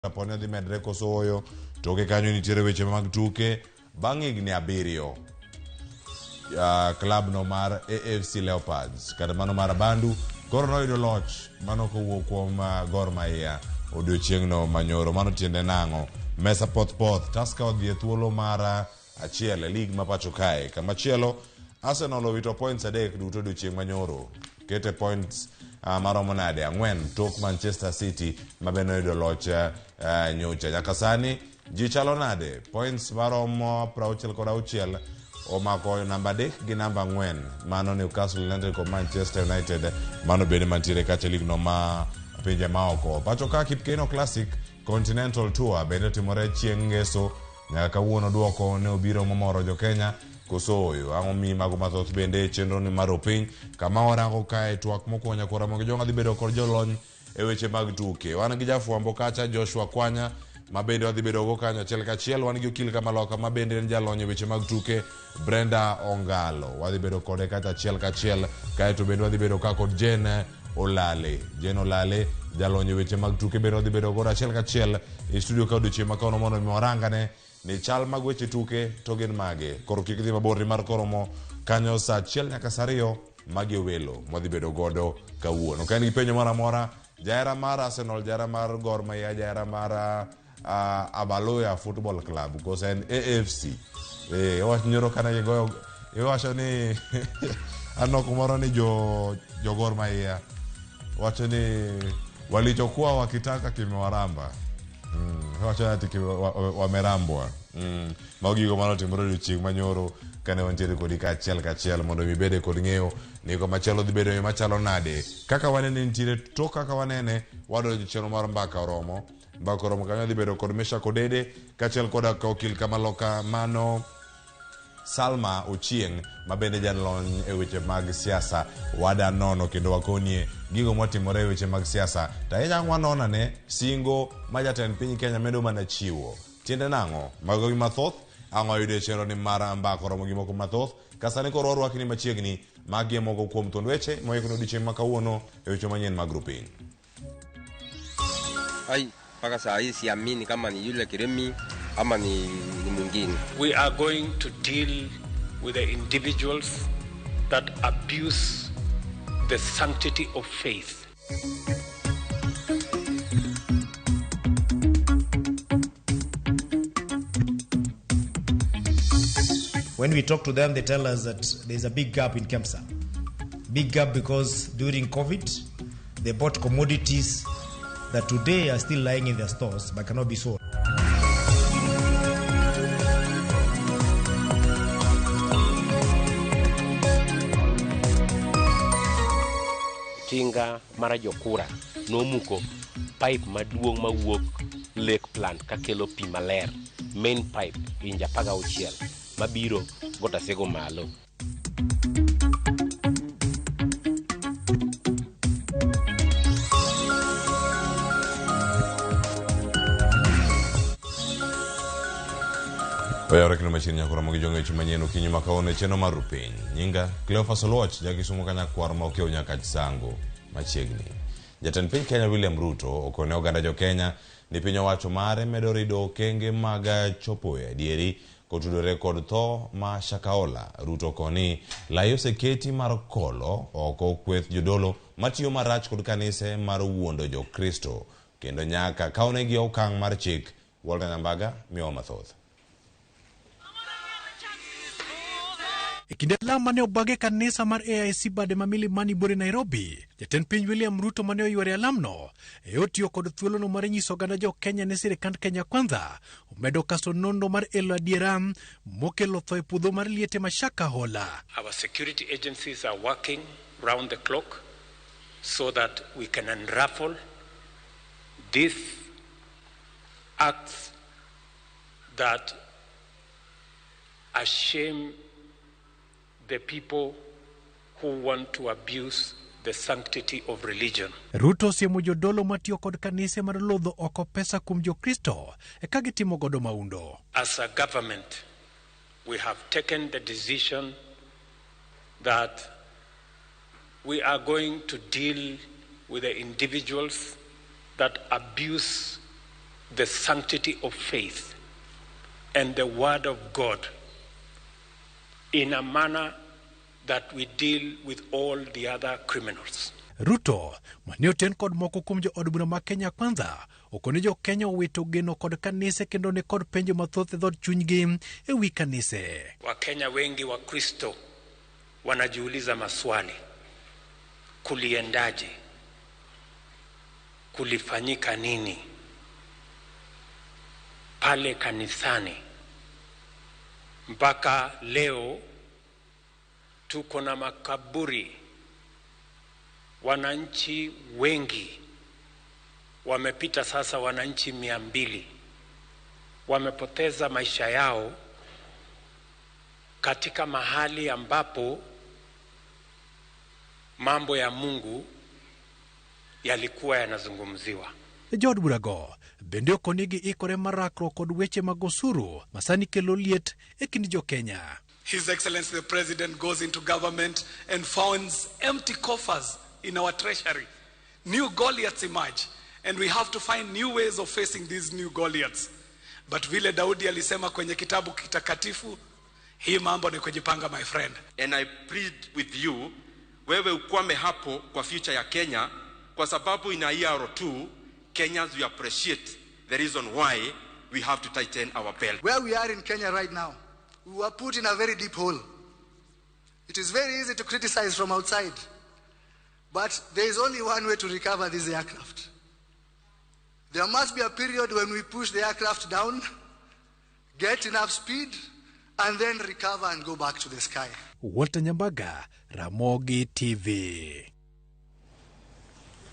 Ponyo di medre kosoyo. Toke kanyo nitiere weche mag tuke. Bang' higni 7. Club no mar AFC Leopards kata mano mar Bandu koro noyudo loch mano kowuok kuom Gor Mahia odiochieng'no manyoro. Mano tiende nang'o? Mesa poth Tusker odhi e thuolo mar achiel e lig ma pacho kae. Kamachielo Arsenal owito points 3 duto odiochieng' manyoro. Kete points maromo nade 4 tok Manchester City mabende oyudo loch nyocha. Nyaka sani ji chalo nade? Points maromo 66 omako namba 3 gi namba 4. Mano Newcastle United kod Manchester United mano bende mantiere kacha lig no ma pinje maoko. Pacho ka Kipkeno Classic Continental Tour bende timore chieng' ngeso. Nyaka kawuono duoko ne obiro momoro jo Kenya kosoyo ang'o mi mago mathoth bende chenro ni maro piny kama orango kae twak mokonya kora mondo jonga dhi bedo kod jolony e weche mag tuke. Wan gi jafwambo kacha Joshua Kwanya mabende wadhi bedo go kanyo achiel kachiel. Wan gi okil Kamaloka mabende en jalony e weche mag tuke Brenda Ongalo wadhi bedo kode kacha achiel kachiel. Kae to bende wadhi bedo ka kod Jen Olale jalony e weche mag tuke bende wadhi bedo go achiel kachiel e studio ka odiochieng' makono mondo mi warangane ni chal mag weche tuke to gin mage. Koro kik dhi mabor mar koromo kanyo sa achiel nyaka sa 2 magi welo modhi bedo godo kawuono. Ka en gi penjo moro amora jaera mar Arsenal, jaera mar Gor Mahia, jaera mar Abaloya Football Club kose en AFC wach nyoro kana goyo wacho ni anoko moro ni jo Gor Mahia wacho ni walichokuwa wakitaka kimewaramba. Wacho ati wamerambwa. Maogigo mano timore odiochieng' manyoro kane wantiere kodi kachiel kachiel mondo mi bede kod ng'eyo ni ko machielo dhi bedo machalo nade. Kaka wanene nitiere to kaka wanene wado chenro mar mbaka oromo kanyo dhi bedo kod Mesha Kodede kachiel koda ka okil Kamaloka mano Salma Ochieng' mabende jalony e weche mag siasa wada nono kendo wakonie gigo motimore e weche mag siasa. Ta enya wanona ne singo ma jatend piny Kenya medo mana chiwo. Tiende nang'o? Mago gi mathoth ang'o yudo chenro ni mar mbaka oromo gi moko mathoth. Kasane koro orwaki ni machiegni magi moko kuom thond weche moyeko odiochieng' ma kawuono e weche manyien mag gruping. Ai mpaka saa hii siamini kama ni yule Kiremi ama ni mwingine. We are going to deal with the individuals that abuse the sanctity of faith. When we talk to them, they tell us that there's a big gap in KEMSA. Big gap because during COVID, they bought commodities that today are still lying in their stores but cannot be sold. Tinga mara jokura nomuko pipe maduong' mawuok lake plant kakelo pi maler, main pipe inja 16 mabiro gotasego malo. Oyawre kino machini nyakura mogi jonge chumanyeno kinyo makaone cheno marupiny. Nyinga Cleophas Oluoch jakisumo kanyakwar ma okeo nyaka chisango machiegni. Jatend piny Kenya William Ruto okone oganda jo Kenya ni piny owacho mare medo rido okenge mag chopo e adieri kotudore kod tho ma Shakahola. Ruto koni lai oseketi mar kolo oko kweth jodolo matiyo marach kod kanise mar wuondo jo Kristo kendo nyaka kaonegi okang' mar chik. Walter Nyambaga miyo mathoth. E kinde lam mane obage kanisa mar AIC bade mamili mani bore Nairobi, jatend piny William Ruto mane oyware alamno otiyo kod thuolono mar nyiso oganda jo Kenya ne sirikand Kenya Kwanza omedo kaso nondo mar elo adiera mokelo tho e puodho mar liete ma Shakahola. Our security agencies are working round the clock so that we can unravel these acts that shame the people who want to abuse the sanctity of religion. Ruto siemo jodolo matiyo kod kanise mar lodho oko pesa kuom jo Kristo e ka gitimo godo maundo. As a government, we have taken the decision that we are going to deal with the individuals that abuse the sanctity of faith and the word of God in a manner that we deal with all the other criminals. Ruto manioten kod moko kuom jo od bura ma Kenya Kwanza okoni jo Kenya owito geno kod kanise kendo ne kod penjo mathoth e dhod chunygi e wi kanise. Wakenya wengi wa Kristo wanajiuliza maswali: kuliendaje? Kulifanyika nini pale kanisani mpaka leo tuko na makaburi? Wananchi wengi wamepita sasa, wananchi 200 wamepoteza maisha yao katika mahali ambapo mambo ya Mungu yalikuwa yanazungumziwa. Jod burago bende okonigi ikore marakro kod weche mag osuru masani kelo liet e kind jo Kenya. His Excellency the President goes into government and finds empty coffers in our treasury. New Goliaths emerge, and we have to find new ways of facing these new Goliaths. But vile Daudi alisema kwenye kitabu kitakatifu, hii mambo ni kujipanga, my friend. And I plead with you, wewe ukwame hapo kwa future ya Kenya, kwa sababu in a year or two, Kenyans will appreciate the reason why we have to tighten our belt. Where we are in Kenya right now, we were put in a very deep hole. It is very easy to criticize from outside, but there is only one way to recover this aircraft. There must be a period when we push the aircraft down, get enough speed, and then recover and go back to the sky. Walter Nyambaga, Ramogi TV.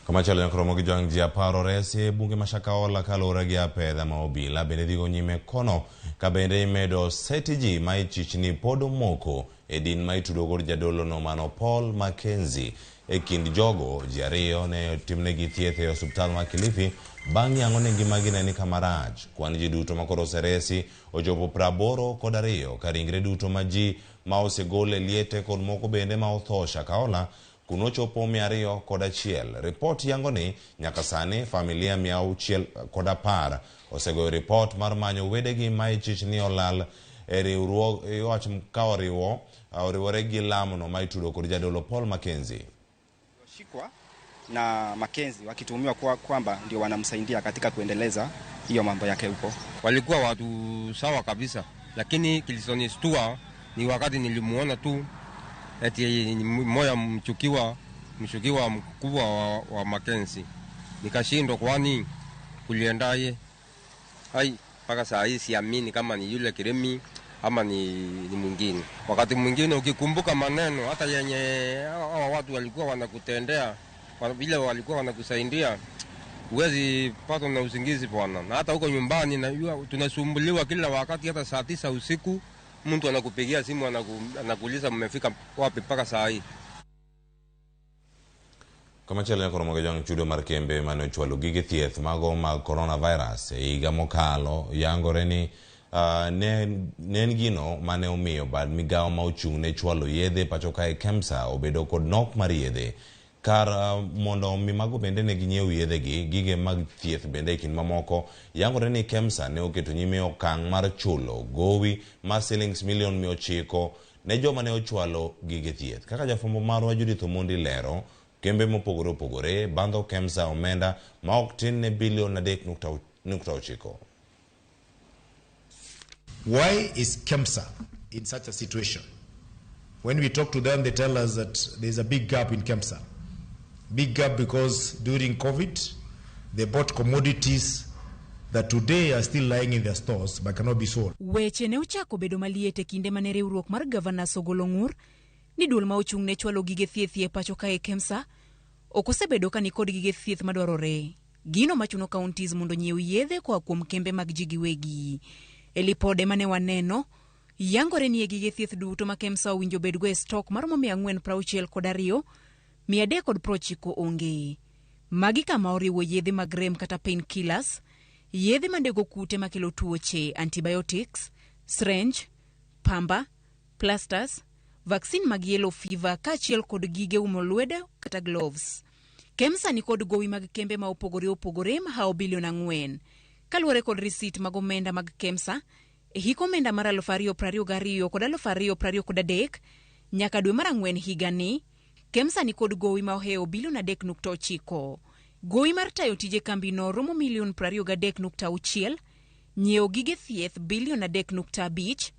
Kama chale Ramogi jang jia paro resi bunge mashakaola kalora gia pedha maobila benedigo nyime kono kabende imedo setiji maichichni podo moko edin maitudogor jadolo no mano Paul Mackenzie kind jogo jiario ne timnegi thieth e hospital ma Kilifi bang' yango ne ngimagi ne ni kamaraj. Kwan ji duto makoro seresi ojopo 80 kod 2 ka ringre duto ma ji ma osegole liete kod moko bende ma otho Shakahola kuno chopo 201. Report yango ni nyaka sani familia 610 osegoyo report mar manyo wedegi ma ichichni olal e riwruok iwach mkawo riwore gi lamono ma itudo kod jadolo Paul Mackenzie. Shikwa na Mackenzie wakituhumiwa kwamba ndio wanamsaidia katika kuendeleza hiyo mambo yake huko. Walikuwa watu sawa kabisa, lakini kilichonistua ni wakati nilimuona tu eti moya mshukiwa mkubwa wa Mackenzie. Nikashindwa kwani kuliendaje? Mpaka saa hii siamini kama ni yule Kiremi ama ni mwingine. Wakati mwingine ukikumbuka maneno hata yenye hawa watu walikuwa wanakutendea, vile walikuwa wanakusaidia, huwezi pata na usingizi bwana. Na hata huko nyumbani tunasumbuliwa kila wakati, hata saa 9 usiku mtu anakupigia simu anakuuliza mmefika wapi mpaka saa hii. Kama chale Ramogi jang chudo mar kembe mane ochwalo gige thieth mago mag coronavirus e higa mokalo yangore ni nen gino mane omiyo bad migawo ma ochung' ne chwalo yedhe pacho kae KEMSA obedo kod nok mar yedhe kar mondo mi mago bende ne ginyiew yedhe gi gige mag thieth bende kin mamoko. Yangore ni KEMSA ne oketo nyime okang' mar chulo gowi mar shillings milion 900 ne joma ne ochwalo gige thieth. Kaka jafwambo marwa Judith Omondi lero, kembe mopogore opogore bando KEMSA omenda ma ok tin ne bilion 3.9. Why is KEMSA in such a situation? When we talk to them, they tell us that there's a big gap in KEMSA. Big gap because during COVID, they bought commodities that today are still lying in their stores but cannot be sold. Weche ne uchako bedo maliete kinde mane riwruok mar Gavana Sogolo Ng'ur ni duol ma ochung' ne chwalo gige thieth e pacho kae KEMSA okosebedo ka ni kod gige thieth madwarore. Gino machuno counties mondo nyiew yedhe kwa kuom kembe mag ji giwegi. E lipode mane waneno, yangore ni gige thieth duto ma KEMSA owinjo bedgo e stock mar 462 390 onge. Magi kama oriwo yedhe mag rem kata painkillers, yedhe mandego kute makelo tuoche, antibiotics, syringe, pamba, plasters, vaccine mag yellow fever kaachiel kod gige umo lwedo kata gloves. KEMSA ni kod gowi mag kembe ma opogore ma hao bilion 4. Kaluwore kod risit mag omenda mag KEMSA, e hik omenda mar 2022 kod 2023 nyaka dwe mar Ang'wen higani, KEMSA ni kod gowi ma oheo bilion 3.9. Gowi mar tayo tije kambino romo milion 23.6, nyiewo gige thieth bilion 3.5,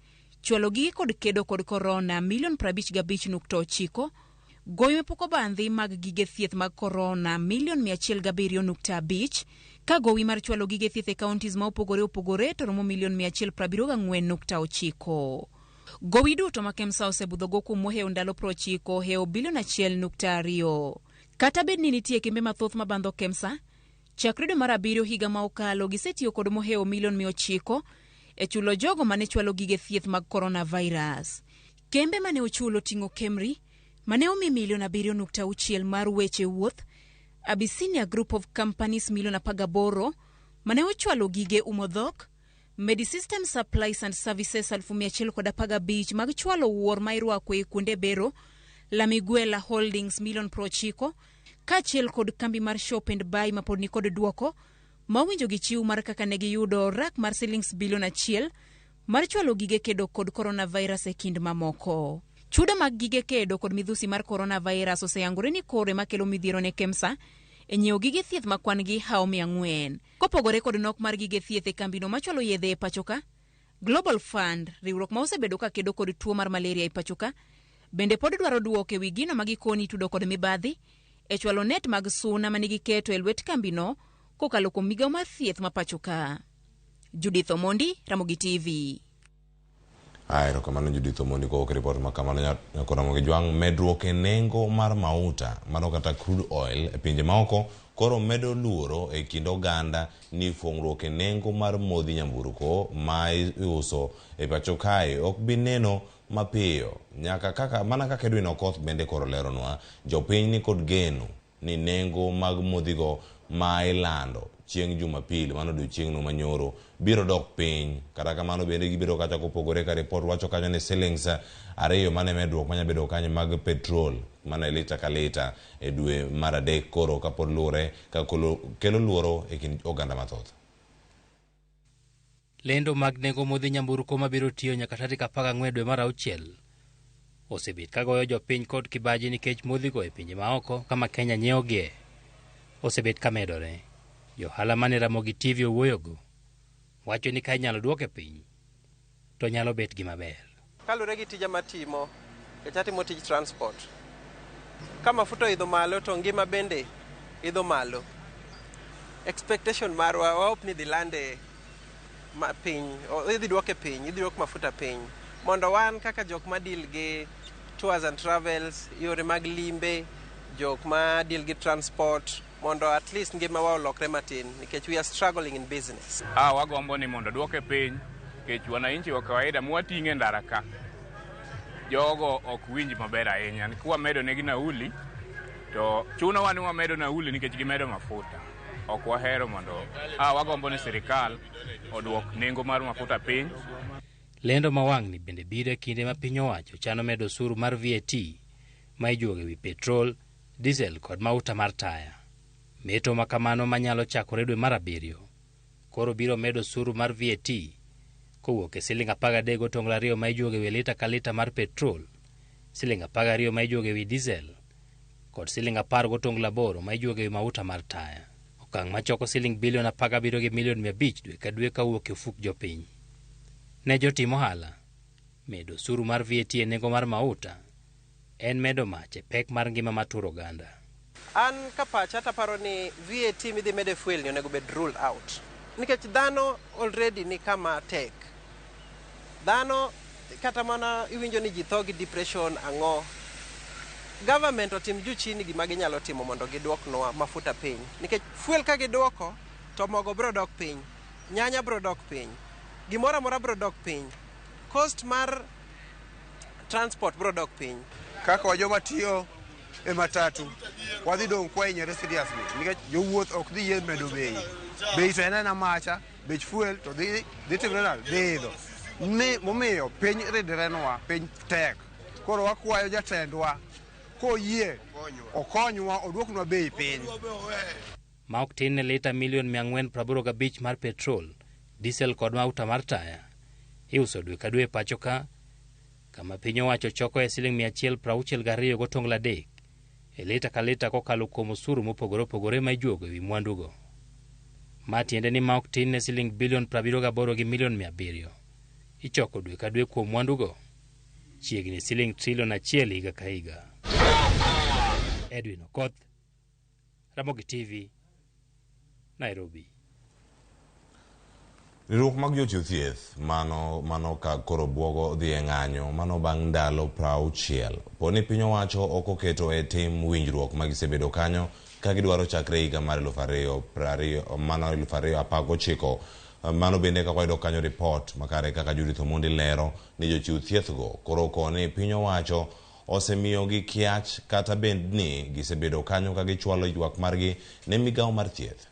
chwalo gige kod kedo kod korona milion 55.9, gowi mapoko bandhi mag gige thieth mag korona milion 107.5, ka gowi mar chwalo gige thieth e counties ma opogore to romo milion 174.9. Gowi duto ma KEMSA osebudhogo kuom moheo ndalo 90 heo bilion 1.2. Kata bed ni nitie kembe mathoth mabandho KEMSA, chakre dwe mar 7 higa ma okalo gisetiyo kod moheo milion 900 e chulo jogo mane chwalo gige thieth mag coronavirus. Kembe mane ochulo ting'o Kemri, mane omi milion 7.6 mar weche wuoth, Abyssinia Group of Companies milion 18, mane ochwalo gige umodhok, Medisystem Supplies and Services 115 mag chwalo wuor ma irwako e kuonde bero, Lamiguela Holdings milion 90, kaachiel kod kambi mar Shop and Buy ma pod ni kod duoko, ma winjo gi chiw mar kaka ne giyudo rak mar shillings bilion 1 mar chwalo gige kedo kod coronavirus e kind mamoko. Chudo mag gige kedo kod midhusi mar coronavirus oseyangore ni kore makelo midhiero ne KEMSA e nyiewo gige thieth ma kwan gi hao 400. Kopogore kod nok mar gige thieth e kambino machwalo yedhe e pachoka, Global Fund, riwruok ma osebedo ka kedo kod tuo mar malaria e pachoka, bende pod dwaro duoko e wi gino magikoni tudo kod mibadhi e chwalo net mag suna manigi keto e lwet kambino kokalo kuom migawo mar thieth ma pachoka. Judith Omondi, Ramogi TV. Aero kamano Judith Omondi ko report makamano nyako Ramogi Jwang. Medruok e nengo mar mauta mano kata crude oil e pinje maoko koro medo luoro e kind oganda ni fuong'ruok e nengo mar modhi nyamburko ma iuso e pacho kae ok bi neno mapiyo nyaka mana kaka Edwin Okoth bende koro leronwa jopiny ni kod geno ni nengo mag modhigo ma ilando chieng' Jumapil mano odiochieng'no manyoro biro dok piny. Kata kamano bende gibiro kata kopogore ka report wacho kanyo ni shillings 2 mane medruok manya bedo kanyo mag petrol mana lita ka lita e dwe mar 3 koro kapod luore ka kelo luoro e kind oganda mathoth. Lendo mag nengo modhi nyamburko mabiro tiyo nyaka tarik 14 dwe mar 6 osebet kagoyo jopiny kod kibaji nikech modhigo e pinje maoko kama Kenya nyiewogie osebet kamedore. Johala mane Ramogitv owuoyogo wacho ni ka inyalo duoke piny to nyalo bet gima ber. Kalure gi tija matimo, atimo tij transport. Ka mafuta idho malo to ngima bende idho malo. Expectation marwa waop ni dhi lande piny, idhi duoke piny, idhi duok mafuta piny. Mondo wan kaka jok ma deal gi tours and travels, yore mag limbe, jok ma deal gi transport, mondo at least ngima wa olokre matin nikech we are struggling in business. Wagombo ni mondo duoke piny nikech wananchi wa kawaida mwating'e ndara ka jogo ok winj maber ahinya. Kwa medo negi nauli to chuno wani wamedo nauli nikech gimedo mafuta. Ok wahero mondo wagombo ni sirikal oduok nengo mar mafuta piny. Lendo mawang' ni bende biro kinde ma piny owacho chano medo osuru mar VAT ma ijuogo e wi petrol, diesel kod mauta mar taya. Meto makamano manyalo chakore dwe mar 7 koro biro medo osuru mar VAT kowuok e siling 13 gotongla 2 ma ijuogo e wi lita ka lita mar petrol, siling 12 ma ijuogo e wi diesel kod siling 10 gotongla 8 ma ijuogo e wi mauta mar taya. Okang' machoko siling bilion 17 gi milion 500 dwe ka dwe kawuok e ufuk jopiny. Ne jotim ohala, medo osuru mar VAT e nengo mar mauta en medo mach e pek mar ngima maturo oganda. An kapacha taparo ni VAT midhi mede fuel ni onego bed ruled out. Nikech dhano already ni kama tek. Dhano kata mana iwinjo ni ji tho gi depression ang'o. Government otim juu chini gima ginyalo timo mondo giduoknwa mafuta piny. Nikech fuel ka giduoko to mogo bro dok piny, nyanya bro dok piny, gimora mora bro dok piny, cost mar transport bro dok piny. Kaka wajoma tiyo e matatu wadhi dong' kwa inyere seriously nikech jowuoth ok dhi yie medo bei to en macha bech fuel to dhi timre dhi idho ni momiyo piny ridrenwa piny tek. Koro wakwayo jatendwa koyie okonywa oduoknwa bei piny. ma ok tin ne lita milion 485 mar petrol, diesel kod mauta mar taya iuso dwe ka dwe pacho ka, kama piny owacho choko e siling 162 gotongla adek e lita ka lita kokalo kuom osuru mopogore opogore ma ijuogo ewi mwandugo. Ma tiende ni ma ok tin ne siling bilion 78 gi milion 700 ichoko dwe ka dwe kuom mwandugo, chiegni siling trilion 1 higa ka higa. Edwin Okoth, Ramogi TV, Nairobi. Riwruok mag jochiw thieth mano ka koro buogo dhi e ng'anyo mano bang' ndalo 60 poni piny owacho ok oketo e tim winjruok ma gisebedo kanyo ka gidwaro chakre higa mar 2019 mano bende kaka wayudo kanyo ripot makare kaka Judith Omondi lero ni jochiw thiethgo koro koni piny owacho osemiyogi kiach kata bendni gisebedo kanyo ka gichwalo ywak margi ne migawo mar thieth.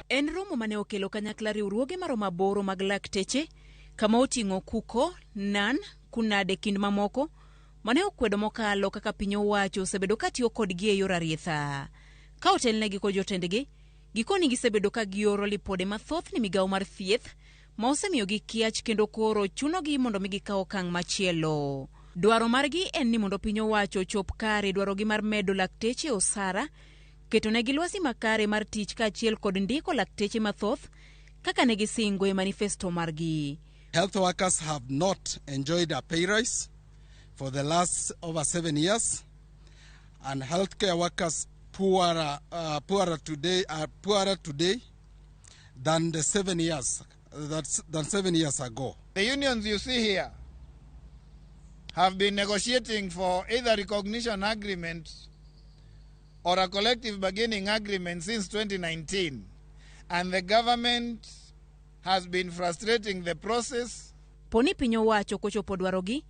En romo mane okelo kanyakla riwruoge maromo 8 mag lakteche kama oting'o kuko, nan, kunade kind mamoko mane okwedo mokalo kaka piny owacho osebedo katiyo kodgi e yor arietha. Ka otelnegi kod jotendgi, gikoni gisebedo ka gioro lipode mathoth ni migawo mar thieth ma osemiyogi kiach kendo koro chunogi mondo gikaw okang' machielo. Dwaro margi en ni mondo piny owacho chop kare dwarogi mar medo lakteche osara, keto negi lwasi makare mar tich kaachiel kod ndiko lakteche mathoth kaka ne gisingo e manifesto margi. Health workers have not enjoyed a pay rise for the last over 7 years, and healthcare workers poorer today than 7 years ago. The unions you see here have been negotiating for either recognition agreements or a collective bargaining agreement since 2019, and the government has been frustrating the process. Poni piny owacho kochopo dwarogi,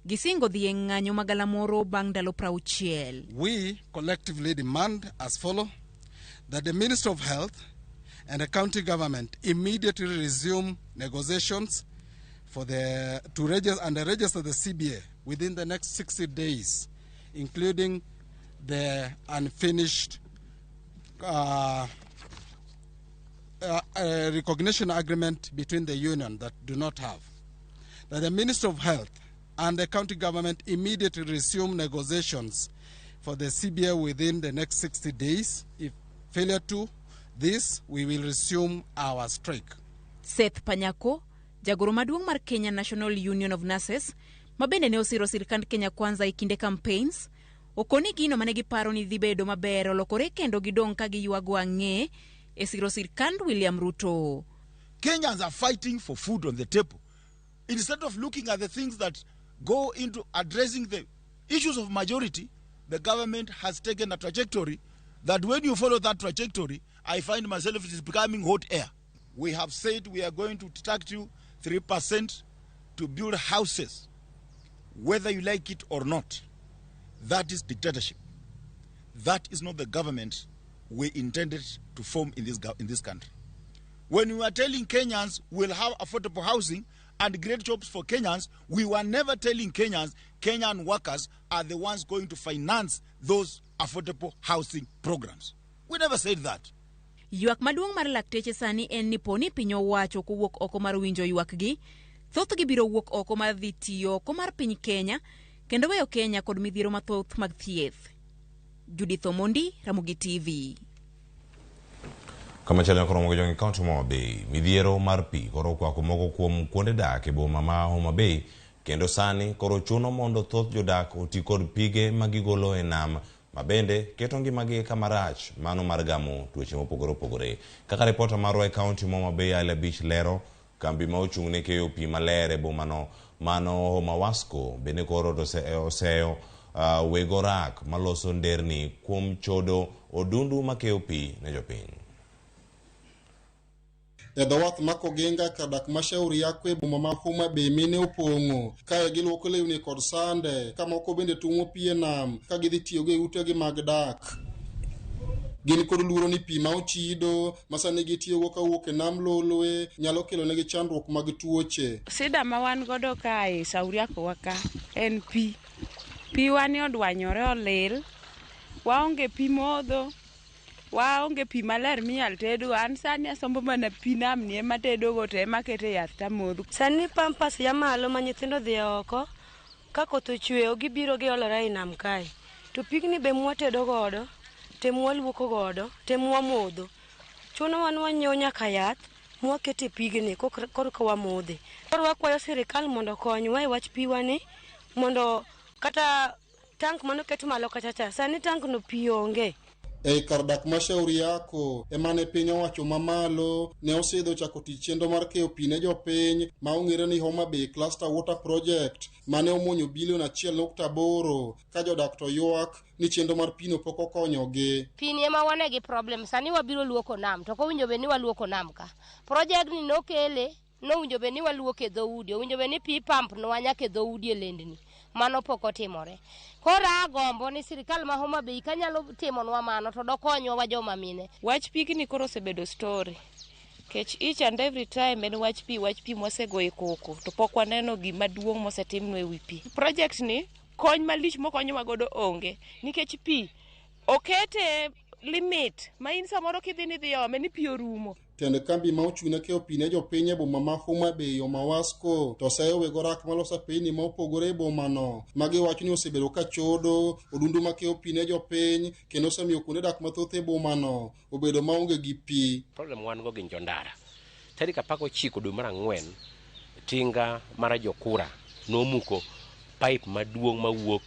gisingo dhi e ng'anyo magalamoro bang' ndalo 60. We collectively demand as follow that the Minister of Health and the county government immediately resume negotiations to register the CBA within the next 60 days, including the unfinished recognition agreement between the union that do not have. That the Minister of Health and the county government immediately resume negotiations for the CBA within the next 60 days. If failure to this, we will resume our strike. Seth Panyako, jagoro maduong' mar Kenya National Union of Nurses, mabende ne osiro sirkand Kenya Kwanza e kinde campaigns, okoni gino mane giparo ni dhi bedo maber olokore kendo gidong' ka giywago ang'e e siro sirkand William Ruto. Kenyans are fighting for food on the table. Instead of looking at the things that go into addressing the issues of majority, the government has taken a trajectory that when you follow that trajectory, I find myself it is becoming hot air. We have said we are going to tax you 3% to build houses, whether you like it or not. That is dictatorship. That is not the government we intended to form in this country. When we were telling Kenyans we'll have affordable housing and great jobs for Kenyans, we were never telling Kenyans Kenyan workers are the ones going to finance those affordable housing programs. We never said that. Ywak maduong' mar lakteche sani en ni poni piny owacho kowuok oko mar winjo ywakgi, thothgi biro wuok oko mar dhi tiyo oko mar piny Kenya kendo weyo Kenya kod midhiero mathoth mag thieth. Judith Omondi, Ramogi TV. Kama chalo koro mogo kaunti Homa Bay, midhiero mar pi koro kwako moko kuom kuonde dak e boma ma Homa Bay, kendo sani koro chuno mondo thoth jodak oti kod pige magigolo e nam mabende keto ngimagi kama rach mano mar gamo tuoche mopogore opogore. Kaka ripota marwa e kaunti Homa Bay Ale Beach lero, kambi ma ochung' ne keyo pi maler e boma mano Homa Wasco bende koro oseyo wego rak maloso nderni kuom chodo odundu makeyo pi ne jopiny. E dhowath ma Kogenga kadak mashauri yakwe boma ma Homa Bay mine opong'o kae giluoko lewni kod sande ka moko bende tuomo pi e nam ka gidhi tiyo gi utegi mag dak. Gin kod luoro ni pi ma ochido masani gitiyogo kawuok e nam lolwe nyalo kelo negi chandruok mag tuoche. Sida ma wan godo kae Sauriako waka en pi. Pi wani odwanyore olil, waonge pi modho, waonge pi maler minyal tedo. An sani asombo mana pi nam ni ema tedogo to ema kete yath tamodho. Sani pampas ya malo ma nyithindo dhi oko, ka koth ochwe gibiro giolore e nam kae. To pigni be mwatedo godo, te mwaluoko godo, te mwamodho. Chuno wan wanyiewo nyaka yath mwakete pigni korka wamodhe. Koro wakwayo sirikal mondo konywa e wach piwani mondo kata tank mano keto malo kachacha. Sani tank no pi onge. Ei kar dak Mashauri Yako emane piny owacho mamalo ne osidho chako tich chenro mar keyo pi ne jopiny ma ong'ere ni Homa Bay Cluster Water Project mane omuonyo bilion 1.8 ka jodak to ywak ni chenro mar pino pok okonyogi. Pi ni ema wane gi problem, sani wabiro luoko nam to kowinjo be ni waluoko nam ka. Project ni nokele nowinjo be ni waluoko e dhoudi, owinjo be ni pi pump no wanyaka e dhoudi e lendni. Mano pok otimore. Koro agombo ni sirikal ma Homa Bay kanyalo timonwa mano to dokonywa wa joma mine. Wach pigni koro osebedo story. Kech each and every time en wach pi mosego e koko to pok waneno gima duong' mosetimnwa e wi pi. Project ni kony malich mokonyowa godo onge nikech pi okete limit ma in samoro kidhi ni dhi ome ni pi orumo. Tend kambi ma ochune keyo pi ne jopiny e boma ma Homa Bay Mawasco to sayo wego rak maloso piny ma opogore e boma no ma giwacho ni osebedo ka chodo odundu ma keyo pi ne jopiny kendo osemiyo kuonde dak mathoth e boma no obedo maonge gi pi. Problem wan go gin jondara. Tarik 19 dwe mar 4 tinga mara jokura nomuko pipe maduong' mawuok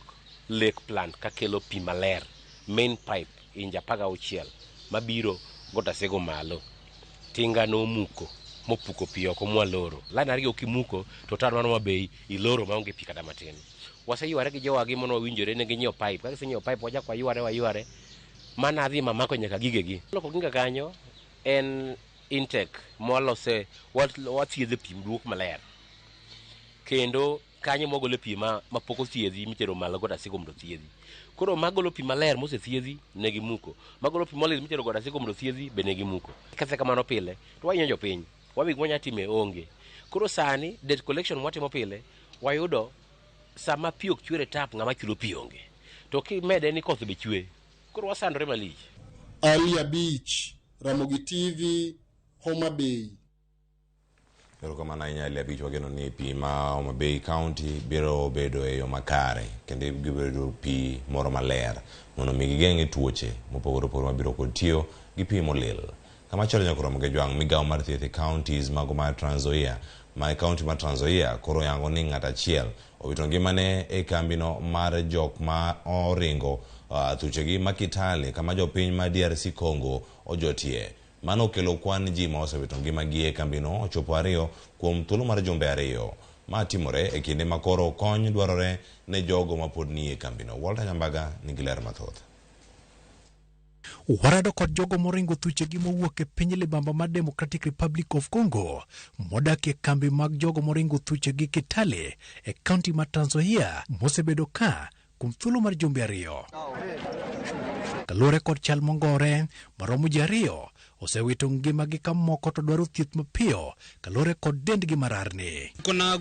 lake plant ka kelo pi maler, main pipe inja 16 mabiro gotasego malo. Tinga nomuko mopuko pi oko mwaloro. Lana ariyo kimuko to tano Homa Bay iloro maonge pi kata matin. Waseyware gi jowagi mono winjore ne ginyiewo pipe. Ka gisenyiewo pipe wajak wayware mana adhi mamako nyaka gigegi. Loko ginga kanyo en intake molose wathiedhe pi duok maler. Kendo kanyo mogole pi ma pok othiedhi mitero malo gotasego mondo thiedhi. Koro magolo pi maler mose thiedhi ne gimuko. Magolo pi moler mitero gotasego mondo thiedhi be ne gimuko. Kase kamano pile to wanyo jopiny. Wabig monya time onge. Koro sani debt collection mwatimo pile wayudo sama pi ok chwere tap ng'ama chulo pi onge. To kimede ni koth be chwe. Koro wasandore malich. Alia Beach, Ramogitv, Homa Bay. Pero kama na inyali abich wageno ni pi ma Homa Bay County biro bedo e yo makare kende gibedo pi moro maler mono mi gigeng'e tuoche mopogore opogore mabiro kod tiyo gi pi molil. Kama chalo nyakoro mga jwang migawo mar thieth e counties mago mar Trans Nzoia ma county mar Trans Nzoia koro yango ni ng'at achiel owito ngimane e kambino mar jok ma oringo thuchegi makitale kama jopiny ma DRC Congo ojotie. Mano kelo kwan ji ma osewito ngimagi e kambino ochopo 2 kuom thuolo mar jumbe 2 ma timore e kinde ma koro kony dwarore ne jogo ma pod ni e kambino. Walter Nyambaga nigi ler mathoth. Warado kod jogo moringo thuchegi mowuok e piny libamba mar Democratic Republic of Congo modak e kambi mag jogo moringo thuchegi Kitale e kaunti mar Trans Nzoia mosebedo ka kuom thuolo mar jumbe 2. Kaluwore kod chal mongore maromo ji 2 osewito ngimagi ka moko to dwaro thieth mapiyo kalore kod dendgi mararni. Kuna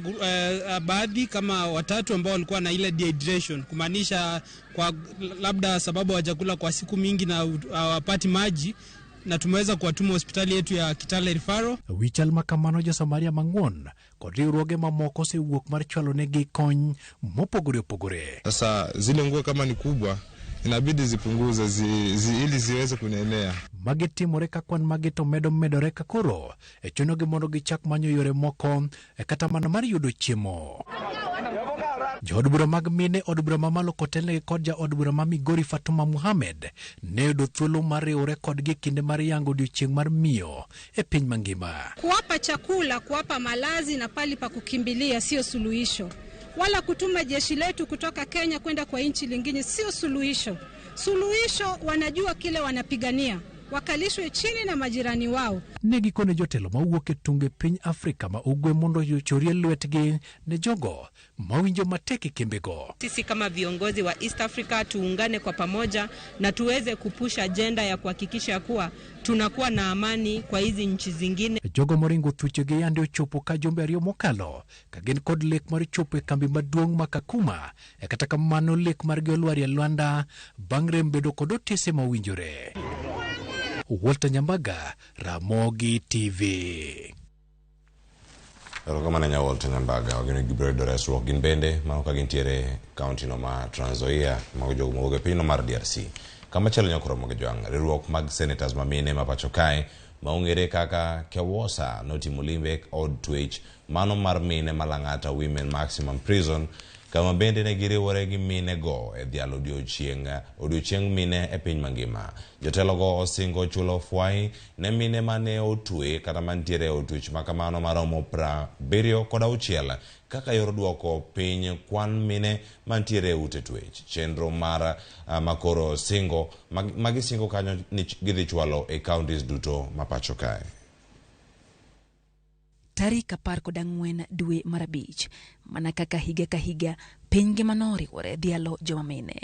baadhi kama watatu ambao walikuwa na ile dehydration, kumaanisha kwa labda sababu hawajakula kwa siku mingi na hawapati maji, na tumeweza kuwatuma hospitali yetu ya Kitale Referral. Wichal makamano jo Samaria Mang'won kod riwruoge mamoko osewuok mar chwalo negi kony mopogore opogore. Sasa zile nguo kama ni kubwa inabidi zipunguze ili ziweze kunenea. Magi timore ka kwan magi to medore ka koro e chunogi mondo gichak manyo yore moko e kata mana mar yudo chiemo. Jood bura mag mine od bura mamalo kotelnegi kod ja od bura ma Migori Fatuma Muhammad ne yudo thuolo mar riwore kodgi kinde mar yango odiochieng' mar miyo e piny mangima. Kuwapa chakula, kuwapa malazi na pali pa kukimbilia sio suluhisho. Wala kutuma jeshi letu kutoka Kenya kwenda kwa nchi lingine sio suluhisho. Suluhisho wanajua kile wanapigania, wakalishwe chini na majirani wao. Negi kone jotelo mawuok e tunge piny Afrika ma ugwe mondo yochorie lwetgi ne jogo mawinjo matek e kembego. Sisi kama viongozi wa East Africa tuungane kwa pamoja na tuweze kupusha agenda ya kuhakikisha kuwa tunakuwa na amani kwa hizi nchi zingine. Jogo moringo thuchegi yande ochopo ka jumbe 2 mokalo ka gin kod lek mar chopo e kambi maduong' ma Kakuma e kata kamano lek mar gi olwar e Luanda bang' rem bedo kod otese mawinjore. Walter Nyambaga, Ramogi TV. Erokamano nya Walter Nyambaga, ogini gibredo resruok gin bende mano ka gintiere county no ma Trans Nzoia mago jogo mogo piny no mar DRC. Kama chelo nyakoro mogo joang riwruok mag senators mamine ma pacho kae maongere kaka Kewosa notimo limbe od twech mano mar mine malang'ata Women Maximum Prison kama bende ne giriwore gi mine go e dhialo odiochieng mine e piny mangima. Jotelo go osingo chulo fwai ne mine mane otwe kata mantiere otwech makamano maromo 76 kaka yor duoko piny kwan mine mantiere ute twech. Chenro mar makoro singo magisingo kanyo ni gidhi chwalo e counties duto mapacho kae. Tarik 14 dwe mar abich, mana kaka higa ka higa, piny ngima noriwore dhialo joma mine.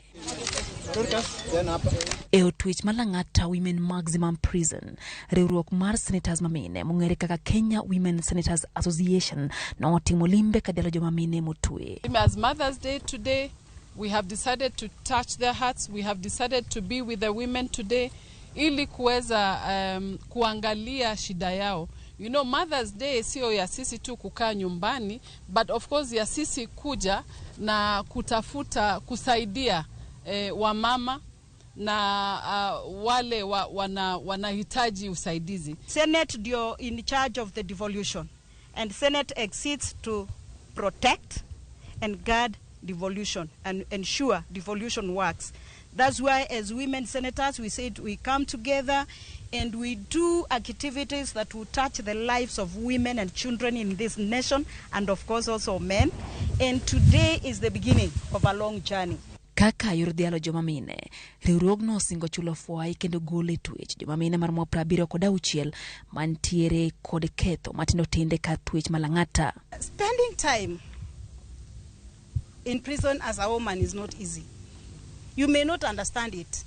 E otwech malang'ata Women Maximum Prison, riwruok mar senators mamine mong'ere kaka Kenya Women Senators Association notimo limbe ka dhialo joma mine motwe. As Mother's Day today, we have decided to touch their hearts. We have decided to be with the women today ili kuweza kuangalia shida yao. You know, Mother's Day sio ya sisi tu kukaa nyumbani, but of course ya sisi kuja na kutafuta kusaidia wamama na wale wanahitaji usaidizi. Senate ndio in charge of the devolution, and Senate exists to protect and guard devolution and ensure devolution works. That's why as women senators we said we come together and we do activities that will touch the lives of women and children in this nation, and of course also men. And today is the beginning of a long journey. Kaka yor dhialo joma mine, riwruogno osingo chulo fwai kendo gole twech joma mine maromo 76 mantiere kod ketho matindo tinde ka twech malang'ata. Spending time in prison as a woman is not easy. You may not understand it.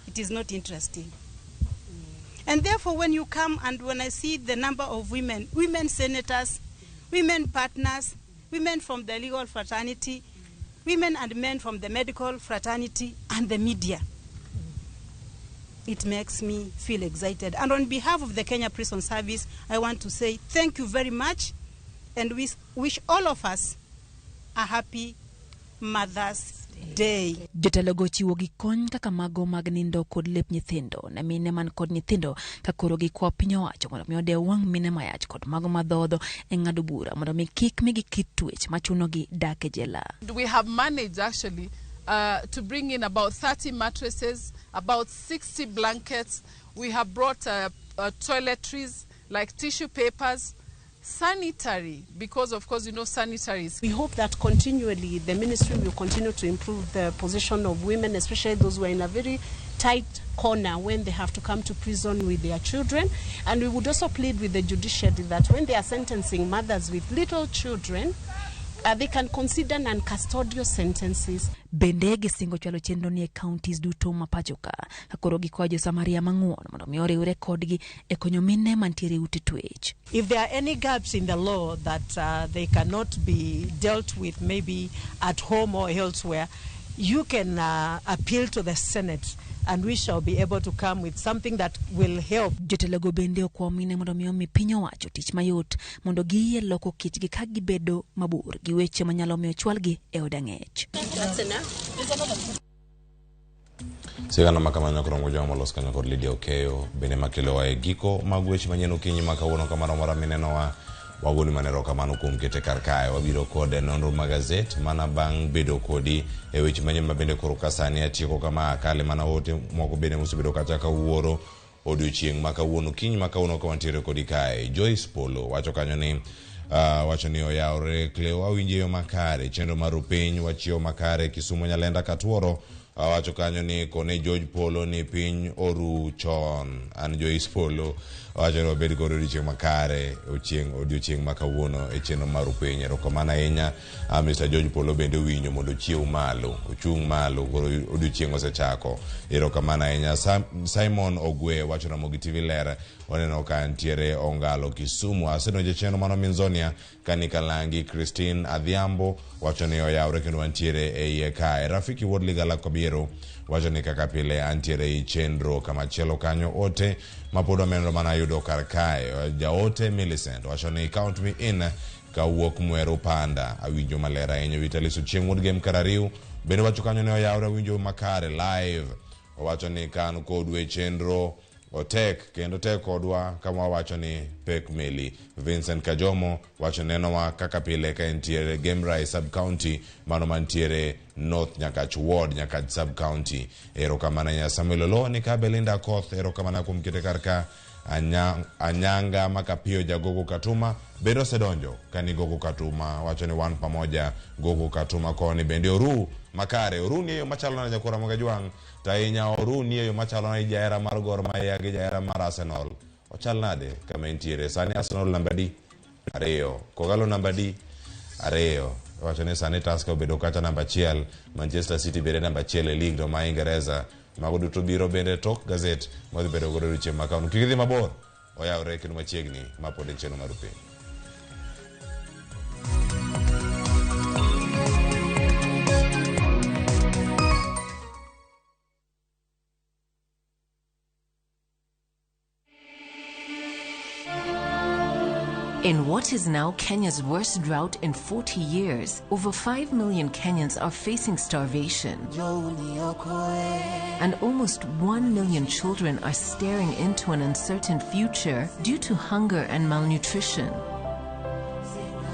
It is not interesting. And therefore when you come and when I see the number of women senators, women partners, women from the legal fraternity, women and men from the medical fraternity and the media, it makes me feel excited. And on behalf of the Kenya Prison Service, I want to say thank you very much, and we wish all of us a happy Mother's Day. Jotelo go chiwo gi kony kaka mago mag nindo kod lep nyithindo na mine man kod nyithindo ka koro gi kwa piny owacho mondo mi ode wang' mine mayach kod mago madhodho e ng'ado bura mondo mi kik migi kit twech machuno gi dak e jela. We have managed actually to bring in about 30 mattresses, about 60 blankets. We have brought toiletries like tissue papers, sanitary, because of course you know sanitaries. We hope that continually the ministry will continue to improve the position of women, especially those who are in a very tight corner when they have to come to prison with their children. And we would also plead with the judiciary that when they are sentencing mothers with little children, they can consider non-custodial sentences. Bende gisingo chalo chenro ni e counties duto mapachoka kakoro gikwa jo Samaria mang'uon mondo mi oriwre kodgi e konyo mine mantiere ute twech. If there are any gaps in the law that they cannot be dealt with maybe at home or elsewhere, you can appeal to the Senate and we shall be able to come with something that will help. Jotelogo bende okwa mine mondo mi omi piny owacho tich mayot mondo giyie loko kitgi ka gibedo mabor gi weche manyalo miyo chwalgi e od ang'ech. Sigana makamano krongo joma los kanyo kod Lydia Okeyo bende makelo wa e giko mag weche manyien okinyi makawuono kamano mara mineno wagoni manero kamano kuom kete kar kae wabiro kode nonro magazet mana bang' bedo kodi e weche manyien mabende koro kasani atieko kama kale mana ote moko bende musebedo kata kawuoro odiochieng' makawuono kiny makawuono kawantiere kodi kae. Joyce Polo wacho kanyo ni wacho ni oyawre kleo awinje yo makare chenro mar piny wachio makare Kisumu Nyalenda Katuoro wacho kanyo ni kone George Polo ni piny oru chon. An Joyce Polo wacho no bedi koro odiochieng' makare odiochieng' makawuono e chenro mar piny. Erokamano ahinya Mr. George Polo bende winjo mondo chiew malo ochung' malo koro odiochieng' osechako. Erokamano ahinya. Simon Ogwe wacho Ramogitv ler waneno ka ntiere Ongalo Kisumu asedonje chenro mano Minzonia Kanika Langi. Christine Adhiambo wacho ni oyawre kendo wantiere e iye kae. Rafiki Wodli Gala Kobiero wacho ni kaka pile antiere i chenro kama chielo kanyo ote mapodo menro mana yudo kar kae. Jaote Millicent wacho ni count me in ka wuok Mweru Panda awinjo malera ahinya Vitaliso chieng' wuod game karariu bende wacho kanyo ne oyawre winjo makare live. Wacho ni kan kodwe chenro otek kendo tek kodwa kama wacho ni pek meli. Vincent Kajomo wacho nenowa kaka pile ka entiere Gemrai sub county mano mantiere North Nyakach ward Nyakach sub county. Erokamana nya Samuel Olo ni ka Belinda Koth erokamana kuom kete karka Anyanga Makapio Jagogo Katuma bendo sedonjo kani Gogo Katuma wacho ni wan pamoja Gogo Katuma koni bende oru makare oru ni yo machalo na Jakora Mogajwang tainya oru ni yo machalo na jaera mar Gor Mahia gi jaera mar Arsenal ochal nade kama entiere sani Arsenal namba D areo Kogalo namba D areo wacho ni sani Tusker obedo kata namba 1 Manchester City bende namba 1 e league no ma Ingereza mago duto biro bende tok gazet modhi bedo godo riche makano kikidhi mabor oyawre kendo machiegni mapod cheno marupe. In what is now Kenya's worst drought in 40 years, over 5 million Kenyans are facing starvation. And almost 1 million children are staring into an uncertain future due to hunger and malnutrition.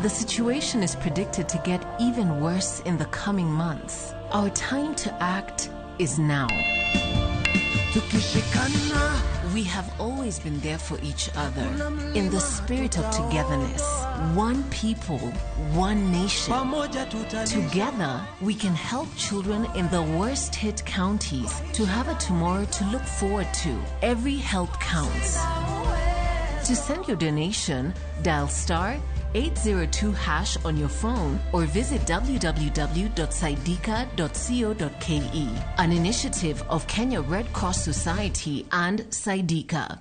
The situation is predicted to get even worse in the coming months. Our time to act is now. We have always been there for each other in the spirit of togetherness. One people, one nation. Together, we can help children in the worst hit counties to have a tomorrow to look forward to. Every help counts. To send your donation, dial *802# on your phone or visit www.sidika.co.ke, an initiative of Kenya Red Cross Society and Sidika.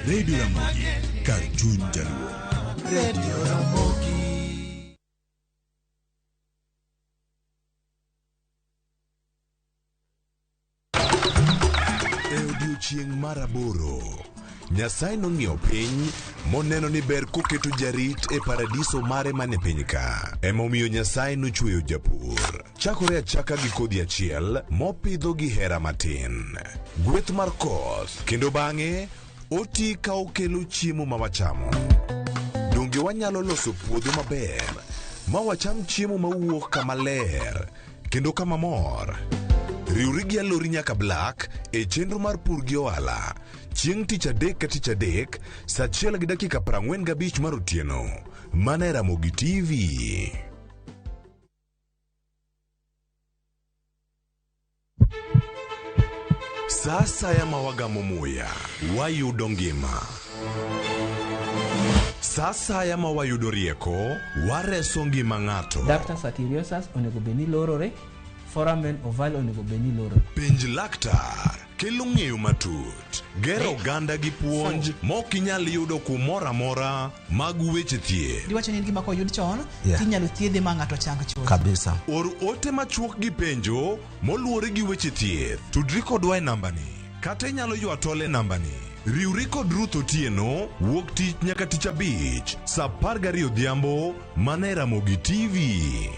Radio Ramogi, Cartoon Jaluo. Radio Ramogi. Odiochieng' maraboro, Nyasaye nong'iyo piny moneno ni ber koketo jarit e paradiso mare mane piny ka. Emomiyo Nyasaye nochweyo japur. Chakore achaka gi kodhi achiel mopidho gi hera matin. Gweth mar koth kendo bang'e oti ka okelo chiemo ma wachamo. Donge wanyalo loso puodho maber ma wacham chiemo mawuok kama ler kendo kama mor. Riwri gi alori nyaka Black e chenro mar pur gi ohala. Chieng' tich adek ka tich adek, saa 1:45 mar otieno. Mana e Ramogi TV. Sasa ya mawagamo muya, wayudo ngima. Sasa ya mawayudo rieko, wareso ngima ng'ato. Dr. Satiriosus onego beni lorore, foramen oval onego beni lorore. Penj laktar kelo ng'eyo matut. Gero oganda gi puonj mok inyal yudo kumoro amora mag weche thieth. Diwacho ni gima koyud chon, tinyalo thiedhe ma ng'ato chang chuth. Kabisa. Or ote machuok gi penjo moluwore gi weche thieth. Tudri kodwa e nambani. Kata inyalo ywa tole nambani. Riwri kod Ruth Otieno wuok tich nyaka tich abich saa 12 odhiambo mana e Ramogi TV.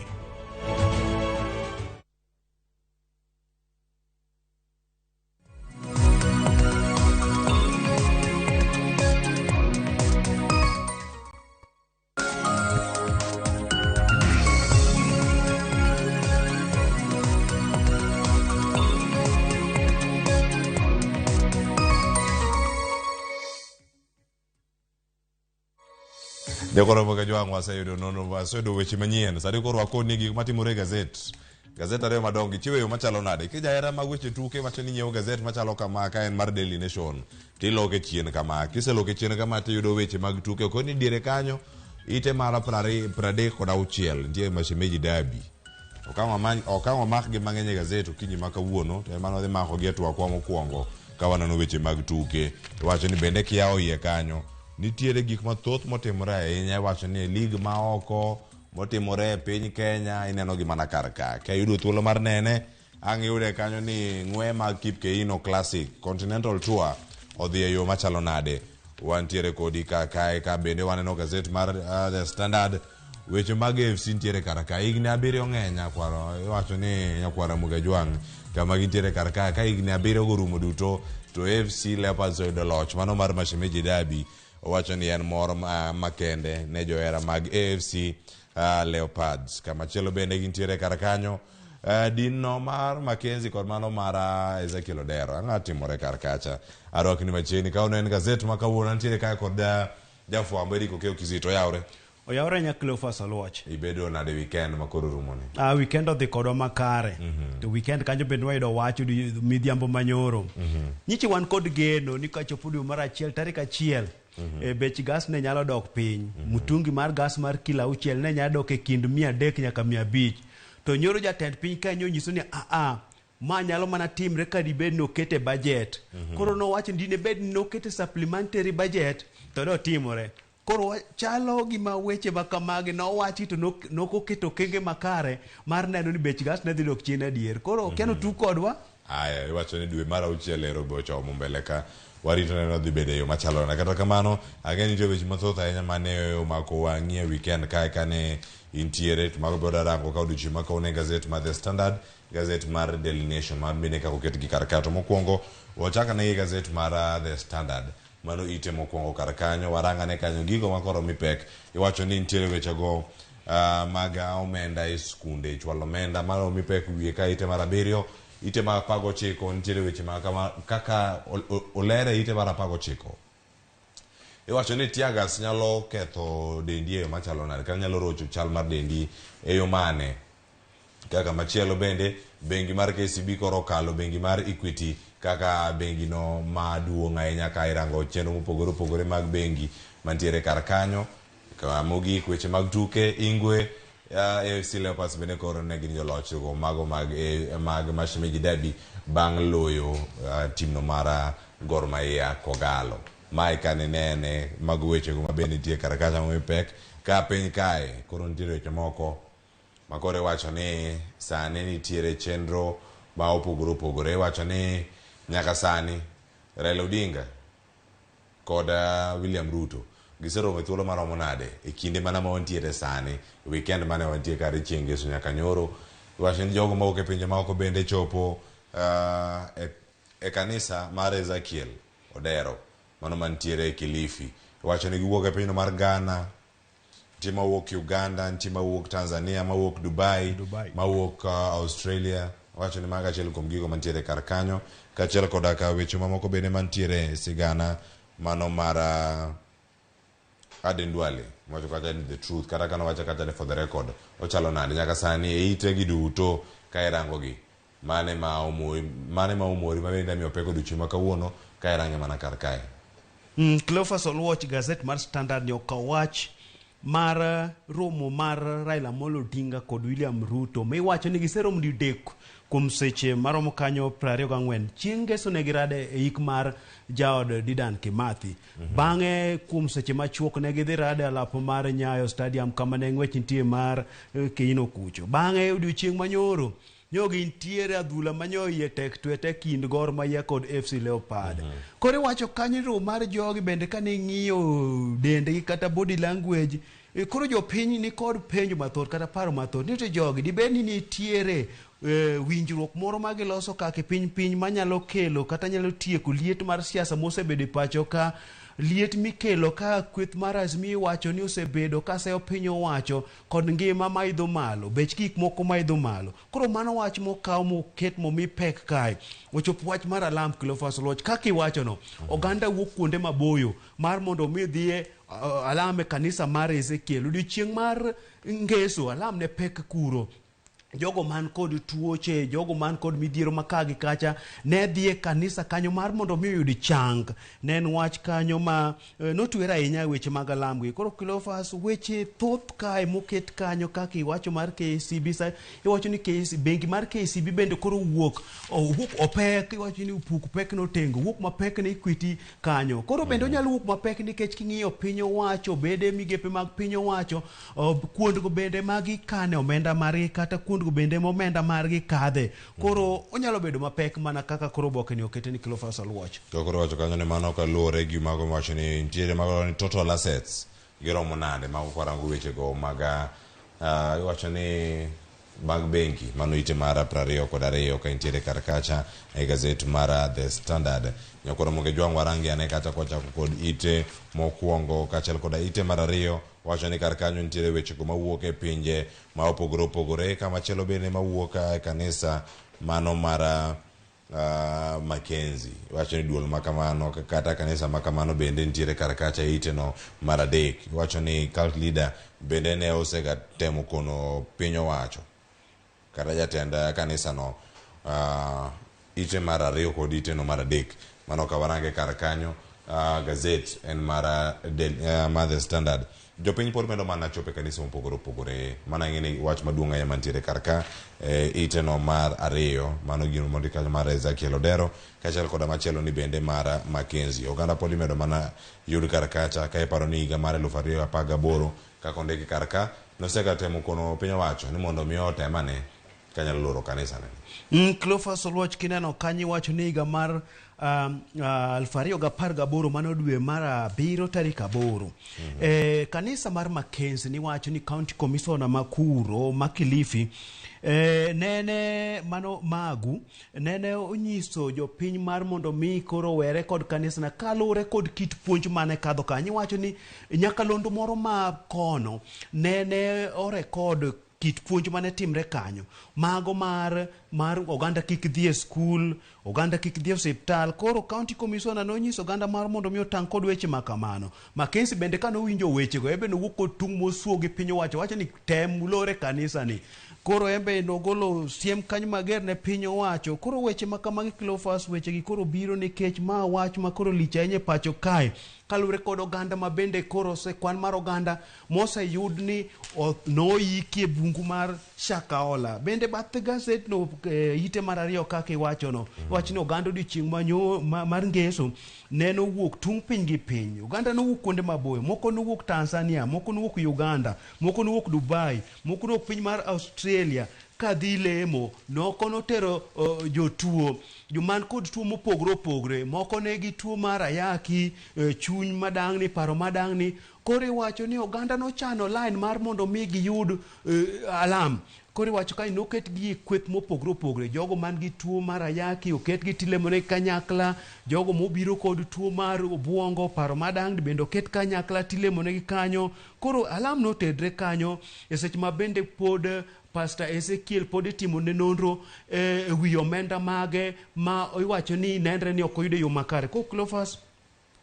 Dekoro boka jwang waseyudo nono waseyudo weche manyien. Sadi koro wakoni gik matimore gazet. Gazet ariyo madongo chiwo yo machalo nade. Kijahera mag weche tuke wacho ni nyiewo gazet machalo kama ka en mar Daily Nation. Tiloke chien kama. Kiseloke chien kama tiyudo weche mag tuke. Koni diere kanyo ite mara 36 ndiye mashemeji dabi. Okangwa mak gi mang'eny e gazet okinyi ma kawuono to mano dhi mako gi atwa kwa mokwongo ka waneno weche mag tuke. Wacho ni bende kiyawo iye kanyo nitiere gik mathoth motimore ahinya. Wacho ni lig ma oko motimore e piny Kenya ineno gi mana kar ka. Ka yudo thuolo mar nene ang' yude kanyo ni ng'we mag Kipkeino Classic Continental Tour odhi e yo machalo nade. Wantiere kodi ka bende waneno gazet mar The Standard. Weche mag AFC ntiere kar ka. Higni 7 ng'eny nyakwaro. Wacho ni nyakwara muga jwang' kama gintiere kar ka higni 7 gorumo duto to AFC Leopards oyudo loch mano mar mashemeji dabi. Wacho ni en mor makende ne johera mag AFC Leopards. Kama chielo bende gintiere kar kanyo dinno mar Mackenzie kod mano mar Ezekiel Odero. Ang'a timore kar kacha. Arok ni machiegni ka en gazet ma kawuono ntiere ka kod jafwambo Eriko Keo Kizito oyawre. Oyawre Nyaklofa Soluoch. Ibedo nade weekend makoro rumo ni? Weekend odhi kodwa makare. To weekend kanyo bende wayudo wach midhiambo manyoro. Nyichi wan kod geno ni kachopo dwe mar 1 tarik 1 bech gas ne nyalo dok piny. Mutungi mar gas mar kilo 6 ne nyalo dok e kind 300 nyaka 500. To nyoro jatend piny kanyo nyiso ni ma nyalo mana timre ka dibed nokete budget. Koro nowacho ni dibed nokete supplementary budget to do timore. Koro chalo gima weche makamagi nowachi to nokoketo kenge makare mar neno ni bech gas ne dhi dok chien adier. Koro keno tu kodwa. Aya, iwacho ni dwe mar 6 ero bochomo mbele ka warito neno dhi bede yo machalo na. Kata kamano ageni to weche mathoth ahinya mane omako wang'i e weekend ka ne intiere to mago biro rango ka odiochieng' ma kawuono gazet mar The Standard, gazet mar Daily Nation mar bende ka oket gi kar kato mokwongo wachaka ne gazet mar The Standard. Mano ite mokwongo kar kanyo waranga ne kanyo gigo makoro mipek. Iwacho ni ntiere weche go mag omenda e skunde chwalo omenda mano mipek wiye ka ite mar 7 ite mar 19 ntiere weche kaka olere ite mar 19. Iwacho ni tiagas nyalo ketho dendi e yo machalo nade ka nyalo rocho chal mar dendi e yo mane. Kaka machielo bende bengi mar KCB koro kalo bengi mar Equity kaka bengi no maduong' ahinya ka irango chenro mopogore mag bengi mantiere kar kanyo. Mogik weche mag tuke Ingwe AFC Leopards bende koro ne gin joloch go mago mag mashemeji dabi bang' loyo timno mar Gor Mahia Kogalo. Mai kane nene mag weche go mabende nitie kar kacha mopek ka piny kae koro nitiere weche moko makore wacho ni sani nitiere chenro ma opogore wacho ni nyaka sani Raila Odinga kod William Ruto giseromo e thuolo maromo nade e kinde mana ma wantiere sani weekend mane wantie kare chieng' ngeso nyaka nyoro. Wacho ni jogo mawuok e pinje maoko bende chopo e kanisa mar Ezekiel Odero mano mantiere e Kilifi. Wacho ni giwuok e pinyno mar Ghana, nitie mawuok Uganda, nitie mawuok Tanzania, mawuok Dubai. Mawuok Australia. Wacho ni maga achiel kuom gigo mantiere kar kanyo kaachiel koda ka weche mamoko bende mantiere sigana mano mar Aden Duale wacho kata ni The Truth kata kana wacho kata ni For the Record ochalo nade nyaka sani e ite gi duto ka irango gi mane ma umori mabende mi opeko duchi ma kawuono ka irange mana kar kae. Cleophas Oluoch gazet mar Standard nyoka wach mar romo mar Raila Amolo Odinga kod William Ruto miwacho ni giseromo didek kuom seche maromo kanyo 24 chieng' ngeso ne girade e ik mar jaod Didan Kimathi. Bang'e kuom seche machuok ne gidhi rade alapo mar Nyayo Stadium kama ne ng'wech nitie mar Keino kucho. Bang'e odiochieng' manyoro nyogi ntiere adhula manyoyie tek twete kind Gor Mahia kod FC Leopard. Kore wacho kanyo mar jogi bende kane ng'iyo dendgi kata body language koro jopiny ni kod penjo mathoth kata paro mathoth ni to jogi dibed ni nitiere winjruok moro ma giloso kaka piny manyalo kelo kata nyalo tieko liet mar siasa mosebedo e pacho ka liet mikelo ka kweth mar Azimio wacho ni osebedo ka seyo piny owacho kod ngima ma idho malo, bech gik moko ma idho malo. Koro mano wach mokaw moket momi pek kae. Ochopo wach mar alam Cleophas Oloch kaka iwacho no. Oganda wuok kuonde maboyo mar mondo mi dhie alam e kanisa mar Ezekiel. Odiochieng' mar ngeso alam ne pek kuro. Jogo man kod tuoche, jogo man kod midhiero makagi kacha ne dhie kanisa kanyo mar mondo mi yud chang. Ne en wach kanyo ma notwera ahinya weche mag alamgi. Koro Cleophas weche thoth kae moket kanyo kaka iwacho mar KCB sa iwacho ni bengi mar KCB bende koro wuok opek, iwacho ni upuk pek notengo wuok mapek ne Equity kanyo. Koro bende onyalo wuok mapek nikech king'iyo piny owacho bende migepe mag piny owacho kuondgo bende magi kane omenda margi kata kuondgo bende momenda margi kadhe. Koro onyalo bedo mapek mana kaka koro boke ni okete ni Cleophas Oluoch. Koro wacho kanyo ni mano kaluwore gi mago wacho ni nitiere mago ni total assets giromo nade mago kwarango weche go maga iwacho ni mag benki mano ite mara 22 ka nitiere karkacha e gazet mara The Standard. Nyakoro moge jwang warangi ane kata kwa chako kod ite mokuongo kachel koda ite mara 2 wacho ni karkanyo nitiere weche go mawuok e pinje ma opogore kama chelo bende mawuok e kanisa mano mara Mackenzie. Wacho ni duol makamano kata kanisa makamano bende nitiere karkacha ite no mara 3. Wacho ni cult leader bende ne osega temo kono pinyo wacho kata jatenda kanisa no ite mara 2 kod ite no mara 3 mano kawarange karkanyo gazet en mara The Standard. Jopiny pod medo mana chope kanisa mopogore mana ngene wach maduong' ahinya mantiere karka ite no mar 2 mano gino mondika mar Ezekiel Odero kachal koda machielo ni bende mara Mackenzie. Oganda pod medo mana yud karkacha ka iparo ni higa mar 2018 kaka ondiki karka nosega temo kono piny owacho ni mondo mi otemane kanyalo loro kanisa ne. Cleophas Oluoch kineno kanyi wacho ni higa mar 2018 mano dwe mar 7 tarik 8 kanisa mar Mackenzie ni wacho ni county commissioner makuro makilifi nene mano magu nene onyiso jopiny mar mondo mi koro were kod kanisa na kalure kod kit puonj mane kadho kanyi wacho ni nyakalondo moro ma kono nene orekod kit puonj mane timre kanyo mago mar oganda kik dhi e skul, oganda kik dhi e hospital. Koro county commissioner nonyiso oganda mar mondo mi otang' kod weche makamano. Mackenzie bende kano winjo weche go ebe nowuok kod tung' mosuo gi piny owacho wacho ni tem lore kanisa ni. Koro ebe nogolo siem kanyo mager ne piny owacho. Koro weche makamagi Cleophas weche gi koro biro nikech ma wach ma koro lich ahinya pacho kae kalure kod oganda ma bende koro kwan mar oganda moseyud ni noiki e bungu mar Shakahola. Bende bath gazet no ite mar 2 kaka iwacho no wacho ni oganda odiochieng' mar ngeso neno wuok tung' piny gi piny. Oganda nowuok kuonde maboyo, moko nowuok Tanzania, moko nowuok Uganda, moko nowuok Dubai, moko nowuok piny mar Australia kadhi lemo. Noko notero jotuo joman kod tuo mopogore moko negi tuo mar ayaki, chuny madang'ni, paro madang'ni. Koro iwacho ni oganda nochano line mar mondo mi giyud alam. Koro iwacho ka noket gi kweth mopogore jogo man gi tuo mar ayaki oket gi tilemone kanyakla, jogo mobiro kod tuo mar obuongo, paro madang'ni bende oket kanyakla tilemone gi kanyo. Koro alam notedre kanyo e seche ma bende pod Pastor Ezekiel pod itimo ne nonro wi omenda mage ma iwacho ni nenre ni ok oyudo yo makare. Ko Cleophas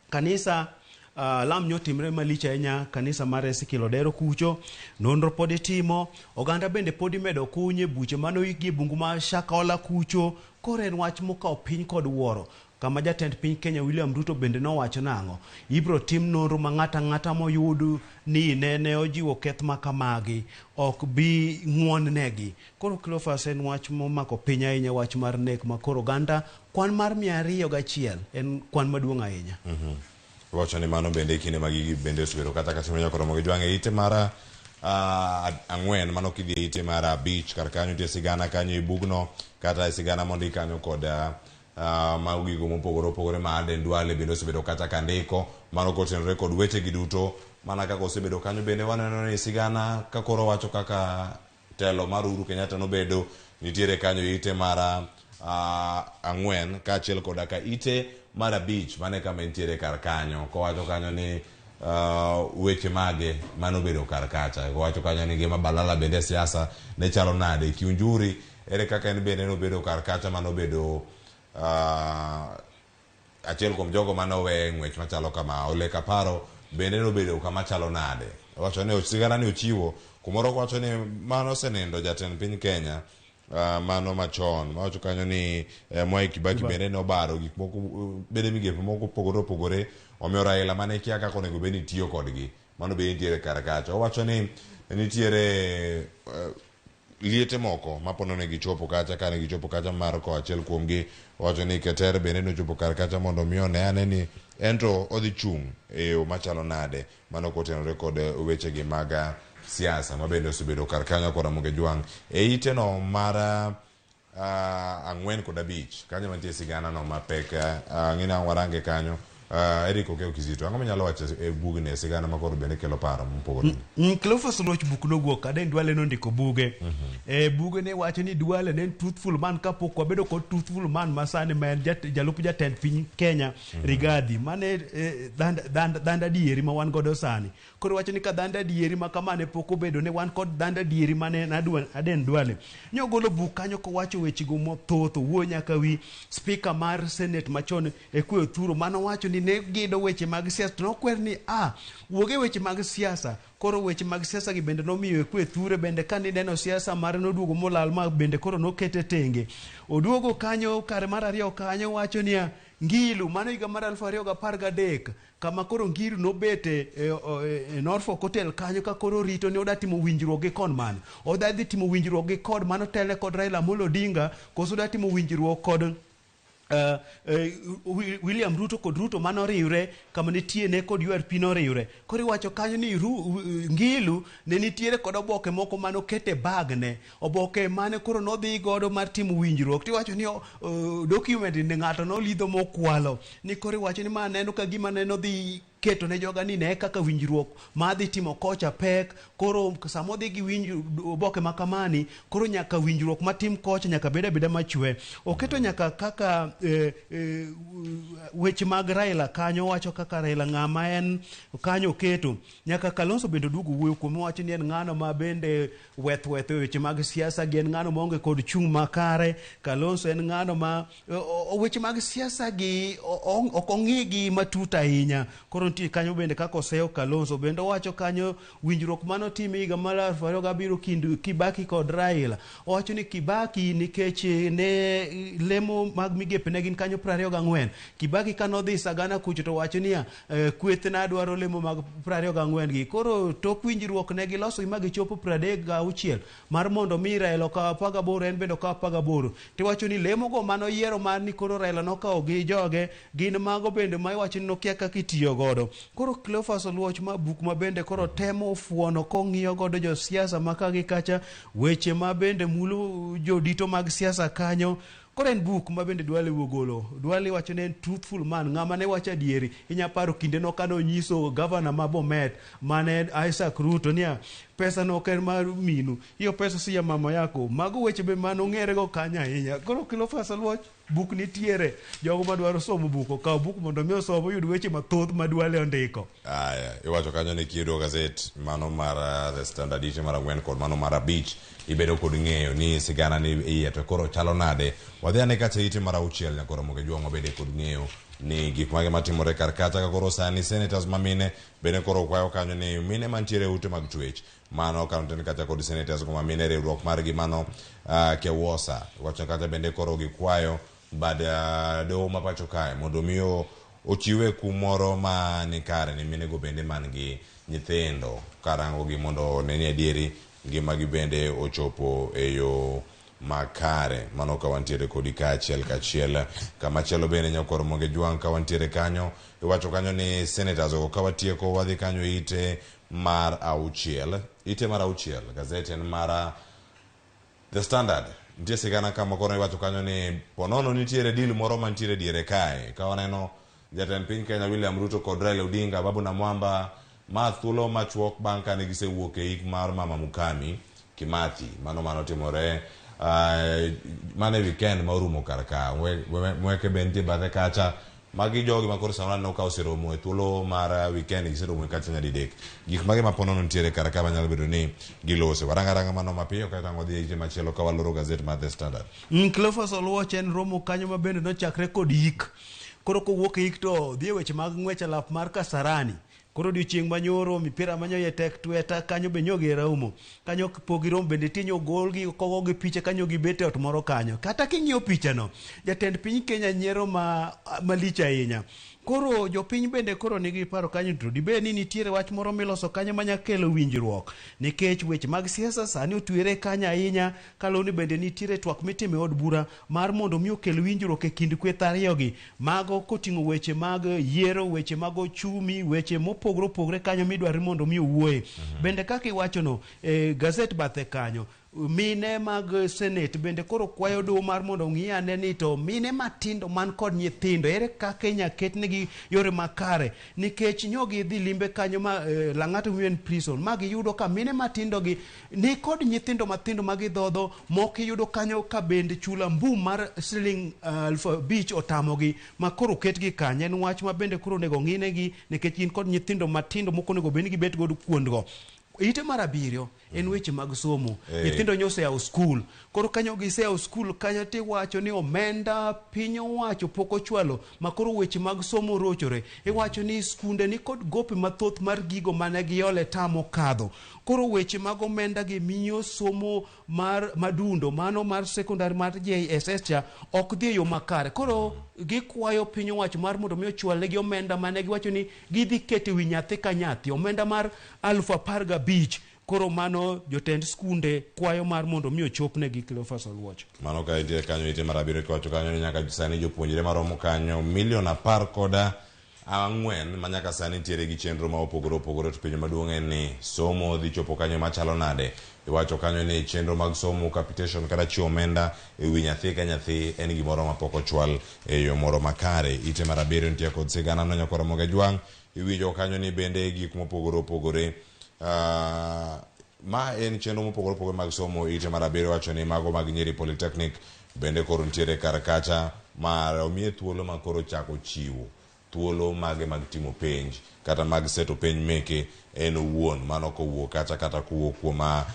kanisa lam nyotimre malich ahinya kanisa mar Ezekiel Odero kucho nonro pod itimo. Oganda bende pod imedo kunye buche mano igi bungu ma Shakahola kucho. Koro en wach mokawo piny kod wuoro kama jatend piny Kenya William Ruto bende nowacho nang'o ibro tim nonro ma ng'ata moyud ni nene ojiwo keth makamagi ok bi ng'won negi. Koro Cleophas en wach momako piny ahinya wach mar nek ma koro oganda kwan mar 201 en kwan maduong' ahinya. Wacho ni mano bende kinde magi bende osubiro kata katimre nyakoro moge jwange ite mara 4 mano kidhi ite mara 5 karkanyo tie sigana kanyo i bugno kata sigana mondi kanyo kod magigo mopogore ma ade ndwale bende osebedo kata kandiko mano kotenore kod weche gi duto mana kaka osebedo kanyo bende waneno ni sigana kakoro wacho kaka telo mar Uhuru Kenyatta nobedo nitiere kanyo ite mara 4 kaachiel koda ka ite mar abich mane kama entiere kar kanyo kowacho kanyo ni weche mage manobedo kar kacha kowacho kanyo ni gima balala bende siasa ne chalo nade Kiunjuri ere kaka en bende nobedo kar kacha manobedo achiel kuom jogo manowe ng'wech machalo kama. Ole Kaparo bende nobedo kama chalo nade. Wacho ni sigana ni ochiwo kumoro wacho ni mano osenindo jatend piny Kenya mano machon wacho kanyo ni Mwai Kibaki bende nobaro gik moko bende migepe moko pogore omiyo Raila mane kia kaka onego bed ni tiyo kodgi mano bende nitiere kar kacha. Owacho ni nitiere liete moko mapono ne gichopo kacha kane gichopo kacha mar ko achiel kuomgi wacho ni Keter bende nochopo kar kacha mondo miyo ne ane ni ento odhi chung' e yo machalo nade mano kotenore kod wechegi mag siasa mabende osebedo kar kanyo kod Ramogi Jwang' e iteno mar 4-5 kanyo mantie sigana no mapek ng'ina warange kanyo. Eric Okeo Kizito ang'o minyalo wacho e bugne sigana makoro bende kelo paro mopogore. Cleophas Oloch buk nowuok Aden Duale nondiko buge. Buge ne wacho ni Duale ne en truthful man kapok wabedo kod truthful man masani ma en jalup jatend piny Kenya Rigathi mane dhand adieri ma wan godo sani. Koro wacho ni ka dhand adieri ma kamane pok obedo ne wan kod dhand adieri mane Aden Duale. Nyogolo buk kanyo kowacho wechego mothoth owuo nyaka wi speaker mar Senate machon Ekwe Othuro mano wacho ni ne gido weche mag siasa to nokwer ni wuoge weche mag siasa. Koro weche mag siasa gi bende nomiyo Ekwe Othuro bende kani neno siasa mare noduogo molal ma bende koro nokete tenge. Oduogo kanyo kare mar ariyo kanyo wacho ni Ngilu mano higa mar 2013 kama koro Ngilu nobete Norfolk Hotel kanyo ka koro rito ni oda timo winjruok gi kon man. Oda dhi timo winjruok gi kod mano tele kod Raila Amolo Odinga koso oda timo winjruok kod William Ruto kod Ruto mano riwre kama nitie ne kod URP no riwre. Koro iwacho kanyo ni Ngilu ne nitiere kod oboke moko mano kete bag ne oboke mane koro nodhi godo mar timo winjruok. Tiwacho ni document ne ng'ato no lidho mokwalo ni koro iwacho ni ma neno ka gima ne nodhi keto ne joga ni ne kaka winjruok ma dhi timo kocha pek. Koro samo dhi gi oboke makamani koro nyaka winjruok matim kocha nyaka beda machwe. Oketo nyaka kaka weche mag Raila kanyo wacho kaka Raila ng'ama en kanyo keto nyaka Kalonzo bende duogo wuoyo kuom wacho ni en ng'ano ma bende weth weche mag siasa gi en ng'ano maonge kod chung' makare. Kalonzo en ng'ano ma weche mag siasa gi ok ong'igi matut ahinya. Koro nitie kanyo bende kaka oseo Kalonzo bende wacho kanyo winjruok mano tim higa mar 2007 kind Kibaki kod Raila. Owacho ni Kibaki nikech ne lemo mag migepe ne gin kanyo 24. Kibaki kanodhi Sagana kucho to wacho ni kweth na dwaro lemo mag 24 gi. Koro tok winjruok ne giloso ma gichopo 36 mar mondo mi Raila okaw 18 en bende okaw 18. Tiwacho ni lemo go mano yiero mar ni koro Raila nokawo gi joge gin mago bende ma iwacho ni nokia kaka itiyo godo. Koro Cleophas Oluoch ma buk ma bende koro temo fuono kong'iyo godo jo siasa maka gi kacha weche ma bende mulo jodito mag siasa kanyo. Koro en buk ma bende Duale wuogolo. Duale wacho ni en truthful man ng'ama ne wacho adieri. Inya paro kinde no kano nyiso governor ma Bomet mane Isaac Ruto ni pesa no ker mar minu hiyo pesa si ya mama yako. Mago weche be mano ng'ere go kanya ahinya. Koro Cleophas Oluoch buk nitiere jogo madwaro somo buk okaw buk mondo mi osomo yud weche mathoth ma Duale ondiko. Iwacho kanyo ni kiedo gazet mano mar The Standard ite mar 4 kod mano mar 5 ibedo kod ng'eyo ni sigana ni iye to koro chalo nade. Wadhi ane kacha ite mar 6 nyaka Ramogi Jwang' obede kod ng'eyo ni gik mage matimore kar kacha ka koro sani senators mamine bende koro kwayo kanyo ni mine mantiere ute mag twech mano kaunten kacha kod senators go mamine riwruok margi mano Kewosa wacho kacha bende koro gikwayo bad doho ma pacho kae mondo miyo ochiwe kumoro ma ni kare ni mine go bende man gi nyithindo karango gi mondo ne ni adieri ngima gi bende ochopo e yo makare mano ka wantiere kodi kachiel kama chelo bende nyakoro Ramogi Jwang' ka wantiere kanyo iwacho kanyo ni senators go ka watieko wadhi kanyo ite mar 6 gazet en mar The Standard nitie sigana kama koro iwacho kanyo ni ponono nitiere deal moro mantiere diere kae ka waneno jatend piny Kenya William Ruto kod Raila Odinga Babu na Mwamba ma thuolo machuok bang' kane gisewuok e ik mar Mama Mukami Kimathi mano timore mane weekend ma orumo kar ka mweke bende bathe kacha magi jogi makoro samana no ka oseromo e thuolo mar weekend giseromo kata nyadidek gik mage maponono nitiere kar ka manyalo bedo ni gilose waranga mano mapiyo kata ngodhi ite machielo ka waloro gazet mar The Standard. Cleophas Oluoch en romo kanyo mabende nochakre kod yik koro kowuok yik to dhi weche mag ng'wech alap mar Kasarani koro odiochieng' manyoro mipira manyoye tek tweta kanyo be nyogi raumo kanyo pogirom bende tinyo golgi kogogi picha kanyo gibete ot moro kanyo kata king'iyo pichano jatend piny Kenya nyiero malich ahinya koro jopiny bende koro nigi paro kanyo to dibe ni nitiere wach moro miloso kanyo manyakelo winjruok nikech weche mag siasa sani otwere kanyo ahinya kaloni bende nitiere twak mitime od bura mar mondo mi okel winjruok e kind kweth ariyogi mago koting'o weche mag yiero weche mag ochumi weche mopogore opogore kanyo midwaro mondo mi owuoye bende kaka iwachono gazet bathe kanyo mine mag senate bende koro kwayo doho mar mondo ng'i ane ni to mine matindo man kod nyithindo ere kaka inya ketnegi yore makare nikech nyogi dhi limbe kanyo ma Lang'ata Women Prison ma giyudo ka mine matindo gi ni kod nyithindo matindo ma gidhodho moko yudo kanyo ka bende chula mbum mar siling 5,000 otamogi ma koro ketgi kanyo en wach ma bende koro nego ng'inegi nikech gin kod nyithindo matindo moko nego bed ni gibet godo kuondgo. Ite mar abiriyo en weche mag somo nyithindo nyoseyawo skul koro kanyo giseyawo skul kanyo tiwacho ni omenda piny owacho pok ochwalo makoro weche mag somo rochore iwacho ni skunde ni kod gope mathoth mar gigo mane giole tamo kadho koro weche mag omenda gi miyo somo mar madundo mano mar secondary mar JSS cha ok dhi yo makare koro gikwayo piny owacho mar mondo mi ochwal gi omenda mane giwacho ni gidhi kete wi nyathi ka nyathi omenda mar 15,000 koro mano jotend skunde kwayo mar mondo mi ochopne gi Cleophas Oluoch mano ka ite kanyo ite mar abiriyo kwacho kanyo ni nyaka sani jopuonjre maromo kanyo 14,4 ma nyaka sani nitiere gi chenro ma opogore opogore to penjo maduong' en ni somo dhi chopo kanyo machalo nade iwacho kanyo ni chenro mag somo capitation kata chiwo omenda e wi nyathi ka nyathi en gimoro ma pok ochwal e yo moro makare ite mar abiriyo nitie kod sigana no nyakora Ramogi jwang' iwinjo kanyo ni bende gik mopogore opogore ma en chenro mopogore opogore mag somo ite mar abiriyo wacho ni mago mag Nyeri Polytechnic bende koro nitiere kar kacha mar omiye thuolo ma koro chako chiwo thuolo mage mag timo penj kata mag seto penj meke en owuon mano kowuok kata kuwuok kuoma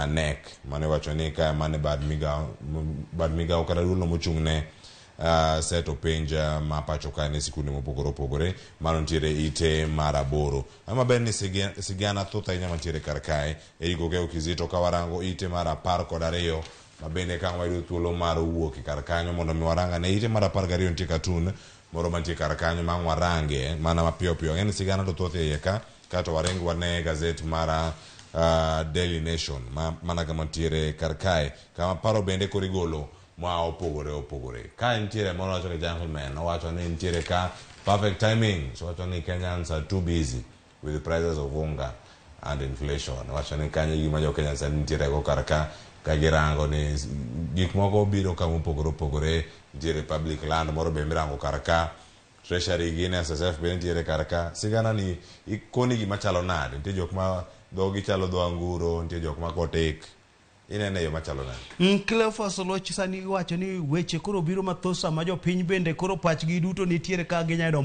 NEC mane wacho ni ka mane bad migawo kata duolno mochung'ne seto penj ma pacho ka ne sikunde mopogore opogore mano nitiere ite mar aboro ama ber ni sigana thoth ahinya mantiere kar kae Eriko Kizito ka warango ite mar 12 ma bende ka wayudo thuolo mar wuok kar kanyo mondo mi waranga ne ite mar 12 nitie katun moro mantie kar kanyo ma warange mana mapiyo piyo en sigana to thoth e ka kato warengo wane gazet mar Daily Nation mana kama ntiere kar kae kama paro bende korigolo ma opogore ka ntiere mono wacho ni gentleman wacho ni ntiere ka perfect timing so wacho ni Kenyans are too busy with the prices of unga and inflation wacho ni kanyo gima jo Kenyans ntiere go kar ka girango ni gik moko biro kama opogore ntiere public land moro be mirango kar ka treasury gine SSF be ntiere kar ka sigana ni ikoni gima chalo nade nitie jok ma dhogi chalo dho anguro nitie jok ma kotek inene yo machalo nade Cleophas Oluoch sani wacho ni weche koro biro mathoth sama jopiny bende koro pachgi duto nitiere ka ginyayudo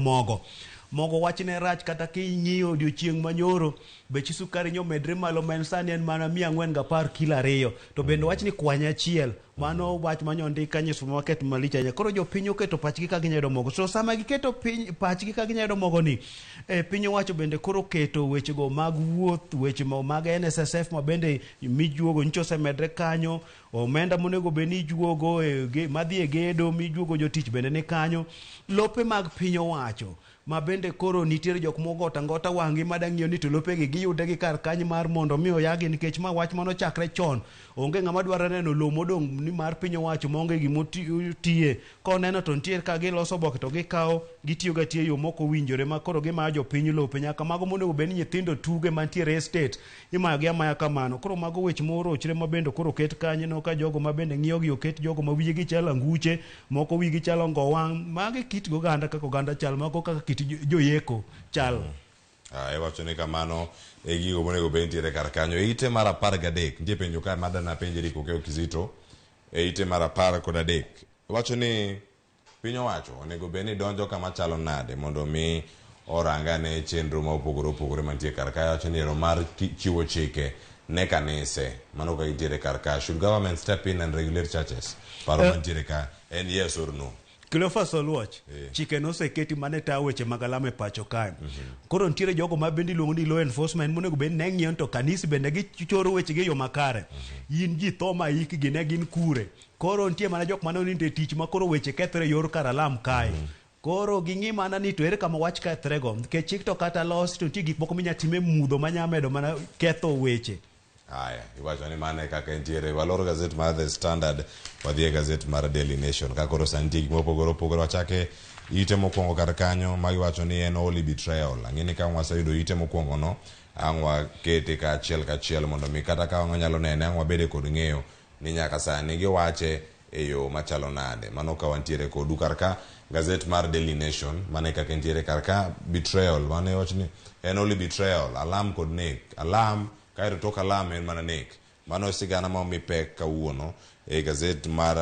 mogo wachne rach kata king'iyo odiochieng' manyoro bech sukari nyomedre malo ma en sani en mana 410 kilo 2 to bende wachni kwanya achiel mano wach manyondika nyi supermarket malich ahinya koro jopiny oketo pachgi ka ginyayudo mogo so sama giketo pachgi ka ginyayudo mogo ni piny owacho bende koro keto wechego mag wuoth weche mag NSSF ma bende mijuogo nyicho osemedre kanyo omenda monego bed ni ijuogo madhi e gedo mijuogo jotich bende ni kanyo lope mag piny owacho ma bende koro nitiere jok mogota ngota wangi madang'iyo ni to lopegi giyude gi kar kanyo mar mondo mi oyagi nikech ma wach mano chakre chon onge ng'ama dwaro neno lo modong' ni mar piny owacho maonge gimotiye koneno to nitiere ka giloso oboke to gikawo gitiyo gatiyo yo moko winjore ma koro gimayo jopiny lope nyaka mago monego bed ni nyithindo tuge mantiere estate imayo gi amaya kamano koro mago weche morochre ma bende koro ket kanyo no ka jogo ma bende ng'iyo gi oket jogo ma wigi chalo anguche moko wigi chalo ngowang' magi kit oganda kaka oganda chal mako kaka kit joyeko chal wacho ni kamano e gigo monego bed nitiere kar kanyo ite mar 13 nitie penjo ka madana penjo Eriko Kizito ite mar 13 wacho ni piny owacho onego bed ni donjo kama chalo nade mondo mi orangane chenro ma opogore opogore mantie kar ka. Wacho ni ero mar chiwo chike ne kanise mano ka itiere kar ka. Should government step in and regulate churches? Paro mantiere ka en yes or no? Cleophas Oluoch, chike noseketi mane tayo weche mag alama e pacho kae. Koro nitiere jogo ma bende iluongo ni law enforcement monego bed ne ng'iyo to kanisa bende gichoro weche gi yo makare. In ji tho ma ikgi ne gin kure. Koro nitie mana jok mane oninde tich ma koro weche kethre yor kar alam kae. Koro ging'i mana ni to ere kama wach kethre go. Nikech chik to kata los to nitie gik moko minya time mudho manya medo mana ketho weche. Aya, iwacho ni mane kaka entiere waloro gazet mar The Standard wadhie gazet mar Daily Nation ka koro santie gik mopogore opogore. Wachake ite mokwongo kar kanyo ma iwacho ni en holy betrayal. Ang'eni ka waseyudo ite mokwongo no ang' wakete ka achiel mondo mi kata ka wanyalo nene ang' wabede kod ng'eyo ni nyaka sani giwache e yo machalo nade. Mano ka wantiere kodu kar ka gazet mar Daily Nation mane kaka entiere kar ka betrayal mane wacho ni en holy betrayal, alam kod nek. Alam kairo tok alam en mana nek. Mano sigana ma omi pek kawuono e gazet mar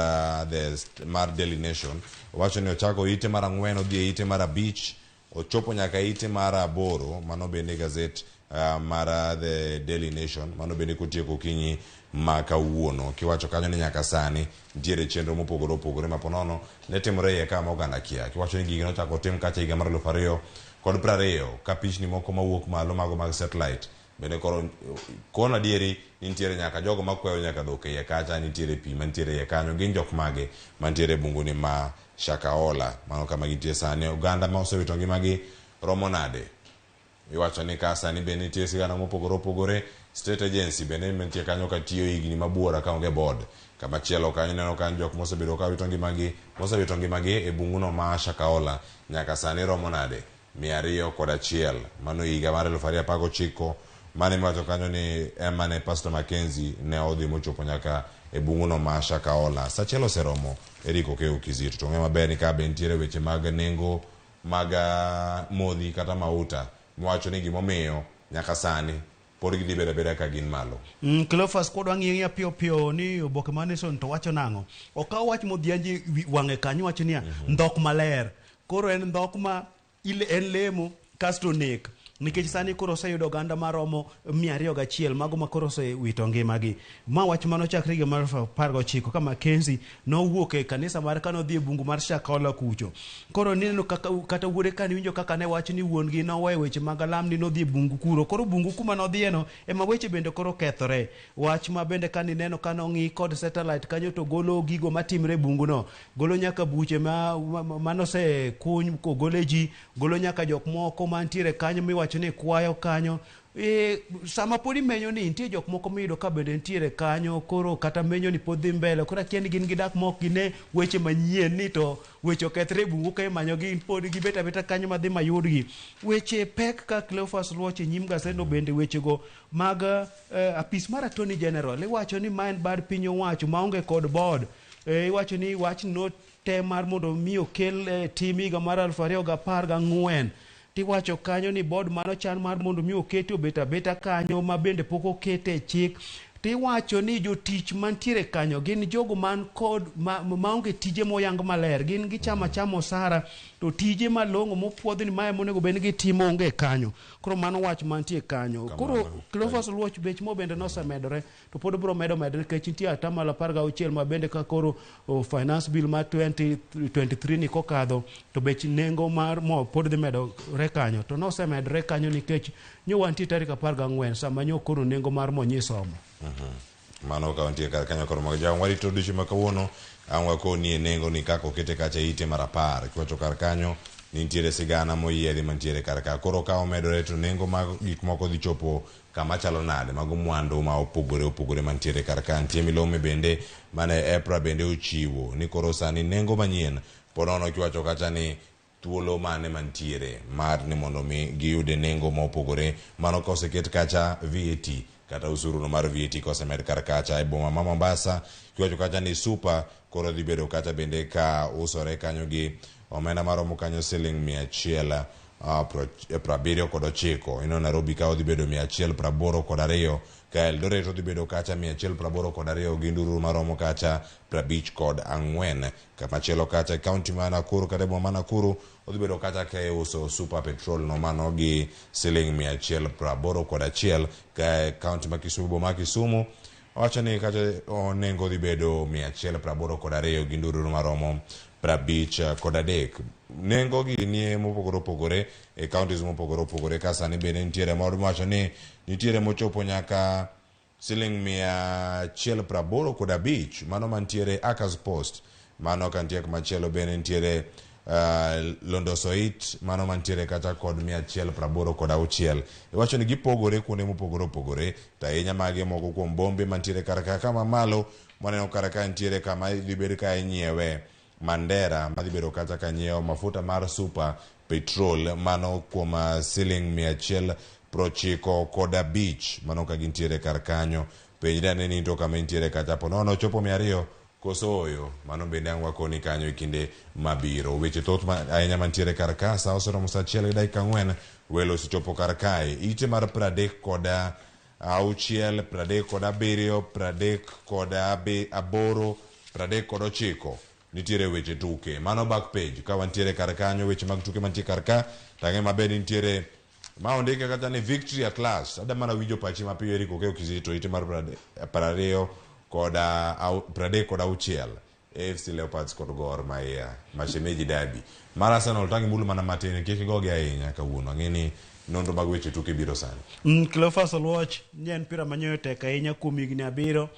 Daily Nation. Wacho ni ochako ite mar 4 odhi e ite mar 5 ochopo nyaka ite mar 8. Mano bende gazet mar The Daily Nation. Mano bende kotieko kinyi ma kawuono. Kiwacho kanyo ni nyaka sani ntiere chenro mopogore opogore ma ponono ne timore iye kama oganda kia. Kiwacho ni gigi nochako tim kacha higa mar 2020 ka pichni moko mawuok malo mago mag satellite bende koro kona dieri nitiere nyaka jogo makweyo nyaka dhok iye kacha. Nitiere pi mantiere iye kanyo gin jok mage mantiere bunguni ma Shakahola. Mano kama gintie sani. Oganda ma osewito ngimagi romo nade. Iwacho ni ka sani bende nitie sigana mopogore opogore. State agency bende nitie kanyo ka tiyo higni mabuora ka onge board. Kama chielo kanyo neno kanyo jok mosebedo ka wito ngimagi e bunguno ma Shakahola nyaka sani romo nade 201. Mano higa mar 2019 mane mwacho kanyo ni emane Pastor Mackenzie ne odhi mochopo nyaka e bunguno ma Shakahola. Sachielo seromo Eriko Keu Kizito to ng'e maber ni ka be nitiere weche mag nengo mag modhi kata mauta mwacho ni gimomiyo nyaka sani pod gidhi bedo abeda ka gin malo. Cleophas kodwa ng'iyo piyo piyo ni oboke ma Nation to wacho nang'o. Okaw wach modhianji wang'e kanyo wacho niya ndhok maler. Koro en ndhok ma en lemo kasto nek. Nikech sani koro oseyudo oganda maromo 201 mago ma koro osewito ngimagi. Ma wach mano chakre higa mar 19 ka Mackenzie nowuok e kanisa mar kano dhi e bungu mar Shakahola kucho. Koro neno kata wuode kani winjo kaka ne wach ni wuon gi noweyo weche mag alam ni nodhi e bungu kuro. Koro bungu kuma nodhieno ema weche bende koro kethore. Wach ma bende kani neno kano ng'i kod satellite kanyo to golo gigo matimre bungu no. Golo nyaka buche manose kuny ko gole ji. Golo nyaka jok moko mantiere kanyo miwacho ni kwayo kanyo. Sama podi menyo ni nitie jok moko miyudo ka bende nitiere kanyo koro kata menyo ni pod dhi mbele koro akia ni gin gidak mok gine weche manyien ni to weche okethre bungu ka imanyo gi pod gibet abeta kanyo madhi mayudgi. Weche pek ka Cleophas Luoch e nyim gaseno bende wechego mag apis mar Attorney General. Iwacho ni ma en bad piny owacho maonge kod board. Iwacho ni wach no te mar mondo mi okel tim higa mar 2014. Tiwacho kanyo ni board mano chan mar mondo mi okete obet abeta kanyo ma bende pok okete chik. Tiwacho ni jotich mantiere kanyo gin jogo man kod maonge tije moyang maler. Gin gichama chamo osara to tije malong'o mopuodhi ni mae monego bed ni gitimo onge kanyo. Koro mano wach mantie kanyo. Koro Cleophas Luoch bech mo bende nosemedore to pod biro medore nikech nitie atamalo 16 ma bende ka koro finance bill mar 2023 ni kokadho to bech nengo mar mo pod dhi medore kanyo. To nosemedore kanyo nikech nyowantie tarik 14 sama nyo koro nengo mar mo nyisomo. Mano ka wantie kar kanyo koro mag jam warito dichi makawuono ang' wakoni e nengo ni kako kete kacha ite mar 10. Kiwacho kar kanyo nitiere sigana moyiedhi mantiere kar ka koro ka omedore to nengo mag gik moko dhi chopo kama chalo nade mago mwandu ma opogore mantiere kar ka. Nitie milome bende mane EPRA bende ochiwo ni koro sani nengo manyien ponono. Kiwacho kacha ni thuolo mane mantiere mar ni mondo mi giyude nengo mopogore. Mano ka oseket kacha VAT kata usuru no mar VAT kosemed kar kacha e boma ma Mombasa. Kiwacho kacha ni super koro dhi bedo kacha bende ka usore kanyo gi omenda maromo kanyo siling 100 79. Ino Nairobi kao dhi bedo 182, ka Eldoret dhi bedo kacha 182, Ginduru maromo kacha 54. Kama chelo kacha county ma Nakuru kademo ma Nakuru dhi bedo kacha ka uso super petrol no mano gi siling 181, ka county ma Kisumu wacha ni kacha nengo dhi bedo 182, Ginduru maromo 53. Nengo gi nie mopogore opogore e counties mopogore opogore, ka sani bende nitiere moro wacho ni nitiere mochopo nyaka siling 185, mano mantiere Akas Post, mano kantiek machielo bende nitiere Londosoit, mano mantiere kata kod 186. Wacho ni gipogore kuonde mopogore opogore, ta ahinya mage moko kuom bombe mantiere karaka kama malo, mwaneno karaka nitiere kama dhi bedo ka inyiewe Mandera, madhi bedo kata ka nyiewo mafuta mar super petrol, mano kuom siling 195, mano ka gintiere kar kanyo. Penjra ne ni to kama nitiere kata po nono chopo 200 koso oyo, mano bende ang' wakoni kanyo e kinde mabiro. Weche thoth ahinya mantiere kar ka, sa oromo saa 1:04, welo osechopo kar kae. Ite mar 36, 37, 38, 39 nitiere weche tuke. Mano back page ka wantiere kar kanyo, weche mag tuke mantiere kar ka. Tange maber nitiere ma ondike kata ni victory at last. Ada mana winjo pachi mapiyo Eric Okeo Kizito, ite mar 20 koda 36, AFC Leopards kod Gor Mahia, mashemeji derby. Mar Arsenal tangi mulu mana matin kik gogi ahinya kawuono. Ang'eni nonro mag weche tuke biro sani. Cleophas Oluoch nyen pira manyoyo tek ahinya kuom higni 7.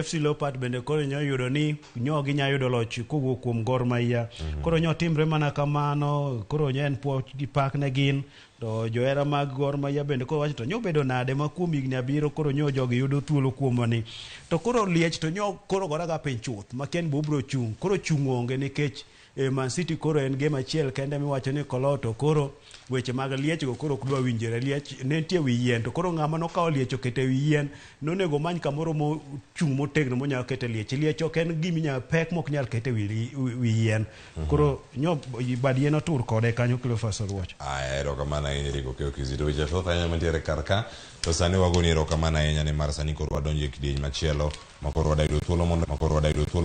FC Leopard bende koro nyo yudo ni nyo gi nya yudo loch kowuok kuom Gor Mahia. Koro nyo timre mana kamano, koro nyen po gi pak ne gin. To joera mag Gor Mahia bende koro wacho to nyo bedo nade ma kuom higni 7 koro nyo jogi yudo thuolo kuomani. To koro liech to nyo koro gora ga piny chuth ma ken bobro chung. Koro chung onge nikech Man City koro en game achiel kende miwacho ni kolo, to koro weche mag liech go koro kudwa winjore. Liech ne nitie wi yien, to koro ng'ama nokawo liech okete wi yien nonego many kamoro mo chung motegno monyalo kete liech. Liech ok en giminya pek mok nyal kete wi yien. Koro nyo bad yien otur kode kanyo Cleophas Oluoch. Erokamano ahinya Eric Okeo Kizito. Weche thoth ahinya mantiere kar ka, to sani wagoni erokamano ahinya ni mar sani koro wadonjo e kidieny machielo ma koro wadayudo thuolo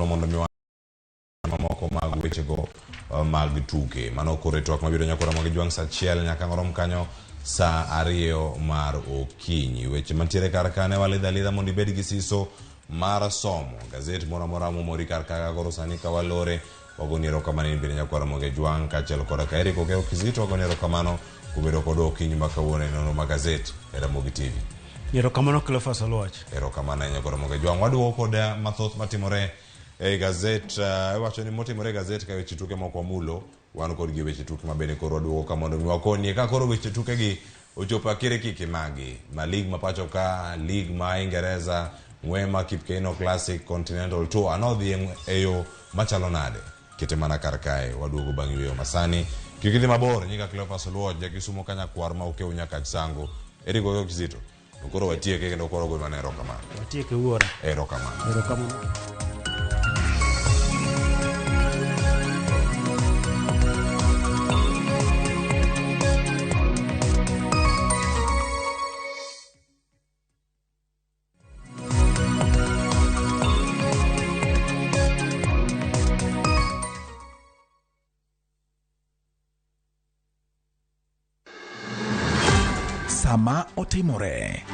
mondo mi mamoko mag weche go mag tuke. Mano kore twak mabiro nyakora mag juang saa 1 nyaka ngorom kanyo saa 2 mar okinyi. Weche mantiere kar ka ne walidha mondo ibed gi siso mar somo gazet moro amora momori kar ka koro sani ka walore. Wagoni erokamano ni bende nyakora mag juang kaachiel koda ka Eric Okeo Kizito. Wagoni erokamano kubedo kod okinyi ma kawuono e nono mag gazet e Ramogi TV. Erokamano Cleophas Oluoch. Erokamano ahinya koro mag juang. Waduogo kod mathoth matimore e gazet. Wacho ni motimore gazet ka weche tuke moko mulo, wan kod gi weche tuke mabende koro waduogo ka mondo mi wakoni ka koro weche tuke gi ochopo akire kiki magi ma lig ma pacho ka, lig ma Ingereza, Mwema Kipkeino Classic, Continental Tour anodhi e yo machalo nade. Kete mana kar kae waduogo bang' yweyo masani. Kikidhi mabor nyika Cleophas Oluoch Kisumo kanya kwar ma Okeo nyaka Sango. Eric Okeo Kizito. Koro watieke kendo koro gol mana erokamano. Watieke wuora. Erokamano. Erokamano. Sama otimore,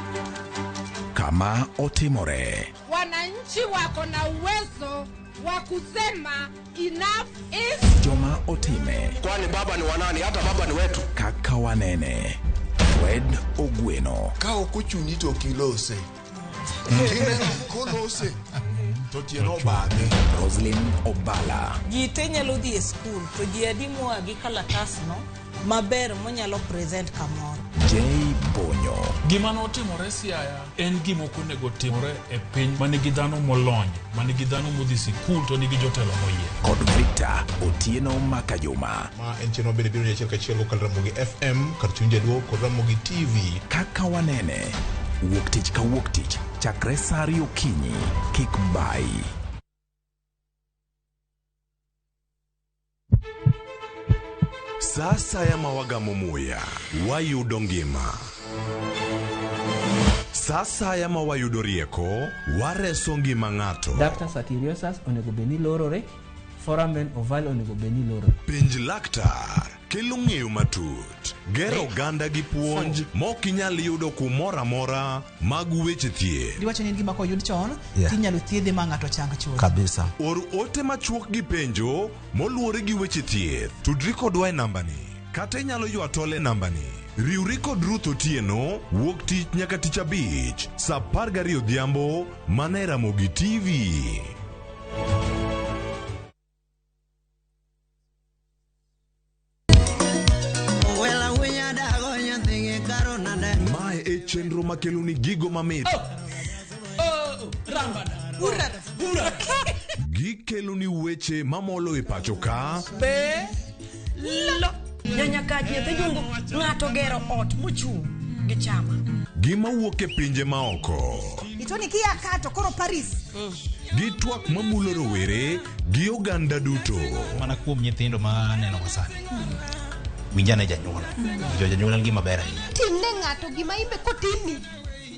kama otimore. Wananchi wako na uwezo wa kusema enough is. Joma otime. Kwani baba ni wanani? Hata baba ni wetu. Kaka wanene. Fred Ogweno. Kao kuchuni to kilose. Kile kolose. Totieno bade. Roslyn Obala. Jite nyalo dhi e school to ji adimo agi kalatas no maber monyalo present kamoro. Jay Bonyo. Gima notimore Siaya en gima ok onego timore e piny manigi dhano molony, manigi dhano modhi sikul to nigi jotelo moyie. Kod Victor Otieno Makajuma. Ma en chino bende biro nyachiel kachiel kokal Ramogi FM, kar chunje duo kod Ramogi TV. Kaka wanene. Wuok tich ka wuok tich. Chakre saa 2 okinyi. Kik bai. Sasa ya mawagamo muya wayudo ngima. Sasa ya mawayudo rieko wareso ngima ng'ato. Ductus arteriosus onego beni lorore, foramen oval onego beni lorore. Pinj laktar kelo ng'eyo matut, gero oganda gi puonj mok inyal yudo kumoro amora mag weche thieth. Diwacho ni gima koyud chon, tinyalo thiedhe ma ng'ato chang chuth. Kabisa. Or ote machuok gi penjo moluwore gi weche thieth. Tudri kodwa e nambani. Kata inyalo ywa tole nambani. Riwri kod Ruth Otieno wuok tich nyaka tich abich saa 12 odhiambo mana e Ramogi TV. Mae e chenro makelo ni gigo mamit. Gikelo ni weche mamolo e pacho ka. Nyaka jiethe jungo ng'ato gero ot mochung' gi chama. Gima wuok e pinje maoko. Itoni kia kato koro Paris. Gi twak mamulo rowere gi oganda duto. Mana kuom nyithindo ma neno wasani. Winjane janyuol. Janyuol gima ber ahinya. Timne ng'ato gima imbe kotimi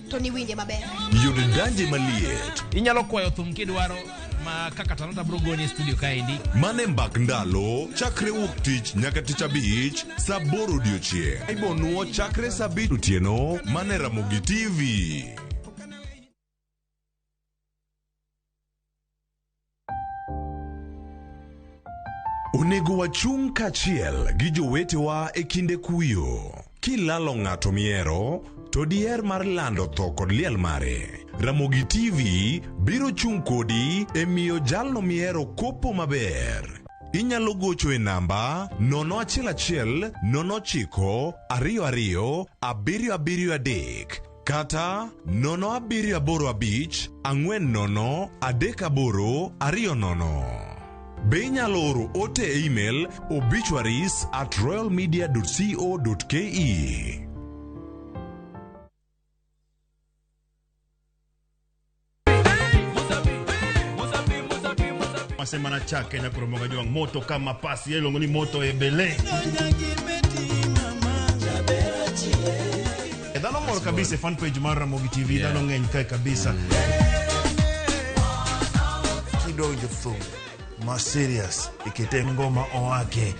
to ni winje maber. Yudo danje maliet. Inyalo kwayo thum kidwaro ma kaka talanta bro goni studio kaendi. Mane mbak ndalo chakre wuok tich nyaka tich abich saa 8 odiochieng'. Ibonuo chakre saa 7 otieno mane Ramogi TV. Onego wachung' kachiel gi jowetewa e kinde kuyo. Kilalo ng'ato miero, to diher mar lando tho kod liel mare. Ramogi TV biro chung' kodi e miyo jalno miero kopo maber. Inyalo gocho e namba 011 09 22 773 kata 0785 40 38 20. Be inyalo oro ote e email obituaries@royalmedia.co.ke. Masemana chake na kuromoga juang moto kama pasi yelongo ni moto ebele. Dano moro kabisa fan page mara Ramogi TV dano ng'eny kai kabisa. Kidogo fu ma serious ikite ngoma owake.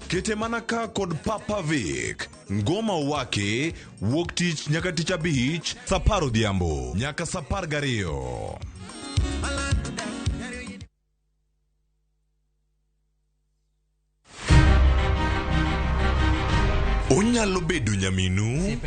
Kete manaka kod Papa Vic. Ngoma wake wuok tich nyaka tich abich saa 10 odhiambo nyaka saa 12. Onyalo bedo nyaminu,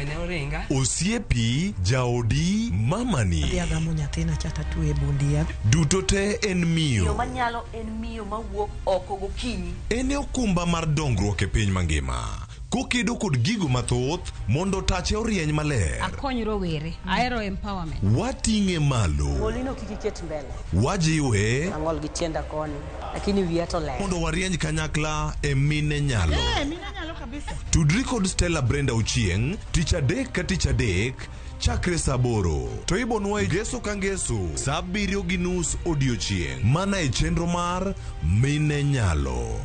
osiepi, jaodi, mamani. Diagamo nyathina chata tu e bundia. Duto te en miyo. Yo manyalo en miyo mawuok oko gokinyi. En okumba mar dongruok e piny mangima. Kokedo kod gigo mathoth mondo tache orieny maler. Akony rowere. Aero empowerment. Wating'e malo. Molino kikiket mbele. Wajiwe. Angol gi tienda koni. Lakini wiya to ler. Mondo warieny kanyakla e mine nyalo. Mine nyalo kabisa. Tudri kod Stella Brenda Ochieng, tich adek ka tich adek, chakre saa 8. To ibonwa Ngeso ka Ngeso, saa 7:30 odiochieng'. Mana e chenro mar Mine Nyalo.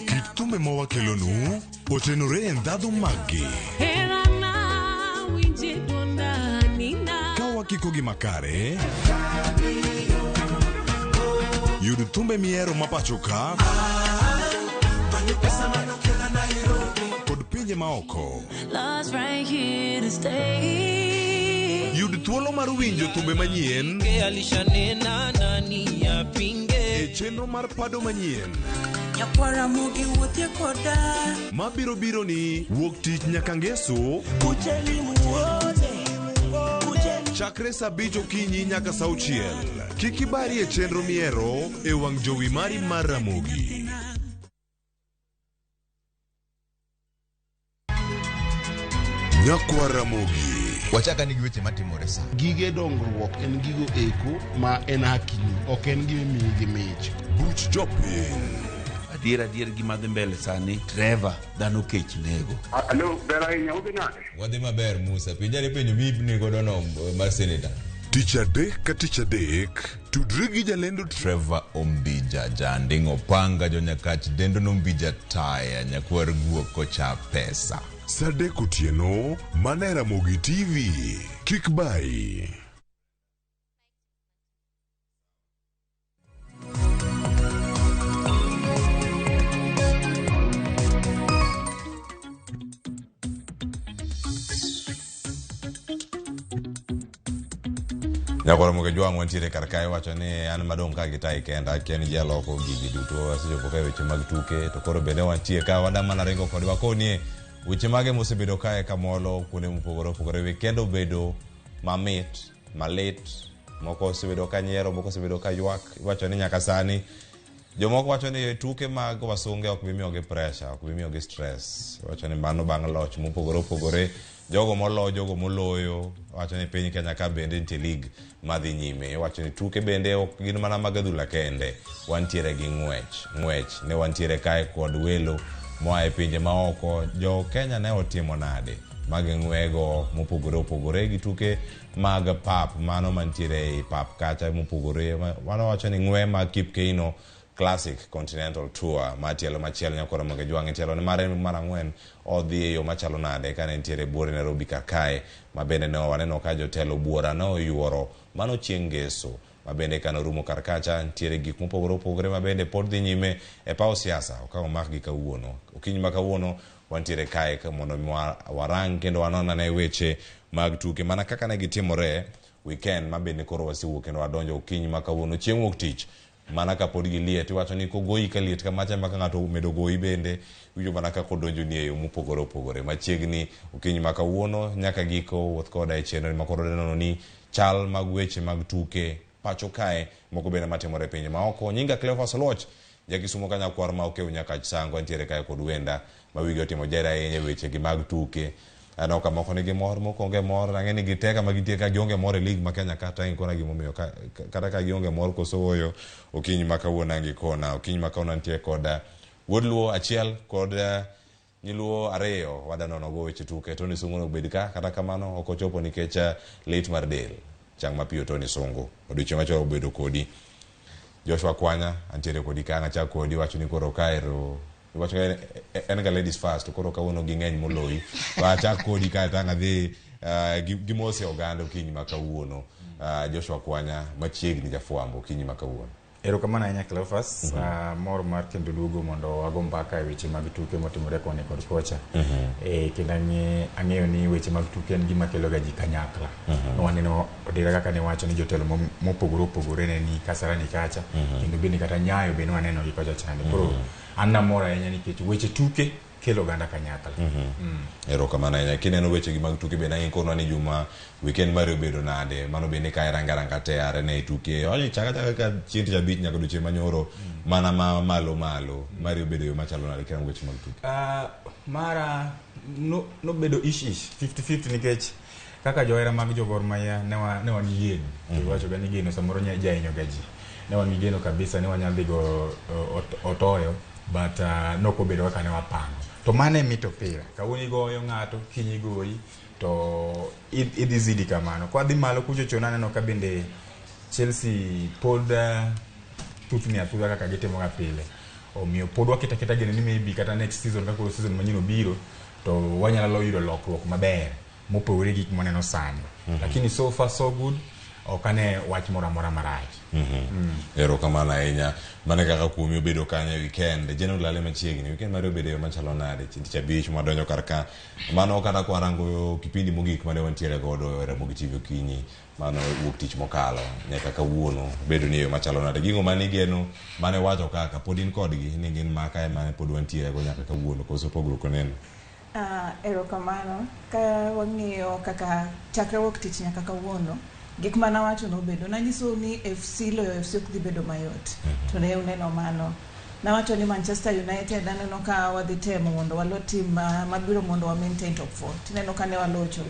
Kitume mawakelonu otenore e ndhadhu maggi. Ka wakiko gi makare, yud thumbe miero mapacho ka kod pinje maoko. Yud thuolo mar winjo thumbe manyien e chenro mar Pado Manyien mabiro biro ni wuok tich nyaka Ngeso chakre saa 5 okinyi nyaka saa 6. Kik ibari e chenro miero e wang' jowi mari mar Ramogi. Nyakwa Ramogi Wachaka ni giweche matimore sa. Gige dongruok en gigo eko ma en hakini, ok en gimi gi mich. Buch jopiny. Adier gima dhi mbele sani, Trevor dhano kech nego. Alo, bera inya udhi nade? Wadhi maber Musa, pinjari penjo mibni godo no mar senator. Tich adek ka tich adek, tudri gi jalendo Trevor Ombija, janding opanga jonyakach dendo nombija taya nyakwar guok kocha pesa. Sadek otieno, mana Ramogi TV. Kik bai. Nyakoro moke juang wantiere karkae wacho ni an madong ka gitai kenda kiani jaloko gigi duto asechopo ka weche mag tuke to koro bende wantie ka wadama na ringo kod wakonie weche mage mosebedo kae kamolo kuonde mopogore opogore weekend obedo mamit malit moko osebedo ka nyiero moko osebedo ka ywak wacho ni nyaka sani jomoko wacho ni tuke mag wasunge ok bimiyogi pressure ok bimiyogi stress wacho ni mano bang' loch mopogore opogore jogo molo jogo moloyo wacho ni piny Kenya ka bende nitie league madhi nyime wacho ni tuke bende ok gin mana mag adhula kende wantiere gi ng'wech ne wantiere kae kod welo moa e pinje maoko jo Kenya ne otimo nade mag ng'wego mopogore opogore gi tuke mag pap mano mantiere e pap kacha mopogore mano wacho ni ng'we mag Kipkeino Classic Continental Tour machielo nyakoro mag juang' tielo ne mar ang'wen odhi yo machalo nade ka ne ntiere buore Nairobi kae ma bende ne waneno ka jotelo buora no yuoro mano chieng' ngeso ma bende kano rumo karkacha ntiere gik mopogore opogore ma bende pod dhi nyime e paw siasa okawo mak gi kawuono okinyi ma kawuono wantiere kae mondo warang kendo wanonane weche mag tuke mana kaka ne gitimore weekend ma bende koro wasiwuok kendo wadonjo okinyi ma kawuono chieng' wuok tich mana ka pod giliet iwacho ni kogoyi ka liet kamacha maka ng'ato medo goyi bende wijo mana ka kodonjo ni e yo mopogore opogore machiegni okinyi ma kawuono nyaka giko wuoth koda e chenro ma koro neno ni chal mag weche mag tuke pacho kae moko bende matimore pinje maoko nyinga Cleophas Oloch jakisumo ka nyakwar ma okew nyaka sango ntiere kae kod wenda ma wigi otimo jera ahinya weche gi mag tuke ano ka moko nigi mor moko onge mor ang'eni giteka ma gintie ka gionge mor e league ma Kenya kata ingikona gimomiyo kata ka gionge mor koso oyo okinyi ma kawuono angikona okinyi ma kawuono ntie kod wuod luo achiel kod nyiluo ariyo wadanono go weche tuke Tony Sungu obed ka kata kamano ok ochopo nikech lit mar del chang mapiyo Tony Sungu odiochieng' machoro obedo kodi Joshua Kwanya antiere kodi ka ng'achak kodi wacho ni koro kaero wacho en ga ladies first koro kawuono gi ng'eny moloyi wachak kodi ka tanga dhi gimose oganda okinyi ma kawuono Joshua Kwanya machiegni jafwambo okinyi ma kawuono Erokamano ahinya Cleophas mor mar kendo luogo mondo wago mbaka e weche mag tuke motimore koni kod kocha kendo ang'eyo ni weche mag tuke en gima kelo ga ji kanyakla waneno odira kaka ne wacho ni jotelo mopogore opogore ne ni Kasarani kacha kendo bende kata Nyayo bende waneno gi kocha chande koro an namor ahinya nikech weche tuke kelo ganda kanyakla Erokamano ahinya kineno weche gi mag tuke bende ang'ikono ni juma weekend mari obedo nade mano bende ka ranga te are ne tuke oli chaka ka chienti cha bich nyaka doche manyoro mana malo mari obedo yo machalo nade kineno weche mag tuke mara no bedo ish 50-50 nikech kaka johera mag Gor Mahia ne wan yien wacho ga ni geno samoro nya jainyo gaji ne wan geno kabisa ni wanyal digo otoyo but noko bedo kaka ne wapango to mane mito pira kawuni goyo ng'ato kinyi goyi to idhi zidi kamano kwa dhi malo kucho chona neno ka bende Chelsea pod tutni atuga kaka gitimo ga pile omiyo pod wakita gene ni maybe kata next season kaka season manyino biro to wanyalo yudo lokruok maber mopogore gik moneno sani lakini so far so good okane wach mora marach Erokamano ahinya mane kaka kuomi obedo kanyo weekend jeno lale machiegni weekend mari obedo machalo nade tich abich madonjo karka mano kata kwarango kipindi mogik mane wantiere godo Ramogitv okinyi mano wuok tich mokalo nyaka kawuono bedo ni yo machalo nade gingo mane geno mane wacho kaka pod in kodgi ni gin maka mane pod wantiere go nyaka kawuono koso pogruok neno Erokamano ka wang'iyo kaka chakre wuok tich nyaka kawuono gik mana wacho no bedo nanyiso ni FC loyo FC ok dhi bedo mayot to ne uneno mano na wacho ni Manchester United aneno ka wadhi temo mondo walo team mabiro mondo wa maintain top 4 tineno ka ne walocho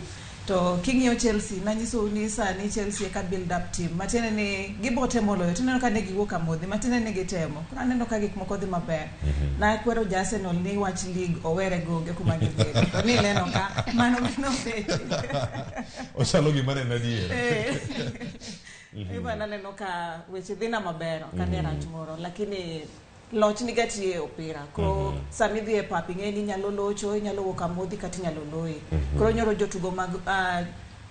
to king'iyo Chelsea nanyiso ni sani Chelsea ka build up team matene ni gibotemo loyo tineno ka ne giwuok amodhi matene ni gitemo koro aneno ka gik moko dhi maber na kwero Arsenal ni wach league owere goge kuma gibedo to ni neno ka mano no bet osalo gimane na diere iba neno ka weche dhina maber ka ne rach moro lakini loch ni gati e opira ko sami dhi e pap ing'eni nyalo locho nyalo wuok amodhi kata nyalo loyi koro nyoro jotugo mag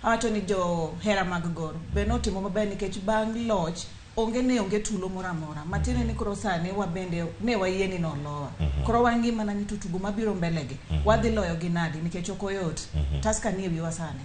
awacho ni jo hera mag gor be notimo maber nikech bang' loch onge tulo moro amora matine ni koro sani wabende ne wayieni no lowa koro wangi mana ni tutugo mabiro mbelegi wadhi loyo gi nadi nikech okoyot Tusker ni wiwa sani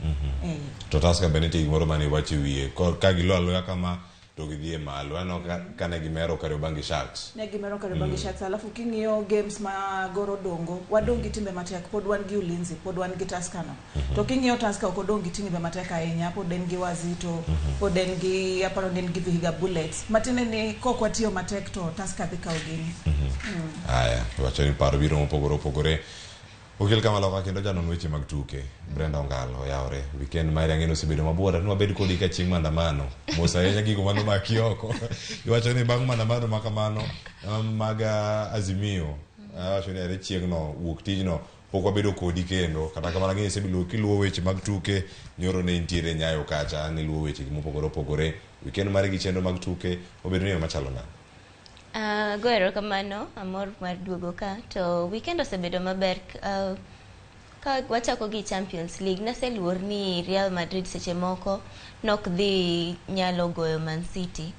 to Tusker benete gimoro mane wachi wiye ka gilo aloya kama to gidhie malo ano kane gimero Kariobangi Sharks ne gimero Kariobangi Sharks alafu king'iyo games ma goro dongo wadong gi timbe matek pod wan gi Ulinzi pod wan gi Tusker no to king'iyo Tusker ok odong gi timbe matek ahinya pod en gi Wazito pod en gi aparo den gi Vihiga Bullets matine ni kokwa tiyo matek to Tusker dhi kawo gini aya wacho ni paro biro mopogore Okil Kamaloka kendo janon weche mag tuke Brenda Ongalo yaore weekend mari ang'eno osebedo mabuora ni wabed kodi ka chieng' maandamano mosa yenya gigo mano makioko iwacho ni bang' maandamano makamano mag Azimio wacho ni are chieng' no wuok tijno pok wabedo kodi kendo kata kamano ang'eni isebedo kiluwo weche mag tuke nyoro ne intiere Nyayo kacha ni luwo weche mopogore weekend mari gi chenro mag tuke obedo ni machalo nade Goero kamano amor mar duogo ka to weekend osebedo maber ka wachako gi Champions League naseluor ni Real Madrid seche moko nok dhi nyalo goyo Man City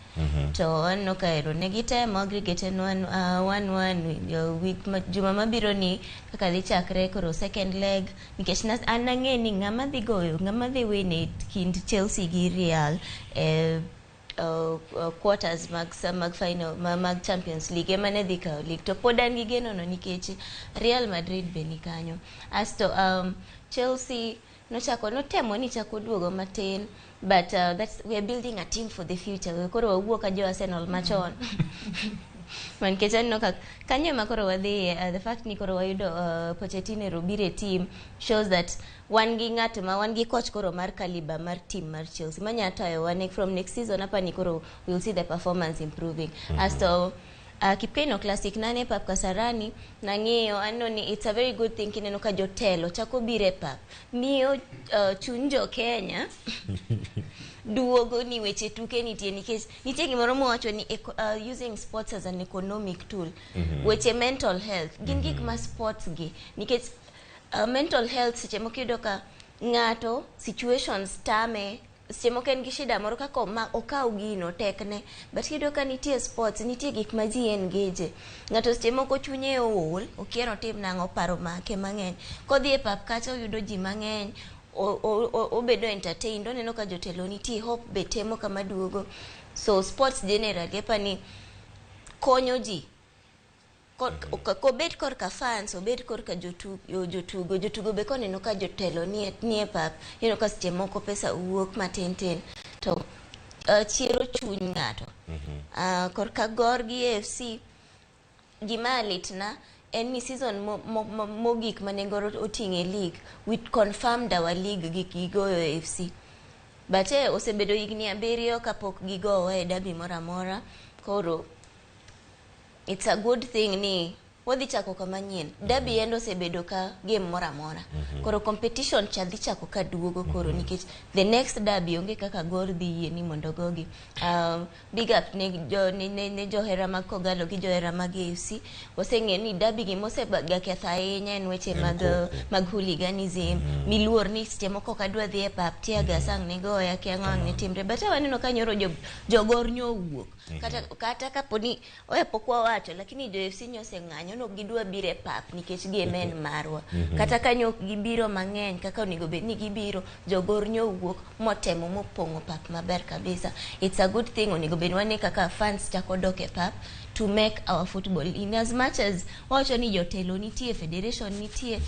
to anno kaero ne gitemo aggregate 1-1 week juma mabiro ni kaka dhi chakre koro second leg nikech an ang'e ni ng'ama dhi win kind Chelsea gi Real quarters mag final mag Champions League emane dhi kawo league to pod an gi geno no nikech Real Madrid be ni kanyo asto Chelsea notemo ni chako duogo matin but we are building a team for the future koro wawuok ka jo Arsenal machon man kechano kanyo makoro wadhi the fact ni koro wayudo Pochettino robire team shows that wan gi coach koro mar caliber mar team mar Chelsea manya tayo from next season apa ni koro we'll see the performance improving asto Kipkeno Classic nane Pap Kasarani nang'eyo anno ni it's a very good thing kineno ka jotelo chako bire pap miyo chunjo Kenya duogo ni weche tuke nitie nikech nitie gimoro mowacho ni using sports as an economic tool weche mental health gin gik ma sports gi nikech mental health seche moko yudo ka ng'ato situations tame seche moko en gi shida moro kaka okaw gino tekne but yudo ka nitie sports nitie gik ma ji engage ng'ato seche moko chunye ool okiero tim nang'o paro make mang'eny kodhi e pap kacha oyudo ji mang'eny obedo entertained oneno ka jotelo nitie hope be temo kama duogo so sports generally epani konyo ji kobet korka fans obet korka jotugo be koneno ka jotelo nie pap yeno ka seche moko pesa wuok matin to chiero chuny ng'ato korka gor gi AFC gima litna en ni season mogik manengoro oting'e league we confirmed our league gigoyo AFC but osebedo higni 7 kapok gigowa e derby moro amora koro it's a good thing ni wadhi chako kama nyien derby endo osebedo ka game moro amora koro competition cha dhi chako ka duogo koro nikech the next derby onge kaka gor dhi yie ni mondo gogi big up ne johera mag Kogalo gi johera mag AFC waseng'e ni derby gi mosega ketho ahinya en weche mag hooliganism miluor ni seche moko kadwa dhi e pap tia gasang ne goya kia ng'ang ne timre but waneno ka nyoro jogor nyowuok kata kaponi pokwa wacho lakini jo AFC nyoseng'anyo no gidwa bire pap nikech game en marwa kata kanyo gibiro mang'eny kaka onego bed ni gibiro jogor nyowuok motemo mopong'o pap maber kabisa it's a good thing onego bed wane kaka fans chako dok e pap to make our football in as much as wacho ni jotelo nitie federation nitie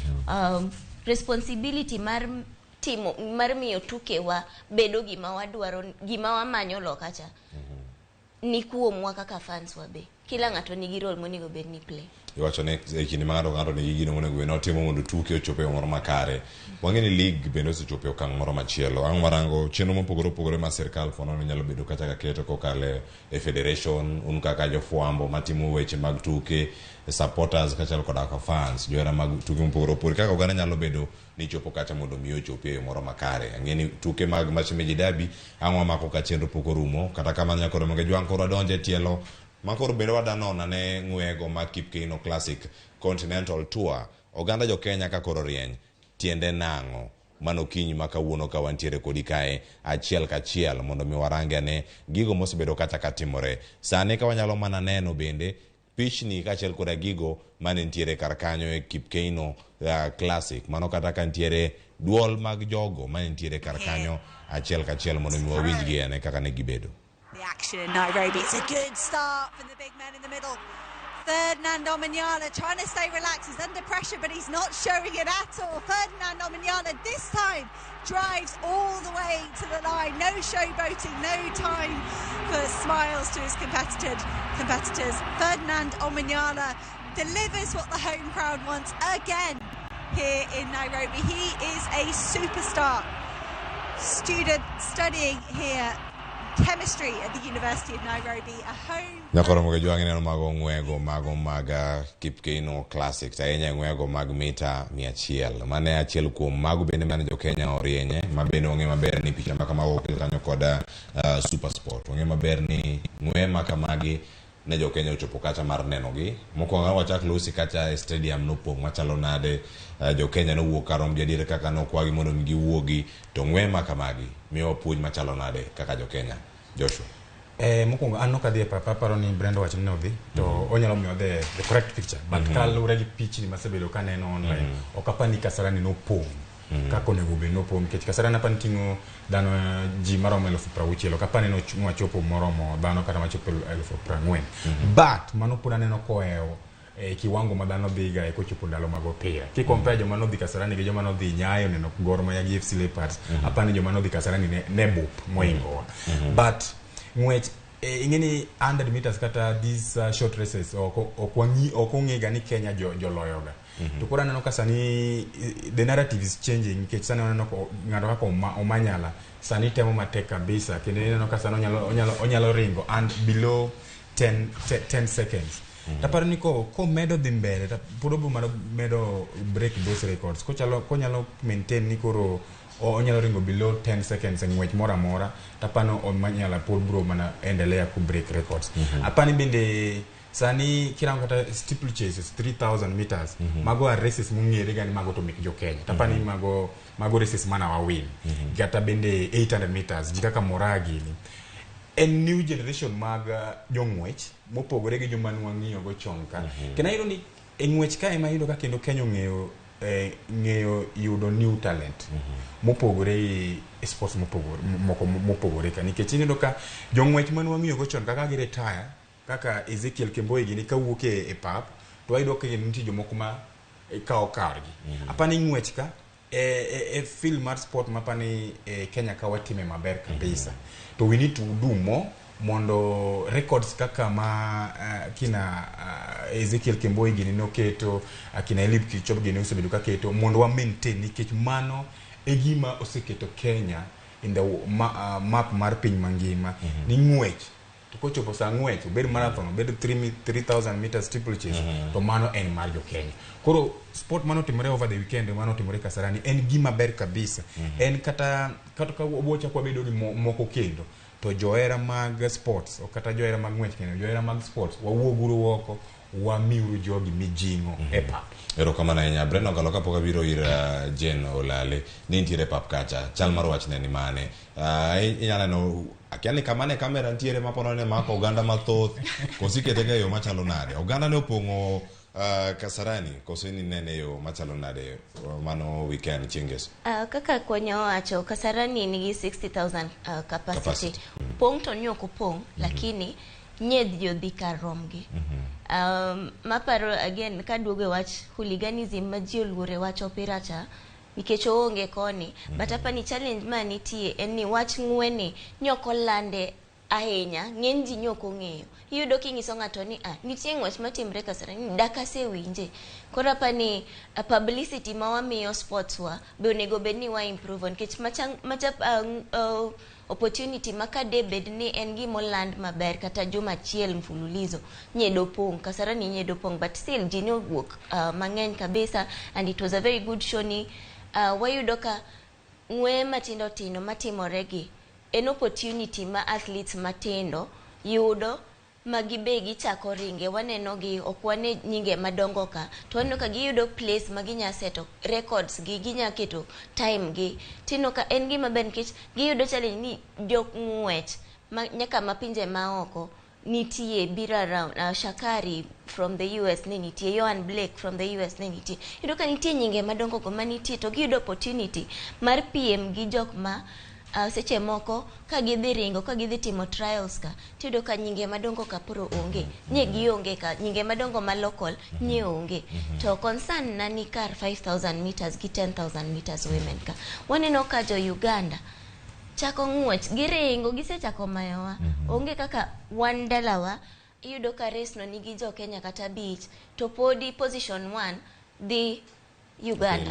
responsibility mar miyo tukewa bedo gima wadwaro gima wamanyo lokacha ni kuomwa kaka fans wabe kila ng'ato nigi role monego bed ni play. Iwacho ne kinde ma ng'ato nigi gino monego bed notimo mondo tuke ochope moro makare. Wang'eni league bende osechopo okang' moro machielo. Ang' marango chenro mopogore opogore ma sirkal fono nyalo bedo kata keto kokale e federation, un kaka jofwambo matimo weche mag tuke, supporters kachal koda ka fans, johera mag tuke mopogore opogore kaka oganda nyalo bedo ni chopo kacha mondo miyo chope e moro makare. Ang'eni tuke mag Machimeji Derby ang'wa mako ka chenro pok orumo kata kamano nyakoro mage jwang' koro donje tielo makoro bende wadanona ne ng'wego mag Kipkeino Classic Continental Tour. Oganda jo Kenya ka koro rieny tiende nang'o mano kiny makawuono ka wantiere kodi kae achiel kachiel mondo mi warange ne gigo mosebedo kacha katimore. Sani ka wanyalo mana neno bende pichni kachiel koda gigo mane ntiere kar kanyo e Kipkeino Classic, mano kata ka ntiere duol mag jogo mane ntiere kar kanyo achiel kachiel mondo mi wawinjgi ane kaka ne gibedo. The action in Nairobi. It's a good start from the big men in the middle. Ferdinand Omanyala trying to stay relaxed. He's under pressure, but he's not showing it at all. Ferdinand Omanyala this time drives all the way to the line. No showboating, no time for smiles to his competitors. Ferdinand Omanyala delivers what the home crowd wants again here in Nairobi. He is a superstar student studying here chemistry at the University of Nairobi, a home. Nyakoro moge jwangi neno mago ng'wego mago maga Kipkeino Classic taenya ng'wego mag mita 100 mane achiel kuom mago bende mane jo Kenya orienye mabende ong'e maber ni picha maka mago kanyo koda super sport ong'e maber ni ng'we maka magi ne jo Kenya ochopo kacha mar neno gi mokwongo wachak Lucy kacha e stadium nopong' machalo nade jo Kenya no wuok karom jadiere kaka no kwagi mondo giwuogi to ng'we maka magi miyo puonj machalo nade kaka jo Kenya. Joshua mokwongo an nokadhi e papa paro ni Brenda wacho ni odhi to onyalo miyo the correct picture but kalure gi pichni masebedo ka neno online ok apani Kasarani nopong' kako onego bed nopong' nikech Kasarani apani ting'o dhano ji maromo 60,000 ok apani nochopo moromo dhano kata machopo 40,000 but mano pod aneno koewo kiwango madhano dhiga kochopo ndalo mag opira kikompare joma nodhi Kasarani gi joma nodhi Nyayo neno Gor Mahia gi FC Leopards apani joma nodhi Kasarani ne bup moingowa but ng'wech ing'eni 100 meters kata these short races ok ong'ega ni Kenya joloyoga to koro aneno ka sani the narrative is changing nikech sani aneno ng'ato kaka Omanyala sani temo matek kabisa kendo aneno ka sani onyalo ringo and below 10 seconds taparo ni ko medo dhi mbele pod obo medo break those records konyalo maintain ni koro onyalo ringo below 10 seconds e ng'wech mora mora tapano Omanyala pod bro mana endelea ku break records apani bende sani kirango kata steeple chases 3000 meters mago are races mung'ere gani mago to mek jo Kenya tapani mago races mana wa win gata bende 800 meters jikaka Moragi ni en new generation mag jong'wech mopogore gi joma nwang'iyo go chon ka kena iro ni ng'wech ka ema yudo ka kendo Kenya ng'eyo yudo new talent mopogore e sports mopogore ka nikech iyudo ka jong'wech ma nwang'iyo go chon kaka gi retire kaka Ezekiel Kemboi gini kawuok e pap to ayudo ka nitie jomoko ma kawo kargi apani ng'wech ka e film mar sport mapani Kenya ka watime maber kabisa to we need to do more mondo records kaka ma kina Ezekiel Kemboi gini noketo akina Eliud Kipchoge gini osebedo ka keto mondo wa maintain nikech mano e gima oseketo Kenya in the map mar piny mangima ni ng'wech to kochopo sa ng'wech bed marathon bed 3000 meters steeple chase to mano en mar jo Kenya koro sport mano timore over the weekend mano timore Kasarani en gima ber kabisa en kata ka obocha kwa bedo ni moko kendo to joera mag sports o kata joera mag ng'wech kendo joera mag sports wawuoguru woko wamiuru jogi mijingo e pap erokamano ahinya Brenda Ogalo kapok abiro ir Jane Olale ni ntiere pap kacha chal mar wachne ni mane inyalo neno akiani kamane kamera ntiere mapono ne mako oganda mathoth kosikete ga yo machalo nade oganda ne opong'o Kasarani koso ni nene yo machalo nade mano weekend changes kaka kwenye wacho Kasarani nigi 60,000 capacity pong to nyoko pong lakini nyedh jodhi kar romgi maparo again kaduoge wach hooliganism ma ji oluore wach opira cha nikech oonge koni but hapa ni challenge ma nitie en ni wach ng'weni nyoko lande ahinya ng'eny ji nyoko ng'eyo. Iyudo kinyiso ng'ato ni nitie ng'wech matimre kasara ni dak asewinje. Koro apani publicity ma wamiyo sports wa be onego bed ni wa improve nikech opportunity makade bed ni en gimoland maber kata juma achiel mfululizo nyedo pong kasara ni nyedo pong but still ji nowuok mang'eny kabisa and it was a very good show ni wayudo ka ng'we matindo tindo matimoregi en opportunity ma athletes matindo yudo magibe gichako ringe waneno gi okwane nyinge madongo ka to waneno ka giyudo place maginya seto records gi ginya keto time gi tino ka en gima ben kich giyudo challenge ni jok ng'wech nyaka mapinje maoko nitie bira around Shakari from the US ne nitie Johan Blake from the US ne nitie yudo ka nitie nyinge madongo go manitie to giyudo opportunity mar PM gi jok ma seche moko ka gidhi ringo ka gidhi timo trials ka tiyudo ka nyinge madongo ka poro onge nye gionge ka nyinge madongo ma local nye onge to concern na ni kar 5000 meters gi 10000 meters women ka waneno ka jo Uganda chako ng'wech giringo gisechako mayowa onge kaka wan dalawa iyudo ka race no nigi jo Kenya kata beach to podi position 1 the Uganda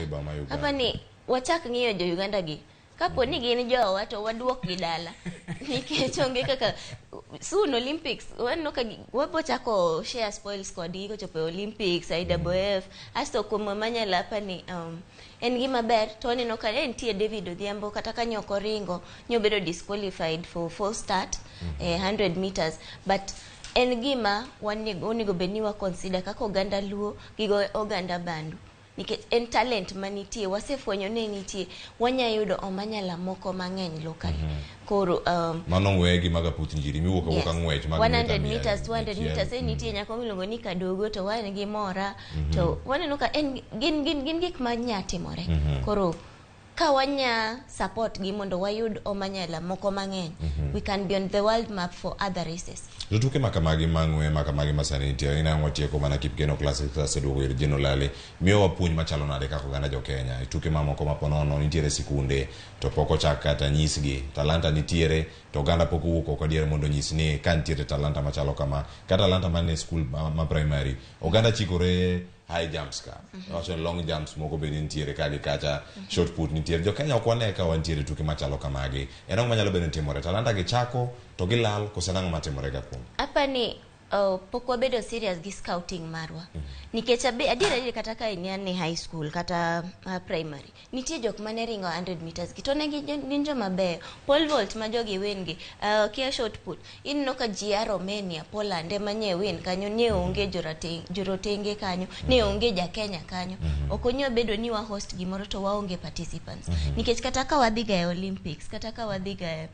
hapa ni wachak ng'iyo jo Uganda gi kapo ni gin jowa to waduok gi dala nikech onge kaka soon Olympics wanno ka wabo chako share spoils kod gigo chopo Olympics IWF asto kuma manyala hapa ni en gima ber to waneno ka entie David Odhiambo kata ka nyoko ringo nyobedo disqualified for full start 100 meters but en gima onego bedni wa consider kaka oganda Luo gigo oganda Bandu nikech en talent manitie wasefwenyo ne nitie wanyayudo omanyala moko mang'eny locally koro mano wegi maga putinjiri miwuok wuok ang'wech mag 100 meters 200 meters nitie nyako miluongo ni Kadogo to wan gi Mora to waneno ka en gin gik manyatimore koro ka wanya support gi mondo wayud omanyala moko mang'eny we can be on the world map for other races. Tuke makamagi mang'we makamagi masani nitie ina ng'otieko mana Kipkeno Classic class edo wer jeno lale miyo wapuonj machalo nade kaka oganda jo Kenya tuke mamoko maponono nitiere sikunde to poko chaka ta nyisgi talanta nitiere to oganda poko wuok oko diere mondo nyisni ka nitiere talanta machalo kama ka talanta mane school ma primary oganda chikore high jumps ka also long jumps moko be nitiere kali kacha short put nitiere jo Kenya okwane ka wantiere tuke machalo kamagi enong manyalo bedo timore talanta gi chako to gilal kosenang matimore ga kuom hapa ni pok wabedo serious gi scouting marwa nikech adiera kata ka ni high school kata primary nitie jok mane ringo 100 meters gi to ne gin joma beyo pole vault ma jogi win gi kia short put inno ka Romania Poland emanye win kanyo ne onge jorotenge kanyo ne onge ja Kenya kanyo okonyo bedo ni wa host gimoro to waonge participants nikech kata ka wadhi ga Olympics kata ka wadhi ga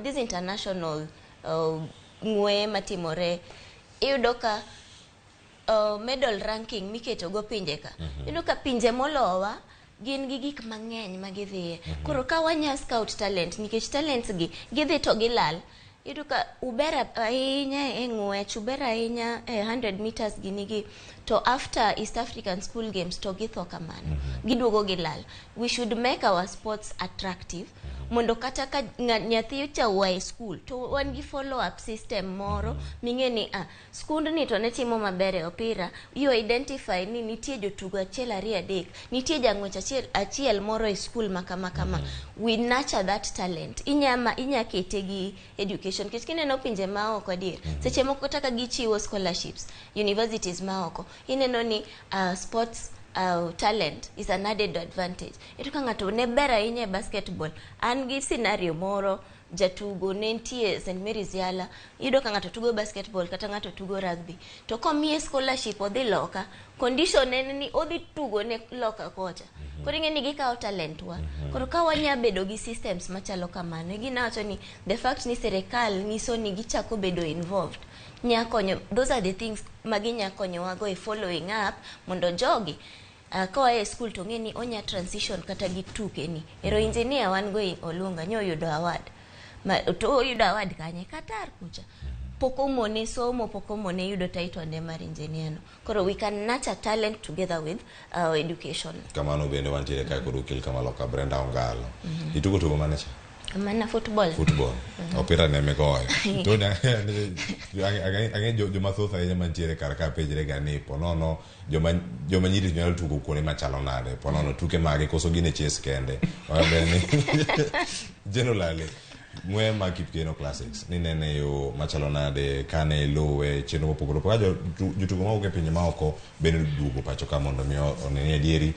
this international ng'we matimore iyudo ka medal ranking miketo go pinje ka iyudo ka pinje molowa gin gi gik mang'eny magidhiye koro ka wanya scout talent nikech talents gi gidhi to gilal iyudo ka ubera ahinya e ng'wech ubera ahinya 100 meters ginigi to after East African School Games to githo kamano giduogo gilal we should make our sports attractive mondo kata ka nyathi chawa school to wan gi follow up system moro ming'eni skund ni to ne timo maber e opira you identify ni nitie jotugo achiel ariyo adek nitie jang'wech achiel moro e school makama we nurture that talent inya kete gi education kich kineno pinje maoko dir seche moko taka gichiwo scholarships universities maoko ineno ni sports talent is an added advantage. Ito ka ng'ato ne ber ahinya basketball an gi scenario moro jatugo ne nitie St Mary's Yala yudo ka ng'ato tugo basketball kata ng'ato tugo rugby to komiye scholarship odhi loka condition en ni odhi tugo ne loka kocha koro ing'eni gikawo talent wa koro ka wanya bedo gi systems machalo kamano ginawacho ni the fact ni serikal nyiso ni gichako bedo involved nyakonyo those are the things maginya konyowa go e following up mondo jogi ka e school to ng'eni onya transition kata gi tuke ni ero engineer wan go Olunga nyo yudo award to yudo award kanye Qatar kucha poko mone somo poko mone yudo title ne mar engineer no koro we can nurture talent together with education kamano bende wantiere ka kod ukil kama loka Brenda Ongalo itugo tugo mane cha Mana football. Opira ne me goyo. To na ange jo mathoth ahinya mantiere kar ka pejre ga ni ponono joma nyiri nyalo tugo kuonde machalo nade ponono tuke mage koso gine chess kende. Ni generally mwe ma Kipkeno Classics ni nene yo machalo nade kane lowe chenro mopogore opogore jotugo ma uke pinje maoko bende duogo pacho ka mondo mi onene dieri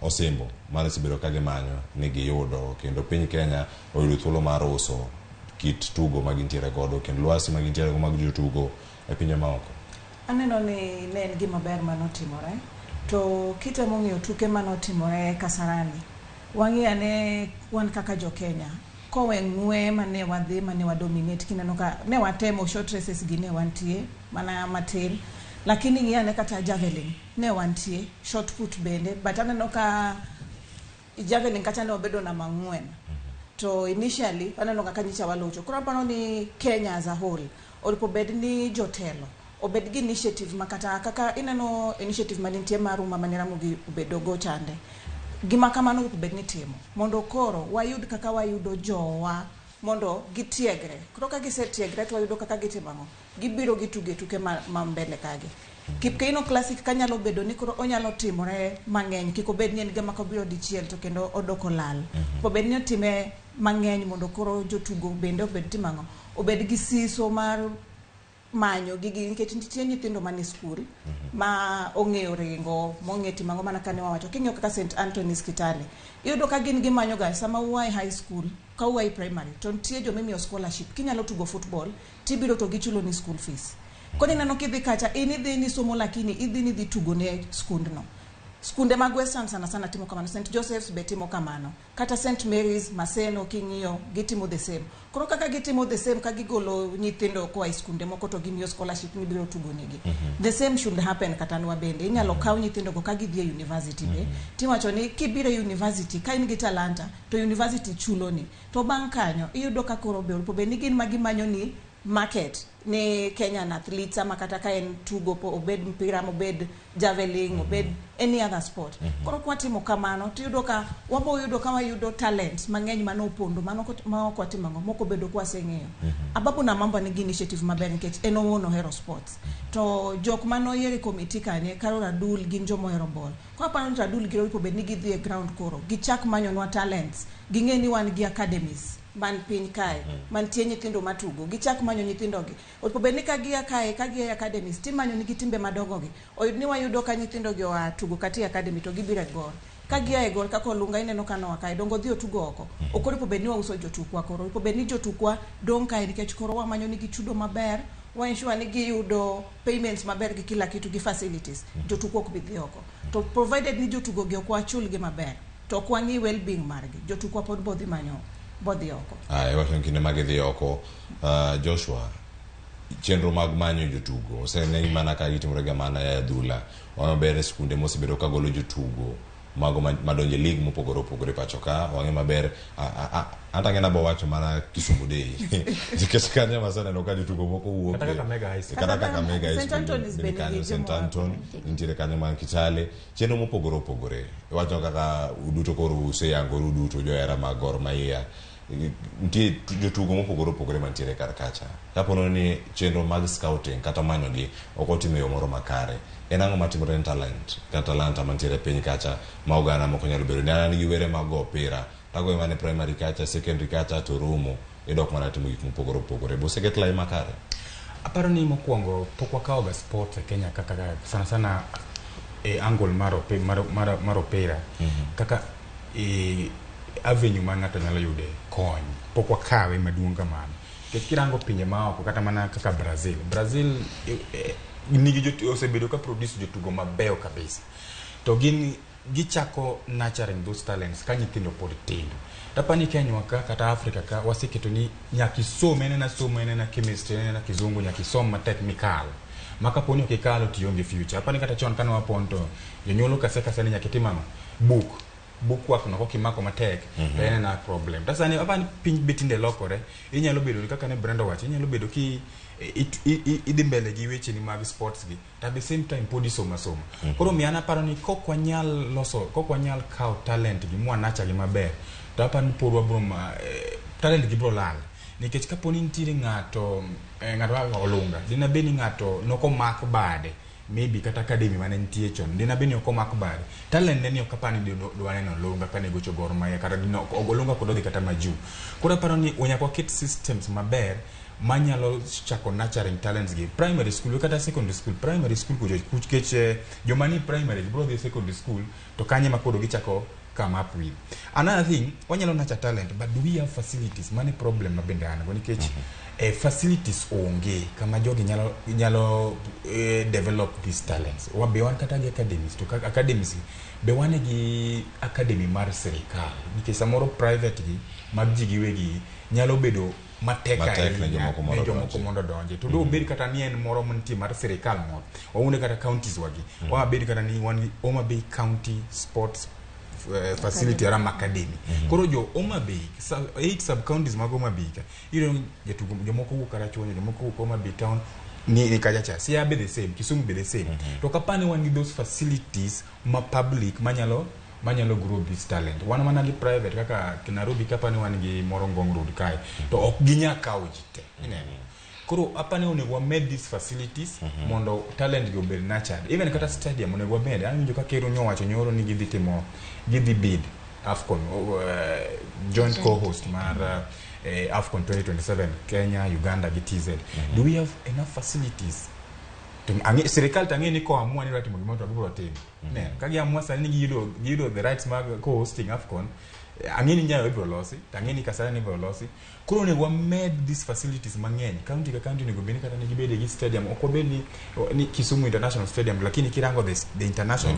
osimbo mane sibiro kage manyo nigi yudo kendo piny Kenya oyudo thuolo mar uso kit tugo magintiere godo kendo lwasi magintiere godo mag jotugo e pinje maoko. Aneno ni ne en gima ber manotimore to kitemo ng'iyo tuke manotimore Kasarani wang'iya ne wan kaka jo Kenya kowe ng'we mane wadhi mane wadominate kineno ka ne watemo short races gi ne wantie mana matin lakini ng'iya ne kata javelin ne wantie short put bende but aneno ka javelin kata ne obedo na mang'wen to initially aneno ka kanyicha walocho koro aparo ni Kenya as a whole oripo bed ni jotelo obed gi initiative makata kaka ineno initiative manintie maruma mane Ramogi obedo go chande gima kamano obed ni timo mondo koro wayud kaka wayudo jowa mondo gitiegre koro ka gisetiegre to wayudo kaka gitimo gibiro tuke ma mbele kage Kipkeno Classic kanyalo bedo ni koro onyalo timore mang'eny kiko bed ni en gima ko biro dichiel to kendo odoko lal po bed ni time mang'eny mondo koro jotugo bende obed timango obed gi siso mar manyo gigi nikech nitie nyithindo mani school ma ong'eyo ringo mong'e timango mana kane wawacho king'eyo kaka St Anthony's Kitale iyudo ka gin gimanyo ga sama uwai high school ka uwai primary to nitie jomimiyo scholarship kinyalo tugo football tibiro to gichulo ni school fees koni neno kidhi kacha idhi ni somo lakini idhi tugo ne skundno skunde mag Western sana timo kamano St Joseph's be timo kamano kata St Mary's Maseno king'iyo gitimo the same koro kaka gitimo the same ka gigolo nyithindo kwa skunde moko to gimiyo scholarship ni biro tugo negi the same should happen kata nwa bende inyalo kaw nyithindo go ka gidhi university be tiwacho ni kibire university ka in gi talanta to university chulo ni to bang' kanyo iyudo ka koro be oripo be ni gin magimanyo ni market ne Kenyan athletes ama kata ka en tugo po obed mpira obed javelin obed any other sport koro kwa timo kamano tiyudo ka wayudo kama yudo talent mang'eny manopondo manoko timango moko bedo kwa seng'eyo ababu na mambo ni initiative maber nikech eno wono hero sports to jok manoyiere committee kanye karo Radul gin jomo hero ball kwa pano Radul giro ipo bed ni gidhi e ground koro gichak manyo nwa talents ging'eni wan gi academies man piny kae mantie nyithindo matugo gichak manyo nyithindo gi opo beni ka gia kae ka gia academies timanyo ni gitimbe madongo gi oyud ni wayudo ka nyithindo gi tugo kati academy to gibire gol ka gia e gol ka kolunga ineno kano kae dongo dhi otugo oko okoripo beni wauso jotukwa koro ipo beni jotukwa dong kae nikech koro wamanyo ni gichudo maber wa ensure ni giyudo payments maber gi kila kitu gi facilities jotukwa ok bidhi oko to provided ni jotugo gi okwa chul gi maber to kwa ngi well being margi jotukwa pod bodhi manyo bodhi oko. Wacho kinde mag dhi oko Joshua chenro mag manyo jotugo osene mana ka gitimore ga mana ya adhula wana bere skunde mosebedo ka golo jotugo mago madonje league mopogore opogore pacho ka wange maber anta ngena bo wacho mana Kisumu Day dikeskanya masana no ka jotugo moko wuok kata ka mega high school kata ka mega high St Anthony's school St Anton intire kanyo man Kitale chenro mopogore opogore wacho kaka uduto koro useyango uduto joera magor maiya ntie jotugo mopogore opogore mantiere kar kacha kapono ni chenro mag scouting kata manyo gi okotime yo moro makare en ang'o matimore ne talanta mantiere piny kacha ma oganda moko nyalo bedo ni an gi were mag opira tago mane primary kacha secondary kacha to rumo idok mana timo gik mopogore opogore boseket lai makare aparo ni mokwongo pok wakawo ga sport e Kenya kaka sana angle mar opira kaka avenue ma ng'ato nyalo yude kony pok wakawe maduong' kamano nikech kirango pinje maoko kata mana kaka Brazil nigi osebedo ka produce jotugo mabeyo kabisa to gin gichako nurturing those talents ka nyithindo pod tindo tapani Kenya kata Africa ka waseketo ni nyaki some na chemistry na kizungu nyaki som technical maka poni okikalo tionge future apani kata chon kana waponto jonyolo kase ni nyaki timano book work no kokimako matek en na problem tasa ni apani piny betinde lokore inyalo bedo kaka ne Brenda wacho inyalo bedo ki idhi mbele gi weche ni mag sports gi at the same time podi soma koro miana paro ni kokwanyal kaw talent gi mwa nacha gi maber to apani porwa broma talent gi bro lal nikech kaponi nitiere ng'ato olunga dina beni ng'ato noko mak bade maybe kata academy mane nitie chon dina beni oko mak bade talent ne ni okapani dwane no olunga kane gocho Gor Mahia kata dino olunga kododhi kata maju kura paro ni onyako kit systems maber manyalo chako nurturing talents gi primary school kata secondary school primary school kucho jomani primary bro the secondary school to kanye makodo gichako come up with another thing wanyalo nurture talent but do we have facilities mane problem mabende an go nikech facilities onge kama jogi nyalo develop these talents wabe wan kata gi academies to academies be wane gi academy mar serikal nikech samoro private gi mag ji giwegi nyalo bedo mateka ne jomoko mondo donje to do bed kata ni en moro montie mar serikal mo waune kata counties wagi wa bed kata ni wan Homa Bay County Sports facility aram academy koro jo Homa Bay 8 sub counties mag Homa Bay iro jatugo jomoko wuok kara chonyo jomoko wuok Homa Bay town ni kajacha Siaya be the same Kisumu be the same to kapani wan gi those facilities ma public manyalo grow this talent wana mana gi private kaka Nairobi kapani wan gi Morongong Road kai to ok ginya kawo jite koro apane onego med these facilities mondo talent go be nurtured even kata stadium onego med anjo ka kero nyowacho nyoro ni gidhi bid AFCON joint co-host mar AFCON 2027 Kenya Uganda gi TZ do we have enough facilities serikali tangi ni ko amua ni ratimo gimoto aburo team ne kagi amua sani gido the rights mag co-hosting AFCON angini nyayo ibro losi tangini kasara ni ibro losi kuro ne wa made these facilities mangeny county ka county ne go beni kata ne gibede gi stadium okobeni ni Kisumu International Stadium lakini kirango the international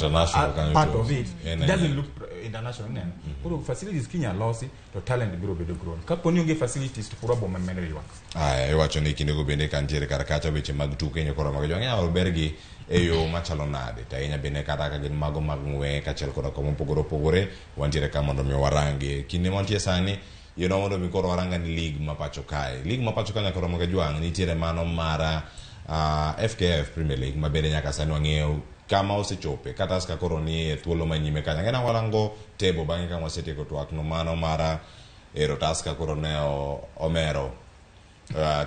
part of it doesn't look international kuro facilities kinya losi to talent biro bedo grown kaponi onge facilities to pura boma meneri wak iwacho ni kinde go bende kantiere karakacha weche mag tuke nyakoro mag jwang'e bergi eyo machalo nade tainya bene kata ka gin mago mag ng'we kachel koda komo pogore wantiere ka mondo mi warange kinde montie sani mondo mi koro waranga ni league mapacho kae nyakoro mag jwang' nitiere mano mara FKF Premier League mabende nyaka sani wang'eyo kama osechope kata ska koro ni thuolo manyime kanya ngena warango tebo bang'e kama wasetieko twak no mano mara Taska koro ne omero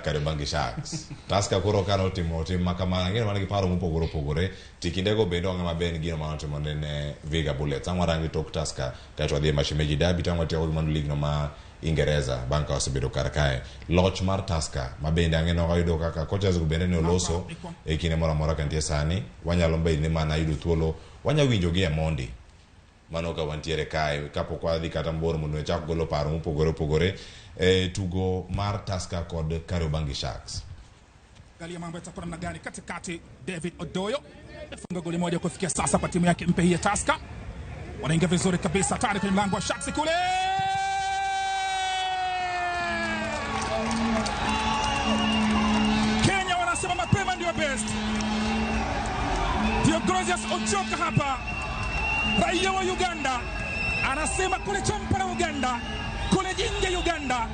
Kariobangi Sharks Taska koro kano timo makama ngena manigi paro mopogore tikindego bende onge maben gino manotimo ne Viga Bullets amwarangi tok Taska kato adhi Mashemeji Derby tangwa tiyo Man League no ma Ingereza banka osebedo karakae loch mar Taska mabende ang'eno kayudo kaka coaches go bende ne oloso kinde moro kantie sani wanyalo bedo ni mana yudo thuolo wanyawinjo gi Mondi mano ka wantiere kae kapok wadhi kata mboro mondo chak golo paro mopogore tugo mar Taska kod Kariobangi Sharks. Angalia mambo yatakuwa namna gani katikati. David Odoyo amefunga goli moja kufikia sasa kwa timu yake mpya hii ya Taska. Wanaingia vizuri kabisa tayari kwenye mlango wa Sharks kule. Kenya wanasema mapema ndio best. Diogrosius Ochoka hapa, raia wa Uganda, anasema kule Kampala Uganda, kule Jinja Uganda,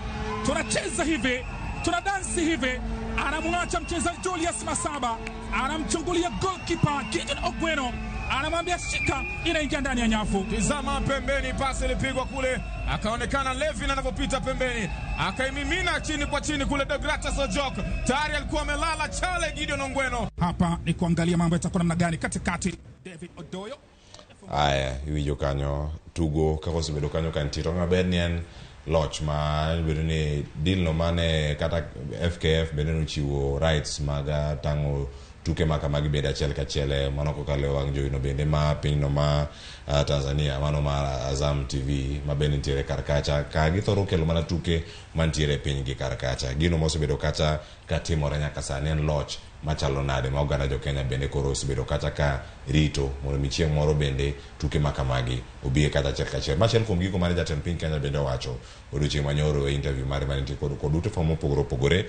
tunacheza hivi, tunadansi hivi. Anamwacha mchezaji Julius Masaba, anamchungulia goalkeeper Gideon Ogweno, anamwambia shika, inaingia ndani ya nyavu. Tizama pembeni, pasi ilipigwa kule, akaonekana Levin anapopita pembeni, akaimimina chini kwa chini kule. Deogratias Ojok tayari alikuwa amelala chale Gideon Ogweno. Hapa ni kuangalia mambo yatakuwa namna gani katikati. David Odoyo iwijo kanyo tugo kako osebedo kanyo kantiro maber ni en loch ma bedo ni deal no mane kata FKF bende nochiwo rights mag tango tuke maka mag bedo achiel kachiel mano kokalo wang' jowi no bende ma piny no ma Tanzania mano ma Azam TV ma bende nitiere karkacha ka githoro kelo mana tuke mantiere piny gi karkacha. Gino mosebedo kacha katimore nyaka sani en loch machalo nade ma oganda jo Kenya bende koro osebedo kacha ka rito mondo mi chieng' moro bende tuke maka magi obie kata achiel kachiel. Machiel kuom gigo mane jatend piny Kenya bende owacho odiochieng' manyoro e interview mare mantie kod ute fam mopogore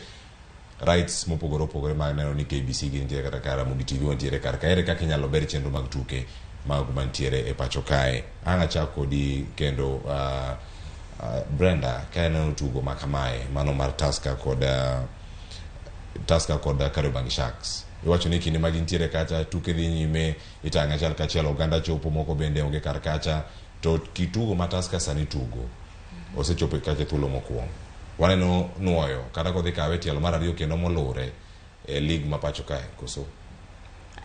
rights mopogore mag neno ni KBC gi nitiere kata kara Ramogitv nitiere kar ere kaka inyalo ber chenro mag tuke mag mantiere e pacho kae. Anga chako di kendo Brenda kae tugo makamae mano mar Taska kod Kariobangi Sharks. Iwacho ni kinde mag nitiere kacha tuke dhi nyime itanga kachiel oganda chopo moko bende onge kar kacha to kitugo ma Taska sani tugo osechopo kaka thuolo mokwongo. Waneno nuoyo kata kodhi kawe tielo mar ariyo kendo molure e lig ma pacho kae koso.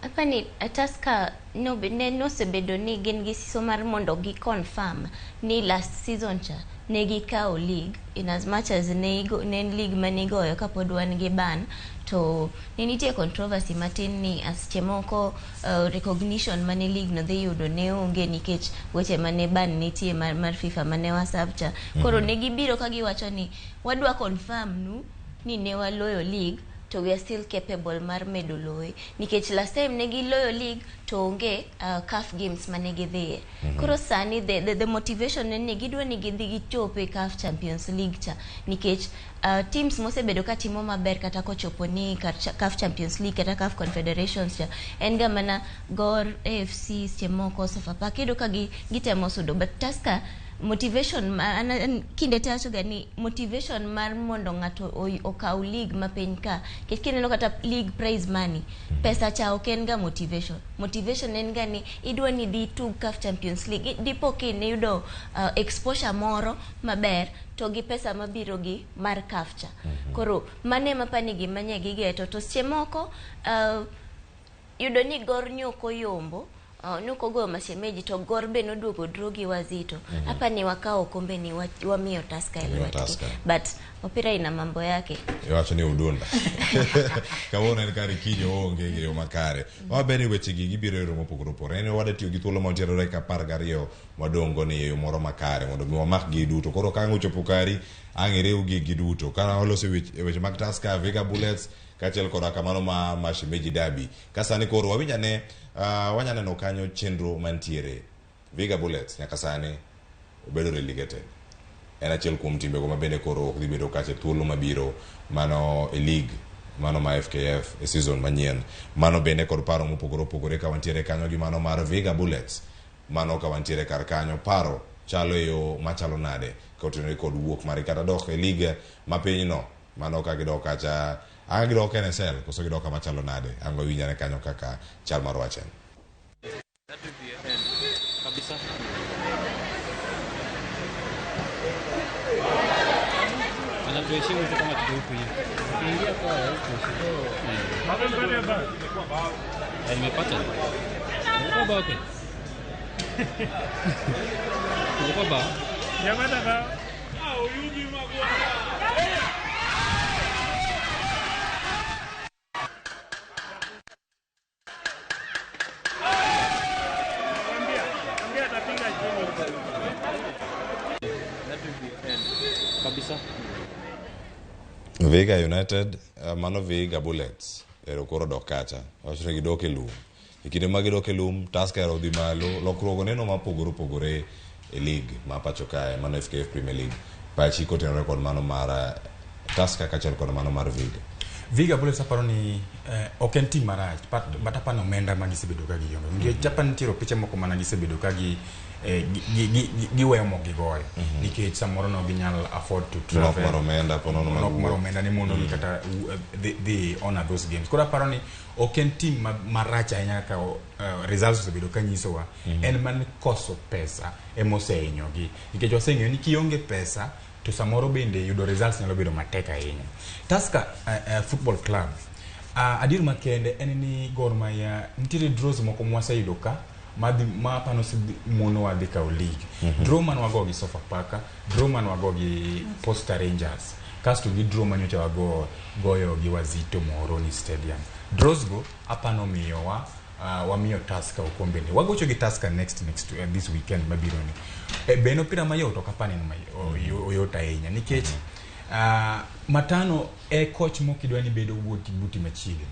Apani Tusker no sebedo ni gin gi siso mar mondo gi confirm ni last season cha ne gikawo league in as much as ne league manigoyo kapod wan gi ban to nitie controversy matin ni seche moko recognition mane league no dhi yudo ne onge nikech weche mane ban nitie mar FIFA mane wasabcha. Koro ne gibiro ka giwacho ni wadwa confirm nu ni ne waloyo league to we are still capable mar medo loye nikech last time ne giloyo league to onge CAF games mane gidhiye. Koro sani the motivation ne gidwa ni gidhi gichope CAF Champions League cha nikech teams mosebedo ka timo maber kata kochopo ni CAF Champions League kata CAF Confederations cha en ga mana Gor, AFC, Stemoko, Sofapaka kido ka gitemo sudo but Tusker motivation kinde tacho gani motivation mar mondo ngato okaw league mapiny ka kineno kata league prize money pesa cha oken ga motivation en gani idwa ni dhi to CAF Champions League dipo kine yudo exposure moro maber to gi pesa mabiro gi mar CAF cha. Koro mane mapani gi manye gigeto to Stemoko yudo ni Gor nyoko yombo nuko go mashemeji to Gor be noduogo drogi wazito hapa ni wakao kombe ni wamio Tusker but opira ina mambo yake wacho ni udunda kawona ni kari kinyo onge yo makare wabeni weche gi gibiro romo pogoro ene wadatiyo gi thuolo montiero reka 12 madongo ni yo moro makare mondo mi wamak gi duto koro kango chopo kari ang'ereu gi duto kana oloso weche mag Tusker Viga Bullets kachel kora kamano ma shemeji dabi kasani koro wawinjane wanyaneno kanyo chenro mantiere Viga Bullets nyaka sani obedo relegated en achiel kuom timbe go mabende koro ok dhibedo kache thuolo mabiro mano e league mano ma FKF e season manyien mano bende kod paro mopogore ka wantiere kanyo gi mano mar Viga Bullets mano ka wantiere kar kanyo paro chalo yo machalo nade kotenore kod wuok mari kata dok e league mapinyno mano ka gidok kacha agidok NSL koso gidok machalo nade ango winyane kanyo kaka chal mar wachen kabisa. Anatuheshimu tu kama tuko hivi. Ingia kwa huko. Nimepata. Niko ba huko. Niko ba. Jamani ba. Uyugi magwa. Kabisa. Viga United mano Viga Bullets ero koro dokacha wachre gidoke lum ikinde magidoke lum Tusker odhi malo lokruogo neno mapogore e league ma pacho kae mano FKF Premier League pachi kotenore kod mano mar Tusker kachel kod mano mar Viga Bullets aparo ni ok en team marach but apano omenda magisebedo ka gi yongo ngie Japan tiro piche moko mana gisebedo ka gi giweyo mo gigoyo nikech samoro no ginyal afford to travel nok maro omenda ni mondo kata the honor those games kora aparo ni ok en team marach ahinya ka results osebedo ka nyisowa en man koso pesa emosehinyo gi nikech waseng'eyo ni kionge pesa to samoro bende yudo results nyalo bedo matek ahinya. Tusker Football Club adier makende en ni Gor Mahia nitiere draws moko mwaseyudo ka ma pano mono wadhi kao league draw man wago gi Sofapaka draw man wago gi Posta Rangers kasto gi draw manyocha wago goyo gi Wazito Moroni Stadium draws go apano miyowa wamiyo Tusker okombe ni wagocho gi Tusker next this weekend mabiro ni beno pira mayo to kapani oyota ahinya nikech matano coach mokidwa ni bedo buti machiegni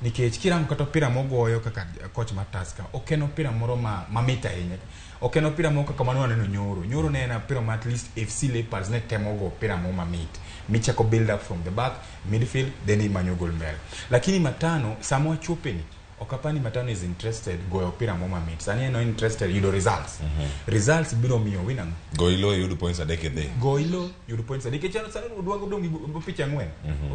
nikech kirango kata pira mogoyo kaka coach mar Tusker okeno pira moro mamita ahinya okeno pira moko kaka mano waneno nyoro ne na pira ma at least FC Leopards ne temo go pira mo mamit michako build up from the back midfield then imanyo goal mbele lakini matano samo chopeni okapani Matano is interested goyo opira moma mit sani eno interested yudo results results biro miyo winang goilo yudo points adek dhi goilo yudo points adek chano sani udwago dong picha ngwen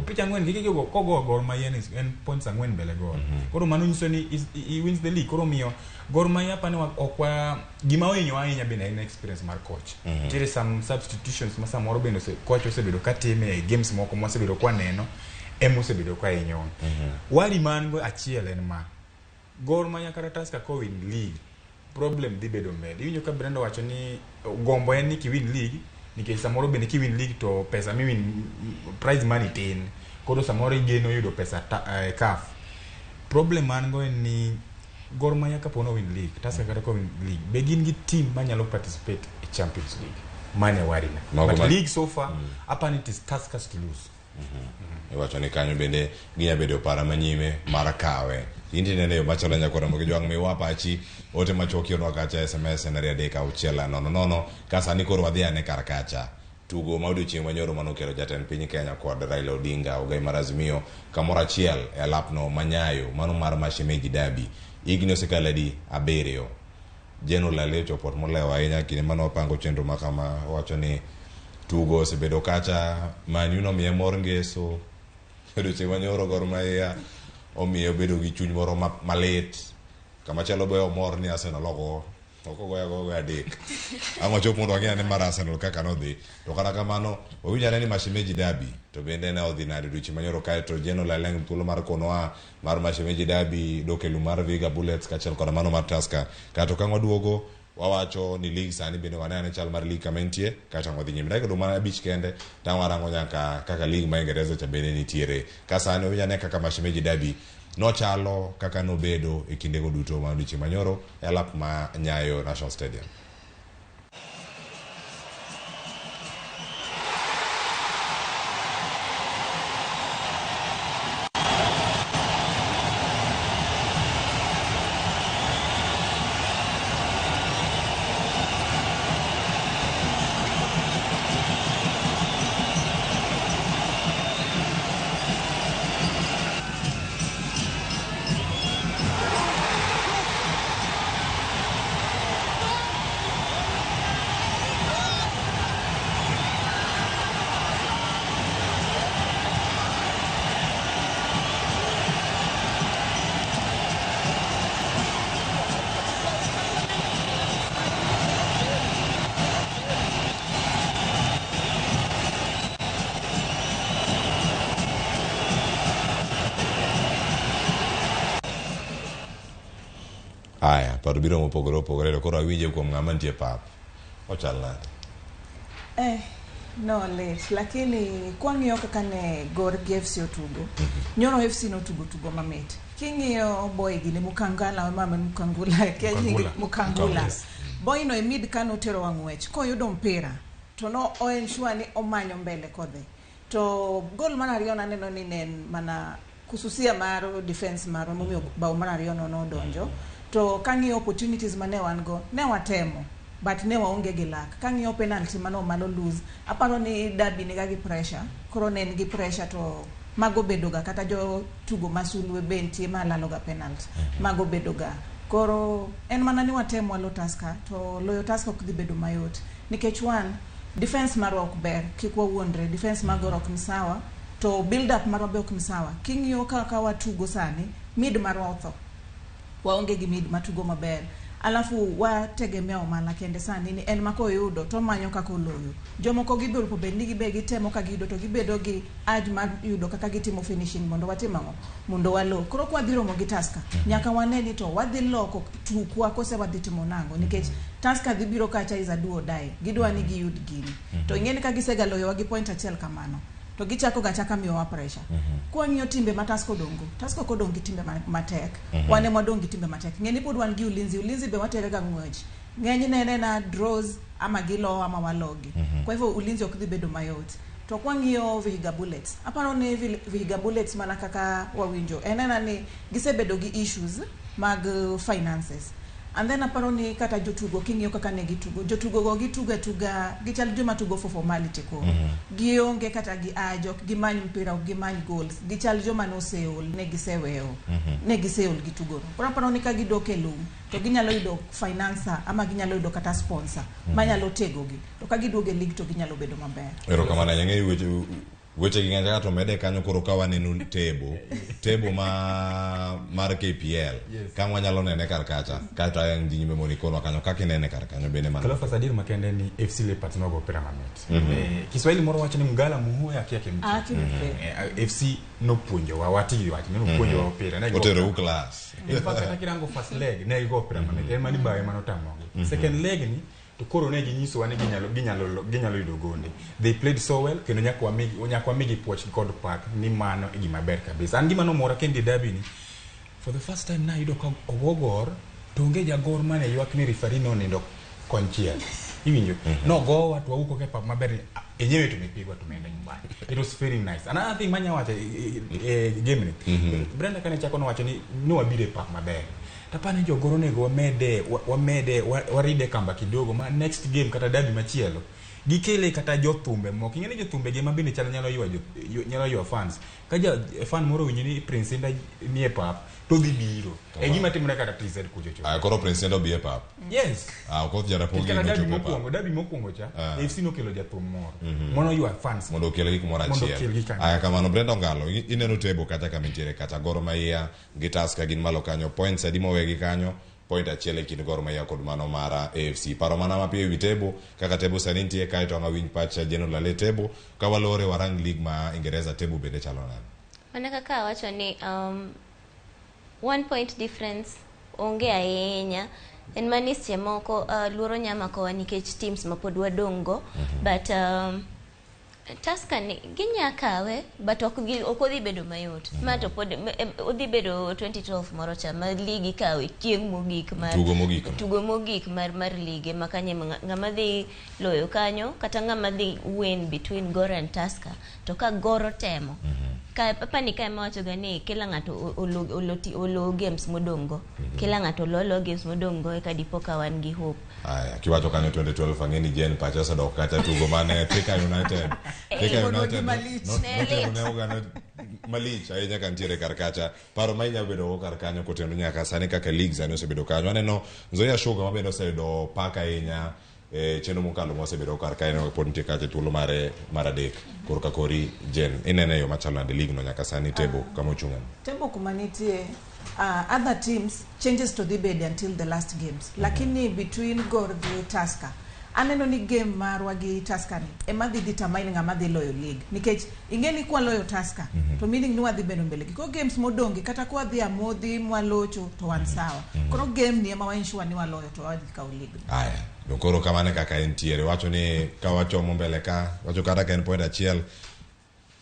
picha ngwen gigi go kogo Gor Mahia en points angwen mbele gol koro mano nyiso ni he wins the league koro miyo Gor Mahia pani okwa gima ohinyo ahinya bende en experience mar coach tire some substitutions masa moro bende coach osebedo katime games moko mosebedo kwa neno emosebedo kwa hinyo wali mango achiel en ma Gor Mahia karatas ka ko win league problem dhi bedo med iwinjo ka Brenda wacho ni gombo en ni ki win league nikech samoro bende ki win league to pesa mi win prize money tin koro samoro igeno yudo pesa CAF problem mango en ni Gor Mahia ka pono win league Tusker kata ko win league be gin gi team manyalo participate e Champions League mane warina but league so far upon it is Tuskers to lose iwacho ni kanyo bende ginya bedo para manyime marakawe indi nene yo machola nyakora mo gijwang mi wapachi ote machoki onwa kacha SMS na ria deka uchela nono kasa ni koro wadhi ane karakacha tugo maudio chieng manyoro manokelo jatend piny Kenya kod Raila Odinga ogai marazimio kamora achiel e lapno manyayo mano mar Mashemeji Derby igni osekaladi aberio jeno la lecho pot molewa ahinya kine mano pango chenro makama wacho ni tugo osebedo kacha manyuno miye mor ngeso bedo chieng manyoro Gor Mahia omiyo bedo gi chuny moro malit kama chalo boyo mor ni Arsenal okogoya adek ang'o chopo mondo ang'e ne mar Arsenal kaka nodhi to kata kamano owinjore ni Mashemeji Derby to bende ne odhi nade duchi manyoro kae to jeno la leng thuolo mar konoa mar Mashemeji Derby dokelu mar Viga Bullets kachel kod mano mar Tusker kato kang'o duogo wawacho ni league sani bende wanene chal mar league kamentie kata ngodhi nyime ndai kodo mana bich kende tawarango nyaka kaka league ma Ingereza cha bende nitiere kasani owinjane kaka Mashemeji Derby no chalo kaka no bedo e kindego duto ma duchi manyoro e lap ma Nyayo National Stadium. Aya, paro biro mopogore to koro awinje kuom ng'ama nitie pap. Ochal nade? No late, lakini kwang'iyo kaka ne Gor FC otugo. Nyoro FC notugo mamit. King'iyo boy gini Mukangala mama Mukangula kenyi Mukangula. Boy no mid kano tero wang'wech. Koyudo mpira to no ensure ni omanyo mbele kodhi. To gol mana ariyo naneno ni nen mana kususia maro defense maro momiyo bao mana ariyo no donjo. To kang'iyo opportunities mane wan go ne watemo but ne waonge gi lak kang'iyo penalty mano malo lose aparo ni Derby ni gi pressure koro ne gi pressure to mago bedoga kata jo tugo masulwe bentie malalo ga penalty mago bedoga koro en mana ni watemo lo Tusker to loyo Tusker ok dhi bedo mayot nikech wan defense maro ok ber kikwa wuondre defense magoro ok sawa to build up maro be ok sawa king'iyo kaka watugo sani mid maro otho waonge gi mid matugo maber alafu wategemea omala kende sani ni en mako yudo to manyo kaka loyo jomoko gibiro po bendi gi begi temo ka gido to gibedo gi aj mar yudo kaka gitimo finishing mondo watimo mondo walo koro kwa dhiro mo gi Tusker nyaka waneni to wadhi loko tukwa kose wadhi timo nango nikech Tusker dhi biro kacha iza duo dai gidwa ni gi yud gini to ingeni ka gisega loyo wagi point achiel kamano to gichako gachaka miyo wa pressure kwa ngiyo timbe matasko dongo Tusker kodongi timbe matek wane mwadongi timbe matek ngeni pod wan gi ulinzi be waterega ng'wech ng'eny nene na draws ama gilo ama walogi kwa hivyo ulinzi ok dhi bedo mayot to kwa ngiyo Vihiga Bullets aparo ni Vihiga Bullets mana kaka wawinjo enena ni gisebedo gi issues mag finances and then aparo ni kata jotugo king'iyo kaka ne gitugo jotugo go gituga gichal joma tugo for formality ko gionge kata gi ajok gimany mpira gimany goals gichal joma no seol ne giseweyo ne giseol gitugo koro aparo ni ka gidok e lum to ginyalo yudo financer ama ginyalo yudo kata sponsor manyalo tego gi to ka giduogo e league to ginyalo bedo maber. Ero kama na nyang'e weche gi ng'ato to mede kanyo koro ka waneno tebo mar KPL ka wanyalo nene kar kacha kata en di nyime moni kono kanyo kaka nene kar kanyo bene man kala fasadir makende ni FC Leopards nogo opera mamit Kiswahili moro wacho ni mgala muhuya akiake mtu FC no punjo wawati wacho no punjo wa opera na otero class in fact kata kirango first leg ne go opera mamit en mani bae manotamo second leg ni to koro ne ginyiso wane ginyalo yudo gonde. They played so well kendo nyakwa migi puoch kod park ni mano e gima ber kabisa. An gima no mora kendi derby ni for the first time na yudo ka ogogor to onge jagor mane ywak ni referee no nindo konchiel. Iwinjo no go watu huko ke pap maber enyewe tumepigwa tumeenda nyumbani. It was very nice. Another thing manya wacha game ni Brenda kane chako no wacho ni wabire pap maber. Tapane jogoro nego wamede waride kamba kidogo ma next game kata derby machielo gikele kata jothumbe moko ingene jothumbe game mabinde chal nyalo ywa fans kaja fan moro winyini Prince Inda nie pap to dhi biro e gima timore kata TZ kuchocho koro Prince Inda bie pap yes ko jara pogi no derby mokwongo cha FC no kelo jathum moro mono ywa fans mondo kele gik moro achiel kamano Brenda Ngalo ineno tebo kata kamitiere kata Gor Mahia gitaska gin malo kanyo points adi mowegi kanyo point achiel e kind Gor Mahia kod mano mara AFC paro mana mapiyo ewi tebo kaka tebo sani nitie kae to ngawiny pacha general le tebo ka walore warang league ma Ingereza tebo bende chalo nade mana kaka wacho ni 1 point difference onge ahinya en manische moko luoro nyama ko nikech teams mapod wadongo but Taskani ginyakawe but okodhi bedo mayot mato pod odhi bedo 2012 moro cha ma ligi kawe tieng mogik mar tugo mogik mar ligi makanye ngama dhi loyo kanyo kata ngama dhi win between Gor and Tusker to ka Goro temo ka papa ni kai mawacho gani kila ngato olo games modongo kila ngato lolo games modongo e kadipo ka wan gi hope aya kiwacho kanyo 2012 angeni Jen pacha sadok kata tugo mane Thika United malich ahinya kantiere karkacha paro ma inyalo bedo kar kanyo kotendo nyaka sani kaka leagues ane osebedo kanyo aneno Nzoia Sugar mabende oseyudo paka ahinya cheno mokalo mosebedo kar kanyo pod nitie kacha thuolo mar adek korka kori Jen inene yo machalo nade league no nyaka sani tebo kama ochung'an tebo kuma nitie other teams changes to the bed until the last games lakini between Gor gi Tusker aneno ni game marwa gi Tusker ni ema dhi determine ngama dhi loyo league nikech ingeni kwa loyo Tusker to meaning ni wadhi bedo mbele ko games modongi kata kwa dhi amodhi mwalocho to wan sawa koro game ni ema wainsure ni waloyo to wadhi ka league aya dokoro kamane kaka entiere wacho ni ka wachomo mbele ka wacho kata ka en point achiel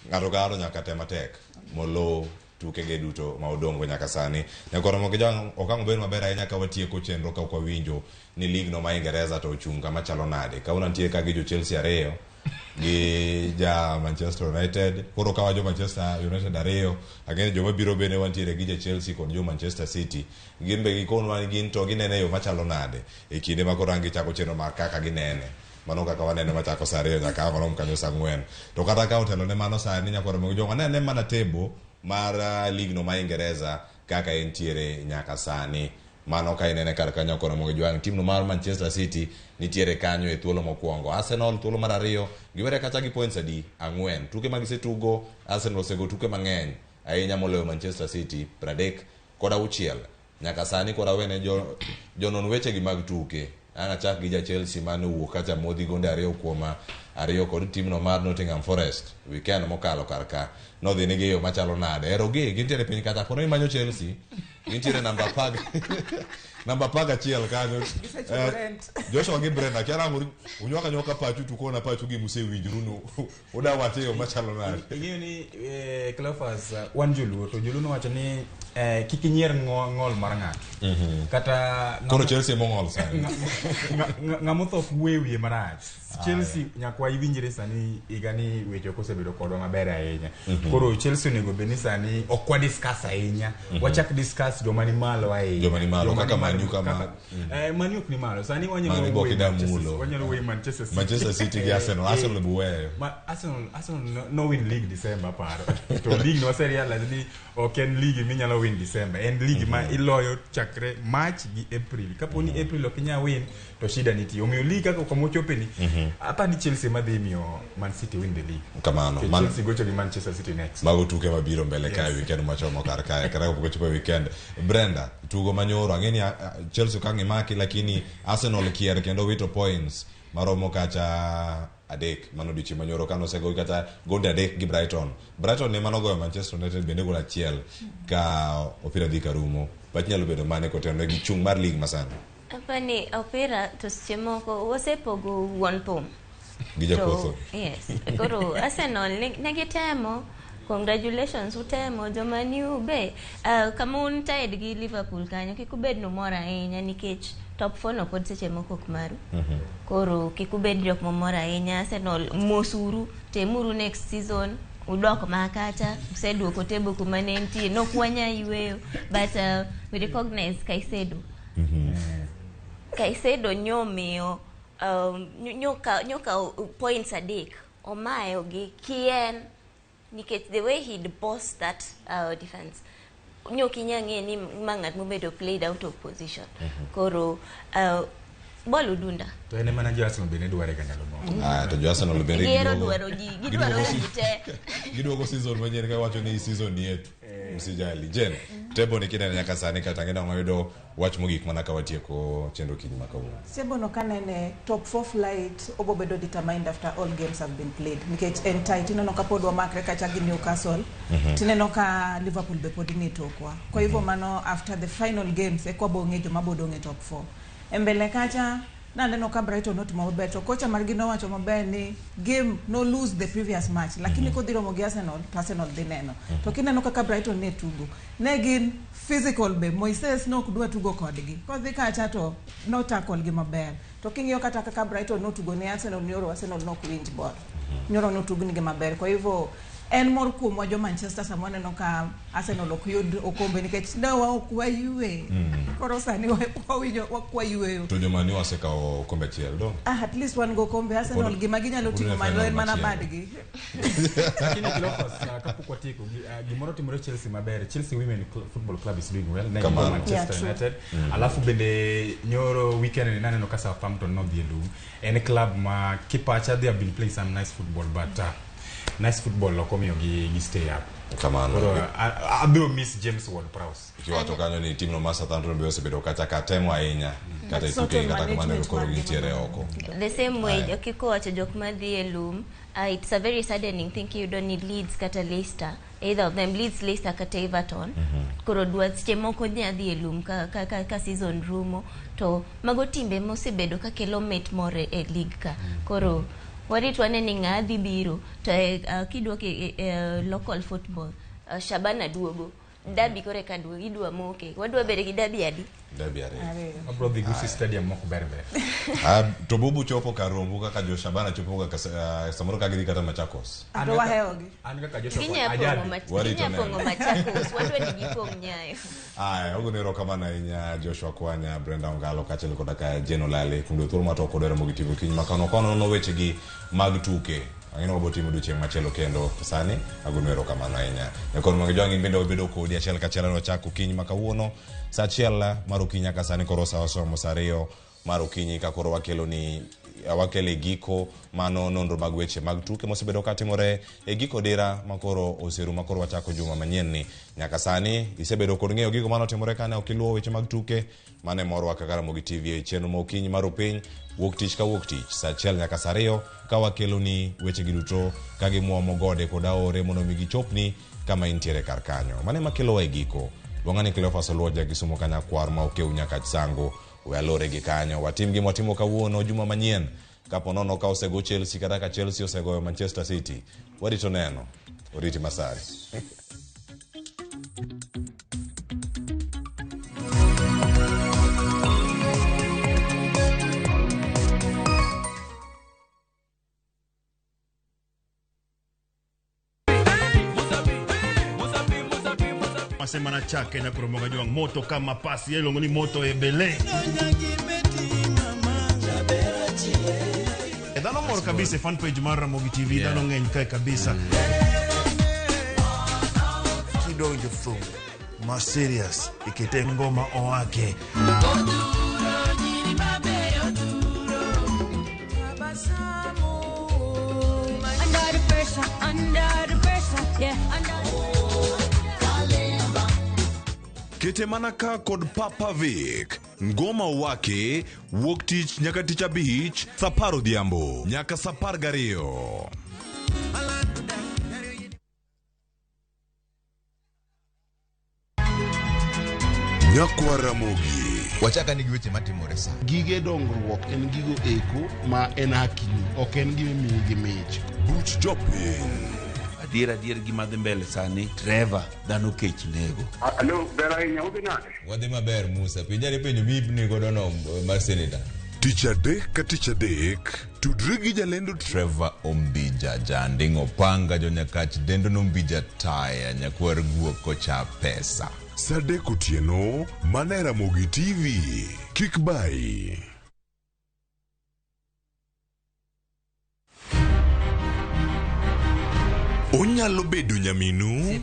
ngato garo nyaka tema tek molo tukege duto ma odongo nyaka sani ne koro mo kijang okango ben maber ahinya ka watieko chenro ka kwa winjo ni league no ma Ingereza to chunga machalo nade ka unantie ka gi jo Chelsea areo gi ja Manchester United koro ka wajo Manchester United areo agene jo mabiro bene wantiere gi ja Chelsea kod jo Manchester City gimbe gi kono man gin to ginene yo machalo nade e kinde ma koro angi chako chenro ma kaka ginene mano kaka wanene machako sare nyaka kono kanyo sangwen to kata ka otelo ne mano sani nyakoro mo jo wanene mana tebo mar league no ma Ingereza kaka entiere nyaka sani mano ka inene kar kanyo kono mo jwang team no mar Manchester City nitiere kanyo e thuolo mokwongo Arsenal thuolo mar ariyo giwere kata gi points adi 4 tuke magisetugo Arsenal osego tuke mang'eny ahinya moloyo Manchester City 36 nyaka sani kora wene jonon weche gi mag tuke ana chak gi ja Chelsea mane wuok kata modhi gonde ariyo kod team no mar Nottingham Forest weekend mokalo karka no dhi nigi yo machalo nade eroge gintiere piny kata kono imanyo Chelsea gintiere namba 10 namba 11 kanyo Joshua gi Brenda kiara unyoka nyoka pachu tukona pachu gi musewinjruno oda wate yo machalo nade ing'eyo ni Cleophas wan joluo to joluo wacho ni kikinyier ng'ol mar ng'ato kata kono Chelsea mong'ol sani ng'amotho wewie marach Chelsea nyaka kwa iwinjire sani igani weche kosebedo kodwa maber ahinya. Koro Chelsea onego beni sani okwa discuss ahinya. Wachak discuss joma ni malo ahinya. Joma ni malo kaka Manu kama Manu ok ni malo. Sani wanyalo Manchester City gi Arsenal buwe. Arsenal no win league December paro. To league no serie la ni oken league minyalo win December. En league ma iloyo chakre March gi April. Kaponi April okinya win to shida nitie. Omiyo league kako komo chopeni. Hapa ni Chelsea madhi miyo Man City win the league. Kamano. Chelsea gocho gi Manchester City next. Mago tuke mabiro mbele kae weekend machomo kar kae. Kara ko chopo weekend. Brenda, tugo manyoro angeni Chelsea kangi maki lakini Arsenal kier kendo wito points maromo kacha adek mano dichi manyoro kano sego kata gonde adek gi Brighton ne mano goyo Manchester United bende gola chiel ka opira dika rumo but nyalo bedo mane koteno gi chung mar league masana apani opira to semoko wasepogo one pom gija kotho yes koro Arsenal negitemo congratulations utemo jomaniu be kama untied gi Liverpool kanyo kikubed no mora ahinya nikech top 4 no pod seche moko kmaru koro kikubed jok momora ahinya Arsenal mosuru temuru next season udok makacha useduoko tebo kuma ne ntie nokwanya yweyo but we recognize Kaisedo nyomiyo nyoka points adek omayo gi kien nikech the way he'd boss that defense nyokinya nge ni mangat mobedo played out of position koro ball udunda to ene mana Arsenal bene dware kanyalo mo to Arsenal bene gidwaro jite gidwoko season manyere ka wacho ni season yetu msijali jen tebo ni kina nyaka sani kata ngena ngayudo wach mogik mana ka watieko chenro kiny makawu sebo no kanene top 4 flight obobedo determined after all games have been played nikech en tight no kapodwa makre kacha gi Newcastle tineno ka Liverpool be pod ni tokwa kwa hivyo mano after the final games e kwa bonge joma bodonge top 4 embele kacha nandeno ka Brighton not maber to kocha margino wacho maber ni game no lose the previous match lakini kodhiro mogi Arsenal dineno to kineno kaka Brighton ne tugo ne gin physical be Moises no kudwa tugo kodgi kodhi kacha to no tackle gi maber to king'iyo kata kaka Brighton no tugo ne Arsenal no winj ball nyoro no tugo ni gi maber kwa hivyo en mor kuom jo Manchester samone no ka Arsenal okuyud okombe nikech dawa okwayue koro sani wakwayue to jomani waseka okombe chiel do at least one go kombe Arsenal gima ginyalo timo malo en mana badgi lakini kilofas kapoko tiko gimoro timore Chelsea maber Chelsea Women Football Club is doing well next to Manchester United alafu bende nyoro weekend ni nane no ka Southampton no dhielu en club ma kipacha they have been playing some nice football but nice football lokomio gi stay up kamano I do miss James Ward-Prowse kiwato kanyo ni timu no Southampton be osebedo kata katemo ahinya kata ituke kata kamano ko gintiere oko the same way okiko wacho jok madhi elum it's a very saddening thing you don't need Leeds kata Leicester either of them Leicester kata Everton koro dwats chemoko nyadhi elum ka season rumo to mago timbe mosebedo ka kelo met more e league ka koro waritwa neni ng'adhi biro to kidwoke local football Shabana duogo dabi kore ka duogo idwa moke wadwa bere gi dabi adi abro dhi gusi stadium moko berber to bubu chopo karombu kaka jo Shabana chopo ka samoro ka gidi kata Machakos ando waheogi an kaka jo Shabana kinya pongo Machakos wadwa ni gipong nyayo ogunero kama na inya Joshua Kwanya Brenda Ongalo kachel koda ka Jeno Lale kundo thur matoko dere Ramogitv kiny makano kono no weche gi mag tuke angino botimo duche machelo kendo sani agunero kama na inya nekon mag jongi bende obedo kodi achiel kachiel no chako kiny makawuono sa achiel marukinya ka sani koro sa somo sario marukinyi ka koro wakelo ni wakele giko mano nonro mag weche mag tuke mosebedo katimore e giko dira makoro oseru makoro wachako juma manyien ni nyaka sani isebedo kod ng'eyo giko mano timore kana okiluo weche mag tuke mane morwa kaka Ramogitv e chenro mokinyi marupiny wuok tich ka wuok tich sa achiel nyaka sa ariyo ka wakelo ni weche gi duto ka gimuomo gode kod aore mondo mi gichopni kama intiere kar kanyo mane makelo e giko luongani Cleophas Oluoja gisumo kanya kwar ma okeu nyaka sango we alore gi kanyo watim gima watimo kawuono juma manyien kapo nono ka osego Chelsea kata ka Chelsea osego Manchester City warito neno oriti Masari Masema na chake na kuromoga juang moto kama pasi yelo ngoni moto ebele. Dano mor kabisa fan page mar Ramogitv dano ngeny kai kabisa. Kidonjo fu ma serious ikite ngoma oake. Kete manaka kod Papa Vic, ngoma wake, wuok tich nyaka tich abich, saparo dhiambo, nyaka sapar gariyo. Nyakwa Ramogi. Wachaka nigi weche matimore sa. Gige dongruok en gigo eko ma en hakini, ok en gime miyi gi mich. Buch jopiny. Adier gima dhi mbele sani, Trevor dhano kech nego. Alo, ber ahinya udhi nade? Wadhi maber Musa, pinjari penjo mibni godo no mar seneta. Tich adek ka tich adek, tudri gi jalendo Trevor Ombija janding opanga jonyakach dendo nombija taya nyakwar guok kocha pesa. Sadek otieno, mana Ramogitv, kik bai. Onyalo bedo nyaminu,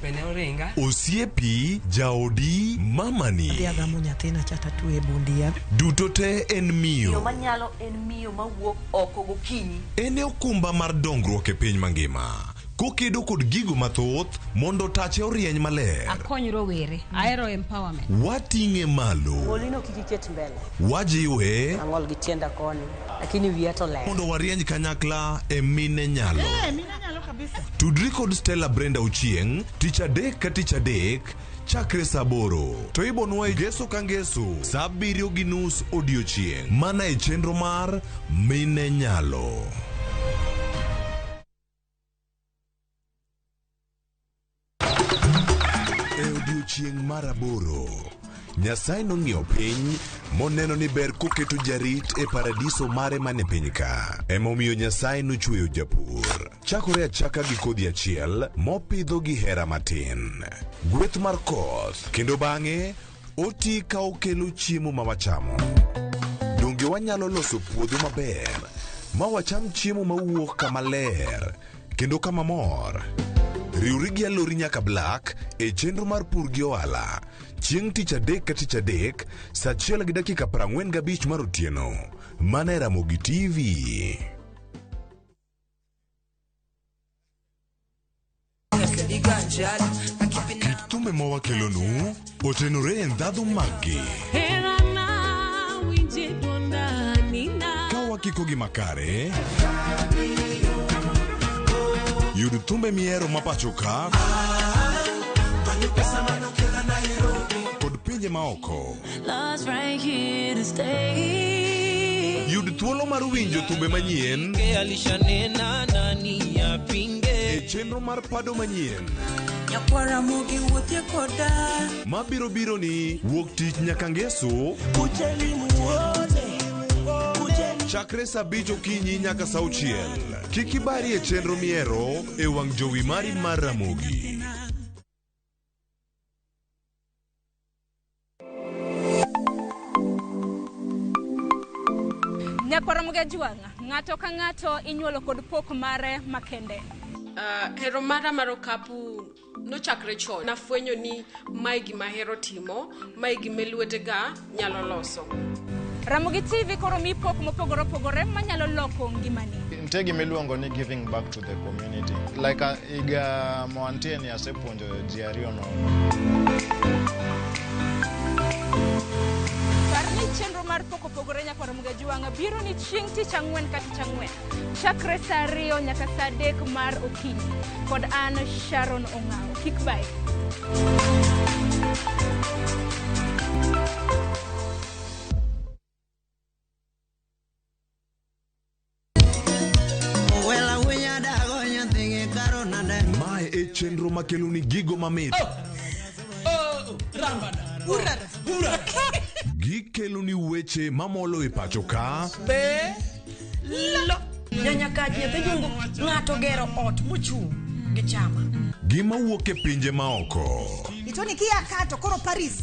osiepi, jaodi, mamani. Diagamo nyathina chata tuwe bundia. Duto te en miyo. Yo manyalo en miyo mawuok oko gokinyi. En okumba mar dongruok e piny mangima. Kokedo kod gigo mathoth mondo tache orieny maler. Akony rowere. Aero empowerment. Wating'e malo. Olino kikiket mbele. Wajiwe. Ang'ol gi tienda koni. Lakini wiya to ler. Mondo warieny kanyakla e mine nyalo. Mine nyalo kabisa. Tudri kod Stella Brenda Ochieng, tich adek ka tich adek, chakre saa 8. To ibonwa ngeso ka ngeso, saa 7:30 odiochieng'. Mana e chenro mar mine nyalo. E odiochieng' mar 8, Nyasaye nong'iyo piny moneno ni ber koketo jarit e paradiso mare mane piny ka. Emomiyo Nyasaye nochweyo japur. Chakore achaka gi kodhi achiel mopidho gi hera matin. Gweth mar koth, kendo bang'e oti ka okelo chiemo ma wachamo. Donge wanyalo loso puodho maber ma wacham chiemo mawuok kama ler kendo kama mor. Riwri gi alori nyaka Black e chenro mar pur gi ohala. Chieng' tich adek ka tich adek, saa 1:45 mar otieno. Mana e Ramogitv. Kit thumbe mawakelonu otenore e ndhadhu maggi. Ka wakiko gi makare, yud thumbe miero mapacho ka kod pinje maoko. Yud thuolo mar winjo thumbe manyien e chenro mar pado manyien mabiro biro ni wuok tich nyaka ngeso chakre saa 5 okinyi nyaka saa 6. Kik ibari e chenro miero e wang' jowi mari mar Ramogi. Nyakwaromoga juanga, ng'ato ka ng'ato inyuolo kod pok mare makende. Hero mara mar okapu nochakre chon. Nafwenyo ni mae gima hero timo, mae gima lwetega nyalo loso. Ramogitv koro mi pok mopogore opogore manyalo loko ngimani. Nitie gima iluongo ni giving back to the community. Like iga moanteni asepuonjo ji ariyo no. Parni chenro mar pok opogore Nyakwaromoga juanga biro ni chieng' tich ang'wen ka tich ang'wen. Chakre saa 2 nyaka saa 3 mar okinyi. Kod an Sharon Ong'ao. Kik bai. Mae e chenro makeloni gigo mamit. Gikeloni weche mamolo e pacho ka. Nyanyakach nyathi jungo ng'ato gero ot mochung' gi chama. Gima wuok e pinje maoko. wacho ni kia kato koro Paris.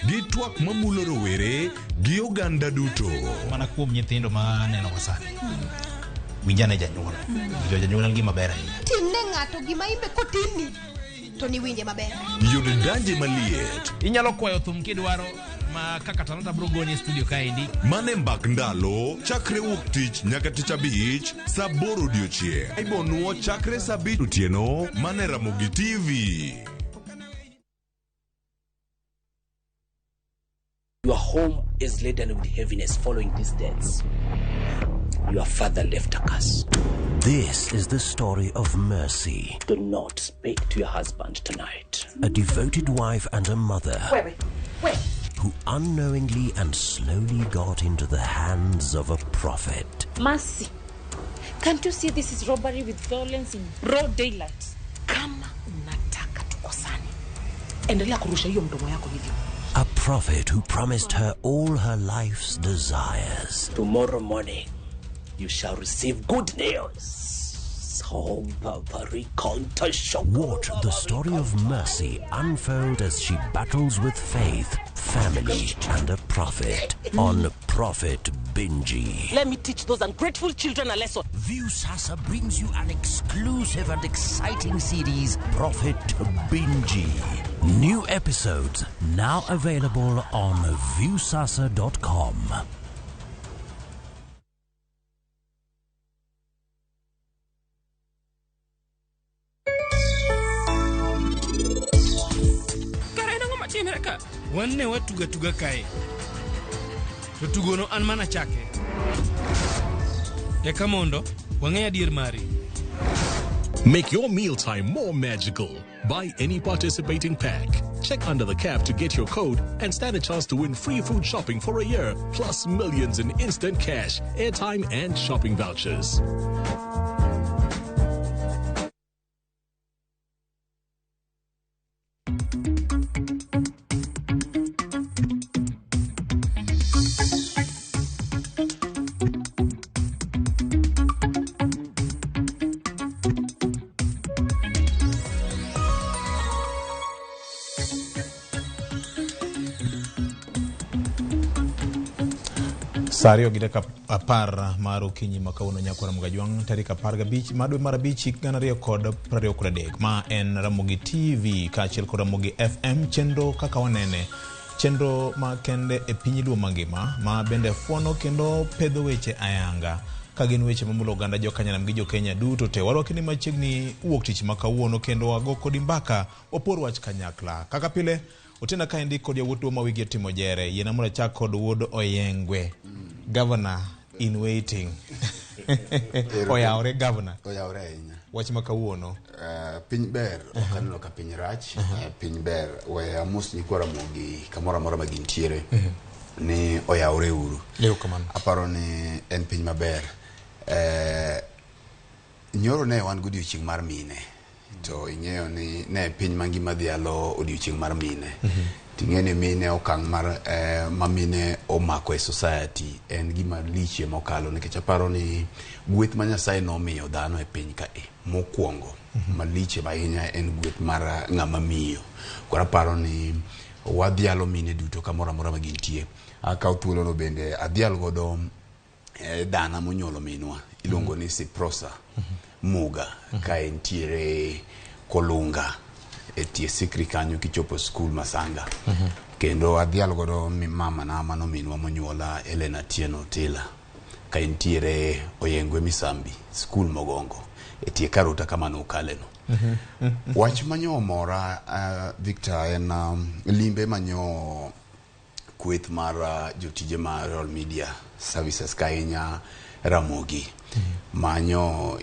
Gi twak mamulo rowere gi oganda duto. Mana kuom nyithindo ma neno wasani. Winjane janyuol. Janyuol en gima ber ahinya. Timne ng'ato gima imbe kotini to ni winje maber. Yud danje maliet. Inyalo kwayo thum kidwaro ma kaka Talanta bro goni studio kaendi. Mane mbak ndalo chakre wuok tich nyaka tich abich saa 8 odiochieng'. Ibonuo chakre saa 7 otieno mane Ramogi TV. Your home is laden with heaviness following these deaths. Your father left a curse. This is the story of Mercy. Do not speak to your husband tonight. A devoted wife and a mother. Wait. Who unknowingly and slowly got into the hands of a prophet. Mercy, can't you see this is robbery with violence in broad daylight? Kama unataka tukosane, endelea kurusha hiyo mdomo yako hivyo. A prophet who promised her all her life's desires. Tomorrow morning, you shall receive good news. Watch the story of Mercy unfold as she battles with faith, family, and a prophet on Prophet Binji. Let me teach those ungrateful children a lesson. Viusasa brings you an exclusive and exciting series, Prophet Binji. New episodes now available on viusasa.com. Wanne watuga kae. To tugono an mana chake. Eka mondo wang'e adier mari. Make your mealtime more magical. Buy any participating pack. Check under the cap to get your code and stand a chance to win free food shopping for a year, plus millions in instant cash, airtime, and shopping vouchers. Sario gi dakika 10 mar okinyi ma kawuono nyakwa Ramogajwang' tarik 15 mar dwe mar abich 2023. Ma en Ramogi TV kaachiel kod Ramogi FM, chenro kaka wanene, chenro ma kende e piny luo mangima ma bende fuono kendo pedho weche ayanga ka gin weche mamulo oganda jokanyanam gi jokenya duto te. Warwakni machiegni wuok tich ma kawuono kendo wago kodi mbaka wapor wach kanyakla kaka pile. Utena kaendi kod yawuot ma wigi timo jere yena mura chak kod wuod Oyengwe. Governor in waiting. Oyaore governor. Oyaore ahinya. Wach ma kawuono. Piny ber okaneno ka piny rach. Piny ber we amos ni kwara mogi kamora mora ma gintiere. Ni oyaore uru. Leo kamano. Aparo ni en piny maber. Nyoro ne wan godiochieng' mar mine. To ing'eyo ni ne piny mangima dhialo odiochieng' mar mine. Ting'eni mine okang' mar mamine omako e society en gima liche mokalo nikech aparo ni gweth ma Nyasaye nomiyo dhano e piny ka mokwongo maliche ahinya en gweth mar ng'ama miyo. Koro aparo ni wadhialo mine duto kamoro amora ma gintie. Akaw thuolo no bende adhial godo dana monyuolo minwa iluongo ni Siprosa Muga ka entiere Kolunga etie sikri kanyo kichopo school Masanga. Kendo adhial godo mama na mano minwa monyuola Elena Tieno Tila ka entiere Oyengwe Misambi school Mogongo etie Karota kamano ukaleno. Wach manyo mora Victor en limbe manyo kweth mar jotije mar Royal Media Services kainya Ramogi manyo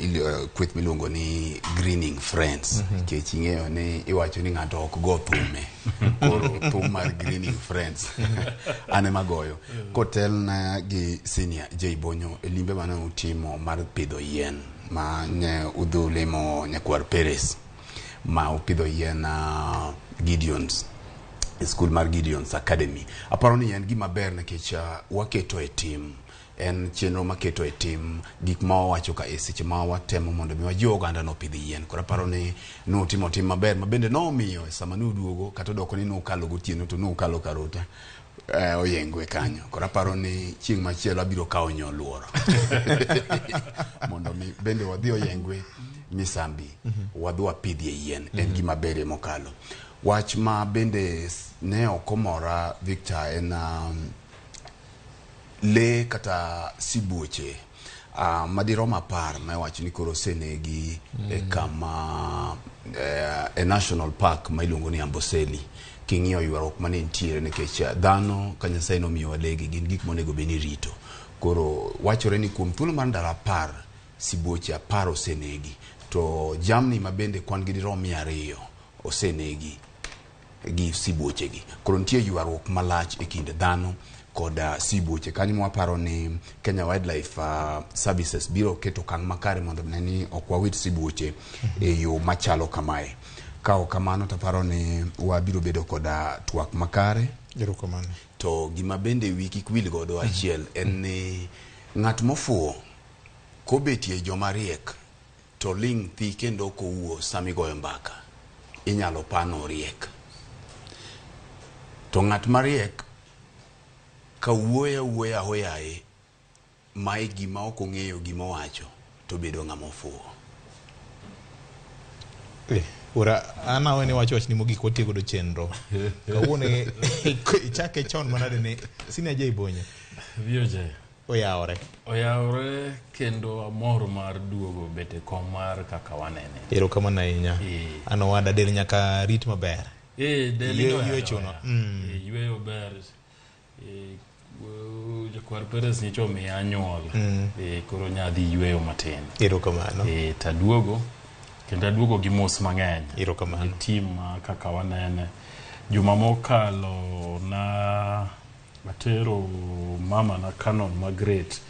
kweth miluongo ni Greening Friends kech ing'eyo ni iwacho ni ng'ato ok go thume koro thum mar Greening Friends ane magoyo kotel na gi senior J Bonyo limbe mane utimo mar pidho yien ma ne udhulimo nyakwar Peres ma upidho yien Gideon's school mar Gideon's Academy. Aparo ni en gima ber nikech waketo e tim en chenro maketo e tim gik ma wawacho ka seche ma watemo mondo mi wajiw oganda no pidh yien. Koro aparo ni nutimo tim maber ma bende nomiyo sama nuduogo kata doko ni nukalo gotieno to nukalo karota oyengwe kanyo. Koro aparo ni chieng' machielo abiro kawo nyoluoro mondo mi bende wadhi oyengwe Misambi wadhi wapidhie yien. En gima bere mokalo. Wach ma bende ne okomora Victor en le kata sibuoche madiroma par ma wacho ni koro senegi kama e national park ma iluongo ni Amboseli. King'iyo ywaruok mane ntiere nikech dhano ka Nyasaye nomiyo walegi gin gik monego beni rito. Koro wachore ni kuom thuolo mar ndalo 10 sibuoche 10 osenegi, to jamni ma bende kwan gi dirom 200 osenegi gi sibuoche gi. Koro nitie ywaruok malach e kind dhano kod sibuoche. Kanyo mwaparo ni Kenya Wildlife Services biro keto kang' makare mondo neni ok wawit sibuoche e yo machalo kamae. Kao kamano taparo ni wabiro bedo koda twak makare. Erokamano. To gima bende wiki kwil godo achiel en ni ng'at mofuo kobetie joma riek to ling thi kendo kowuo sami goyo mbaka inyalo pano riek. To ng'at mariek ka wuoya hoyae mai gima ok ong'eyo gima wacho to bedo ng'ama fuo. Ora ana wene wacho ni mogik otiego do chenro. Kawuone chake chon manade ne sine jay bonye. Vioje. Oyawore kendo amor mar duogo bete kom mar kaka wanene. Erokamano ahinya. Ano wada del nyaka rit maber. Del ywe chuno. Yweyo ber. Jakwar Perez nicho miya anyuol. Koro nyadhi yweyo matin. Erokamano. Taduogo kendo aduogo gi mos mang'eny. Erokamano. Tim kaka wanene. Juma mokalo na matero mama na Canon Margaret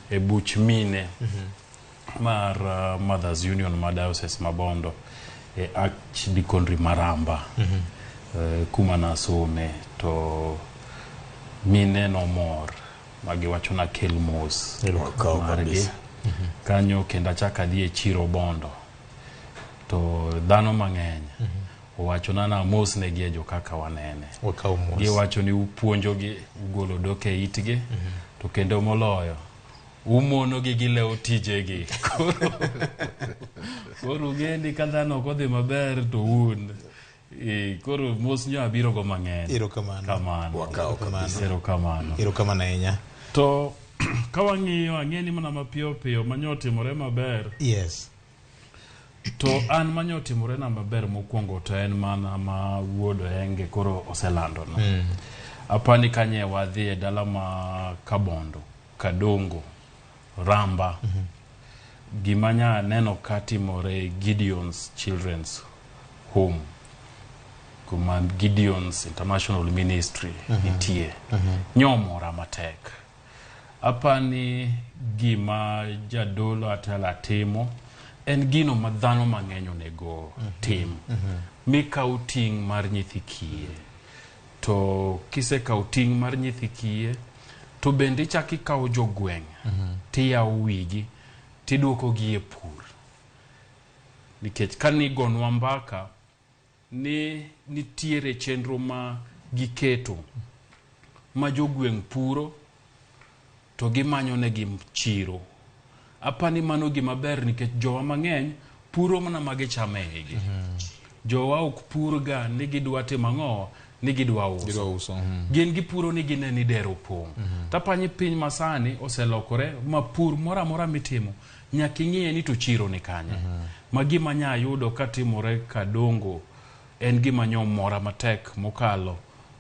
e buch mine mar Mothers Union ma Diocese Mabondo e Archdiconry Maramba. Kuma nasome to mine no mor magiwacho na kel mos margi kanyo kendo achaka dhi e chiro Bondo to dhano mang'eny owacho na mos ne gi jo kaka wanene giwacho ni upuonjo gi ugolo doke itgi to kendo moloyo umono gi gilewo tijegi koro gendi ka dhano kodhi maber to un koro mos nyo abiro go mang'eny. Erokamano. Erokamano ahinya. To kawang'iyo ang'eni mana mapiyo piyo manyotimore maber. Yes. To an manyotimore na maber mokwongo to en mana ma wuodo enge koro oselando no. Apani kanye wadhi e dala ma Kabondo, Kadongo, Ramba. Gimanya neno katimore Gideon's Children's Home. Kuma Gideon's International Ministry nitie. Nyomora matek. Apani gima jadolo atala timo en gino madhano mang'eny onego tim. Mika uting mar nyithi kiye. To kise ka uting mar nyithi kiye to bende chaki ka jogweng' tiya wigi tiduoko gi e pur. Nikech kani gonwa mbaka ni nitiere chenro ma giketo ma jogweng' puro to gimanyo ne gi chiro. Apani mano gima ber nikech jowa mang'eny puro mana mage chamegi. Jowa ok pur ga ni gidwa timo ang'o ni gidwa uso. Gin gipuro ni gineni dero pong'. Tapani piny masani oselokore ma pur mora mora mitimo nyaka ing'e ni to chiro ni kanye. Ma gima nya yudo katimore Kadongo en gima nyomora matek mokalo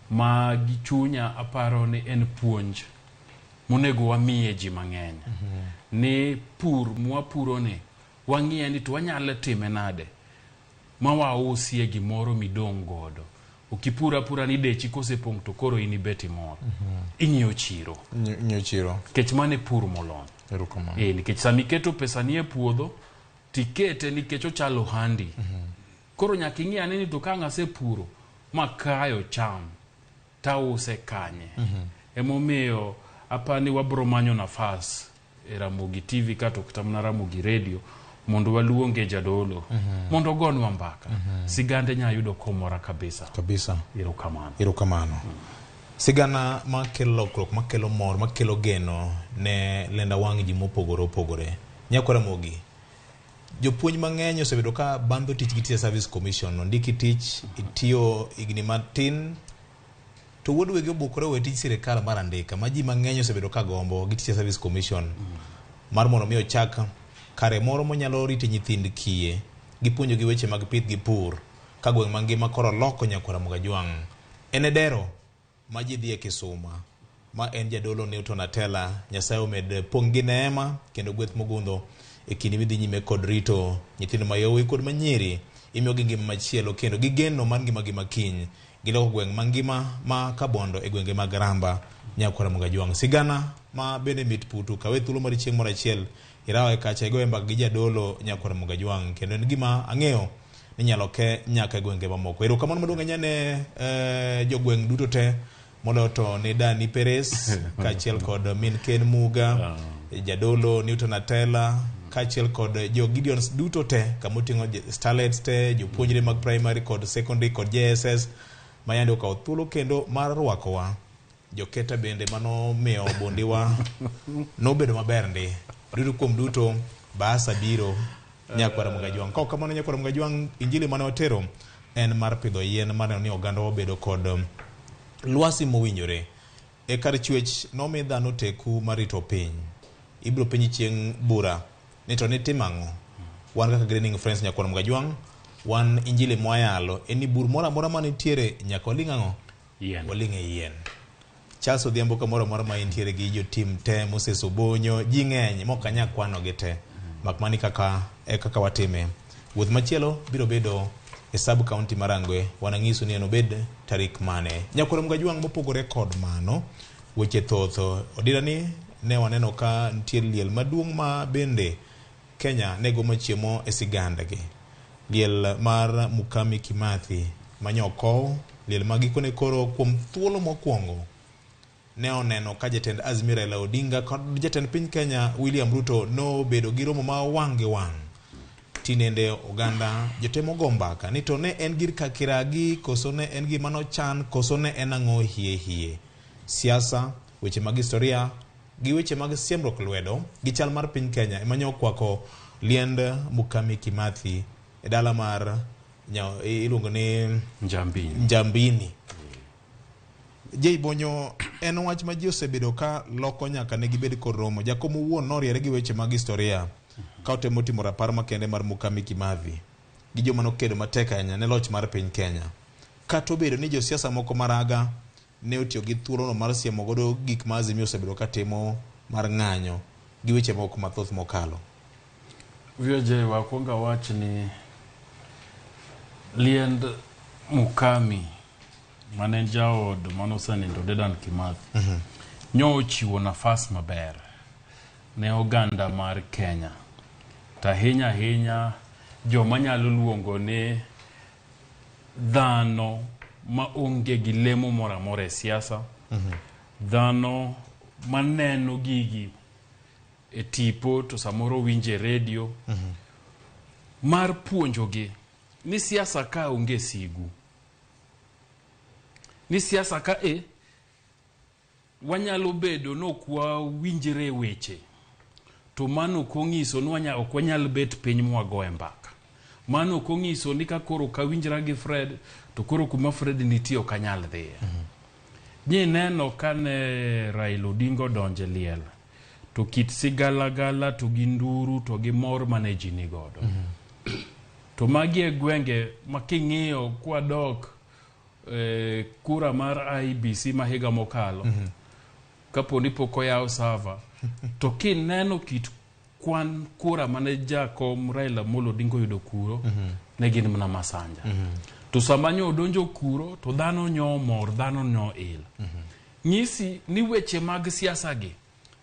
ma gichunya aparo ni en puonj monego wamiye ji mang'eny. Ni pur mwapuro ni wang'iye ni to wanyalo time nade ma wausie gimoro midong' godo. Ukipura pura ni dechi kosepong' to koro inibeti moro. Ing'iyo chiro. Kech mane pur molony. Nikech samiketo pesa ni e puodho tikete nikech ochalo handi. Koro nyaka ing'iya ni to ka ng'ase puro makayo cham tause kanye. Emomiyo apani wabro manyo nafas e Ramogi TV kato kitamna Ramogi Radio mondo waluonge jadolo mondo gonwa mbaka sigande nya yudo komora kabisa Erokamano. Sigana makelo lokruok, makelo mor, makelo geno ne lenda wang' ji mopogore opogore. Nyako Ramogi, jopuonj mang'eny osebedo ka bando tich gi Teacher Service Commission, ndiki tich itiyo igni matin to wuod wegi obukore we tich sirikal mar andika ma ji mang'eny osebedo ka gombo gi Teacher Service Commission mar mondo mi ochak kare moro monyalo rito nyithind kiye gipuonjo gi weche mag pith gi pur ka gweng' mangima koro loko Nyako Ramogi ene dero ma ji dhie Kisuma ma en jadolo Newton Atela. Nyasaye omed pong' gi neema kendo gweth mogundho e kinde midhi nyime kod rito nyithindo mayowi kod manyiri imiyo gi ngima machielo kendo gi geno mar ngima gi makiny giloko gweng' mangima ma Kabondo e gwenge mag Ramba. Nyako Ramogi sigana ma bende mit putu kawe thuolo mar chieng' moro achiel irawe kacha igoye mbaka gi jadolo Nyako Ramogi kendo en gima ang'eyo ni nyalo ke nyaka gwenge mamoko. Erokamano maduong' ahinya ne jogweng' duto te moloyo to ne Dani Perez kachiel kod min Ken Muga, jadolo Newton Atela kachiel kod jo Gideons duto te kamoting'o Starlets te, jopuonjre mag primary kod secondary kod JSS mayande okawo thuolo kendo mar rwakowa. Joketa bende mano miyo bondiwa nobedo maber ndi duto kuom duto basa biro Nyako Ramogi. Ka kamano Nyako Ramogi injili mane otero en mar pidho yien mane ni oganda obedo kod lwasi mowinjore e kar chwech nomi dhano teku marito piny. Ibro piny chieng' bura ni to ni timang'o. Wan kaka Greening Friends Nyako Ramogi wan injili mwayalo eni bur mora mora manitiere nyaka waling' ang'o waling' e yien. Charles Odhiambo kamoro mora ma intiere gi jo team te Moses Obonyo ji ng'eny mokanya kwano gi te makmani kaka watime. Wuoth machielo biro bedo e sub county Marangwe wanang'iso ni enobed tarik mane. Nyako Ramogi mopogore kod mano weche thoth odirani ne waneno ka nitiere liel maduong' ma bende Kenya nego machiemo e siganda gi. Liel mar Mukami Kimathi manyokow liel magikone koro kuom thuolo mokwongo ne oneno ka jatend Azimio Raila Odinga kod jatend piny Kenya William Ruto no bedo gi romo ma wang' gi wang'. Tinende oganda jotemo gombaka ni to ne en gir kakiragi koso ne en gima no chan koso ne en ang'o hie. Siasa, weche mag historia gi weche mag siemruok lwedo gi chal mar piny Kenya emanyo kwako liend Mukami Kimathi e dala mar iluongo ni Njambini. Jei Bonyo en wach ma ji osebedo ka loko nyaka ne gibed kod romo. Jakomo wuon noriere gi weche mag historia ka otemo timo rapar makende mar Mukami Kimathi gi joma nokedo matek ahinya ne loch mar piny Kenya. Kata obedo ni josiasa moko maraga ne otiyo gi thuolono mar siemo godo gik ma Azimio osebedo ka timo mar ng'anyo gi weche moko mathoth mokalo. Vioje wakwonga wach ni liend Mukami mane jaod manosenindo Dedan Kimathi nyo ochiwo nafas maber ne oganda mar Kenya ta hinya joma nyalo luongo ni dhano ma onge gi lemo mora mora e siasa dhano maneno gigi e tipo to samoro winje radio mar puonjogi ni siasa ka onge sigu ni siasa ka wanyalo bedo no kwa winjre weche to mano kong'iso ni ok wanyal bet piny mwagoe mbaka. Mano kong'iso ni ka koro ka winjra gi Fred to koro kuma Fred nitie ok anyal dhiye. Ni neno kane Raila Odinga donje liel to kit sigalagala to gi nduru to gi mor mane ji ni godo. To magi e gwenge making'iyo kwa dok kura mar IBC mahiga mokalo kapo ni pok oyaw sava to kineno kit kwan kura mane Jakom Raila Molo Odinga yudo kuro ne gin mana masanja. To sama nyo donjo kuro to dhano nyo mor, dhano nyo il. Nyisi ni weche mag siasa gi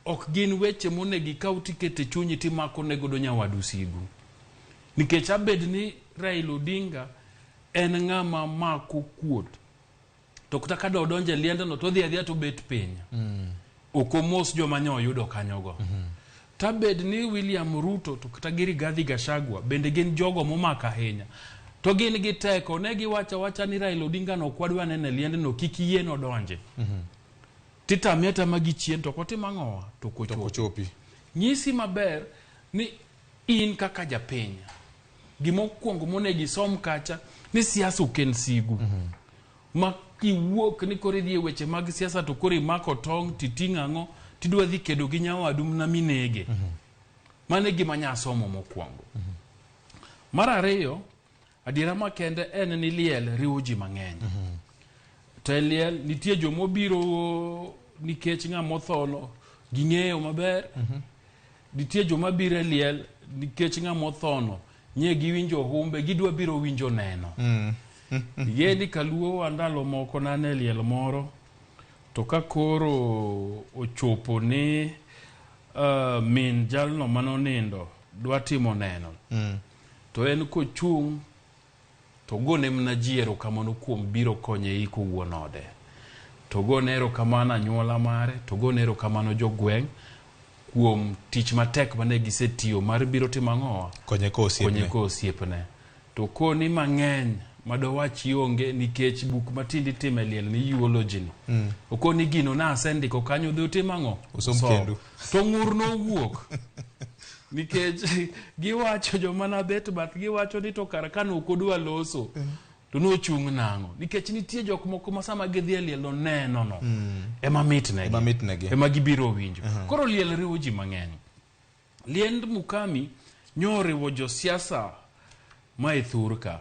ok gin weche monegi kaw tikete chunyi timako nego do nyawadu sigu. Nikech abed ni Raila Odinga en ng'ama mako kuot to kata ka donje liendno to dhi adhiya to bet piny. okomos joma nyo yudo kanyogo. Tabed ni William Ruto to kata gi Rigathi Gachagua bende gin jogo momaka ahinya. To gin gi teko ne giwacha ni Raila Odinga no kwadwa nene liende no kik yie no donje. Tita mieta magi chien to kotimo ang'owa to kochopi. Nyisi maber ni in kaka japiny. Gimokwongo monegi som kacha ni siasa oken sigu. Ma kiwuok ni kori dhi weche mag siasa to kori mako tong titinga ngo tidwa dhi kedo gi nyawadu na minege. Mane gima nyasomo mokwongo. Mar ariyo, adiera makende en ni liel riwo ji mang'eny. To liel nitie jomobiro nikech ng'ama othono ging'eyo maber. Nitie joma biro liel nikech ng'ama othono nye giwinjo humbe gidwa biro winjo neno. Yedi kaluo andalo moko nane liel moro to ka koro ochopo ni min jalno manonindo dwa timo neno. To en kochung' to gone mna jiero kamano kuom biro konye iko wuonode. To gone erokamano anyuola mare, to gone erokamano jogweng' kuom tich matek mane gisetiyo mar biro timo ang'owa konye ko osiepne. To koni mang'eny madowachi onge nikech buk matindi time liel ni eulogy ni. Okoni gino na asendiko kanyo dhi timo ang'o? To ng'ur no wuok. Nikech giwacho joma na bet bath giwacho ni to kar kano kodwa loso to no chung nango nikech nitie jok moko ma sama gidhi liel no neno no ema mitnegi ema gibiro winjo. Koro liel riwo ji mang'eny. Liend Mukami nyoriwo jo siasa ma ithurka.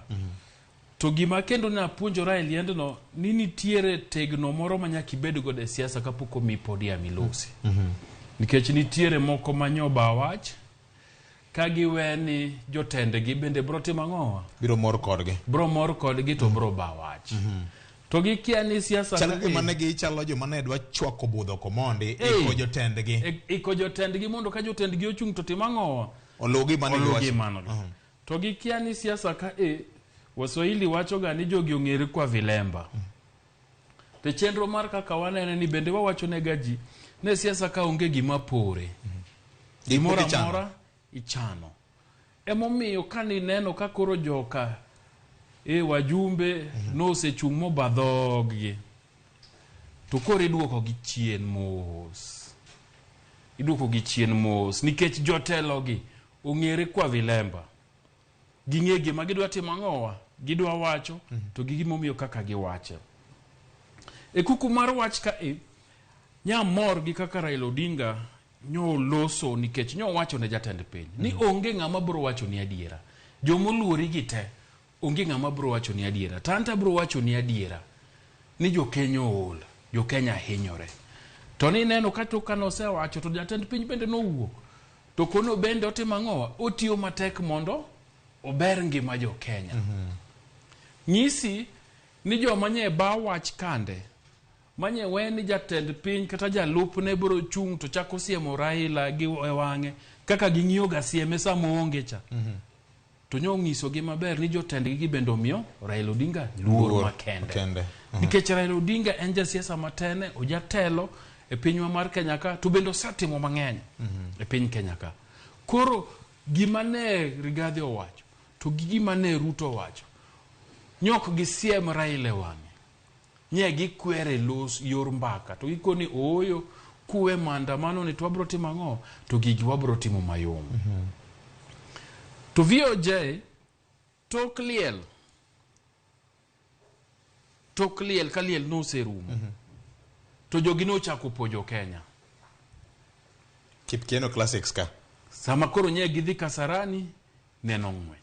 To gima kendo na puonjora e liend no ni nitiere tegno moro manyaki bedo go de siasa kapoko mi podia milosi. Nikech nitiere moko manyoba wach kagiweni jotendegi bende bro timo ang'owa biro mor kodgi to bro ba wach. To gikia ni siasa chalo gima ne gichalo joma ne dwa chwako budho komondi iko jotendgi mondo ka jotendgi ochung' to timo ang'owa olugi mane to gikia ni siasa ka Waswahili wacho ga ni jogi ong'ere kwa vilemba. Te chenro mar kaka wanene ni bende wawacho ne gaji ne siasa ka onge gima pore. Gimora mora ichano. Emomiyo kani neno ka koro joka wajumbe no sechung' mobadhogi. To koro iduoko gi chien mos. Nikech jotelogi ong'ere kwa vilemba. Ging'e gima gidwa timo ang'owa, gidwa wacho, to gimomiyo kaka giwache. Kuku mar wach ka nyamor gi kaka Raila Odinga nyo loso nikech nyo wacho ne jatend piny ni onge ng'ama bro wacho ni adiera. Jomoluori gite onge ng'ama bro wacho ni adiera. Tanta bro wacho ni adiera ni Kenya ol, Kenya hinyore. To ni neno kato kano sewacho to jatend piny bende no wuok. To kono bende otimo ang'owa, otiyo matek mondo ober ngima Kenya. Nyisi ni joma nye ba wach kande manye weni jatend piny kata jalup ne bro chung' to chako siemo Raila gi wang'e kaka ging'iyo ga sieme sama onge cha. To nyo ng'iso gi maber ni jotendgi gi bendo miyo Raila Odinga luor makende. Nikech Raila Odinga en jasiasa matene, ojatelo e pinywa mar Kenya ka to bendo satimo mang'eny e piny Kenya ka. Koro gima ne Rigathi owacho to gima ne Ruto owacho nyok gisiem Raila wang'e. Nye gikwere los yor mbaka to gikoni oyo kuwe maandamano ni twabro timo ang'o to gigi wabro timo mayom. To VOJ tok liel kaliel no serumo. To jogi no chako pojo Kenya. Kipkeno classics ka. Sama koro nye gidhi Kasarani neno ng'wech.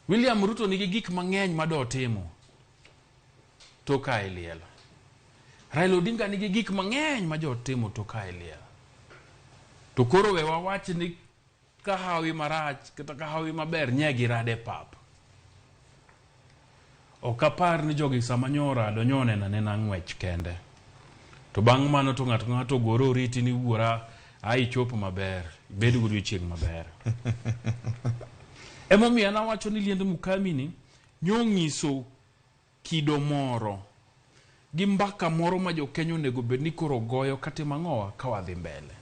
William Ruto nigi gik mang'eny mado timo to ka liel. Raila Odinga nigi gik mang'eny ma jo timo to ka liel. To koro we wawach ni kahawi marach kata kahawi maber nye girade pap. Okapar ni jogi sama nyora do nyone na nena ng'wech kende. To bang' mano to ng'ato goro riti ni wuora ai chopo maber, bedu gudu chieng' maber. Emomiyo na wacho ni liend Mukami ni nyong'iso kido moro gi mbaka moro ma jokenya onego bed ni koro goyo kata mang'owa ka wadhi mbele.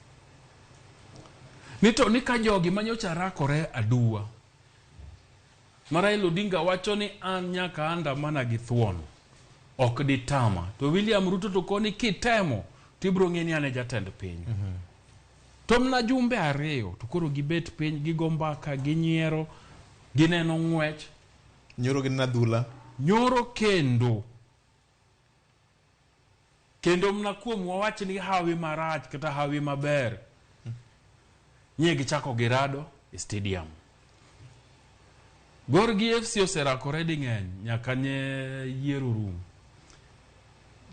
Nito ni ka jogi manyocha rakore aduwa. Raila Odinga wacho ni an nyaka andamana gi thuon. Ok di tama. To William Ruto to koni kitemo tibro ng'eni ane jatend piny. To mna jumbe ariyo to koro gibet piny gigo mbaka ginyiero gineno ng'wech. Nyoro gin adhula. Nyoro kendo mna kuom wawach ni hawi marach kata hawi maber. Nye gichako girado e stadium. Gorgi FC oserakore di ng'eny nyaka nye yiero rum.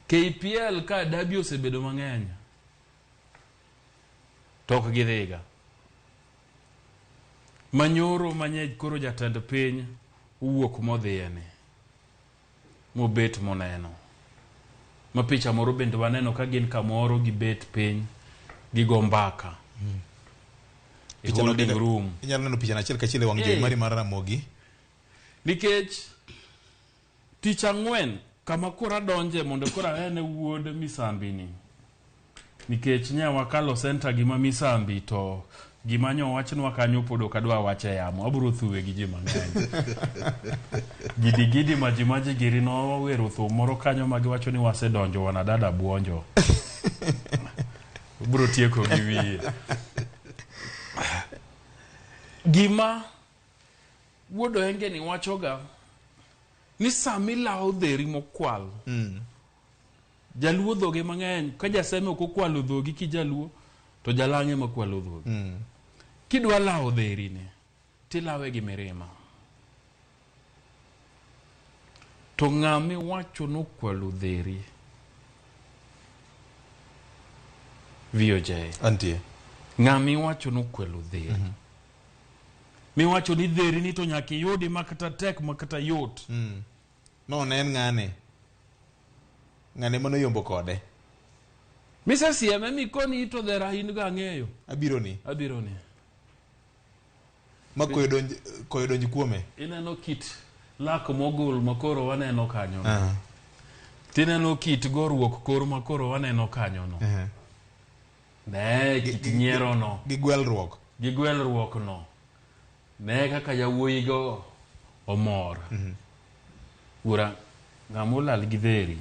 KPL ka dabi osebedo mang'eny. Tok gidhiga. Manyoro manye koro jatend piny uwuok modhiene. Mobet moneno. Ma picha moro bende waneno ka gin kamoro gibet piny gigo mbaka. E holding room. Inyalo neno picha nachiel kachiel wang' jowi mari mar Ramogi. Nikech tich ang'wen kama kora donje mondo kora ene wuod Misambi ni. Nikech nyawa kalo center gima Misambi to gima nyo wachnwa kanyo podo kadwa wache yamo aburo thuwe gi ji mang'eny. Gidi maji giri no wero thu moro kanyo magi wacho ni wase donjo wana dada buonjo. Buro tieko gi wiye. Gima wuodo enge ni wachoga ni samila odheri mokwal. Jaluo dhoge mang'eny ka jaseme ok okwalo dhogi ki jaluo to jalang'e makwalo dhogi. Kidwa lao dheri ne tilawe gi mirima. To ng'ami wacho no kwalo dheri. VOJ. Antie. Ng'ami wacho no kwalo dheri. Mi wacho ni dheri ni to nyaki yudi makata tek makata yot. No nen ng'ane mano yombo kode. Misa sieme mi koni ito dhera hinga ng'eyo. Abiro ni. Ma koyo donji kuome. Ineno kit lak mogul makoro waneno kanyo no. Tineno kit goruok kor makoro waneno kanyo no. Ne kit nyiero no. Gigwelruok no. Ne kaka jawuoyi go omor. Ura ng'amulal gi dheri.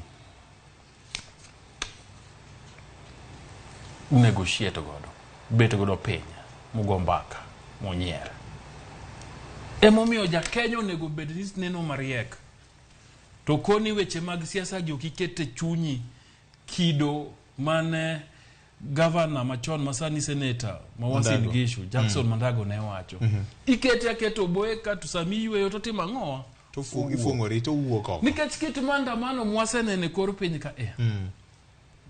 Negotiate godo. Bet godo piny. Mugo mbaka. Monyier. Emomiyo jakenyo nego bed ni neno mariek. To koni weche mag siasa gi okikete chunyi kido mane governor machon masani senator Mawasin Gishu Jackson Mandago ne wacho. Ikete aketo boye ka to sami yweyo to tima ng'owa. To ifungori to wuok oko. Nikech kit maandamano mwasenene kor piny ka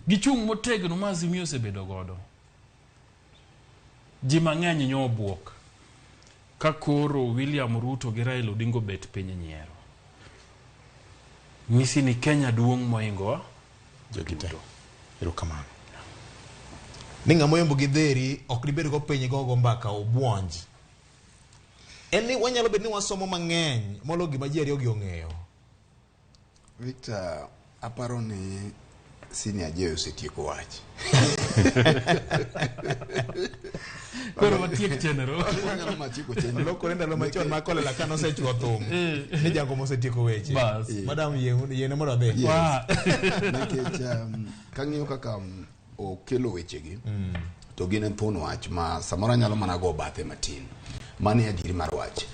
gichung' motegno ma Azimio osebedo godo. Ji mang'eny nyobuok. Ka koro William Ruto gi Raila Odinga bet piny nyiero. Nyisi ni Kenya duong' moingo jogite. Erokamano. Ni ng'amo yombo gi dheri ok dibed go piny go mbaka obuonj. Eni wanyalo bed ni wasomo mang'eny molo gima ji ariyo gi ong'eyo. Victor, aparo ni senior Jay osetieko wach. Koro matiek chenro. Loko renda lo machon ma kole la kano sechuo thum. Ni jango mosetieko weche. Madam yene mondo dhi. Nikech kang'iyo kaka okelo wechegi to gin en thuon wach ma samoro nyalo mana go bathe matin. Mani adiri mar wach.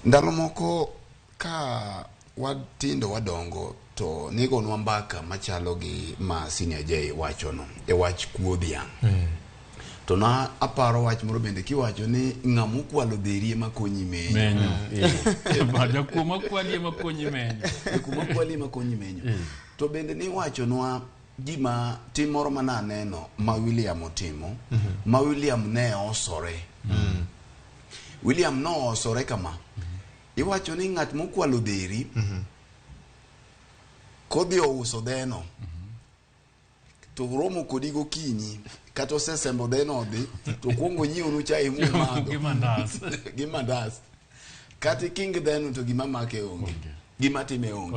Ndalo moko ka watindo wadongo to nigo nwa mbaka machalo gi ma senior Jay wacho no e wach kuodhiang. To na aparo wach moro bende kiwacho ni ng'amu kwalo dheri ema konyi menyo. Baja kuma kwali ema konyi menyo. Kuma kwali ema konyi menyo. To bende ni wacho nwa gima timoro mananeno ma William otimo. Ma William ne osore. William no osore kama. Iwacho ni ng'at mokwalo dheri kodhi ouso dheno. To romo kodi gokinyi kata osesembo dheno odhi to kuongo nyieo nu chai Gimandas. Kata king dheno to gima make onge. gima time onge.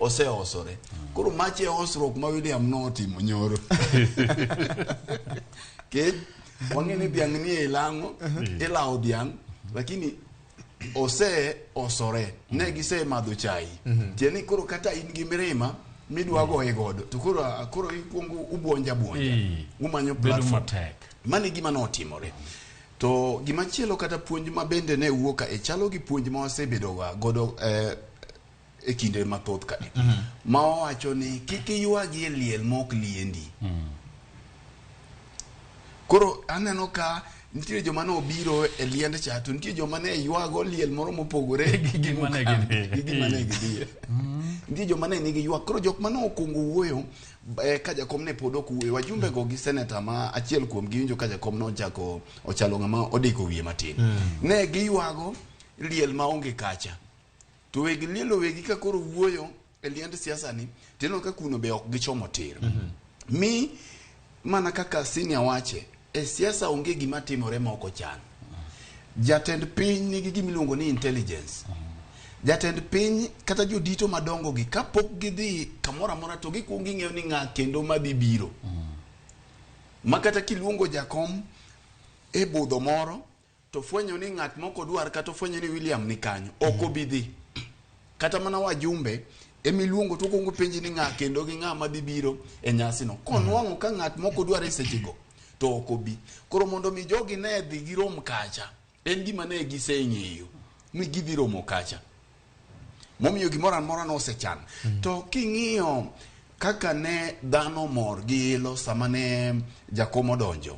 Oseosore. Koro mache osruok ma William notimo nyoro. Ke wang'eni dhiang' ni e lang'o, ilao dhiang', lakini osore. Ne gise madho chai. Tieni koro kata in gi mirima midwa goye godo. To koro ikwongo ubwonja. Umanyo platform. Mani gima notimore. To gima chielo kata puonj ma bende ne wuoka e chalo gi puonj ma wasebedo godo e kinde mathoth ka. Ma owacho ni kik ywagi e liel mok liendi. Koro aneno ka nitie joma ne obiro e liend cha, to nitie joma ne ywago liel moro mopogore gi gima ne gidhiye. Nitie joma ne nigi ywak. Koro jok ma ne okwongo wuoyo ka jakom ne pod ok wuoyo, wajumbe go gi seneta ma achiel kuom giwinjo ka jakom no ochalo ng'ama odiko wiye matin. Ne giywago liel ma onge kacha. To weg lielo wegi ka koro wuoyo e liend siasa ni, tino ka kuno be ok gichomo tir. Mi mana kaka senior wache, e siasa onge gima timore ma ok ochan. Jatend piny nigi gima iluongo ni intelligence. Jatend piny kata jodito madongo gi kapok gidhi kamoro amora to gikwongo ng'eyo ni ng'a kendo madhi biro. Ma kata kiluongo jakom e budho moro to fwenyo ni ng'at moko dwar kata fwenyo ni William ni kanyo, ok obidhi. Kata mana wajumbe emiluongo to kwongo penji ni ng'a kendo gi ng'a madhi biro e nyasi no. Konwang'o ka ng'at moko dwar e sechego to ok obi. Koro mondo mi jogi ne dhi girom kacha, en gima ne giseng'eyo ni gidhi romo kacha. Momiyo gimoro amora no osechan. To king'iyo kaka ne dhano mor gi ilo sama ne jakom donjo.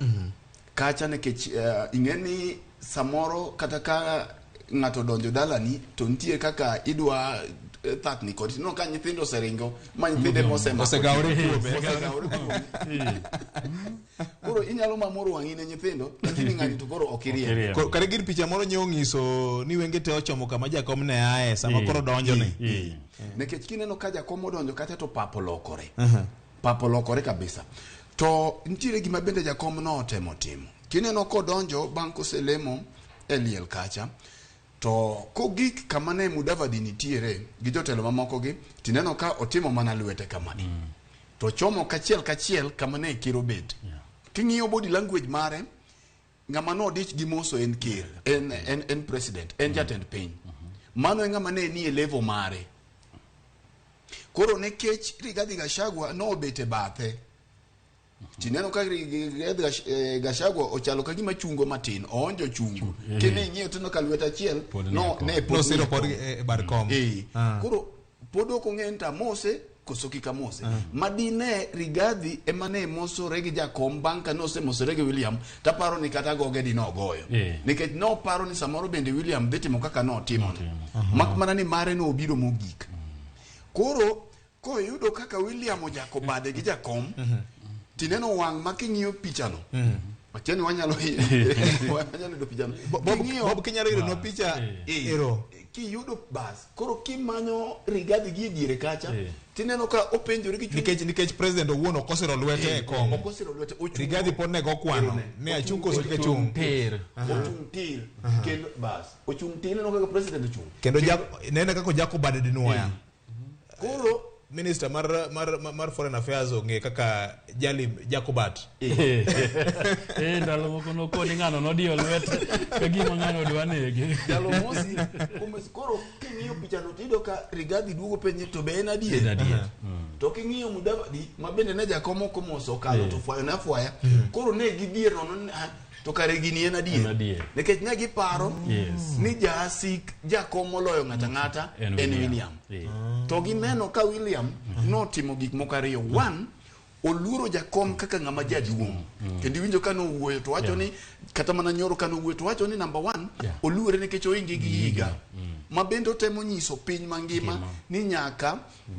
Kacha nikech ing'eni samoro kata ka ng'ato donjo dalani to nitie kaka idwa thatni kod no ka nyithindo seringo ma nyithinde osegawre koro inyalo mamoro wang'i ne nyithindo lakini ng'ani to koro okirie. Kare gir picha moro nyiso ni wenge te ochomo kama jakom ne ae sama koro donjo ne. Nikech kineno ka jakom odonjo kata to papo lokore. Papo lokore kabisa. To nitiere gima bende jakom no otemo timo. Kineno kodonjo bang' koselemo e liel kacha, to kogik kama ne Mudavadi nitiere gi jotelo mamoko gi, tineno ka otimo mana lwete kamani. To chomo kachiel kama ne kiro bet. King'iyo body language mare, ng'ama no dich gi moso en kir, en president, en jatend piny. Mano e ng'ama ne ni e level mare. Koro nekech Rigathi Gachagua no obete bathe. Tineno ka Gachagua ochalo ka gima chungo matin, oonjo chungo. Kene ing'iyo tino ka lweta achiel no siro pod barkom. Koro pod ok ong'en ta mose koso kika mose. Madine Rigathi ema ne mosore gi jakom bang' ka nosemosore gi William, taparo ni kata goge di nogoyo. Nikech no paro ni samoro bende William dhi timo kaka notimo. Mak mana ni mare no obiro mogik. Koro koyudo kaka William ojako bade gi jakom, tineno wang' ma king'iyo pichano. Matieni wanyalo do pichano. Bob kinyalo yudo no picha ero. Kiyudo bas. Koro kimanyo Rigathi gi diere kacha, tineno ka openjore gi nikech president owuono okosero lwete e kom. Okosero lwete. Rigathi pod ne go kwano. Ne achung koso ka chung. Ochung tir. Kendo bas. Ochung tir no ka president ochung. Kendo nene kako jako bade dinuoya. Koro Minister mar Foreign Affairs onge kaka Jali Jacobat. Ndalo moko no koni ng'ano nodiyo lwete ka gima ng'ano dwa nege. Jalo mosi koro king'iyo picha no tido ka Rigathi duogo penye to be en adier. To king'iyo Mudavadi ma bende ne jakomo komoso kalo to fwayo na fwaya. Koro ne gidhier no to kare gini en adier. Nikech ne giparo ni jasik jakom moloyo ng'ata en William. To gineno ka William notimo gik moko ariyo. One, oluoro jakom kaka ng'ama jaduong'. Kendo winjo ka nowuoyo to wacho ni kata mana nyoro ka nowuoyo to wacho ni number one, oluore nikech oinge gi higa. Ma bende temo nyiso piny mangima ni nyaka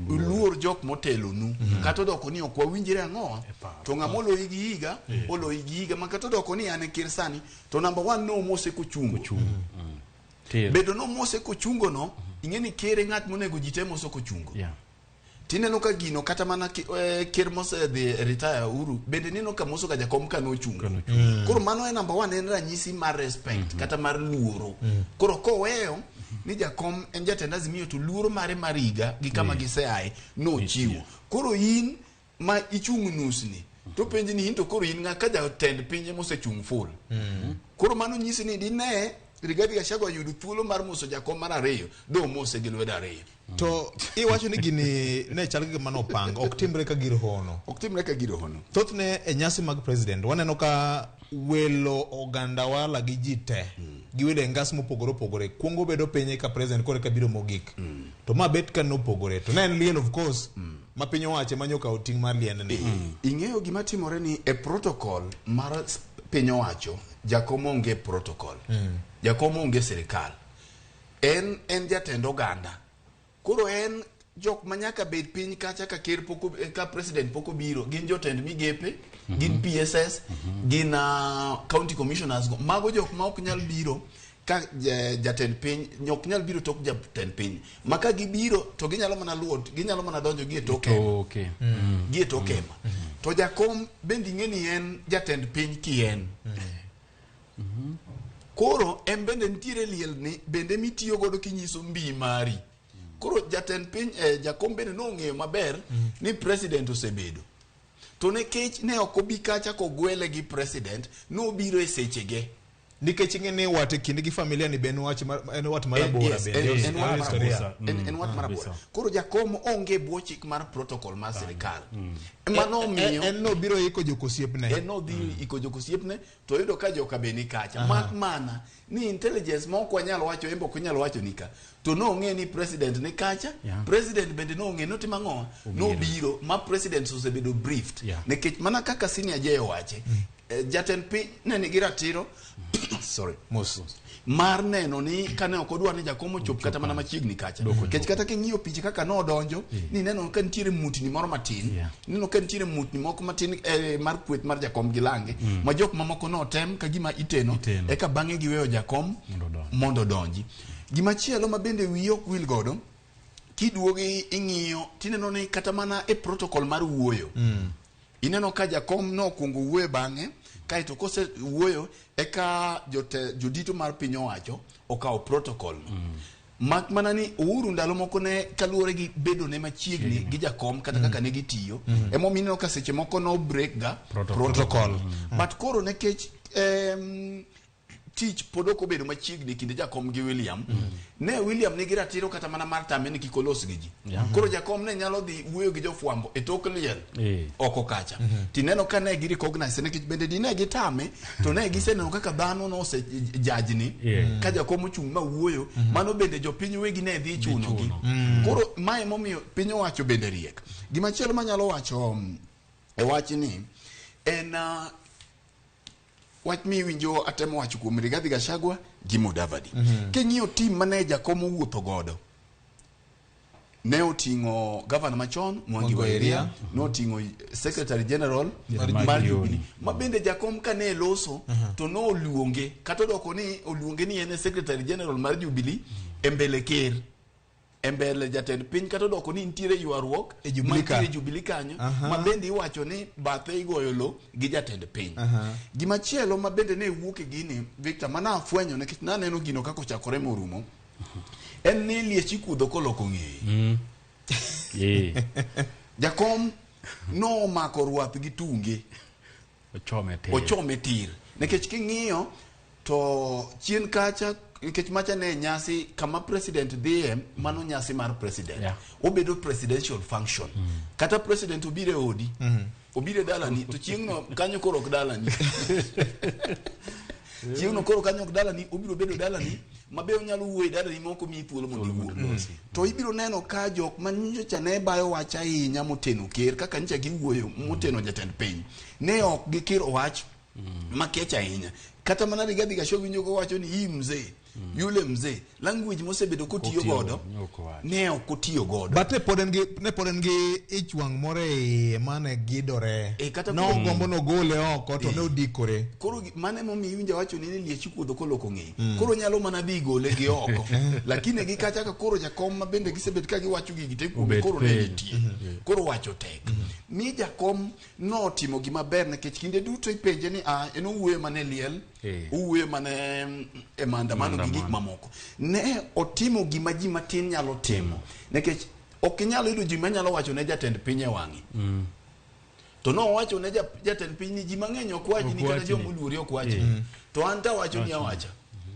uluor jok motelo nu. Kata doko ni ok wawinjire ang'owa. To ng'ama oloyi gi higa, oloyi gi higa. Ma kata doko ni an e kir sani, to number one no mose kochungo. Bedo no mose kochungo no, ing'eni kere ng'at monego jite moso kochungo. Tineno ka gino kata mana kir mose dhi retire uru, bende nino ka moso ka jakom ka nochungo. Koro mano e number one, en ranyisi mar respect kata mar luoro. Koro koweyo ni jakom en jatend Azimio to luoro mare mariga gi kama giseaye no chiwo. Koro in ma ichung' nusni to penji ni in to koro in ka jatend piny mosechung' full. Koro mano nyisi ni dine Rigathi Gachagua yudo thuolo mar moso jakom mar ariyo do mose gi lwedo ariyo. To iwacho ni gini ne chal gi mano pang ok timre ka gir hono. Ok timre ka gir hono. Thothne e nyasi mag president waneno ka welo oganda wala gi jite giwelo ngas mopogore opogore kuongo bedo penye ka president kore ka biro mogik. To ma bet ka no pogore to ne en liel of course ma piny owacho manyo ka oting mar liend ni. Ing'eyo gima timore ni e protocol mar piny owacho jakom onge protocol. Jakom onge sirikal. En jatend oganda. Koro en jok manyaka bed piny kacha ka ker poko ka president poko biro gin jotend migepe gin PSS gin county commissioners mago jok ma ok nyal biro ka jatend piny nyok nyal biro tok jatend piny maka gibiro to ginyalo mana luot ginyalo mana donjo gie toke gie toke to jakom bendi ngeni en jatend piny kien koro en bende ntiere liel ni bende mitiyo godo kinyiso mbi mari. Koro jatend piny jakom bende no ng'eyo maber ni president osebedo. To nekech ne ok obi kacha kogwele gi president no biro e sechege. Nikech ing'eni wat kinde gi familia ni ben wach en wat marabora bende. En wat marabora. Koro jakom onge bwo chik mar protocol mar sirikal. Mano miyo en no biro iko jokosiepne. En no dhi iko jokosiepne to yudo ka joka beni kacha. Mak mana ni intelligence moko wanyalo wacho embo kunyalo wacho nika. To no ng'e ni president ni kacha. President bende no ng'e noti mang'owa. No biro ma president osebedo briefed. Nekech mana kaka senior jeyo wache. Jatend piny ne nigi ratiro sorry mar neno ni kane ok odwar ni jakom ochop kata mana machiegni kacha kech kata king'iyo picha kaka no donjo ni neno ka nitiere mutni moro matin neno ka nitiere mutni moko matin mar kweth mar jakom gilange ma jok mamoko no tem ka gima iteno eka bang'e giweyo jakom mondo donji. Gima chielo ma bende wiyo ok wil godo kiduogi ing'iyo tineno ni kata mana e protocol mar wuoyo ineno ka jakom no kungo wuoyo bang'e kaito kose wuoyo eka jodito mar piny owacho okawo protocol mak mana ni Uhuru ndalo moko ne kaluore gi bedo ne machiegni gi jakom kata kaka ne gitiyo emomineno ka seche moko no break ga protocol but koro nekech tich podoko bedo machiegni kinde jakom gi William ne William nigi ratiro kata mana mar tame ni kikolos gi ji koro jakom ne nyalo dhi wuoyo gi jofwambo e tok liel oko kacha tineno ka ne gi recognize ne bende dine gi tame to ne giseneno kaka dhano no se jajni ka jakom ochung' ma wuoyo mano bende jopiny wegi ne dhi chuno gi koro mae momiyo piny owacho bende riek. Gima chielo manyalo wacho e wach ni en wach mi winjo atemo wacho kuom Rigathi Gachagua gi Mudavadi. King'iyo team mane jakom wuotho godo ne oting'o governor machon Mwangi wa Iria no oting'o secretary general mar Jubilee ma bende jakom kane loso to no oluonge kata doko ni oluonge ni en secretary general mar Jubilee embele ker embele jatend piny kata doko ni ntiere ywaruok e Jubilee kanyo ma bende iwacho ni bathe igoyo lo gi jatend piny. Gima chielo ma bende ne wuok e gini Victor mana afwenyo ne kit naneno gino kako chakore morumo en ni liechi kudho koloko ng'eye jakom no mako ruath gi tunge ochome tir nekech king'iyo to chien kacha nikech macha ne nyasi kama president dhiye mano nyasi mar president obedo presidential function kata president obire odi obire dalani to chieng'no kanyo koro ok dalani chieng'no koro kanyo ok dalani obiro bedo dalani mabe onyalo wuoyo dalani moko mi thuolo mondo wuo to ibiro neno ka jok manyocha ne bayo wach ahinya moteno ker kaka ncha giwuoyo moteno jatend piny ne ok gikir wach makech ahinya kata mana Rigathi Gachagua winjogo wacho ni hii mzee yule mzee language mosebedo kotiyo godo ne ok otiyo godo but ne poden gi ichwang more mane gidore no gombo no gole oko to ne odikore koro mane momi winja wacho ni liechi kuodho koloko ng'e koro nyalo mana dhi gole gi oko lakini gi kacha ka koro jakom ma bende gisebet ka giwacho gigi te koro ne nitie koro wacho tek mi jakom notimo gima ber nikech kinde duto ipenje ni en owuoye mane liel owuoye mane e maandamano gi gik mamoko. Ne otimo gima ji matin nyalo timo nikech ok inyalo yudo ji manyalo wacho ne jatend piny e wang'i. To no wacho ne jatend piny ni ji mang'eny ok wachi ni kata joma oluori ok wachi. To an ta wacho ni awacha.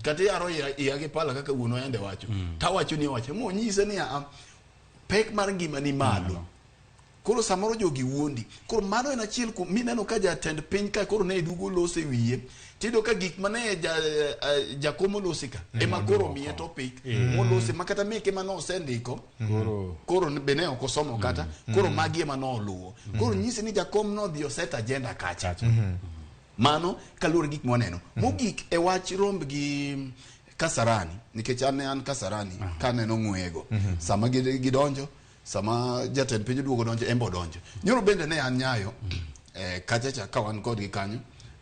Kata yaro iya gi pala kaka wuono ende wacho. Ta wacho ni awacha. Mo nyise ni pek mar ngima ni malo. Koro samoro jogi wuondi. Koro mano en achiel mineno ka jatend piny ka koro ne dugo lose wiye. Tido ka gik mane jakomo losika ema koro miye topic molose makata meke mano osendiko koro bene ok osomo kata koro magi ema no luwo. Koro nyise ni jakom no dhi set agenda kacha. Mano kaluwore gik moneno. Mogik e wach romb gi Kasarani nikech an Kasarani kaneno ng'wego sama gidonjo sama jatend piny duogo donjo embo donjo. Nyoro bende ne an Nyayo kachacha ka wan kod gi kanyo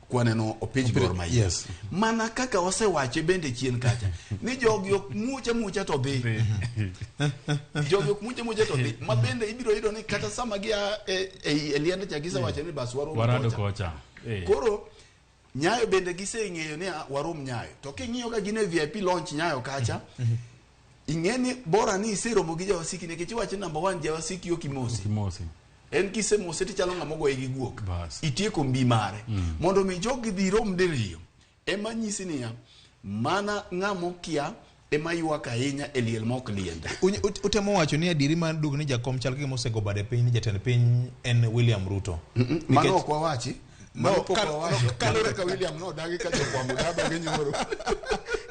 kwaneno opich Gor Mahia. Mana kaka wasewache bende chien kacha ni jogi ok mucha to dhi. Jogi ok mucha to dhi. Ma bende ibiro yudo ni kata sama gia e liende cha gisa wache ni bas warado kocha. Koro Nyayo bende giseng'eyo ni warum Nyayo. To king'iyo ka gine VIP launch Nyayo kacha ing'eni bora ni iseromo gi jawasiki nikech wacho number 1 jawasiki yo kimosi. En kise mose ti chalo ng'amo goye gi guok. Itieko mbi mare. Mondo mi jogi dhi rom diriyo. Ema nyisi niya mana ng'amo kia ema ywak ahinya e liel mok liende. Utemo wacho ni adiri man dug ni jakom chal kaka mosego bade piny ni jatend piny en William Ruto. Mano ok wawachi. No kalore ka William no dagi ka chokwa mudaba gi nyoro.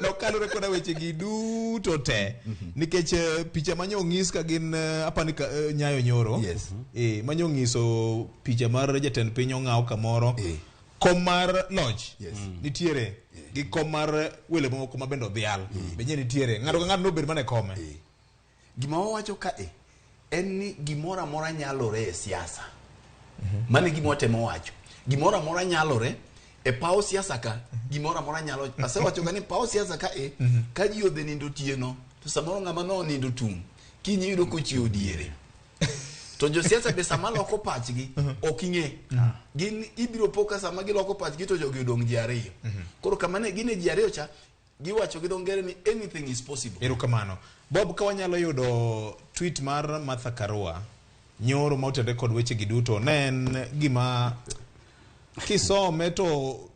No kalore koda weche gi duto te nikech picha manyo ng'is ka gin apani Nyayo nyoro manyo ng'iso picha mar jatend piny ong'aw kamoro kom mar lodge nitiere gi kom mar wele moko mabendo dhial benye nitiere ng'ato ka ng'ato nobed mane kome. Gima wawacho ka en ni gimora mora nyalore e siasa. Mane gima temo wacho gimora mora nyalore e pao siasa ka gimora mora nyalo asewacho ga ni pao siasa ka ka ji odhe nindo tieno to samoro ng'ama no nindo tum kinyi yudo kochiwo diere to jo siasa be sama loko pachgi ok ing'e gin ibiro poka sama giloko pachgi to jogi odong' ji ariyo koro kamane gine ji ariyo cha giwacho gi dongere ni anything is possible. Erokamano Bob, ka wanyalo yudo tweet mar Martha Karua nyoro ma otende kod weche gi duto ne en gima kisome to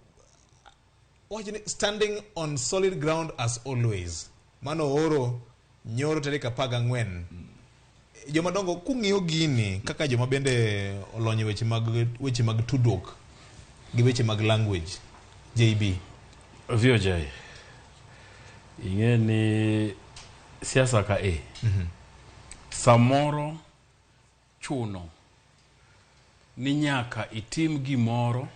standing on solid ground as always. Mano oro nyoro tarik 14. Joma dongo kung'iyo gini kaka joma bende olonye weche mag tudruok gi weche mag language. JB VOJ ing'e ni siasa ka samoro chuno ni nyaka itim gimoro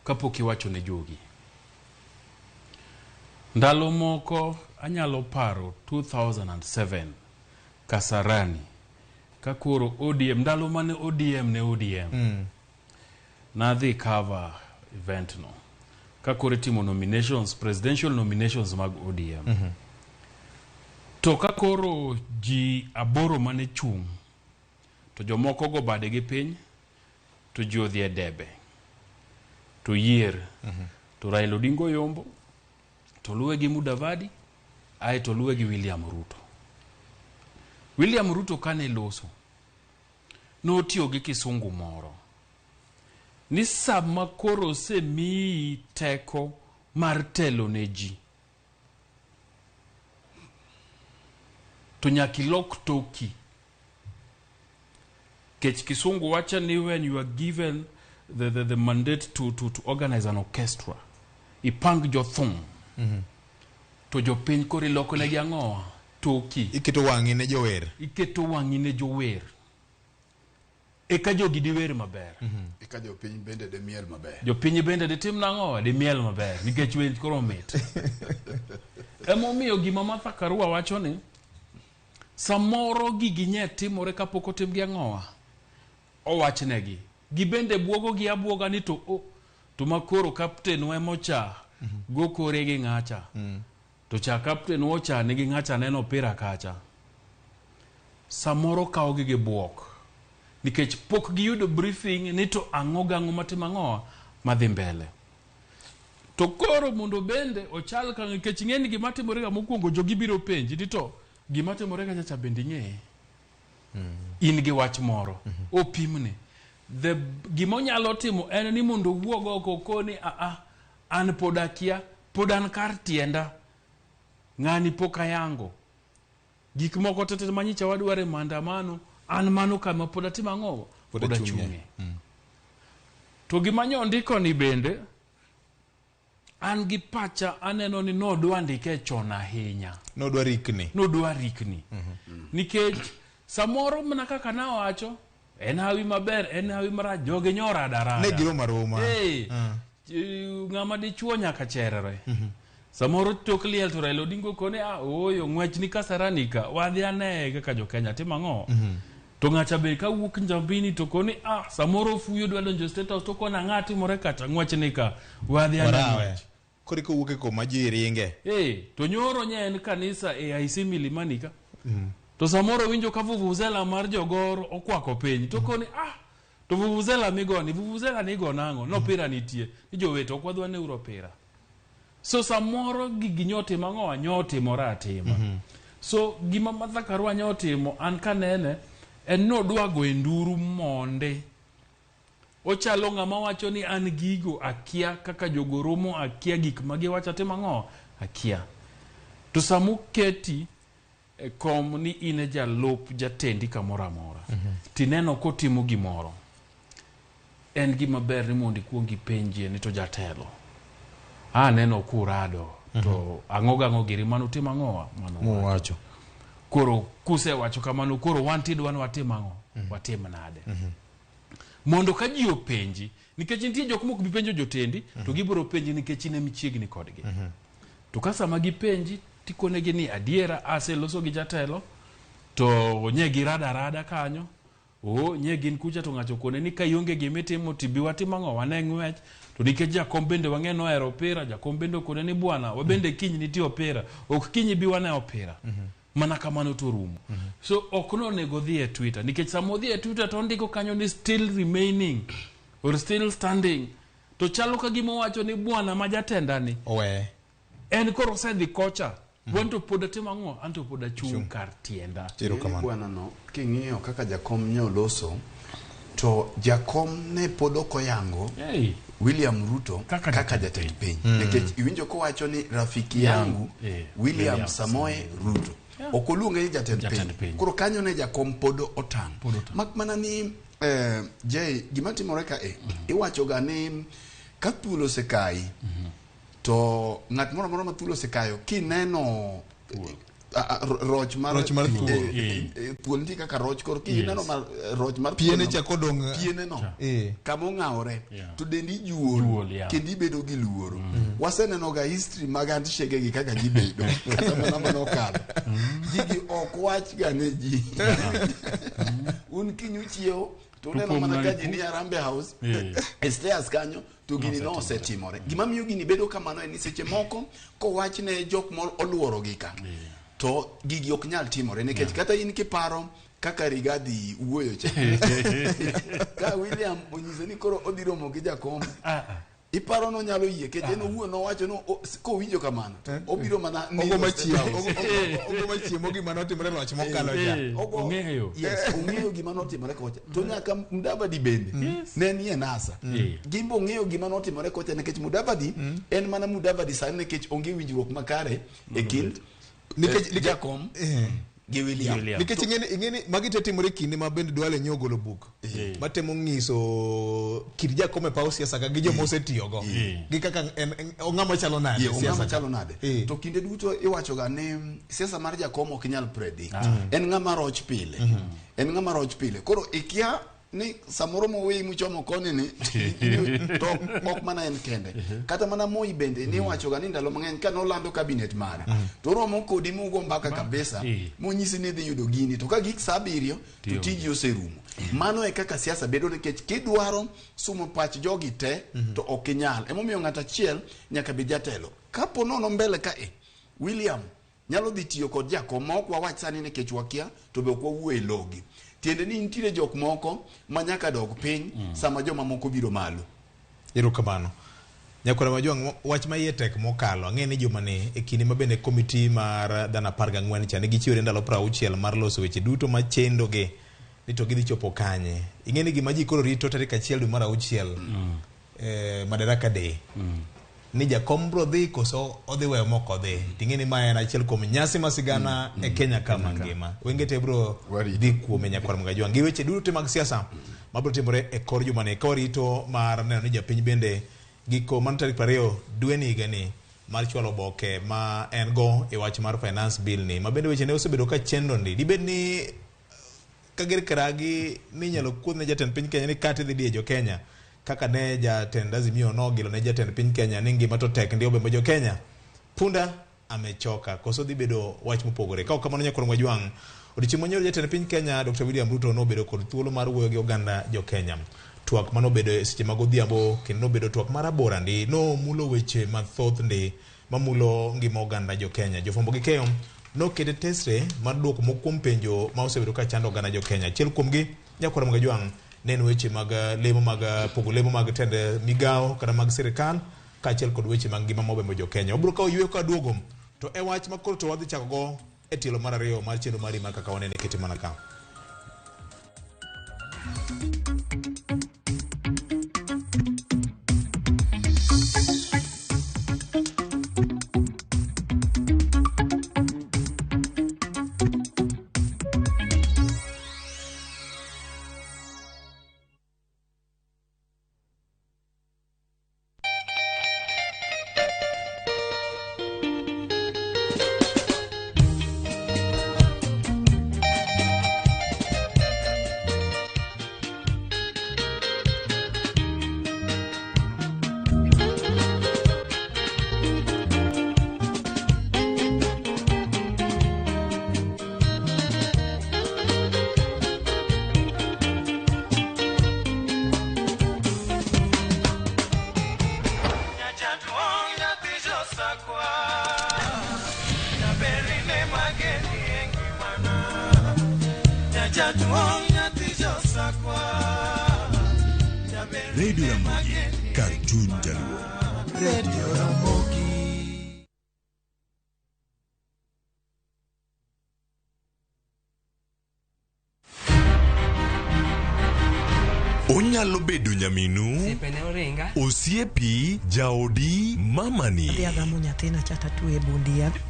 kapok iwacho ne jogi. Ndalo moko anyalo paro 2007 Kasarani kakoro ODM ndalo mane ODM nadhi cover event no kakoro timo nominations presidential nominations mag ODM to kakoro ji aboro mane chung to jomoko go bade gi piny to ji odhi e debe to yier to Raila Odinga yombo to luwe gi Mudavadi ai to luwe gi William Ruto kane loso no tiyo gi kisungu moro ni sama koro se mi teko mar telo ne ji to nyaki lok toki kech kisungu wacha ni when you are given the mandate to organize an orchestra ipang jo thum to jo piny kori loko ne giang'owa toki iketo wang'i ne jower eka jogi diwer maber eka jo piny bende de miel maber jo piny bende de tim nang'owa de miel maber nikech wer koro mit emomiyo gima Martha Karua wacho ni samoro gigi nye timore kapok otim gi ang'owa owachnegi gibende buogo gi abuoga ni to makoro kapten wemocha gokore gi ng'acha to cha kapten wocha nigi ng'acha neno pira kacha samoro kawo gi buok nikech pok giyudo briefing ni to ang'o gang'o matimo ang'o madhi mbele. To koro mondo bende ochal ka nikech ng'eni gima timore ga mokwongo jogi biro penji ni to gima timore ga chacha bende ng'e in gi wach moro opimne gima nyalo timo en ni mondo wuog oko koni an podakia pod an kar tienda ng'ani pok ayango gik moko tete manyicha wadware maandamano an mano kama pod atimo ang'o pod achung'e. To gima nyondiko ni bende an gi pacha aneno ni nodwa ndike chon ahinya. Nodwa rikni. Nikech samoro mana kaka nawacho en hawi maber en hawi marach joge nyora darada. Ne giro maroma. Ng'ama dichuo nyaka cherere. Samoro tok liel to Raila Odinga kone oyo ng'wech ni kasarani ka wadhi ane kaka jo Kenya timo ang'o. To ng'acha be ka wuok Njambini to koni samoro fuyo dwa donjo State House to kona ng'ati more kata ng'wech ni ka wadhi ane. Kori ko wuok ko maji ringe. To nyoro nye en kanisa AIC Milimani ka. To samoro winjo ka vuvuzela mar jogoro okwako piny to koni to vuvuzela migoni vuvuzela ni go nango no pira nitie ni jowete okwadwa ne europira. So samoro gigi nyotimo ang'o nyotimo ratima. So gima madhakarwa nyotimo an kanene en nodwa go enduru monde. Ochalo ng'ama wacho ni an gigo akia kaka jogoromo akia gik magiwacho timo ang'o akia. To samu keti kom ni ine jalop jatendi kamoro amora. Tineno kotimo gimoro. En gima ber ni mondo ikuongi penje ni to jatelo. Neno kurado to ang'o giri mano timo ang'o mano wacho. Koro kuse wacho kamano koro wantidwa watimo ang'o watim nade. Mondo ka ji openji nikech nitie jok moko bi penjo jotendi to gibiro penji nikech ne michiegni kodgi. To ka sama gipenji tikonegi ni adiera aseloso gi jatelo to nye girada kanyo nye gin kucha to ng'acho kone ni ka ionge gimitimo tibi watimo ang'o wane ng'wech to nikech jakom bende wang'e nohero opira jakom bende kone ni bwana wabende kiny nitie opira ok kinyi bi wane opira mana kamano to rumo. So ok nonego dhi e Twitter nikech samo dhi e Twitter to ndiko kanyo ni still remaining or still standing to chalo ka gima wacho ni bwana ma jatenda ni owe en koro sedhi kocha wanto pod atimo ang'o anto pod achung' kar tienda. Bwana no king'iyo kaka jakom nyoloso to jakom ne pod okoyango William Ruto kaka jatend piny nikech iwinjo ko wacho ni rafiki yangu William Samoe Ruto okoluonge ni jatend piny koro kanyo ne jakom pod otang' mak mana ni gima timore ka iwacho ga ni ka thuolo sekai to ng'at moro ma thuolo sekayo kineno roch mar thuol nitie kaka roch koro kineno roch mar piene chakodong piene no kamo ng'aore to dendi juol kendo ibedo gi luoro. Waseneno ga history mag antishege gi kaka gibedo kata mana manokalo gigi ok wach ga ne ji un kinyu chiewo to neno mana ka ji ni Arambe House stairs kanyo to gini no osetimore. Gima miyo gini bedo kamano en ni seche moko ko wach ne jok moro oluoro gi ka to gigi ok nyal timore nikech kata in kiparo kaka Rigathi wuoyo cha ka William onyiso ni koro odhi romo gi jakom iparo no nyalo yie kech en owuo no wacho no ko winjo kamano obiro mana ogo machiemo gima notimore loch mokalo ja ong'eyo ong'eyo gima notimore kocha to nyaka Mudavadi bende ne nie NASA gimbo ong'eyo gima notimore kocha nikech Mudavadi en mana Mudavadi sani nikech onge winjruok makare e kind nikech jakom gi William nikech ing'eni magi tetimore kinde ma bende dwale nyogolo buk matemo ng'iso kit jakom e paw siasa ka gi joma osetiyogo gi kaka ong'ama chalo nade siasa chalo nade to kinde duto iwacho ga ni siasa mar jakom ok nyal predict en ng'ama roch pile koro ikia ni samoro moweyi muchomo koni ni to ok mana en kende kata mana Moi bende ni wacho ga ni ndalo mang'eny ka nolando cabinet mare to romo kodi mugo mbaka kabisa monyisi ni dhi yudo gini to ka gik saa 7 to tiji oserumo. Mano e kaka siasa bedo nikech kidwaro sumo pach jogi te to ok inyal. Emomiyo ng'ata achiel nyaka bed jatelo. Kapo nono mbele ka William nyalo dhi tiyo kod jakom ma ok wawach sani nikech wakia to be ok wawuo e logi tiende ni nitiere jok moko manyaka dog piny sama joma moko biro malo. Erokamano. Nyakora majuang wach maiye tek mokalo ang'e ni joma ne e kinde mabende komiti mar dhana 14 cha ne gichiwore ndalo 60 mar loso weche duto machendo ge ni to gidhi chopo kanye. Ing'e ni gima ji koro rito tarik 1 dwe mar 6 Madaraka Day. Ni jakom bro dhi koso odhi weyo moko dhi. Ting'e ni ma en achiel kuom nyasi masigana e Kenya kama ngima. Wengete bro dhi kuome Nyakora Magajuang gi weche duto mag siasa mabro timore e kor juma ne korito mar neno ni japiny bende giko man tarik 20 dwe ni gani mar chwalo boke ma en go e wach mar finance bill ni mabende weche ne osebedo ka chendo ndi dibed ni kagir karagi ni nyalo kudne jatend piny Kenya ni kati dhi die jo Kenya kaka ne jatend Azimio nogilo ne jatend piny Kenya ni ngima to tek ndi obembo jo Kenya punda amechoka koso dhi bedo wach mopogore ka kamano Nyakora Magajuang odiochieng' manyoro jatend piny Kenya Dr. William Ruto nobedo kod thuolo mar wuoyo gi oganda jo Kenya. Twak manobedo e seche mag odhiambo kendo nobedo twak marabora ndi no mulo weche mathoth ndi mamulo ngima oganda jo Kenya. Jofwambo gi keyo nokete tesre mar duoko mokuom penjo ma osebedo ka chando oganda jo Kenya. Achiel kuomgi Nyakora Magajuang neno weche mag lemo mag pogo lemo mag tend migao kata mag sirikal kaachiel kod weche mag ngima mobembo jo Kenya. Obro ka oyueyo ka duogo to e wach makoro to wadhi chako go e tielo mar 2 mar chenro mari mar kaka wanene kete mana ka. Radio Ramogi, Cartoon Jaluo. Radio Ramogi. Onyalo bedo nyaminu, osiepi, jaodi, mamani.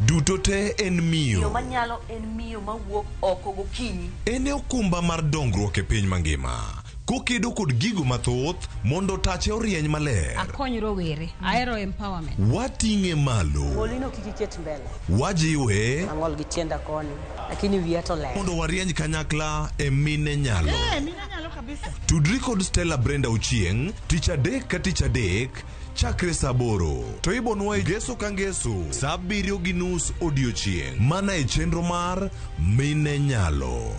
Duto te en miyo. Yo manyalo en miyo mawuok oko gokinyi. En okumba mar dongruok e piny mangima. Kokedo kod gigo mathoth mondo tache orieny maler. Akony rowere, aero empowerment. Wating'e malo. Molino kikiket mbele. Wajiwe. Ang'ol gi tienda koni, lakini wiya to ler. Mondo warieny kanyakla e mine nyalo. Mine nyalo kabisa. Tudri kod Stella Brenda Ochieng, tich adek ka tich adek, chakre saa 8. To ibonwa e ngeso ka ngeso, saa 7:30 odiochieng'. Mana e chenro mar Mine Nyalo.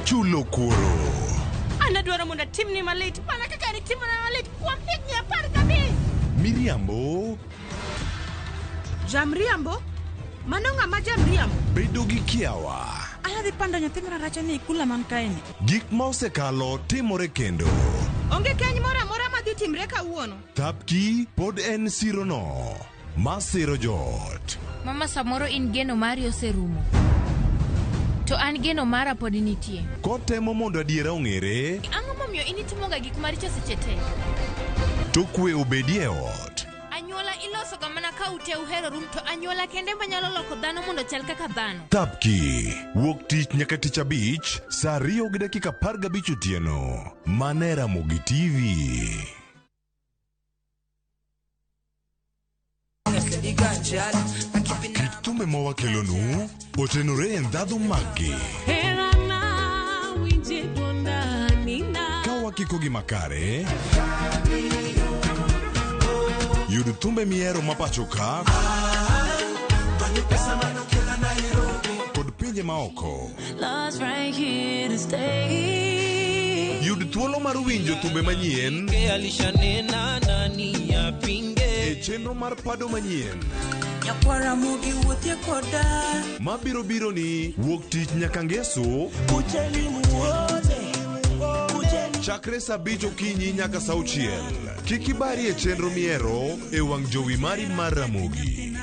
Chulo kuoro. Anadwaro mondo timni malit, mana kaka ni timna malit kuom higni 15. Miriambo. Jamriambo? Mano ng'ama jamriambo? Bedo gi kiawa. Ayadhi pando nyathi mara ni kula man kaeni. Gik ma osekalo timore kendo. Onge keny moro amora madhi timre kawuono. Tapki pod en sirono. Masiro jot. Mama samoro in geno mari oserumo. To an geno mara pod nitie. Kotemo mondo adiera ong'ere. Ang'o momiyo initimoga gik maricho seche te? To kwe obedie ot. Anyuola iloso ga mana ka ute uhero rum to anyuola kende manyalo loko dhano mondo chal kaka dhano. Tapki wuok tich nyaka tich abich saa 2:15 otieno. Mane Ramogitv. Kitume mawakelonu otenore e ndhadhu magi. Ka wakiko gi makare, yud thumbe miero mapacho ka kod pinje maoko. Yud thuolo mar winjo thumbe manyien e chenro mar Pado Manyien. Ramogi wuothie koda. Mabiro biro ni wuok tich nyaka ngeso. Chakre saa 5 okinyi nyaka saa 6. Kik ibari e chenro miero e wang' jowi mari mar Ramogi.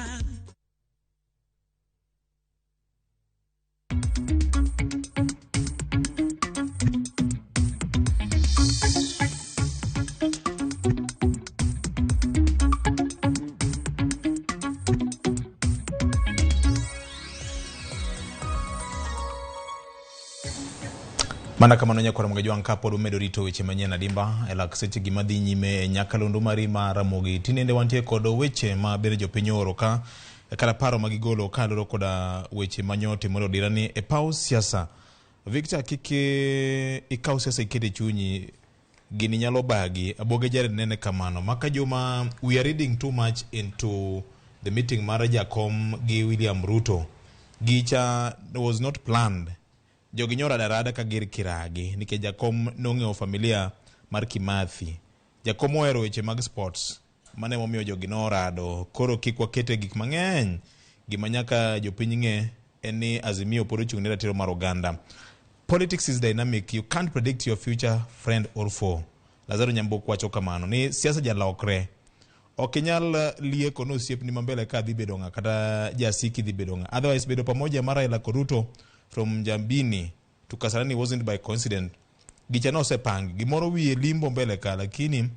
Mana kamano nyakwara mga jwang ka pod umedo rito weche manyien adimba e lak seche gima dhi nyime e nyakalondo mari ma Ramogi. Tinende wantie kod weche ma bere jopiny oro ka kata paro magigolo ka loro koda weche manyote moro dirani e pau siasa. Victor kike ikaw siasa ikede chunyi gini nyalo bagi aboge jare nene kamano. Maka juma we are reading too much into the meeting mara Jakom gi William Ruto. Gicha was not planned. Jogi nyora darada ka gir kiragi nike Jakom nong'eyo familia mar Kimathi. Jakom ohero weche mag sports mane momiyo jogi norado. Koro kik wakete gik mang'eny gima nyaka jopiny ng'e en ni Azimio pod ochung' ne ratiro mar oganda. Politics is dynamic. You can't predict your future friend or foe. Lazaro Nyambok wacho kamano ni siasa jalokre. Okinyal lieko no osiepni mambele ka dhi bedo ng'a kata jasiki dhi bedo ng'a. Otherwise bedo pamoja mara ila Koruto from Jambini to Kasarani wasn't by coincidence. Gicha no sepang gimoro wiye limbo mbele ka lakini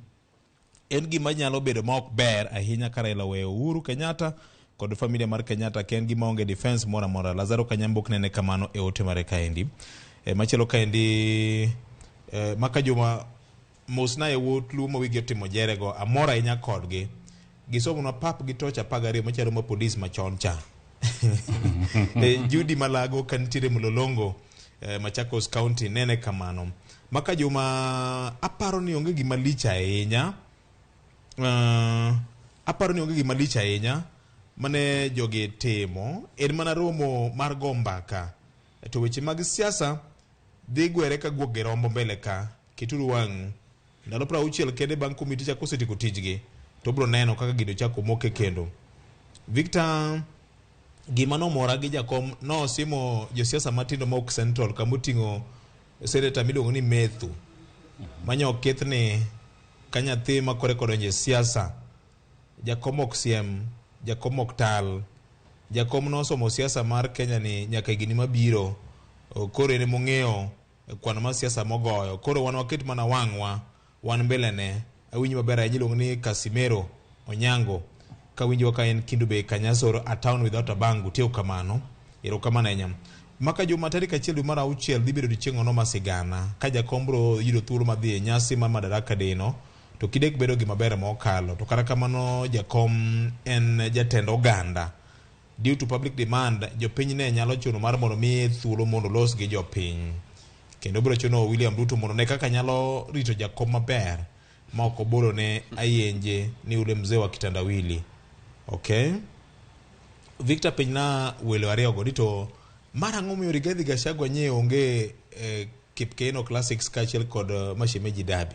en gima nyalo bedo ma ok ber ahinya ka Raila weyo Uhuru Kenyatta kod familia mar Kenyatta ken gima onge defense mora mora. Lazaro Kanyambok nene kamano e ote mare kaendi. Machelo kaendi maka juma mosna e wot lumo wigi timo jerego amora inya kodgi gisomo na pap gi tocha pagari machalo ma police machon cha. Judy Malago kantire Mulolongo Machakos County nene kamano. Maka juma aparo ni onge gima lich ahinya. Aparo ni onge gima lich ahinya mane joge temo en mana romo mar gombaka to weche mag siasa dhi gwere ka guok gerombo mbele ka kituru wang' ndalo 60 kende bang' komiti chako setiko tijgi to bro neno kaka gido chako moke kendo. Victor gima no mora gi Jakom no simo josiasa matindo ma ok central kamutingo senator miluongo ni Methu manyo kethne kanyathi makore kodonje siasa. Jakom ok siem, Jakom ok tal. Jakom no somo siasa mar Kenya ni nyaka gini mabiro. Koro ene mong'eyo kwano mar siasa mogoyo. Koro wan waket mana wang'wa wan mbele ne. Awinji maber ahinya iluongo ni Casimero Onyango. Kawinjo ka en Kindu Bay Kanyasoro a town without a bangu teo kamano. Ero kamana enyam. Maka juma tarik 1 dwe mar 6 dhi bedo odiechieng' ono masigana ka Jakom bro yudo thuolo madhi e nyasi mar Madaraka Day no to kidek bedo gima ber mokalo. To kata kamano Jakom en jatend oganda. Due to public demand jopiny ne nyalo chuno mar mondo mi thuolo mondo los gi jopiny. Kendo bro chuno William Ruto mondo ne kaka nyalo rito Jakom maber ma ok oboro ne ayenje ni ule mzee wa kitandawili. Okay. Victor Penyna welo ariyo go dito mara ng'omiyo Rigathi Gachagua nye onge Kipkeino Classics kachel kod Mashemeji Derby.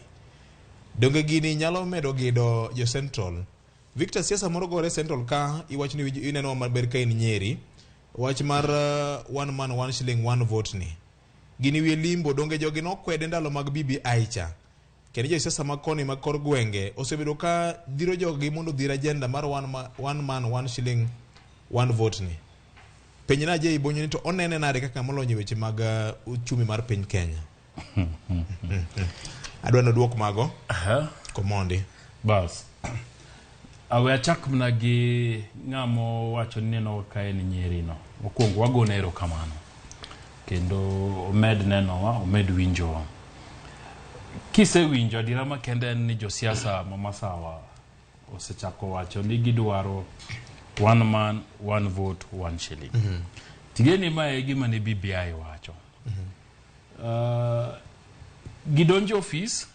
Donge gini nyalo medo gido jo Central. Victor siasa moro gore Central ka iwach ni ineno maber ka in Nyeri. Wach mar one man one shilling one vote ni. Gini wie limbo donge jogi no kwede ndalo mag BBI cha. Kendo jo siasa makoni makor gwenge osebedo ka dhiro jogi mondo dhir agenda mar one man one shilling one vote ni. Penyna je ibonyo ni to onene nade kaka molonyo weche mag uchumi mar piny Kenya. Adwano duok mago. Komondi. Bas. Awe achak mna gi ng'amo wacho neno ka en Nyeri no. Mokwongo wagone erokamano. Kendo omed nenowa, omed winjowa. Kise winjo adira makende en ni josiasa mamasawa osechako wacho ni gidwaro one man one vote one shilling. Tigeni mae gima ni BBI wacho. Gidonjo office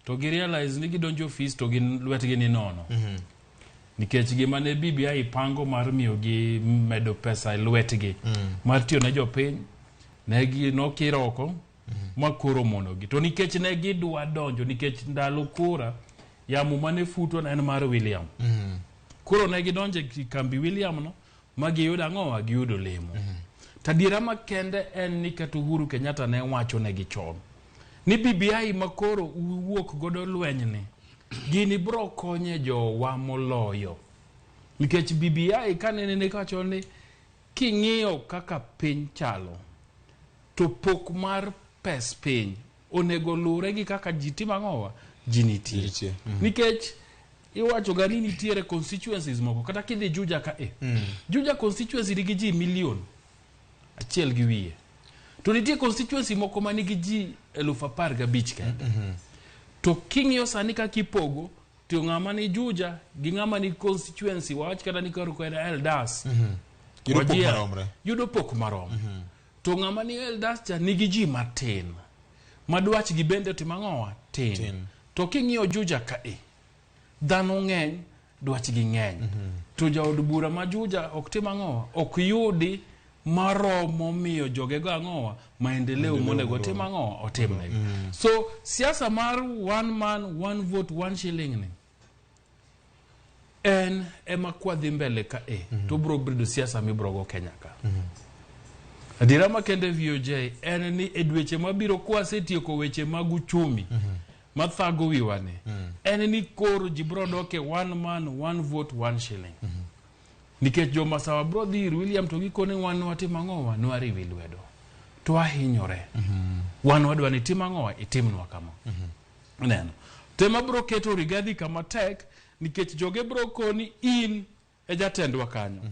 to girealize ni gidonjo office to lwetgi ni nono. Nikech gima ne BBI pango mar miyo gi medo pesa lwetgi mar tiyo ne jopiny ne gi nokiroko makoro mono gi to nikech ne gidwa donjo nikech ndalo kura yamo mane futo en mar William. koro ne gidonje kambi William no magi yudo ang'o giyudo lemo tadiera makende en ni kata Uhuru Kenyatta ne wacho ne gichon ni BBI makoro uwuok godo lwenyni gini bro konye jowa moloyo nikech BBI kanene ne kacho ni king'iyo kaka piny chalo to pok mar pes piny onego lure gi kaka jitimo ang'owa jinitie nikech iwacho gani nitiere constituencies moko kata kidhi Juja ka Juja constituency nigi ji milion achiel gi wiye to nitie constituency moko manigi ji 15,000 kende to king'iyo sani kaka ipogo to ng'ama ni Juja gi ng'ama ni constituency wawach kata ni karo kweda Eldas yudo pok marom to ng'ama ni Eldas cha nigi ji matin madwach gi bende timang'owa tin to king'iyo Juja ka dhano ng'eny dwach gi ng'eny to jaod bura ma Juja ok timang'owa ok yudi maromo miyo jogego ang'owa maendeleo monego timang'owa otimne so siasa mar one man one vote one shilling ni en ema kwadhi mbele ka to bro bedo siasa mibrogo Kenya ka adira makende VOJ en ni edweche mabiro kwasetieko weche mag uchumi mathago wiwane en ni koro jibro doke one man one vote one shilling nikech joma sawa bro dhir William to gikone wan watimang'owa nwariwi lwedo to ahinyore wan wadwa ni timang'owa itimnwa kama neno tema bro keto Rigathi kama tek nikech joge bro koni in jatendwa kanyo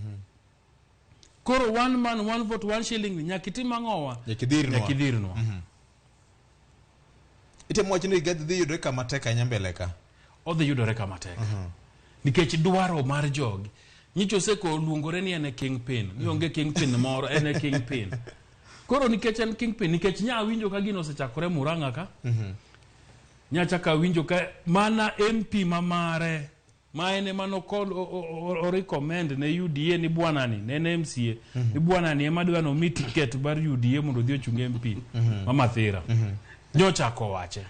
koro one man one vote one shilling nyakitimang'owa nyakidhirnwa itemo chini Rigathi dhi yudore kama tek anyambele ka odhi yudore kama tek nikech dwaro mar jogi nyicho seko luongore ni ene kingpin ni onge kingpin moro ene kingpin koro nikech en kingpin nikech nya winjo ka gino osechakore Murang'a ka nya chaka winjo ka mana MP mamare ma ene mano call o recommend ne UDA ni bwana ni ne MCA ni bwana ni ema dwa no mi ticket bar UDA mondo dhi ochung MP mamathira nyocha ko wache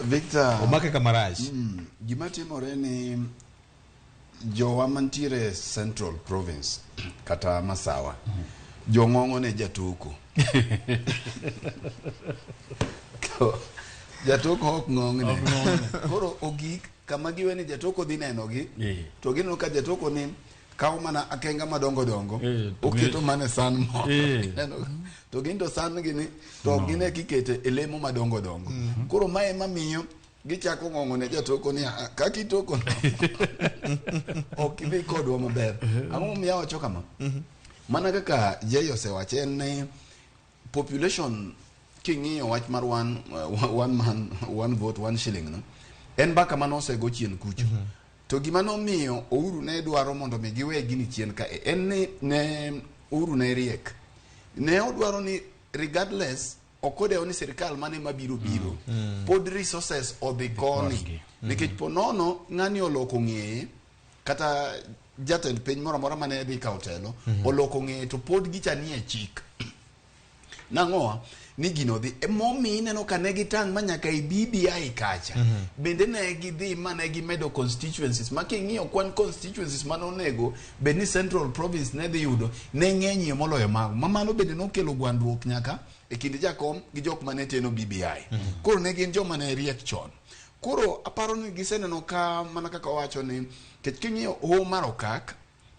Victor omake kamaraj gima timore ni jowa mantiere Central Province kata Masawa jong'ong'o ne jatoko jatoko ok ng'ong'ne koro ogik kama giwe ni jatoko dhi nenogi to gineno ka jatoko ni kawo mana akenga madongo dongo oketo mana san mo to gindo san gini to gine kikete elemo madongo dongo koro mae mamiyo gichako ng'ong'o ne jatoko ni kaka itoko ok idhi kodwa maber ang'o miya wacho kama mana kaka Jay osewache ni population king'iyo wach mar one man one vote one shilling no en baka mano osego chien kucho to gima nomiyo Uhuru ne dwaro mondo mi giwe gini chien ka en ni ne Uhuru ne riek ne odwaro ni regardless okode oni serikal mane mabiro pod resources odhi koni nikech ponono ng'ani oloko ng'eye kata jatend piny moro amora mane dhi kawo telo oloko ng'eye to pod gichanie chik nang'oa ni gino dhi momi ineno ka ne gitang' manyaka i BBI kacha bende ne gidhi mane gimedo constituencies making'iyo kwan constituencies manonego bed ni Central Province ne dhi yudo ne ng'enyie moloyo mago mamano bende nokelo gwandruok nyaka e kind jakom gi jok mane teno BBI koro ne gin joma ne riek chon koro aparo ni giseneno ka mana kaka wacho ni kech king'iyo mar okak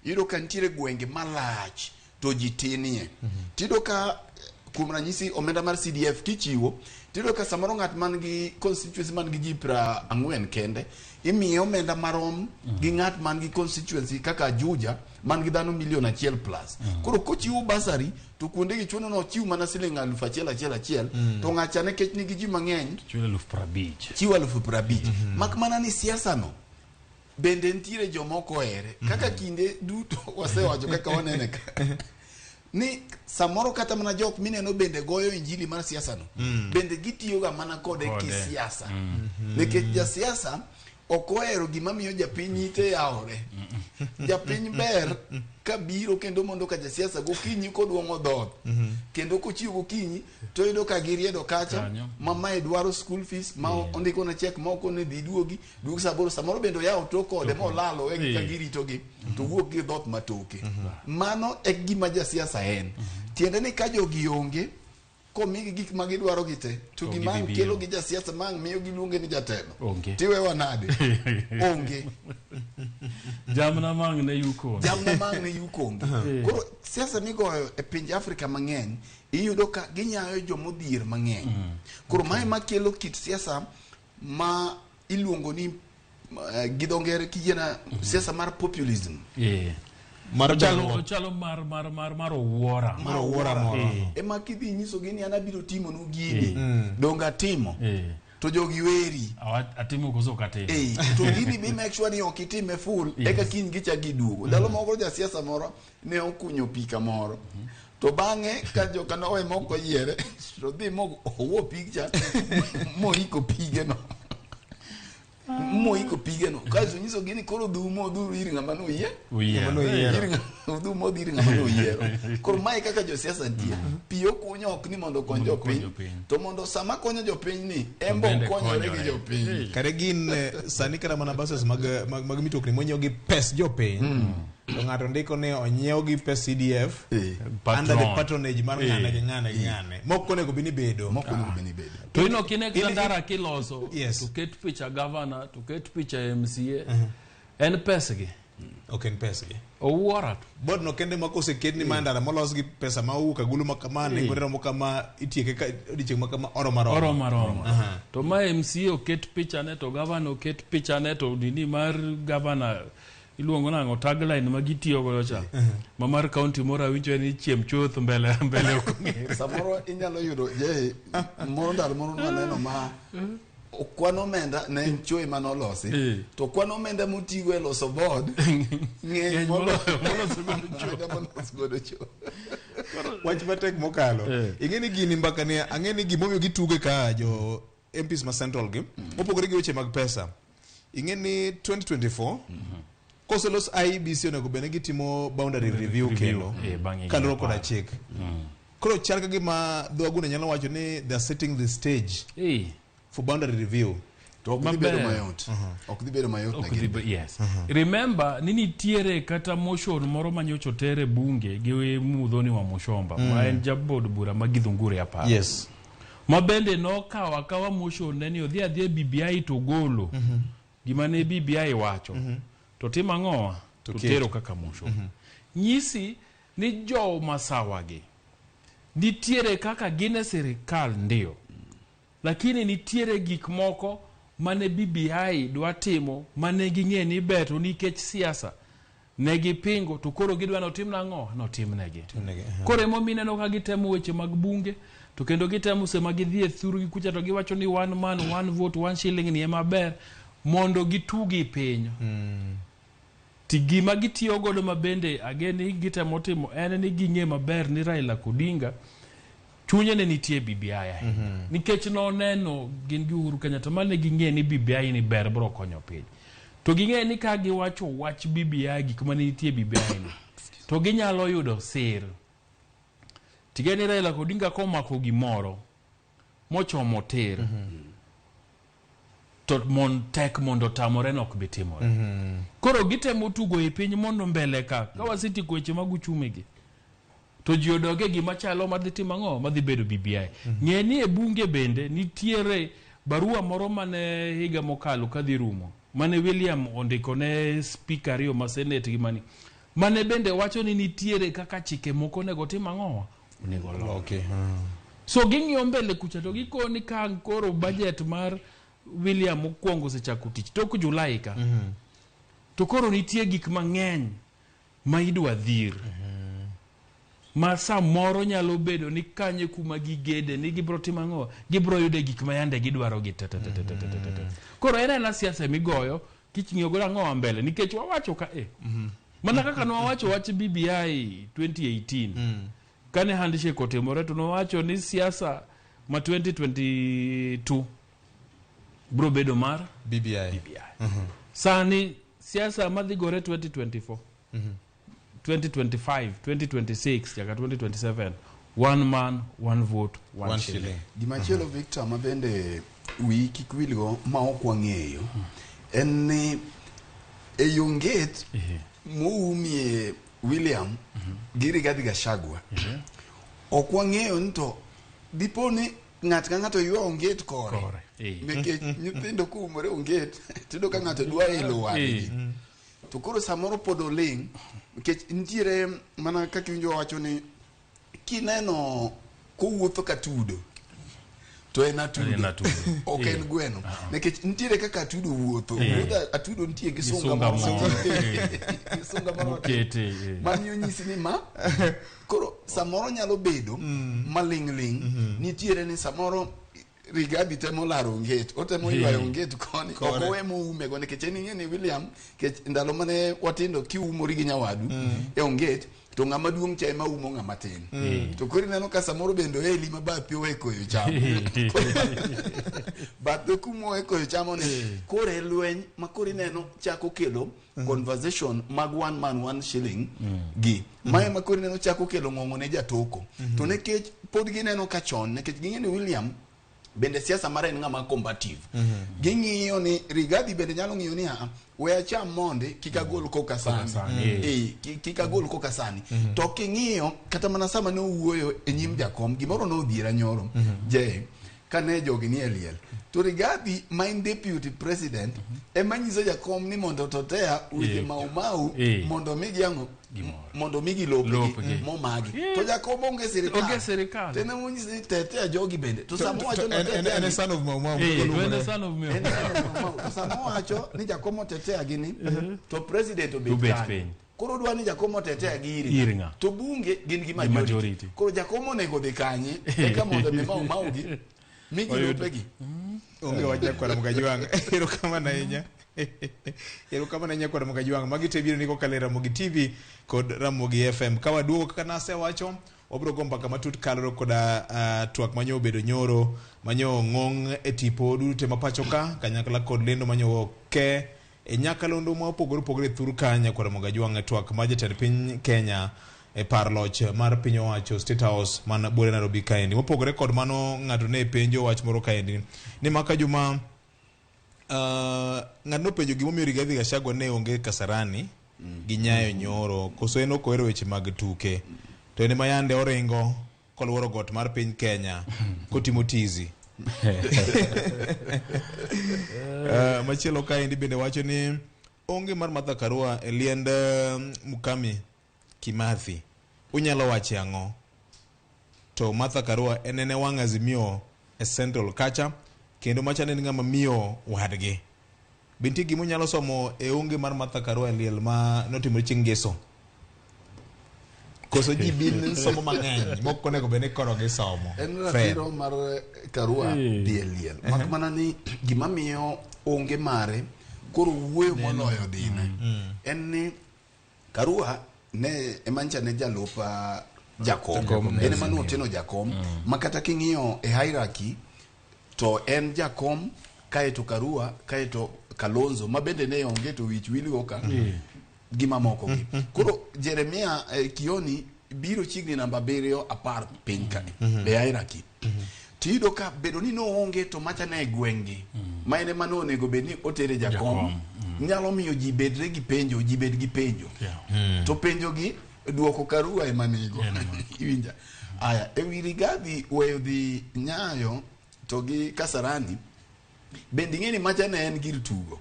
yudo ka nitiere gwenge malach to ji tinie tido ka kuom ranyisi omenda mar CDF kichiwo tido ka samoro ng'at man gi constituency man gi ji 40 kende imiyo omenda marom gi ng'at man gi constituency kaka Juja man gi dhano 1,000,000 plus koro kochiwo basari to kuonde gi chuno no chiwo mana siling 1,000 to ng'acha ne kech nigi ji mang'eny chiwo 50,000 mak mana ni siasa no bende ntiere jomoko ere kaka kinde duto wasewacho kaka wanene ka ni samoro kata mana jok mineno bende goyo injili mar siasa no bende gitiyo ga mana kode kisiasa nikech ja siasa okoero gima miyo japiny ite yaore. Japiny ber kabiro kendo mondo ka jasiasa gokinyi koduongo dhoth kendo kochiwo gokinyi to yudo ka giriedo kacha mamae dwaro school fees ma ondiko na check ma okone dhi duogi saboro samoro bendo yawo to kode molalo e ka girito gi to wuok gi dhoth matoke. Mano e gima jasiasa en. Tiende ni ka jogi onge komigi gik ma gidwaro gite to gima kelo gi jasiasa mang miyo giluonge ni jatelo tiwe wanade onge jamna mang ne yuko koro siasa migoyo e pinje Afrika mang'eny iyudo ka ginyayo jomodhier mang'eny koro mae makelo kit siasa ma iluongo ni gidongere kijena siasa mar populism chalo mar owuora moro ema kidhi nyiso gini ana biro timo no gini donga timo to jogi weri atimo koso katimo to gini be make sure ni okitime full eka kiny gicha giduogo ndalo moko jasiasa moro ne okunyo pika moro to bang'e ka joka nowe moko yiere to dhi mo owo picture moiko pigeno moiko pigeno kaso nyiso gini koro dhuru iri ng'ama no yie dhumo dhiri ng'ama no yiero koro mai kaka josiasa nitie piyo kunyo ok ni mondo konyo jopiny to mondo sama konyo jopiny ni embo konyore gi jopiny kare gin sani kara mana bases mag mitokni monyo gi pes jopiny to ng'ato ndiko ne onyiew gi pes CDF under the patronage mar ng'ane gi ng'ane moko nego bini bedo to ino kine kandara kiloso to ket picha governor to ket picha MCA en pesgi ok en pesgi owuora to bod no kende mako seket ni mandara molos gi pesa ma uka gulu makama ne ngore mo kama itieke ka odicheng makama oro maro to ma MCA oket picha ne to governor oket picha ne to dini mar governor iluongo nango tagline ma gitiyo go cha mamar county moro awinjo ni chiem chuth mbele okong'ere samoro inyalo yudo je moro ndalo moro naneno ma kwano omenda ne en choi manolosi to kwano omenda motigo e loso board ng'eny moloso godo cho wach matek mokalo ing'eni gini mbaka ne ang'eni gimomiyo gituge ka jo MPs ma central game mopogore gi weche mag pesa ing'eni 2024 koselos IBC onego bene gitimo boundary review kendo kaloro koda chik koro chal ka gima dhwagune nyalo wacho ni they are setting the stage for boundary review to ok dhi bedo mayot yes remember ni nitiere kata motion moro manyocho tere bunge gi mudhoni wa Mushomba ma en jabod bura magidhungure aparo yes ma bende nokawa kawa motion ne odhi BBI to golo gima ne BBI wacho to tima ng'owa to tero kaka motion nyisi ni jo masawagi nitiere kaka gine serikal ndio lakini nitiere gik moko mane BBI dwa timo mane ging'e ni beto nikech siasa ne gipingo to koro gidwa notim nang'o notimnegi koro emomineno ka gitemo weche mag bunge to kendo gitemo sema gidhi e thuru gi kucha to giwacho ni one man one vote one shilling ni ema ber mondo gitugi piny ti gima gitiyo godo mabende ageni gitemo timo en ni ging'e maber ni Raila Odinga chunye ne nitie BBI nikech noneno gin gi Uhuru Kenyatta mane ging'e ni BBI ni ber bro konyo piny to ging'e ni ka giwacho wach BBI gik mane nitie BBI ni to ginyalo yudo sir tigeni Raila Odinga komako gimoro mochomo tir to tek mondo tamore nok bitimore koro gitemo tugo e piny mondo mbele ka wasiti kweche mag uchumigi to ji odoge gima chalo madhi timang'o madhi bedo BBI ng'eni e bunge bende nitiere barua moro mane higa mokalo kadhi rumo mane William ondiko ne speaker ariyo ma senate gi mane bende wacho ni nitiere kaka chike moko nego timang'o onego loki so ging'iyo mbele kucha to gikoni ka koro budget mar William mokwongo sechako tich tok Julai ka to koro nitie gik mang'eny ma idwa dhir ma samoro nyalo bedo ni kanye kuma gigede ni gibro timang'o gibro yude gik ma yande gidwaro gi koro en siasa migoyo kiching'iyo go ang'o mbele nikech wawacho ka mana kaka no wawacho wach BBI 2018 kane handshake otimore to no wacho ni siasa ma 2022 bro bedo mar BBI. Sani siasa madhi gore 2024 2025 2026 yaka 2027 one man one vote one shilling. Gimachielo Victor mabende wiki kwilgo ma okwang'eyo en ni eyonget muumie William giri Rigathi Gachagua okwang'eyo nto diponi ng'at ka ng'ato ywa onget kore nikech nyithindo kuumore onget tido ka ng'ato dwa elo wadgi to koro samoro pod oling nikech nitiere mana kaka winjo wacho ni kineno kowuotho katudo to en atudo ok en gweno nikech nitiere kaka atudo wuotho atudo nitie gi sunga moro manyo nyisi ni ma koro samoro nyalo bedo maling'ling nitiere ni samoro Rigathi temo laro onget otemo ywayo onget koni okowe muume go nikech en ing'eni William kech ndalo mane watindo kiumori gi nyawadu e onget to ng'ama duong' cha ema umo ng'ama tin to kori neno ka samoro bendo eli mabathi owe koyo cham bath kumo owe koyo chamo ni kore lweny ma kori neno chako kelo conversation mag one man one shilling gi mae ma kori neno chako kelo ng'ong'o ne jatoko to nekech pod gineno ka chon nekech ging'eni William bende siasa mara en ng'ama combative ging'iyo ni Rigathi bende nyalo ng'iyo ni we acham monde kikagol koka sani kikagol koka sani to king'iyo kata mana sama ne owuoyo e nyim jakom gimoro no odhiera nyoro kane jogi ni eliel to Rigathi main deputy president ema nyiso jakom ni mondo totea weche mau mondo migi yango mondo migi lopgi momagi to jakom onge sirikal tena munyisi ni tetea jogi bende to samo wacho no en son of mau to samo wacho ni jakom tetea gini to president obet koro dwa ni jakomo tetea giri to bunge gin gi majority koro jakomo nego dhi kanye eka mondo me maugi migi lopegi onge wacha kwa Ramogitv erokamano ahinya erokamano kwa Ramogitv magi te biro niko kale Ramogitv kod Ramogi FM ka waduogo kaka nase wacho obro gomba kama tut kaloro koda twak manyo obedo nyoro manyo ng'ong e tipo dute mapacho ka kanyakla kod lendo manyo ke e nyakalondo ma opogore thuru kanya kwa Ramogitv twak ma jatend piny Kenya e parloch mar piny owacho State House man bore Nairobi kaendi mopogore kod mano ng'ato ne penjo wach moro kaendi ni maka juma ng'ato penjo gimomiyo Rigathi Gachagua ne onge Kasarani gi Nyayo nyoro koso en okoero weche mag tuke to en mayande oringo kolworo got mar piny Kenya kotimo tizi machielo kaendi bende wacho ni onge mar Martha Karua e liend Mukami Kimathi unyalo wache ang'o to Martha Karua enene wang' Azimio e Central Kacha kendo machane ni ng'ama miyo wadgi binti gimo nyalo somo e onge mar Martha Karua liel ma notimo chieng' Ngeso koso ji bin somo mang'eny moko nego bene koro gi somo en ratiro mar Karua die liel mak mana ni gima miyo onge mare koro wuoyo moloyo dine en ni Karua ne emancha ne jalopa jakom en mano teno jakom makata king'iyo e hierarchy to en jakom kaeto Karua kaeto Kalonzo mabende ne onge to wich wilgo ka gima moko gi koro Jeremia Kioni biro chigni namba 7 apar piny ka be hierarchy tido ka bedo ni no onge to macha ne gwengi maene mano onego bed ni otere jakom nyalo miyo ji bedre gi penjo ji bed gi penjo to penjo gi duoko Karua emanigo iwinja aya ewi Rigathi weyo dhi Nyayo to gi Kasarani bendi ng'eni macha ne en gir tugo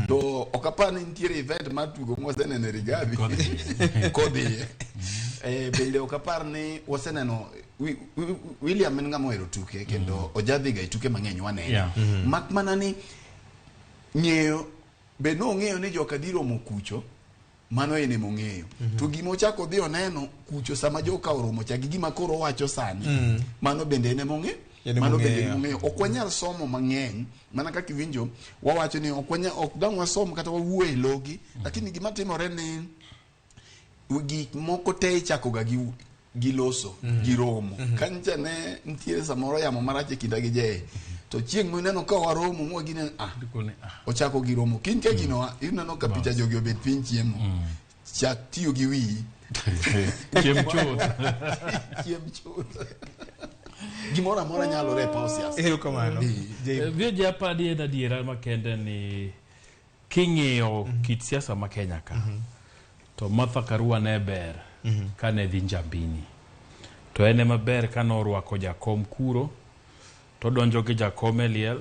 to okapani nitiere event mar tugo mwasenene Rigathi kodhi bende okapar ni waseneno William en ng'ama ohero tuke kendo ojadhi ga tuke mang'eny wanene mak mana ni ng'eyo be no ng'eyo ni joka diro mokucho mano ene mong'eyo to gimo chako dhi oneno kucho sama joka oromo cha gima koro wacho sani mano bende ene mong'eyo mano bende mong'eyo okwanyal somo mang'eny mana kaka iwinjo wawacho ni ok dang wasom kata wawuoye logi lakini gima timore ni gik moko te chako ga gi loso gi romo kancha ne ntiere samoro yamo marache kinda gi je to chieng' moneno ka waromo mwa gine ochako gi romo kin ke gino ineno ka picha jogi obet piny chiemo chak tiyo gi wi chiem chuth gimoro amora nyalo re pausias kamano vie japadi en adiera makende ni king'iyo kit siasa ma Kenya ka to Martha Karua ne ber kane dhi Njambini to ene maber kane orwako jakom kuro to donjo gi jakom e liel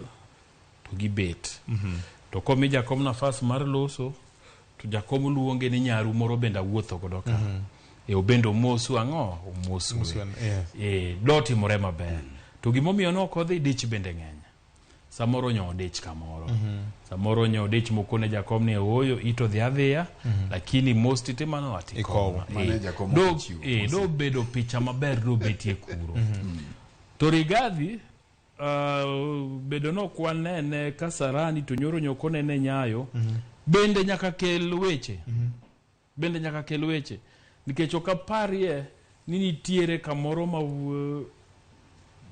to gibet to komi jakom nafas mar loso to jakom luonge ni nyaru moro benda wuotho godo ka obendo mosu ang'o mosu do timore maber to gimomiyo no kodhi dich bende ng'eny samoro nyo dich kamoro samoro nyo dich mokone jakom ni oyo ito dhi adhiya lakini most itimano atiko do bedo picha maber do betie kuro to Rigathi bedo no kwanene Kasarani to nyoro nyokone ne Nyayo bende nyaka kel weche nikech okaparie ni nitiere kamoro ma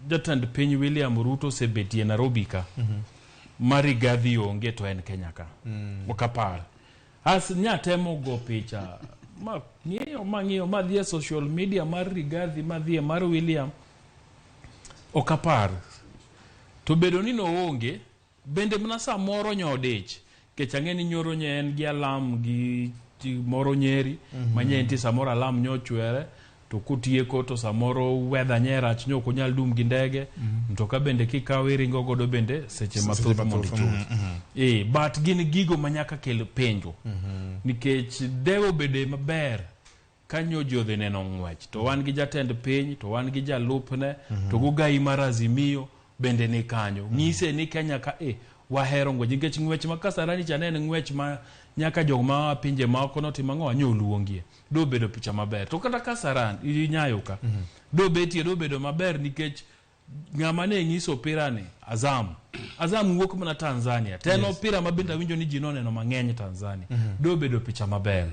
jatend piny William Ruto sebetie Nairobi ka Rigathi onge to en Kenya ka okapar as nyatemo go picha ma ng'iyo ma dhie social media mar Rigathi ma dhie mar William okapar to bedo ni no onge bende mna samoro nyodich kech ang'eni nyoro nye en gi alam gi moro nyeri manye enti samoro alam nyochwere to kutieko to samoro weather nyerach nyoko nyal dum gi ndege mtoka bende kikawe ringo godo bende seche mathoth mondo ichul but gin gigo manyaka kel penjo nikech dewo bede maber kanyo jodhe neno ng'wech to wan gi jatend piny to wan gi jalupne to gugai mar Azimio bende ni kanyo ng'ise ni Kenya ka wahero ng'wech nikech ng'wech ma Kasarani cha ne ng'wech ma nyaka jog ma pinje ma oko no timo ang'o anyo luongie do bedo picha maber to kata Kasarani Nyayo ka do bedo maber nikech ng'ama ne ng'iso opira ni Azam wuok mana Tanzania teno opira mabenda winjo ni ji noneno mang'eny Tanzania do bedo picha maber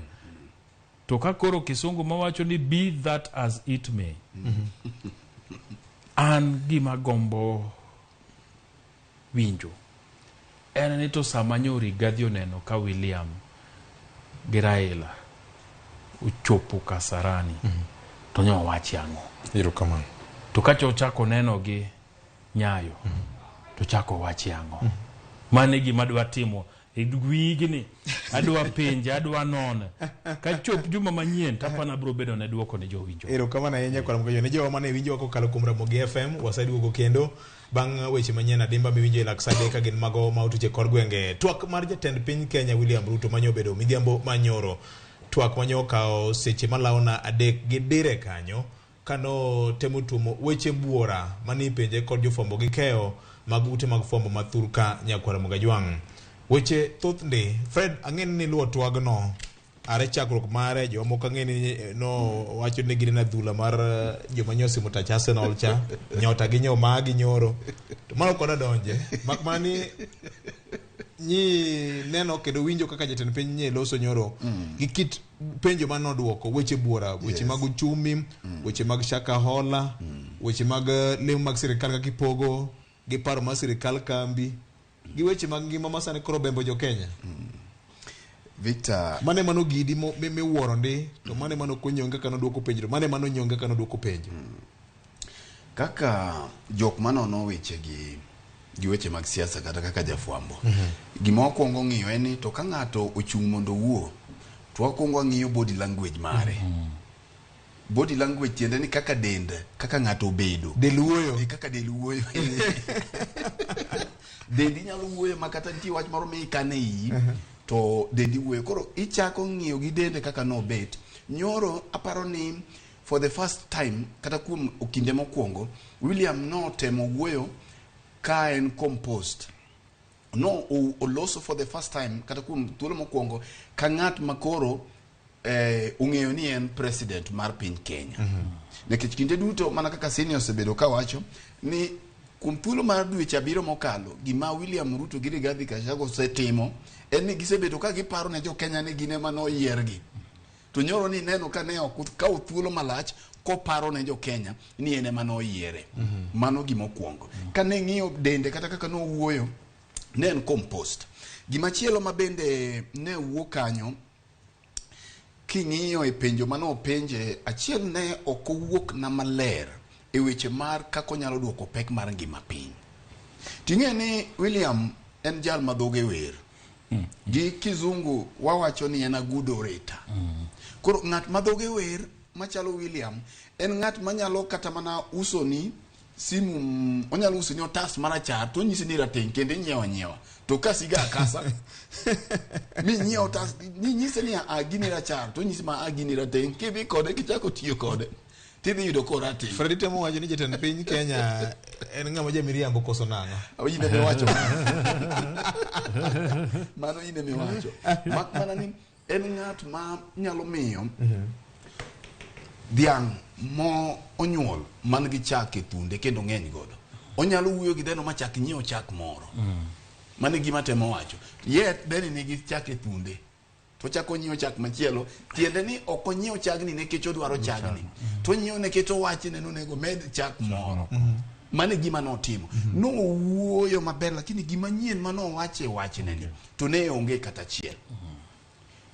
to ka koro kisungu mawacho ni be that as it may an gima gombo winjo en ni to samanyo Rigathi oneno ka William gi Raila uchopo Kasarani to nyo wachi ang'o kamano to kacho chako neno gi Nyayo to chako wachi ang'o mane gima dwa timo wigni adwa penje adwa none ka chop juma manyien tapana bro bedo ne duoko ne jowinjo kamano yenya kwa mgojo ne jowa mane winjo kokalo kuom Ramogi FM wasaduogo kendo bang' weche manyien adimba miwinjo laksade ka gin mago ma utuche kor gwenge twak mar jatend piny Kenya William Ruto manyo bedo midhiambo manyoro twak manyo kao seche malawna 3 gi dire kanyo kano temo tumo weche buora mani penje kod jofombo gi keyo mag ute mag fombo mathurka nyakwara Mogajwang weche thothndi Fred ang'en ni luo twagno are chakruok mare jo moko ang'eni no wacho ni gine na dhula mar joma nyosi mutacha Arsenal cha nyota gi nyoma gi nyoro to mano koda donje makmani ni neno kendo winjo kaka jatend piny nye loso nyoro gi kit penjo mano duoko weche buora weche mag uchumi weche mag shaka hola weche mag lemo mag sirikal ka kipogo gi paro mar sirikal kambi gi weche mag ngima masane koro bembo jo Kenya Victor mane mano gidi me wuoro ndi to mane mano konyonge kano duoko penjo mane mano nyonge kano duoko penjo kaka jok manono weche gi weche mag siasa kata kaka jafwambo gima wakwongo ng'iyo en ni to ka ng'ato ochung' mondo wuo to wakwongo ng'iyo body language mare body language tiende ni kaka dend kaka ng'ato obedo deluoyo kaka deluoyo dendi nyalo wuoyo makata nitie wach moro mikane iyi to dendi wuoyo koro ichako ng'iyo gi dende kaka no bet nyoro aparo ni for the first time kata kuom okinde mokwongo William no temo wuoyo ka en compost no oloso for the first time kata kuom thuolo mokwongo ka ng'at makoro ung'eyo ni en president mar piny Kenya nikech kinde duto mana kaka senior osebedo ka wacho ni kuom thuolo mar dweche 7 mokalo gima William Ruto gi Rigathi Gachagua osetimo en ni gisebedo ka giparo ne jo Kenya ni gine mano yiergi to nyoro ni neno ka ne ka uthuolo malach koparo ne jo Kenya ni ene mano yiere mano gimokuongo ka ne ng'iyo dende kata kaka no wuoyo ne en compost gimachielo mabende ne wuok kanyo king'iyo e penjo mano penje achiel ne okowuok na maler e weche mar kako nyalo duoko pek mar ngima piny ting'e ni William en jal madhoge wer gi kizungu wawacho ni en a good orator koro ng'at madhoge wer machalo William en ng'at manyalo kata mana uso ni simu onyalo uso ni otas marachar to nyisi ni rateng kende nyiewa to kasiga akasa mi nyiewa otas ni nyisi ni agini rachar to nyisi ma agini rateng kibi kode kichako tiyo kode tidhi yudo korati Freddy temo wacho ni jatend piny Kenya en ng'ama jamiriambo koso nang'o oyine me wacho mano yine me wacho mak mana ni en ng'at ma nyalo miyo dhiang' mo onyuol man gi chak e thunde kendo ng'eny godo onyalo wuoyo gi dhano machak nyiewo chak moro mane gima temo wacho yet dhani nigi chak e thunde to chako nyiewo chak machielo tiende ni ok onyiewo chagni nikech odwaro chagni to nyiewo nikech owachi ne nego med chak moro mane gima notimo no wuoyo maber lakini gima nyien mano wache wachneni to ne onge kata chiel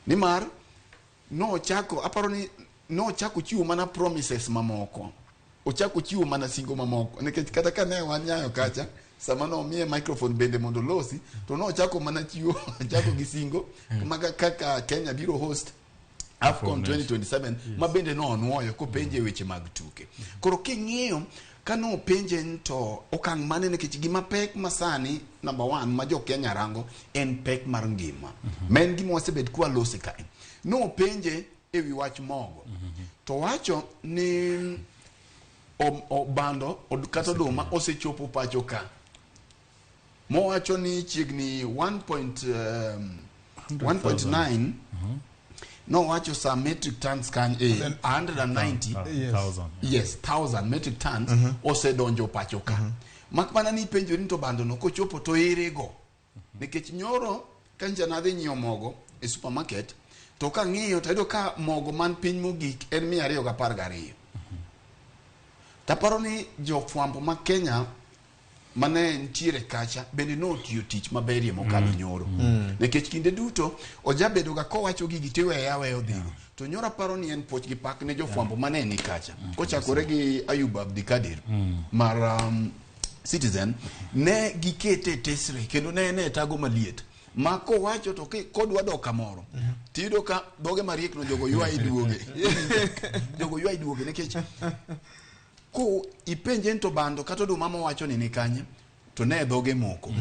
nimar no chako aparo ni no chako chiwo mana promises mamoko ochako chiwo mana singo mamoko nikech kata ka ne wanyayo kacha sama no mie microphone bende mondo losi to no chako mana chiwo chako gi singo kaka Kenya biro host AFCON 2027 mabende no onwoyo ko penje weche mag tuke koro king'iyo kano penje to okang' mane nikech gima pek masani number 1 ma jo Kenya rango en pek mar ngima men gima wasebed kwa losi kae no penje ewi wach mogo to wacho ni bando kata oduma osechopo pacho ka mo wacho ni chiegni 1.9 no wacho sa metric tons kan 190,000 yes 1000 metric tons osedonjo pacho ka makmana ni penjo ni to bando no kochopo to erego nikech nyoro kanja na dhi nyiewo mogo e supermarket to ka ng'iyo to ayudo ka mogo man piny mogik en 212 taparo ni jofwambo ma Kenya mane ntiere kacha bende no tiyo tich maberie mokalo nyoro nikech kinde duto ojabedo ga kowacho gigi tiwe yawe odhigo to nyora paro ni en poch gi pak ne jofwambo mane ni kacha kochakore gi Ayub Abdikadir mar Citizen ne gikete tesre kendo ne tago maliet mako wacho to kodwa doka moro tido ka doge mariek no jogo ywa iduoge nikech ko ipenje to bando kata oduma mo wacho ni kanye to ne doge moko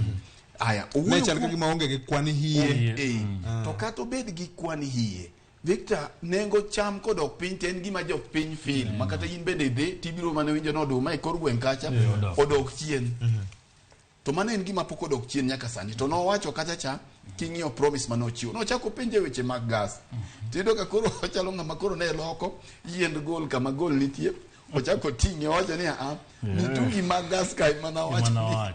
aya ne chal ka gima onge gi kwani hie to kata obed gi kwani hie Victor nengo cham kodok piny ten gima jok piny fil makata in bende dhi tibiro mane winjo no oduma e kor gweng kacha odok chien to mane en gima pok odok chien nyaka sani to no wacho kacha cha king'iyo promise manochiwo no chako penje weche mag gas tido ka koro ochalo ng'ama koro ne loko yiend gol kama gol nitie ochako ting'e wacho ni mitungi mag gas ka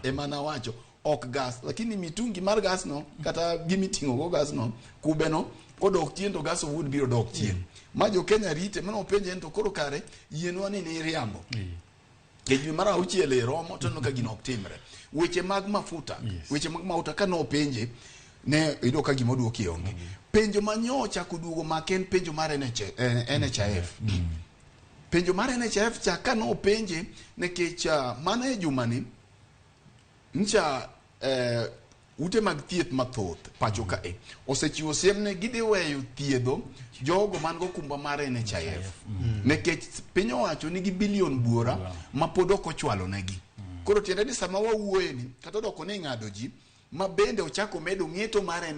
emana wacho ok gas lakini mitungi mar gas no kata gimiting'o go gas no kube no kodok chien to gas wood biro dok chien ma jo Kenya rite mano penje to koro kare yienwa ni riambo kejwi mara uchiele romo to no ka gino oktimre weche mag mafuta weche mag mauta kano penje ne ido ka gimo duoki onge penjo manyocha kudugo maken penjo mar NHIF penjo mar NHIF cha kano penje nekech mana e jumani ncha ute mag thieth mathoth pacho ka osechiwo siem ne gidhi weyo thiedho jogo man go kumba mar NHIF nekech piny owacho nigi bilion buora ma pod ok ochwalo negi koro tiende ni sama wawuoye ni kata doko ni ng'ado ji ma bende ochako medo ng'eto mar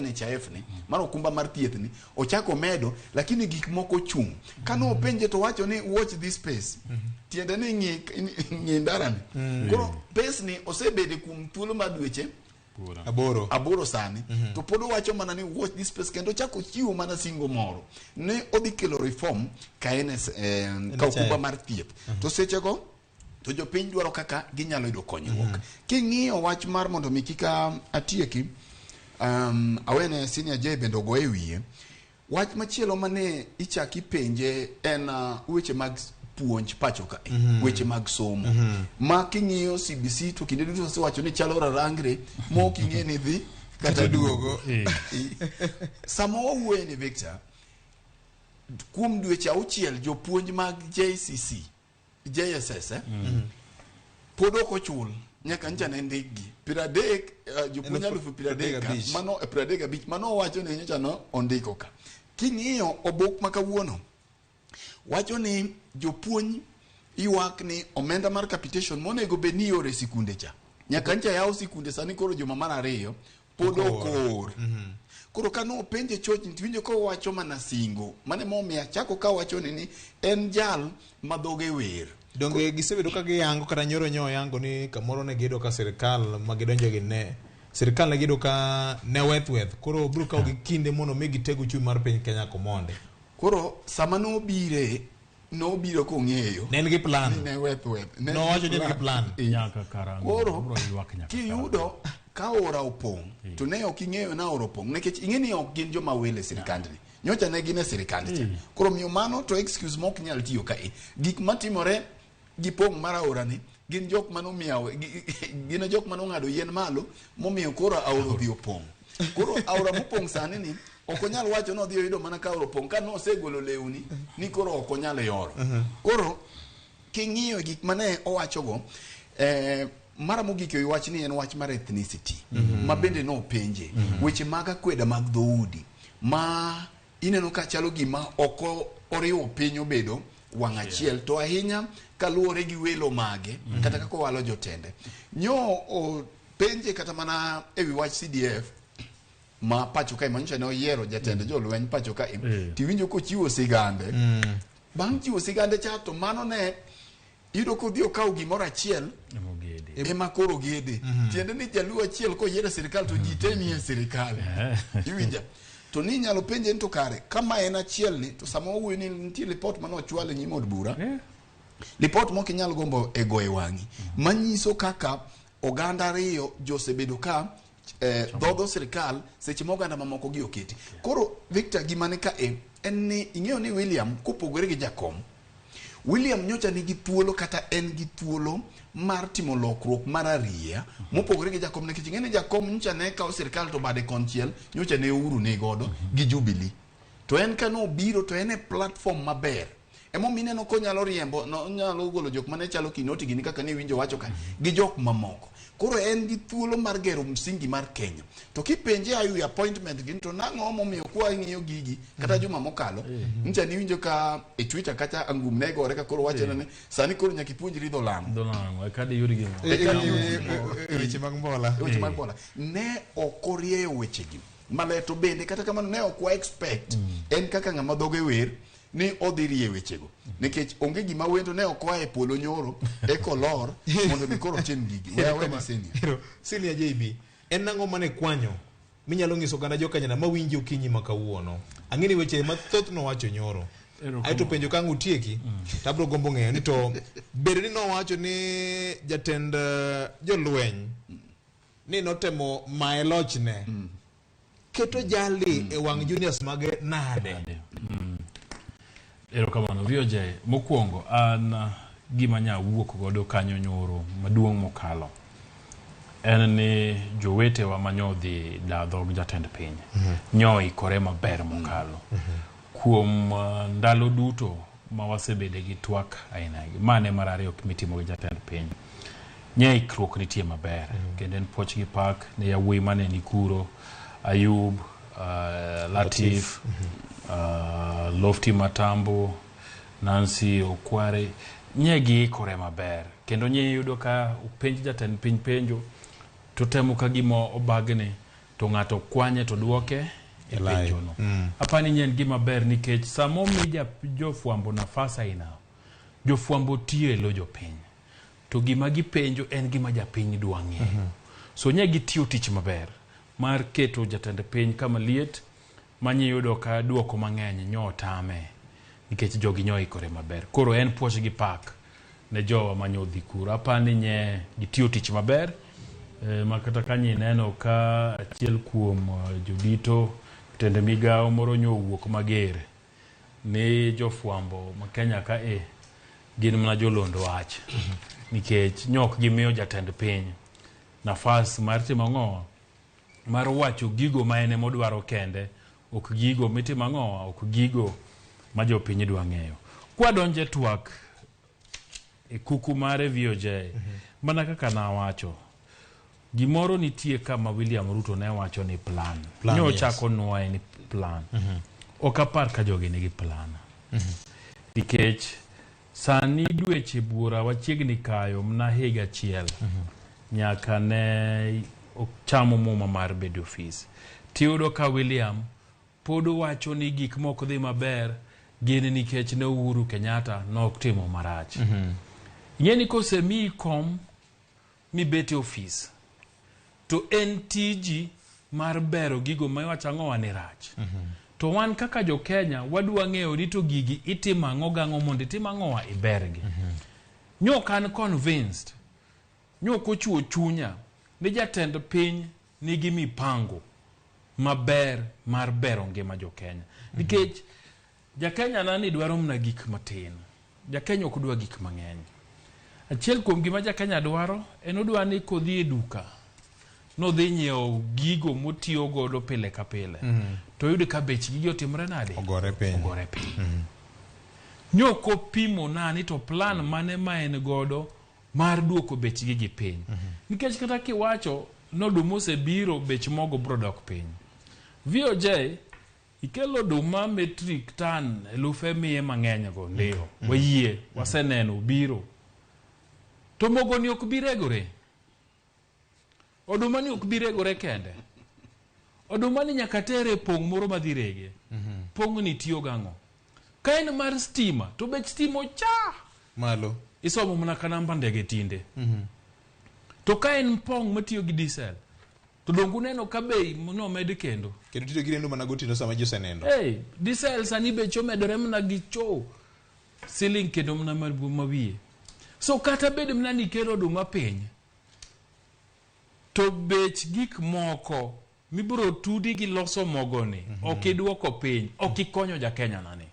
NHIF ni mar okumba mar thieth ni ochako medo lakini gik moko chung kano penje to wacho ni watch this space tiende ni ng'i ndara ni koro pes ni osebede kum thuolo mar dweche aboro sani to pod wacho mana ni watch this space kendo chako chiwo mana singo moro ne odhi kelo reform ka okumba mar thieth to sechego to jopiny dwaro kaka ginyalo yudo konyruok king'iyo wach mar mondo mi kika atieki awene senior J bendo go e wiye Wach machielo mane ichaki penje en weche mag puonj pacho ka weche mag somo ma king'iyo CBC to kinde duto osewacho ni chalo rarangre mo king'e ni dhi kata duogo sama wawuoye ni Victor kuom dweche 6 jopuonj mag JSS pod ok ochul nyaka ncha ne ndikgi 30 jopuonj 30 mano 35 mano wacho ni nyocha no ondiko ka king'iyo obok makawuono wacho ni jopuonj ywak ni omenda mar capitation monego be ni ore sikunde cha nyaka ncha yaw sikunde sani koro juma mar 2 pod okor koro kano penje choch ntiwinjo ko wacho mana singo mane momia chako ka wacho ni en jal madhoge wer donge gisebedo ka giyango kata nyoro nyo yango ni kamoro ne gido ka sirkal magidonjo gi ne sirkal ne gido ka ne weth koro bro ka kinde mono megi tego chui mar piny Kenya komonde koro sama no biro ko ng'eyo ne ngi plan ne weth no wacho ni ngi plan nyaka karango koro kiyudo ka ora opong to ne ok ing'eyo na ora opong nikech ing'eni ok gin joma wele sirkandni nyocha ne gin e sirkand koro miyo mano to excuse mok nyal tiyo ka gik matimore gi pong mar aora ni gin jok mano miyaw gin jok mano ng'ado yien malo momiyo koro aora dhi opong koro aora mopong sani ni ok onyal wacho no dhi oyudo mana ka aora opong ka no osegolo lewni ni koro ok onyal yoro koro king'iyo gik mane owacho go mara mogik yo wach ni en wach mar ethnicity ma bende no penje weche mag akweda mag dhoudi ma ineno ka chalo gima oko oriwo piny obedo wang' achiel to ahinya kaluwore gi welo mage kata kako walo jotende nyo penje kata mana ewi wach CDF ma pacho ka manyicha ne oyiero jatende jolweny pacho ka tiwinjo ko chiwo sigande bang' chiwo sigande cha to mano ne yudo ko dio kaw gimoro achiel ema koro gede tiende ni jaluo achiel ko yiero sirkal to jiteni e sirkal iwinja to ni nyalo penje to kare kama en achiel ni to sama owuoyo ni nitie report mano ochwal e nyim od bura report moko inyalo gombo e goe wang'i manyiso kaka oganda ariyo josebedo ka dhodho sirkal seche ma oganda mamoko gi oketi koro Victor gimane ka en ni ing'eyo ni William kopogore gi Jakom William nyocha nigi thuolo kata en gi thuolo mar timo lokruok mar ariya mopogore gi Jakom nikech ng'eni Jakom nyocha ne kawo sirkal to bade konchiel nyocha ne Uhuru ne godo gi Jubilee to en kano biro to en e platform maber emo mineno ko nyalo riembo no nyalo golo jok mane chalo Kinoti gini kaka ne winjo wacho ka gi jok mamoko koro en gi thuolo mar gero msingi mar Kenya to kipenje ayu appointment gin to nang'o momiyo kwa ng'iyo gigi kata juma mokalo ncha ni winjo ka e Twitter kata angum ne gore ka koro wacho ne sani koro nyaki puonjri dho lango kadi yurgi weche mag mbola ne okorieyo weche gi maleto bende kata kamano ne okwa expect en kaka ng'ama dhoge wer ni odhirie wechego nikech onge gima wendo ne okwa e polo nyoro e kolor mondo mi koro tim gigi senior JB en nango mane kwanyo minyalo ngiso ganda jokanyana mawinjo kinyi makawuono ang'eni weche mathoth no wacho nyoro aito penjo kangu tieki tabro gombo ng'eyo ni to bere ni no wacho ni jatend jolweny ni notemo maelochne keto jali e wang' juniors mage nade erokamano vioje mokwongo an gima nya wuok godo kanyo nyoro maduong' mokalo en ni jowetewa manyodhi dadho jatend piny nyoi kore maber mokalo kuom ndalo duto ma wasebede gi twak ainagi mane mar ariyo mitimo gi jatend piny nye ikruok nitie maber kendo en poch gi pak ne yawuoyi mane ni kuro Ayub Latif Lofty Matambo Nancy Okware nyegi kore maber kendo nye yudo ka upenj jatend piny penjo to temo ka gimo obagne to ng'ato kwanye to duoke e penjo no apani nyen gima ber nikech samo mi jofwambo nafasa ina jofwambo tiyo lo jopiny to gima gipenjo en gima japiny dwa ng'eyo so nye gitiyo tich maber mar keto jatend piny kama liet manyi yudo ka duoko mang'eny nyotame nikech jogi nyoikore maber koro en puoch gi pak ne jowa manyodhi kuro apani nye gitiyo tich maber makata kanyi neno ka achiel kuom jodito tende migao moro nyowuok mager ni jofwambo ma Kenya ka gin mana jolondo wach nikech nyok gimiyo jatend piny nafas mar timo ang'o mar wacho gigo ma ene modwaro kende, ok gigo mitimo ang'o, ok gigo ma jopiny dwa ng'eyo. Kwadonje twak e kuku mare VOJ mana kaka na wacho gimoro nitie kama William Ruto ne wacho ni plan nyo chako nuoye ni plan ok apar ka jogi nigi plan nikech sani dweche buora wachiegni kayo mna higa achiel nyaka ne chamo muma mar bedo ofis tiyudo ka William pod wacho ni gik moko dhi maber gin nikech ne Uhuru Kenyatta nok timo marach ing'eni kosemi kom mi bete ofis to en tiji mar bero gigo ma wacho ang'o ni rach to wan kaka jo Kenya wadwa ng'eyo ni to gigi itimo ang'o gang'o mondo itimo ang'o ibergi nyo kan convinced nyo kochuo chunya ni jatend piny nigi mipango maber mar bero ngima jo Kenya nikech ja Kenya nani dwaro mna gik matin, ja Kenya ok dwa gik mang'eny. Achiel kuom gima ja Kenya dwaro en odwa ni kodhi e duka no dhi nyiewo gigo motiyo godo pile ka pile to yudi ka bech gigo timre nade ogore piny nyoko pimo nani to plan mane ma en godo mar duoko bech gigi piny nikech kata kiwacho no dumose biro bech mogo brodok piny VOJ ikelo duma metric ton 1,000 mang'eny go ndio wayie waseneno biro to mogo ni ok biregore oduma ni ok biregore kende oduma ni nyaka tere pong' moro madhirege pong' ni tiyo gang'o ka en mar stima to bech stimo cha malo isomo mna ka namba ndege tinde to ka en pong' matiyo gi diesel to dongu neno ka bei no med kendo tito girendo mana gotindo sama jose nendo diesel sani becho medore mna gi cho siling kendo mna mawiye so kata bed mna ni kelo oduma piny to bech gik moko mibro tudi gi loso mogoni ok idwoko piny ok ikonyo ja Kenya nani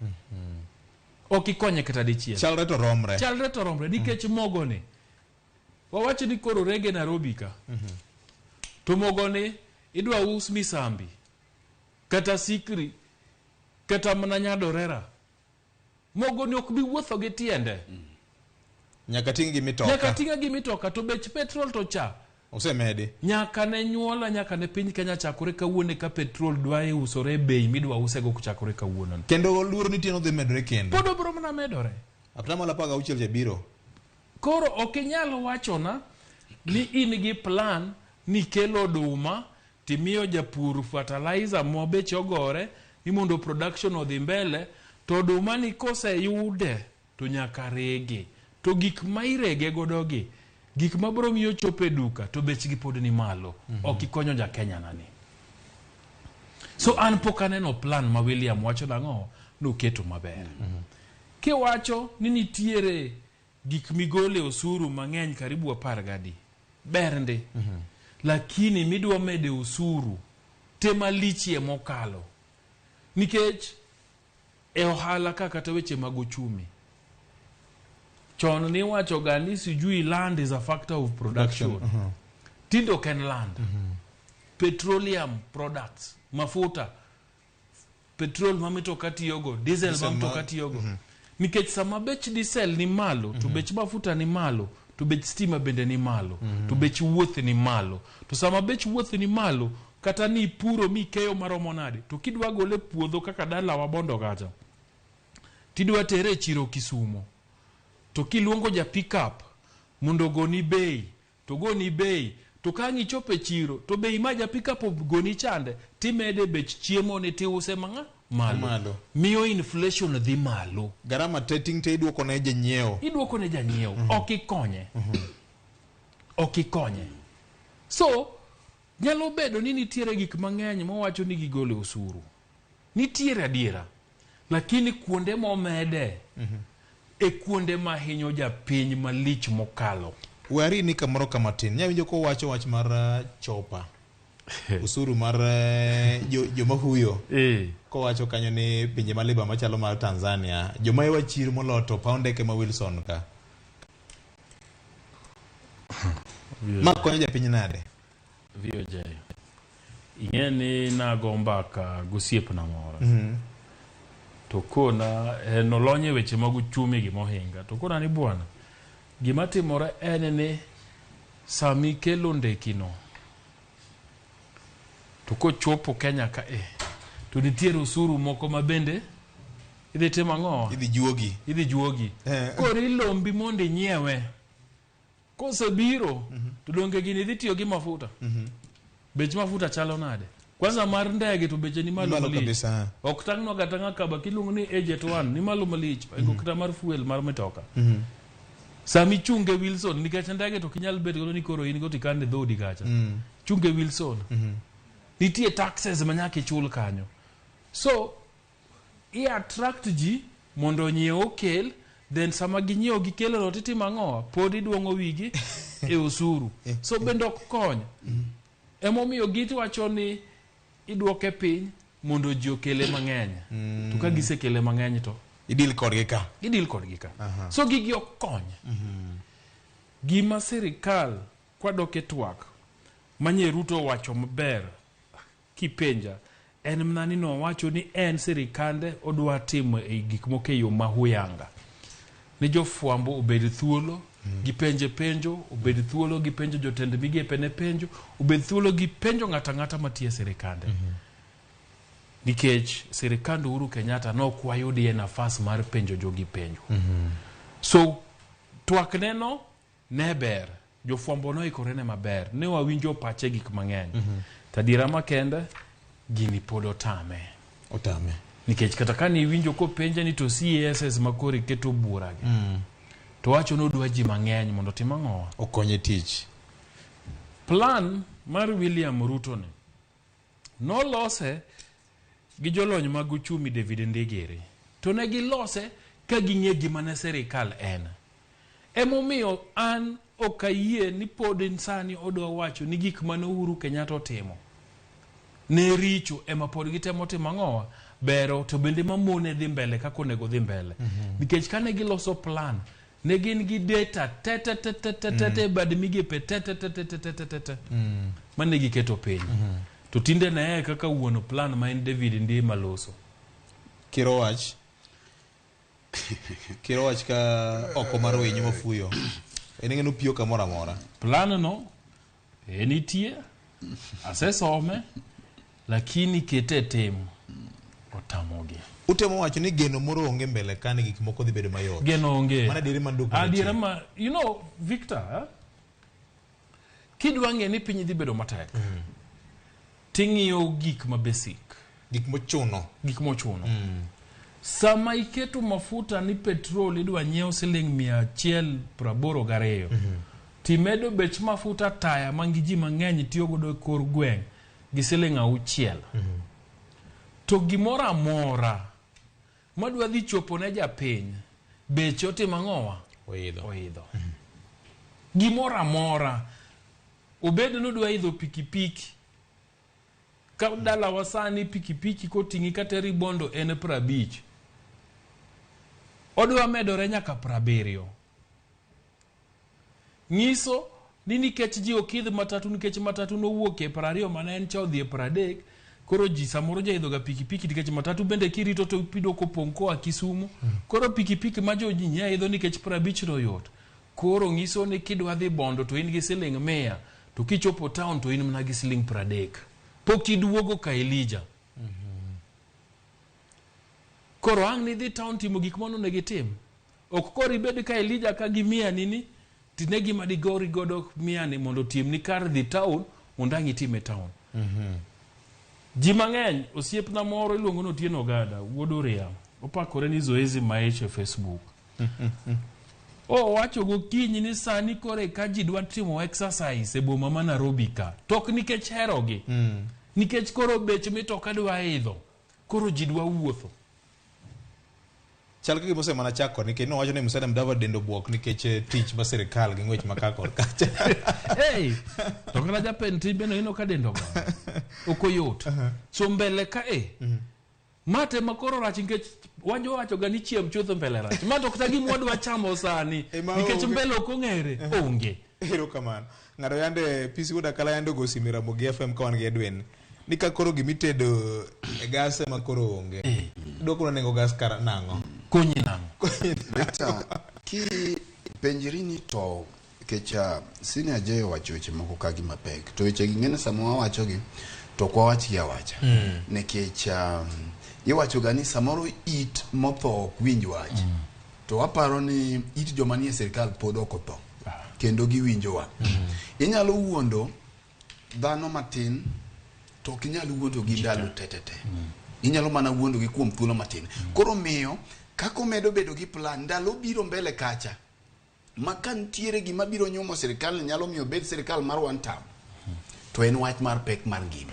ok ikonye kata dichiel chalre to romre nikech mogoni wawacho ni koro rege Nairobi ka to mogoni idwa us Misambi kata Sikri kata mana Nyadorera mogoni ok bi wuotho gi tiende nyaka tingi mitoka to bech petrol to cha osemedi nyaka ne nyuola nyaka ne piny Kenya chakore kawuone ka petrol dwa usore bei midwa usego kuchakore kawuono kendo luoro ni tieno dhi medore kendo podo bro mana medore apna la paga uchiel je biro koro ok inyalo wachona ni in gi plan ni kelo oduma timiyo japur fertilizer mo beche ogore ni mondo production odhi mbele to oduma ni kose yude to nyaka rege to gik ma irege godogi gik ma bro miyo chope duka to bechgi pod ni malo ok ikonyo ja Kenya nani so an pok aneno plan ma William wacho nang'o no keto maber kiwacho ni nitiere gik migole osuru mang'eny karibu 10 bernde lakini midwa mede usuru tema lichie mokalo nikech e ohala kata weche mag uchumi chon ni wacho gani sijui land is a factor of production tindo ken land petroleum products mafuta petrol mamito katiyogo diesel mamito katiyogo nikech sama bech diesel ni malo to bech mafuta ni malo to bech stima bende ni malo to bech wuoth ni malo to sama bech wuoth ni malo kata ni puro mi keyo maromo nade to kidwa gole puodho kaka dala wa bondo kata tidwa tere chiro Kisumo to kiluongo ja pick up mondo goni bei to goni bei to kangi chope chiro to bei ma ja pick up goni chande timede bech chiemo ni tiuse manga malo miyo inflation dhi malo garama tetting te idwoko ne janyiewo ok ikonye so nyalo bedo ni nitiere gik mang'eny mowacho ni gigole usuru nitiere adiera lakini kuonde momede e kuonde ma hinyo ja piny malich mokalo wari ni kamoro kamatin nyawinjo ko wacho wach mar chopa usuru mar joma huyo kowacho kanyo ni pinje maliba machalo mar Tanzania joma iwa chir moloto paondeke ma Wilson ka ma konyo japiny nade VOJ ing'eni nagomba ka gosiep na moro to kona nolonye weche mag uchumi gi mohinga to kona ni bwana gima timore en ni sami kelo ndekino to kochopo Kenya ka to nitiere usuru moko ma bende idhi timo ang'o idhi juogi koro ilombi mondo inyiewe kosebiro to donge gini dhi tiyo gi mafuta bech mafuta chalo nade kwanza mar ndege to beche ni malo malich ok tang'no gatang'a kaba kiluongo ni Jet 1 ni malo malich kata mar fuel mar metoka sami chunge Wilson nikech ndege to kinyal bet godo ni koro in go tikande dhodi kacha chunge Wilson nitie taxes manyaka ichul kanyo so i attract ji mondo nyiew okel then sama ginyiew gikelo no titimo ang'o pod iduong'o wigi usuru so bende ok kony emomiyo giti wacho ni idwoke piny mondo ji okele mang'eny to ka gisekele mang'eny to idil kodgi ka so gigi ok kony gima sirikal kwadoke twak manye Ruto wacho maber kipenja en mna ni no wacho ni en sirikande odwa timo gik moko e yo mahuyanga ni jofwambo obed thuolo gipenje penjo obed thuolo gipenjo jotend migepe ne penjo obed thuolo gipenjo ng'ata matie sirikande nikech sirikand Uhuru Kenyatta nokwayudie nafas mar penjo jogi penjo so twak neno ne ber jofwambo noikore ne maber ne wawinjo pache gik mang'eny tadira makende gini pod otame nikech kata ka ni winjo ko penja ni to CSS makori keto buragi to wacho no dwa ji mang'eny mondo tim ang'o okonye tich plan mar William Ruto ne no lose gi jolony mag uchumi David Ndegere to ne gilose ka ging'e gima ne sirikal en emomiyo an okayie ni pod insani odwa wacho ni gik mane Uhuru Kenyatta timo ne richo ema pod gitemo timo ang'o bero to bende mamone dhi mbele kako onego dhi mbele nikech kane giloso plan ne gin gi data tete bad migepe tete mane giketo piny to tinde ne kaka wuono plan ma en David ndi maloso kirowach ka oko mar winyo mafuyo eningeno piyo kamora mora plan no enitie asesome lakini kete temo otamogi utemo wacho ni geno moro onge mbele kani gik moko dhi bedo mayot geno onge mana dire manduko adira ma you know Victor kidwange ni piny dhi bedo matek ting'iyo gik ma basic gik mochuno sama iketo mafuta ni petrol idwa nyiew siling 182 timedo bech mafuta taya mangi ji mang'eny tiyo godo kor gweng' gi siling 6 to gimora amora madwa dhi chopo ne japiny beche otimo ang'owa oidho gimora amora obed nodwa idho pikipiki ka dala wasani pikipiki koting'i kata ribondo en 50 odwa medore nyaka 70 nyiso ni nikech ji okidh matatu nikech matatu nowuok e 20 mana en cha odhi e 30 koro ji samoro jaidho ga pikipiki nikech matatu bende kirito to pido kopong' koa Kisumu koro pikipiki ma joji nyaidho nikech 50 no yot koro nyiso ni kidwa dhi Bondo to in gi siling 100 to kichopo town to in mana gi siling 30 pok iduogo ka Elijah koro ang' ni dhi town timo gik mono ne gitim ok koro ibed ka Elijah ka gi 100 nini tinegi madigori godo 100 ni mondo tim ni kar dhi town mondo ang' itime town ji mang'eny osiepna moro iluongo no Tieno Gada wuodoria opakore ni zoezi maisha Facebook wacho gokinyi ni sani kore ka ji dwa timo exercise e boma ma Nairobi ka tok nikech herogi nikech koro bech mitoka dwa idho koro ji dwa wuotho chal ka gimose mana chako nikech nowacho ni Musalia Mudavadi dendo buok nikech tich ma sirikal gi ng'wech maka kod kacha. Hey, to kana japen tibeno ino ka dendo ba. Okoyot. So mbele ka mate makoro rach nikech wanjo wacho gani chiem chutho mbele rach. Mato kutagi mwadwa chamo sani nikech mbele okong'ere onge. Hero kamano. Ng'ado yande pisi wuda kala yando go simira Ramogi FM ka wan gi Edwin. Nika koro gimitedo e gas makoro onge. Doko nengo gas kar nango. Konyi nango. Rita, ki penjirini to kecha senior jayo wacho weche moko ka gima pek. To weche ging'ene samo wacho gi to kwa wachi ya wacha. Nekech iwacho gani samoro it motho winj wach. To waparo ni it jomanie serikal pod ok otho. Kendo giwinjowa. Inyalo wuondo dhano matin to kinyalo wuondo gi ndalo tetete. Inyalo mana wuondo gi kuom thuolo matin. Koro miyo kako medo bedo gi plan ndalo biro mbele kacha. Makan tiere gima biro nyomo serikal nyalo miyo bed serikal mar one term. To en wach mar pek mar ngima.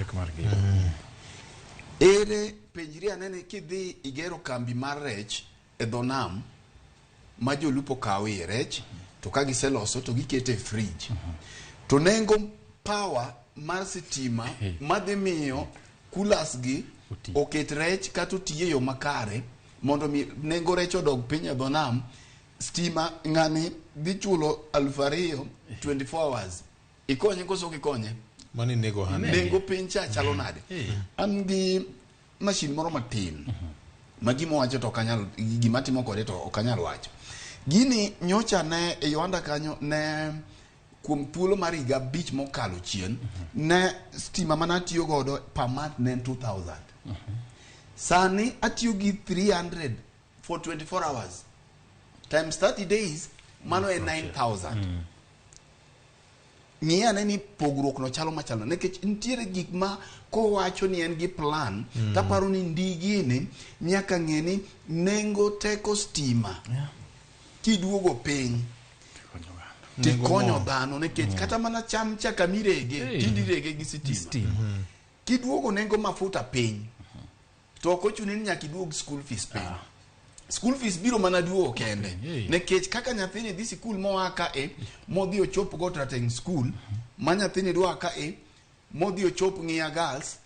Ere penjiri anene kidhi igero kambi mar rech e dhonam ma jolupo kawi rech to ka giseloso to gikete fridge. To nengo power mar sitima madhi miyo kulas gi oket rech kata otiye yo makare mondo nengo rech odog piny e dhonam. Stima ng'ani dhi chulo 2,000 24 hours. Ikonye koso kikonye? Mani nego hane. Nengo piny cha chalo nade. An gi machine moro matin. Magimo wacho to kanyal gima timo kode to okanyal wacho. Gini nyocha ne e Yowanda kanyo ne kuom thuolo mar higa 5 mokalo chien ne stima mana tiyo godo per month ne 2,000. Sani atiyo gi 300 for 24 hours. Times 30 days mano e 9,000. Ng'iya ne ni pogruok no chalo machalo nekech ntiere gik ma kowacho ni en gi plan taparo ni ndigini nyaka ng'eni nengo teko stima kiduogo piny tikonyo dhano nekech kata mana cham chaka mirege tindirege gi sitima. Kiduogo nengo mafuta piny to okochuni ni nyaka iduog school fees piny. School fees biro mana duogo kende nekech kaka nyathini dhi sikul moa ka modhi ochop go Trateng school ma nyathini dwa ka modhi ochop Ng'ia Girls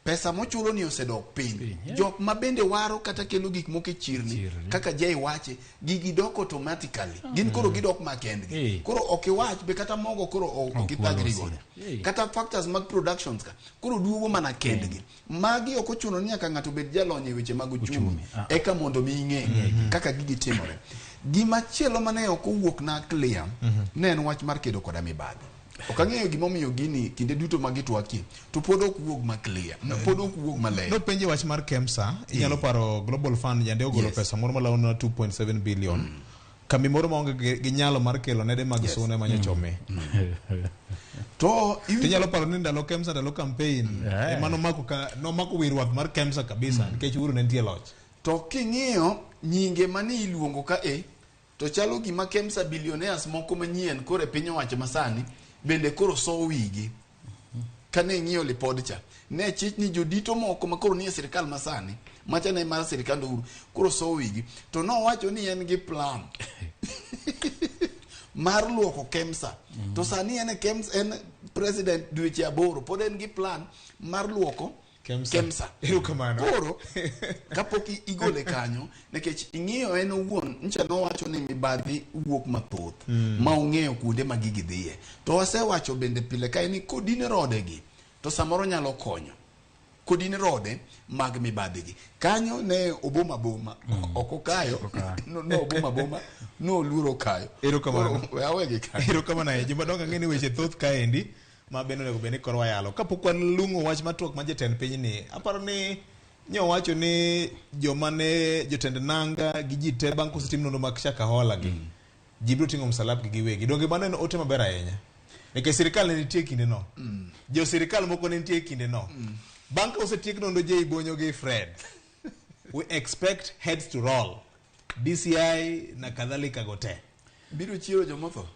pesa mochulo ni osedok piny. Jok ma bende waro kata kelo gik moko e chirni kaka jai wache gigi dok automatically. Gin koro gidok makendgi. Koro okiwach be kata mogo koro okithagri godo. Kata factors mag productions ka koro duogo mana kendgi. Magi okochuno ni nyaka ng'ato bed jalony e weche mag uchumi eka mondo mi ing'e kaka gigi timore. Gima chielo mane ok owuok na clear ne en wach mar kedo koda mibadhi. Okang'eyo gimomiyo gini kinde duto magitwaki to pod ok wuog ma clear. Pod ok wuog maler. No penje wach mar KEMSA inyalo paro Global Fund yande ogolo pesa moro malawo na 2.7 billion. Kambi moro maonge gi nyalo mar kelo nede mag sune manyochome. To inyalo paro ni ndalo KEMSA ndalo campaign mano mako wirwath mar KEMSA kabisa nikech uru ne nitie loch. To king'iyo nyinge mane iluongo ka to chalo gima KEMSA billionaires moko manyien kore piny owacho masani bende koro so wigi. Kane ng'iyo lipod cha ne chich ni jodito moko makoro nie sirikal masani macha ne mar sirikal Uhuru koro so wigi to no wacho ni en gi plan mar luoko KEMSA. To sani en KEMSA en president dweche 8 pod en gi plan mar luoko KEMSA. Koro kapok igole kanyo nekech ing'iyo en owuon ncha no wacho ni mibadhi wuok mathoth ma ong'eyo kuonde ma gigi dhiye. To wasewacho bende pile kae ni kodine rode gi to samoro nyalo konyo. Kodine rode mag mibadhi gi. Kanyo ne oboma oko kayo no oboma no luro kayo. Erokamano. Awegi kayo. Erokamano joma donga ng'eni weche thoth kaendi ma bende nego bende korwa yalo kapok wan lungo wach matwok ma jatend piny ni aparo ni nyo wacho ni joma ne jotend nanga gi ji te bang' kosetim nonro mag chaka hola gi ji biro ting'o msalap gi giwegi donge mano en ote maber ahinya nikech sirikal ne nitie kinde no jo sirikal moko ne nitie kinde no bang' kosetiek nonro je bonyo gi Fred we expect heads to roll DCI na kadhalika gote biro chiero jomotho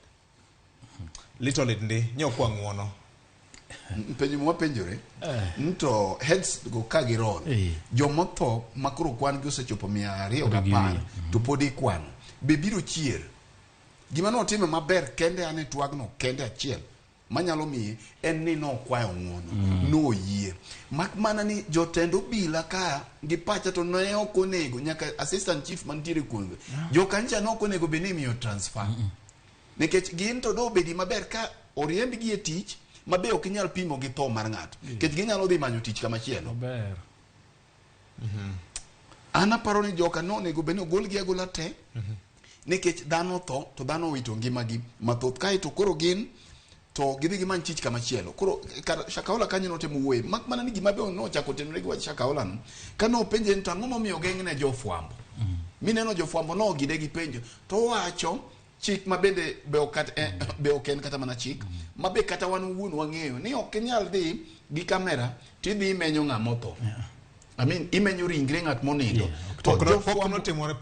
little ndi nyo kwa ng'uono penjo mo penjore nto heads go kagiron jomotho makoro kwan gi osechopo 210 to podi kwan be biro chier gima no time maber kende ane twagno kende achiel manyalo mi en ni no kwayo ng'uono no yie mak mana ni jotendo bila ka gi pacha to ne okonego nyaka assistant chief mantiere kuongo jo kancha no okonego benimio transfer nekech gin to do bedi maber ka oriemb gi e tich mabe ok inyal pimo gi tho mar ng'ato kech ginyalo dhi manyo tich kama chielo maber ana paro ni joka no nego beno gol gi agola te nekech dhano tho to dhano wito ngimagi mathoth kae to koro gin to gidhi gimany tich kama chielo koro Shakahola kanyo notemo wuoye mak mana ni gima be nochako tenore gi wach Shakahola no kano penje ni ang'o momiyo geng'ne jofwambo mineno jofwambo no gide gi penjo to wacho chik mabende be oken kata mana chik mabe kata wan wuon wang'eyo ni ok inyal dhi gi kamera tidhi imenyo ng'amotho imenyo ringre ng'at monindo to pok notimore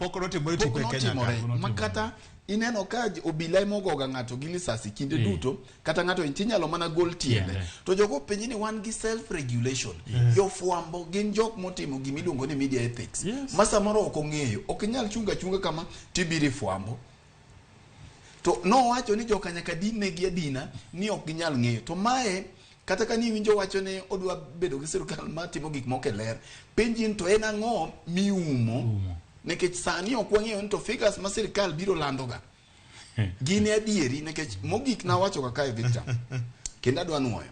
tipo e Kenya makata ineno ka obila mogoga ng'ato gi lisasi kinde duto kata ng'ato inyalo mana gol tiende to jogo penji ni wan gi self regulation jofwambo gin jok motimo gimiluongo ni media ethics ma samoro ok ong'eyo ok inyal chunga kama tibiri fwambo to no wacho ni joka nyaka dinne gi adina ni ok ginyal ng'eyo to mae kata ka ni winjo wacho ne odwa bedo gi sirkal ma timo gik moko ler penjin to en ang'o miumo nekech sani ok wang'eyo ni to figures ma sirkal biro landoga gin adieri nekech mogik na wacho kaka e Victor kendo adwa nuoyo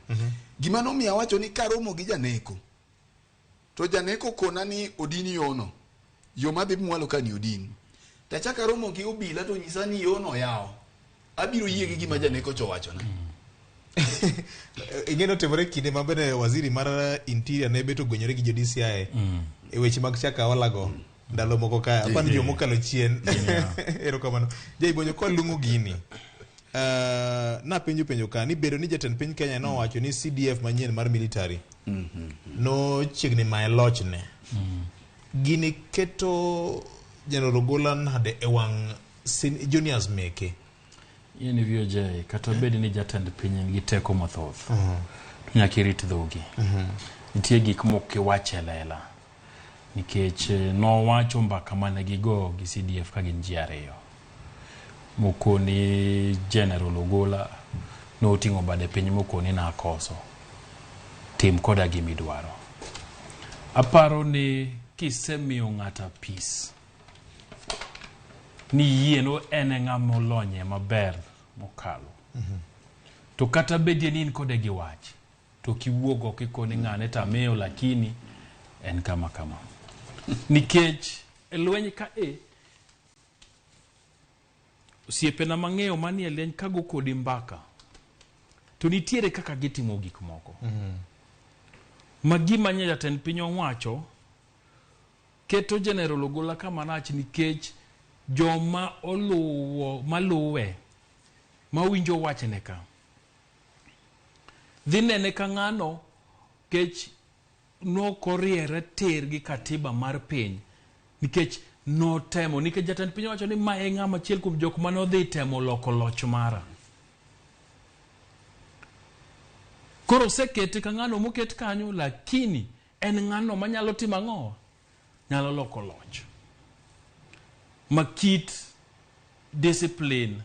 gima nomiya wacho ni karomo gi janeko to janeko kona ni odini yono yo madhi mwalo ka ni odini tachaka romo gi obila to nyisa ni yono yao abiro yie gi gima janeko cho wacho na ingeno temore kinde mabene waziri mar interior ne beto gonyore gi DCI e weche mag Shakahola go ndalo moko ka apani jo mokalo chien erokamano jaibonyo ko lungu gini na penjo ka ni bedo ni jatend piny Kenya no wacho ni CDF manyien mar military no chiegni mae lochne gini keto General Ogola nade e wang' juniors meke yeni vio jay kata bedi ni jatend piny gi teko mathoth nyaka irit dhogi nitie gik moko wache lela nikech no wacho mbaka mane gigo gi CDF ka gin ji ariyo moko ni General Ogola no tingo bade piny moko ni na koso tim koda gimidwaro aparo ni kisemiyo ng'ata peace ni yieno ene ng'amo lonye maber mokalo to kata bedie ni kode gi wach to kiwuogo kikoni ng'ane tameo lakini en kama nikech elweny ka osiepena mang'eyo manie leny kago kodi mbaka to nitiere kaka gitimo gik moko magima nya jatend piny owacho keto General Ogola kama nach nikech joma maluwe mawinjo wachne ka dhinene ka ng'ano kech no koriere ter gi katiba mar piny nikech no temo nikech jatend piny wacho ni mae ng'ama chiel kuom jok mano dhi temo loko loch mara koro sekete ka ng'ano moket kanyo lakini en ng'ano manyalo timo ang'o nyalo loko loch makit discipline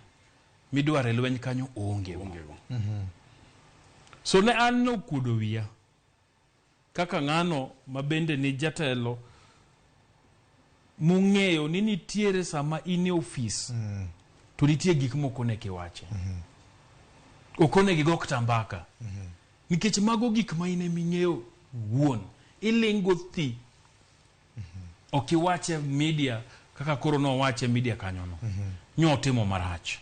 midware lweny kanyo onge so ne an no kudo wiya kaka ng'ano mabende ni jatelo mung'eyo ni nitiere sama ine ofis to nitie gik moko ne kiwache okone gi gokta mbaka nikech mago gik ma ine ming'eyo wuon ilingo thi okiwache media kaka koro no wache media kanyo no nyotimo marach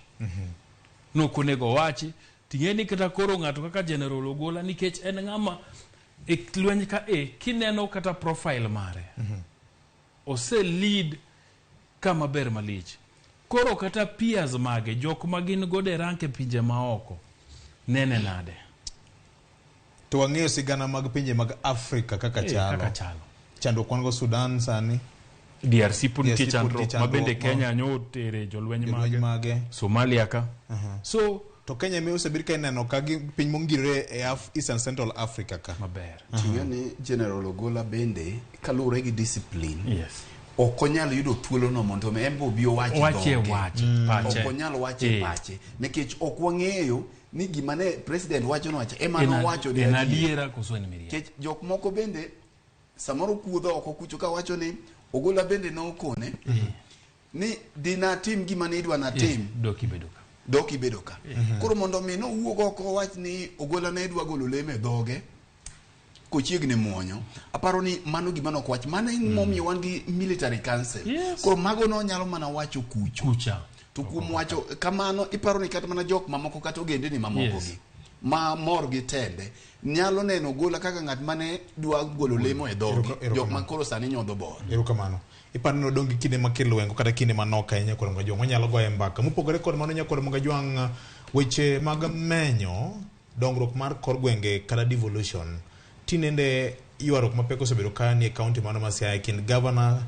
no konego wachi tingeni kata koro ng'ato kaka General Ogola nikech en ng'ama lweny ka kineno kata profile mare ose lead kama ber malich koro kata peers mage jok magin gode ranke pinje maoko nene nade to wang'eyo sigana mag pinje mag Afrika kaka chalo chando kwango Sudan sani DRC punti chandro mabende Kenya nyotere jolweny mage Somalia ka so to Kenya me osebir ka ineno ka piny mongirore e Eastern Central Africa ka maber. Ting'e ni General Ogola bende kalure gi discipline. Yes. Ok onyal yudo thuolo no mondo embo obi owache pache. Ok onyal wache pache nikech ok wang'eyo ni gima ne president wacho no wacho ema no wacho ni adiera koso en miriambo. Nikech jok moko bende samoro kuodho oko kucho ka wacho ni Ogola bende no okone ni dina tim gima ne idwa na tim doki bedo ka. Koro mondo mi no wuog oko wach ni Ogola ne idwa golo leme dhoge kochiegni muonyo, aparo ni mano gima nok wach mano momiyo wan gi military council. Koro mago no nyalo mana wacho kucha to kuom wacho kamano iparo ni kata mana jok mamoko kata ogende ni mamoko gi ma mor gi tende nyalo neno Ogola kaka ng'at mane dwa golo lemo e dhoge jok ma koro sani nyodho bor. Erokamano. Iparo no dongi kinde makelo wengo kata kinde manok ahinya koro mga jwang nyalo goye mbaka mopogore kod mano nyakoro mga jwang weche mag menyo dongruok mar kor gwenge kata devolution tinende yuarok mapek osebedo ka ni e kaunti mano ma Siaya kind governor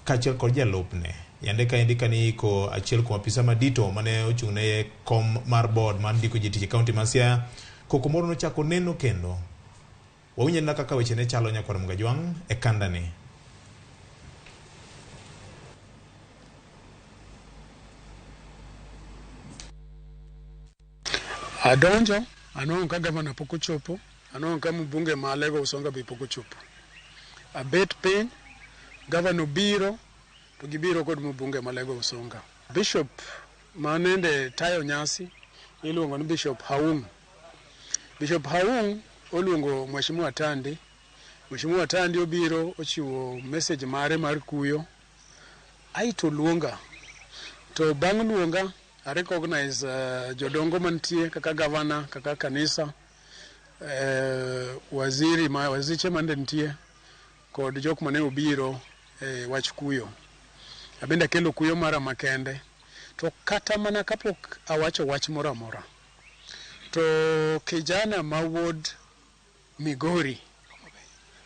kaachiel kod jalupne yande ka indika ni ko achiel kuom apisa madito mane ochung' ne kom mar board mar ndiko ji tich e kaunti ma Siaya koko moro nochako neno kendo wawinjo na kaka weche ne chalo nyakoro mga jwang e kandani. Adonjo anong ka gavana pok ochopo, anong ka mbunge ma Lego Usonga be pok ochopo. Abet piny gavana biro to gibiro kod mbunge ma Lego Usonga. Bishop manende tayo nyasi iluongo ni Bishop Haung. Bishop Haung oluongo Mheshimiwa Tandi. Mheshimiwa Tandi obiro ochiwo message mare mar kuyo. Aito luonga. To bang' luonga I recognize jodongo mantie kaka gavana, kaka kanisa, waziche mande ntie kod jok mane obiro wach kuyo. Abenda kelo kuyo mara makende. To kata mana kapok awacho wach mora mora. To kijana ma Ward Migori,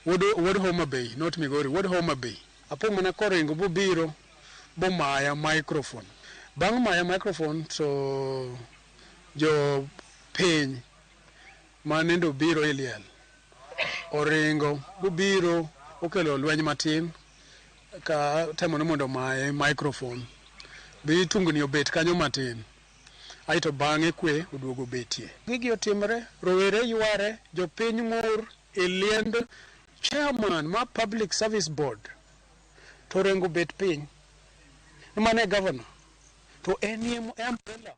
Ward Homa Bay, not Migori, Ward Homa Bay. Apo mana koringo bubiro bo maya microphone. Bang' maya microphone to jo piny manendo biro iliel oringo bubiro okelo lweny matin ka temo mondo maye microphone bi tungni obet kanyo matin aito bang'e kwe oduogo betie. Gigi otimre rowere yware jo piny ng'ur iliend chairman ma Public Service Board to rengo bet piny mane governor to enie umbrella.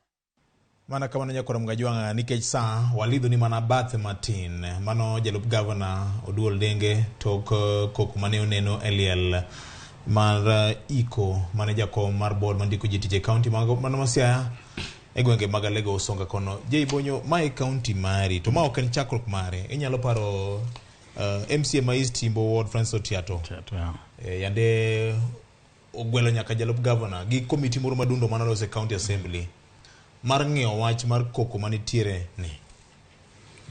Mana kama nyakoro mga jwang nikech saa walidho ni mana bath matin mano jalup governor Oduol Denge tok koko mane oneno eliel mar iko mane jakom mar board mandiko ji tije county mano ma Siaya e gwenge mag Lego Usonga kono. Jay Bonyo mai county mari to ma ok en chakruok mare inyalo paro MCA ma East Timbo Ward Francis Otiato yande ogwelo nyaka jalup governor gi committee moro madundo manalose county assembly mar ng'iyo wach mar koko manitiere ni.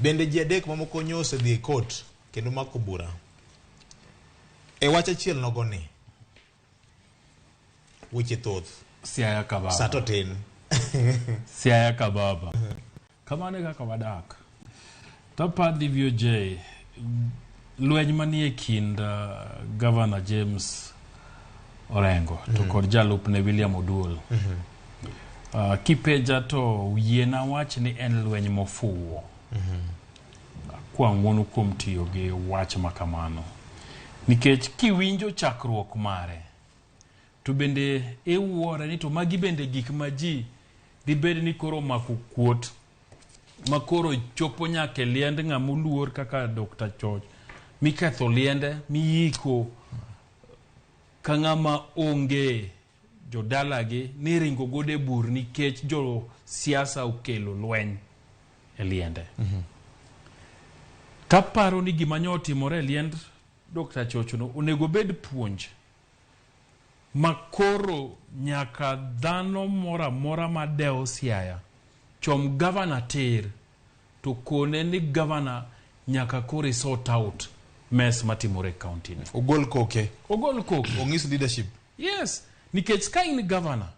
Bende ji adek mamoko nyose dhi court kendo mako bura e wach achiel nogo ni weche thoth Siaya kababa sato tin Siaya kababa kamane kaka wadak tapadhi VJ lweny manie kind governor James Orengo to kod jalupne William Oduol. Kipeja to yiena wach ni en lweny mofuwo. Kwa ng'wono kuom tiyo gi wach makamano. Nikech kiwinjo chakruok mare to bende ewuora ni to magi bende gik ma ji dibed ni koro mako kuot makoro chopo nyaka liend ng'amuluor kaka Dr. Choch miketho liende miyiko ka ng'ama onge jodalagi ni ringo gode bur nikech jo siasa okelo lweny e liende. Taparo ni gima nyotimore liend Dr. Chochno onego bed puonj makoro nyaka dhano mora madeo Siaya chom governor ter to kone ni governor nyaka kore sort out mess matimore county ni. Ogol koke. Ongis leadership. Yes. Nikech ka in governor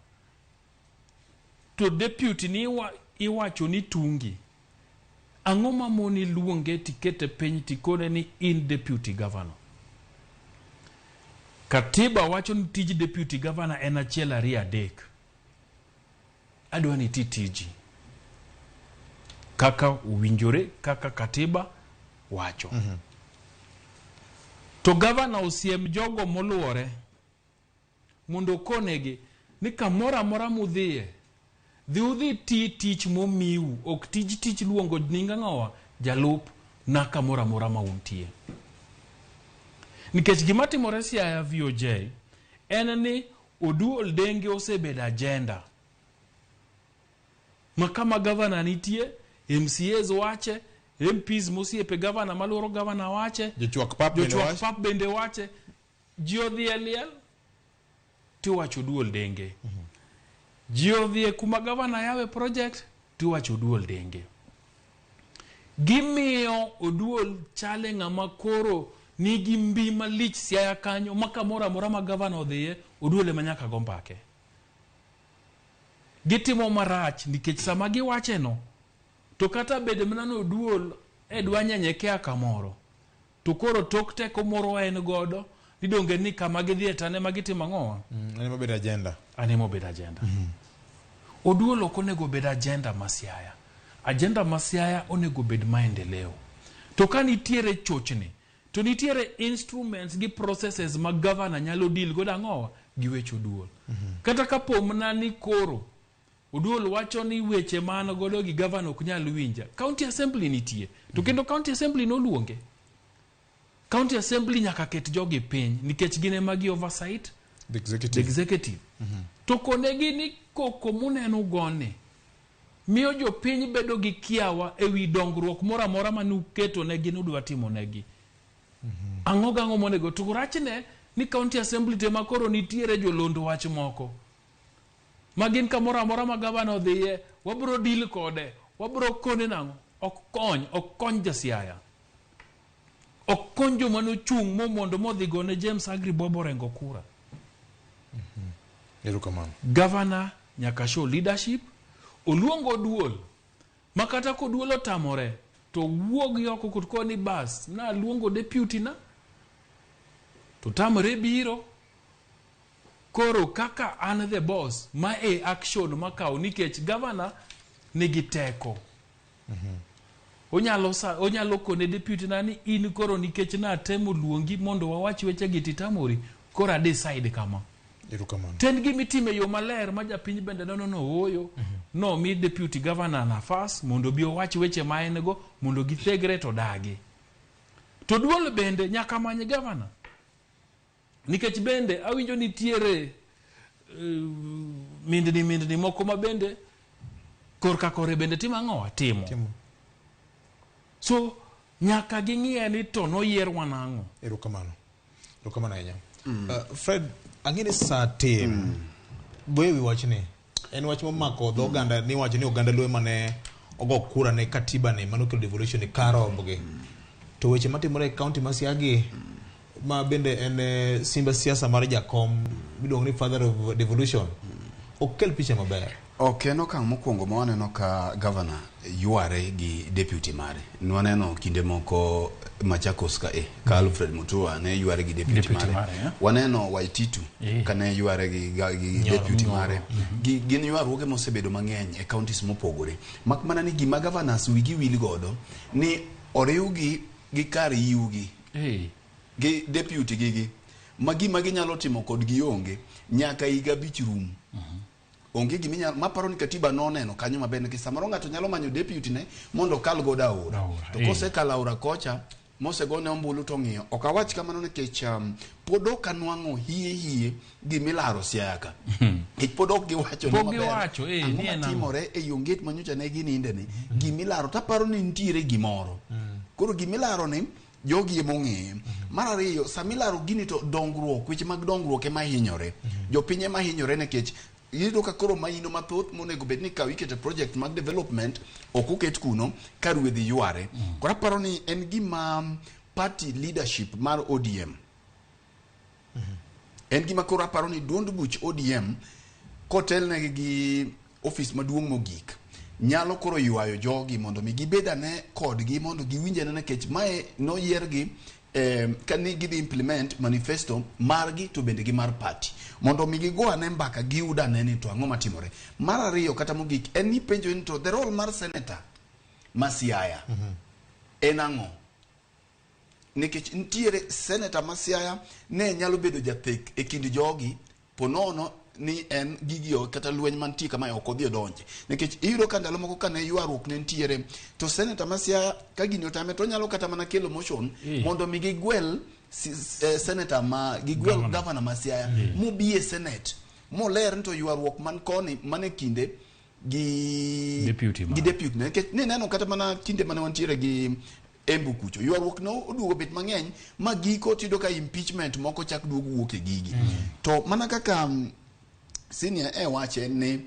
to deputy ni iwacho ni tungi ang'o ma moni luonge tikete piny tikone ni in deputy governor. Katiba wacho ni tij deputy governor en 1 2 3 adwa ni tiji kaka uwinjore kaka katiba wacho. To governor osiem jogo moluore mondo konegi ni kamora mora mudhie dhi udhi tich momiu ok tich luongo nyinga ng'owa jalup na kamora mora mauntie. Nikech gima timore Siaya VOJ en ni Oduol Denge osebedo agenda ma kama governor nitie, MCAs wache, MPs mosiepe governor maluoro governor wache, jochwak pap bende wache, ji odhi e liel tiwacho Oduol Denge. Ji odhi kuma governor yawe project tiwacho Oduol Denge. Gimiyo Oduol chale ng'ama koro nigi mbi malich Siaya kanyo makamora mora ma governor odhiye Oduol ema nyaka go mbake. Gitimo marach nikech sama giwache no to kata bed mana no Oduol edwa nyenyekea kamoro to koro tok teko moro en godo idonge ni kama gidhie tane magitimo ang'owa animo bedo agenda. Oduol ok onego bed agenda ma Siaya. Agenda ma Siaya onego bed maendeleo. To ka nitiere chochni to nitiere instruments gi processes ma governor nyalo deal godo ang'owa gi weche Oduol. Kata kapo mana ni koro Oduol wacho ni weche man godo gi governor ok nyal winja, county assembly nitie to kendo county assembly no luonge. County assembly nyaka ket jogi piny nikech gine magi oversight the executive. To konegi ni koko muneno gone miyo jopiny bedo gi kiawa ewi dongruok mora mora manuketo negi nudwa timo negi. Ang'o monego to rachne ni county assembly tema koro nitiere jolondo wach moko magin kamora mora ma governor odhiye wabro deal kode wabro kone nang'o ok kony ja Siaya. Ok kony joma nochung' mondo modhi gone James Agri Bobo rengo kura. Erokamano. Governor nyaka show leadership, oluongo Oduol makata ko Oduol otamore to wuog yoko kutko ni bas na luongo deputy na to tamre biro koro kaka an the boss ma action makao nikech governor nigi teko. Onyalo kone deputy na ni in koro nikech na temo luongi mondo wawach weche gi titamori kora decide kama. Ten gi mitime yo maler ma japiny bende no oyo no mi deputy governor nafas mondo bi owach weche ma en go mondo githegre to dagi. To Duol bende nyaka many governor nikech bende awinjo nitiere mindni moko ma bende korka kore bende timo ang'owa timo. So nyaka ging'iye ni to noyier wanang'o. Erokamano ahinya. Fred, ang'ini sa tim boyewi wachni en wach momako dho oganda ni wacho ni oganda luo mane ogo kura ne katiba ne manokelo devolution karo omboge to weche matimore e county ma Siaya ma bende en simba siasa mar jakom miluongo ni father of devolution okel picha maber. Ok en okang' mokwongo ma waneno ka governor yware gi deputy mare. Nwaneno kinde moko Machakos ka Alfred Mutua ne yware gi deputy mare. Waneno Waititu ka ne yware gi deputy mare. Gin ywaruoge mosebedo mang'eny e counties mopogore. Mak mana ni gima governors wigi wil godo ni oriwgi gi kar yiwgi gi deputy gigi ma gima ginyalo timo kod gionge nyaka higa 5 rum. Onge giminya maparo ni katiba noneno kanyo maber nikech samoro ng'ato nyalo manyo deputy ne mondo kal godo aora to kose kala aora kocha mose gone ombulu to ng'iyo ok awach kamano nikech pod ok anwang'o hie gimilaro Siaya ka pod ok giwacho ni timore e yonget manyocha ne gininde ni gimilaro taparo ni nitiere gimoro koro gimilaro ni jogi emong'e. Mar ariyo samilaro gini to dongruok weche mag dongruok ema hinyore jopiny ema hinyore nikech yido ka koro maino mathoth monego bed ni kaw ikete project mag development ok oket kuno ka ruedhi yware. Kora paro ni en gima party leadership mar ODM en gima koro aparo ni duond buch ODM kotelnegi gi office maduong' mogik nyalo koro ywayo jogi mondo mi gibedane kodgi mondo giwinjane nikech mae noyiergi ka ni gidhi implement manifesto margi to bende gi mar party mondo mi gigoane mbaka giudane ni to ang'o matimore. Mar ariyo kata mogik en ni penjo ni to the role mar senator ma Siaya en ang'o, nikech nitiere senator ma Siaya ne nyalo bedo jathek e kind jogi ponono ni en gigio kata lweny mantie kama ok odhi donje, nikech iyudo ka ndalo moko kane ywaruok ne ntiere to senator ma Siaya ka gini otame to nyalo kata mana kelo motion mondo mi gigwel senator ma gigwel governor ma Siaya mobie senate moler nto ywaruok man koni mane kinde gi deputy nikech ne neno kata mana kinde mane wantiere gi Embu kucho ywaruok no oduogo bet mang'eny ma giko tido ka impeachment moko chak duogo wuok e gigi to mana kaka senior wache ni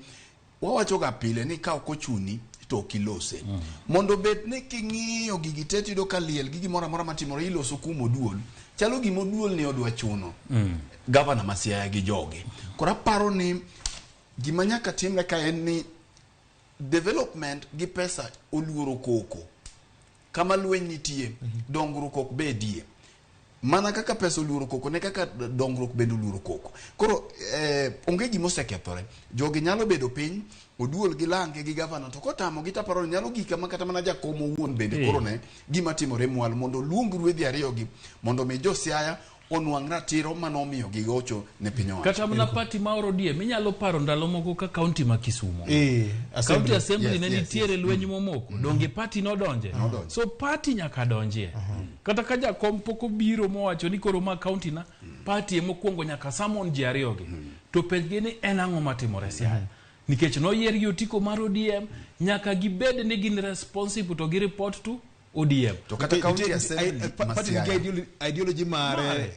wawacho ga pile ni ka okochuni to kilose mondo bet ne king'iyo gigi te tido ka liel gigi mora mora matimore iloso kumo duol chalo gimo duol ni odwa chuno governor ma Siaya gi joge kora paro ni gima nyaka timre ka en ni development gi pesa oluoro koko kama lweny nitie dongruok ok bedie mana kaka pesa oluoro koko ne kaka dongruok bende oluoro koko koro onge gima osekethore jogi nyalo bedo piny oduol gi lange gi governor to kotamo gi taparo nyalo gika makata mana jakom owuon bende koro ne gima timore mwal mondo luong ruedhi ariyo gi mondo mi jo Siaya onwang' ratiro manomiyo gigocho ne piny owacho kata mana party ma orodie minyalo paro ndalo moko ka county ma Kisumu county assembly ne nitiere lweny momoko donge party nodonje so party nyaka donjie kata ka jakom poko biro mowacho ni koro ma county na party mokwongo nyaka summon ji ariyo gi to penjgi ni en ang'o matimore Siaya nikech noyier gi otiko mar ODM nyaka gibed ni gin responsible to gi report to ODM to kata county assembly party ideology mare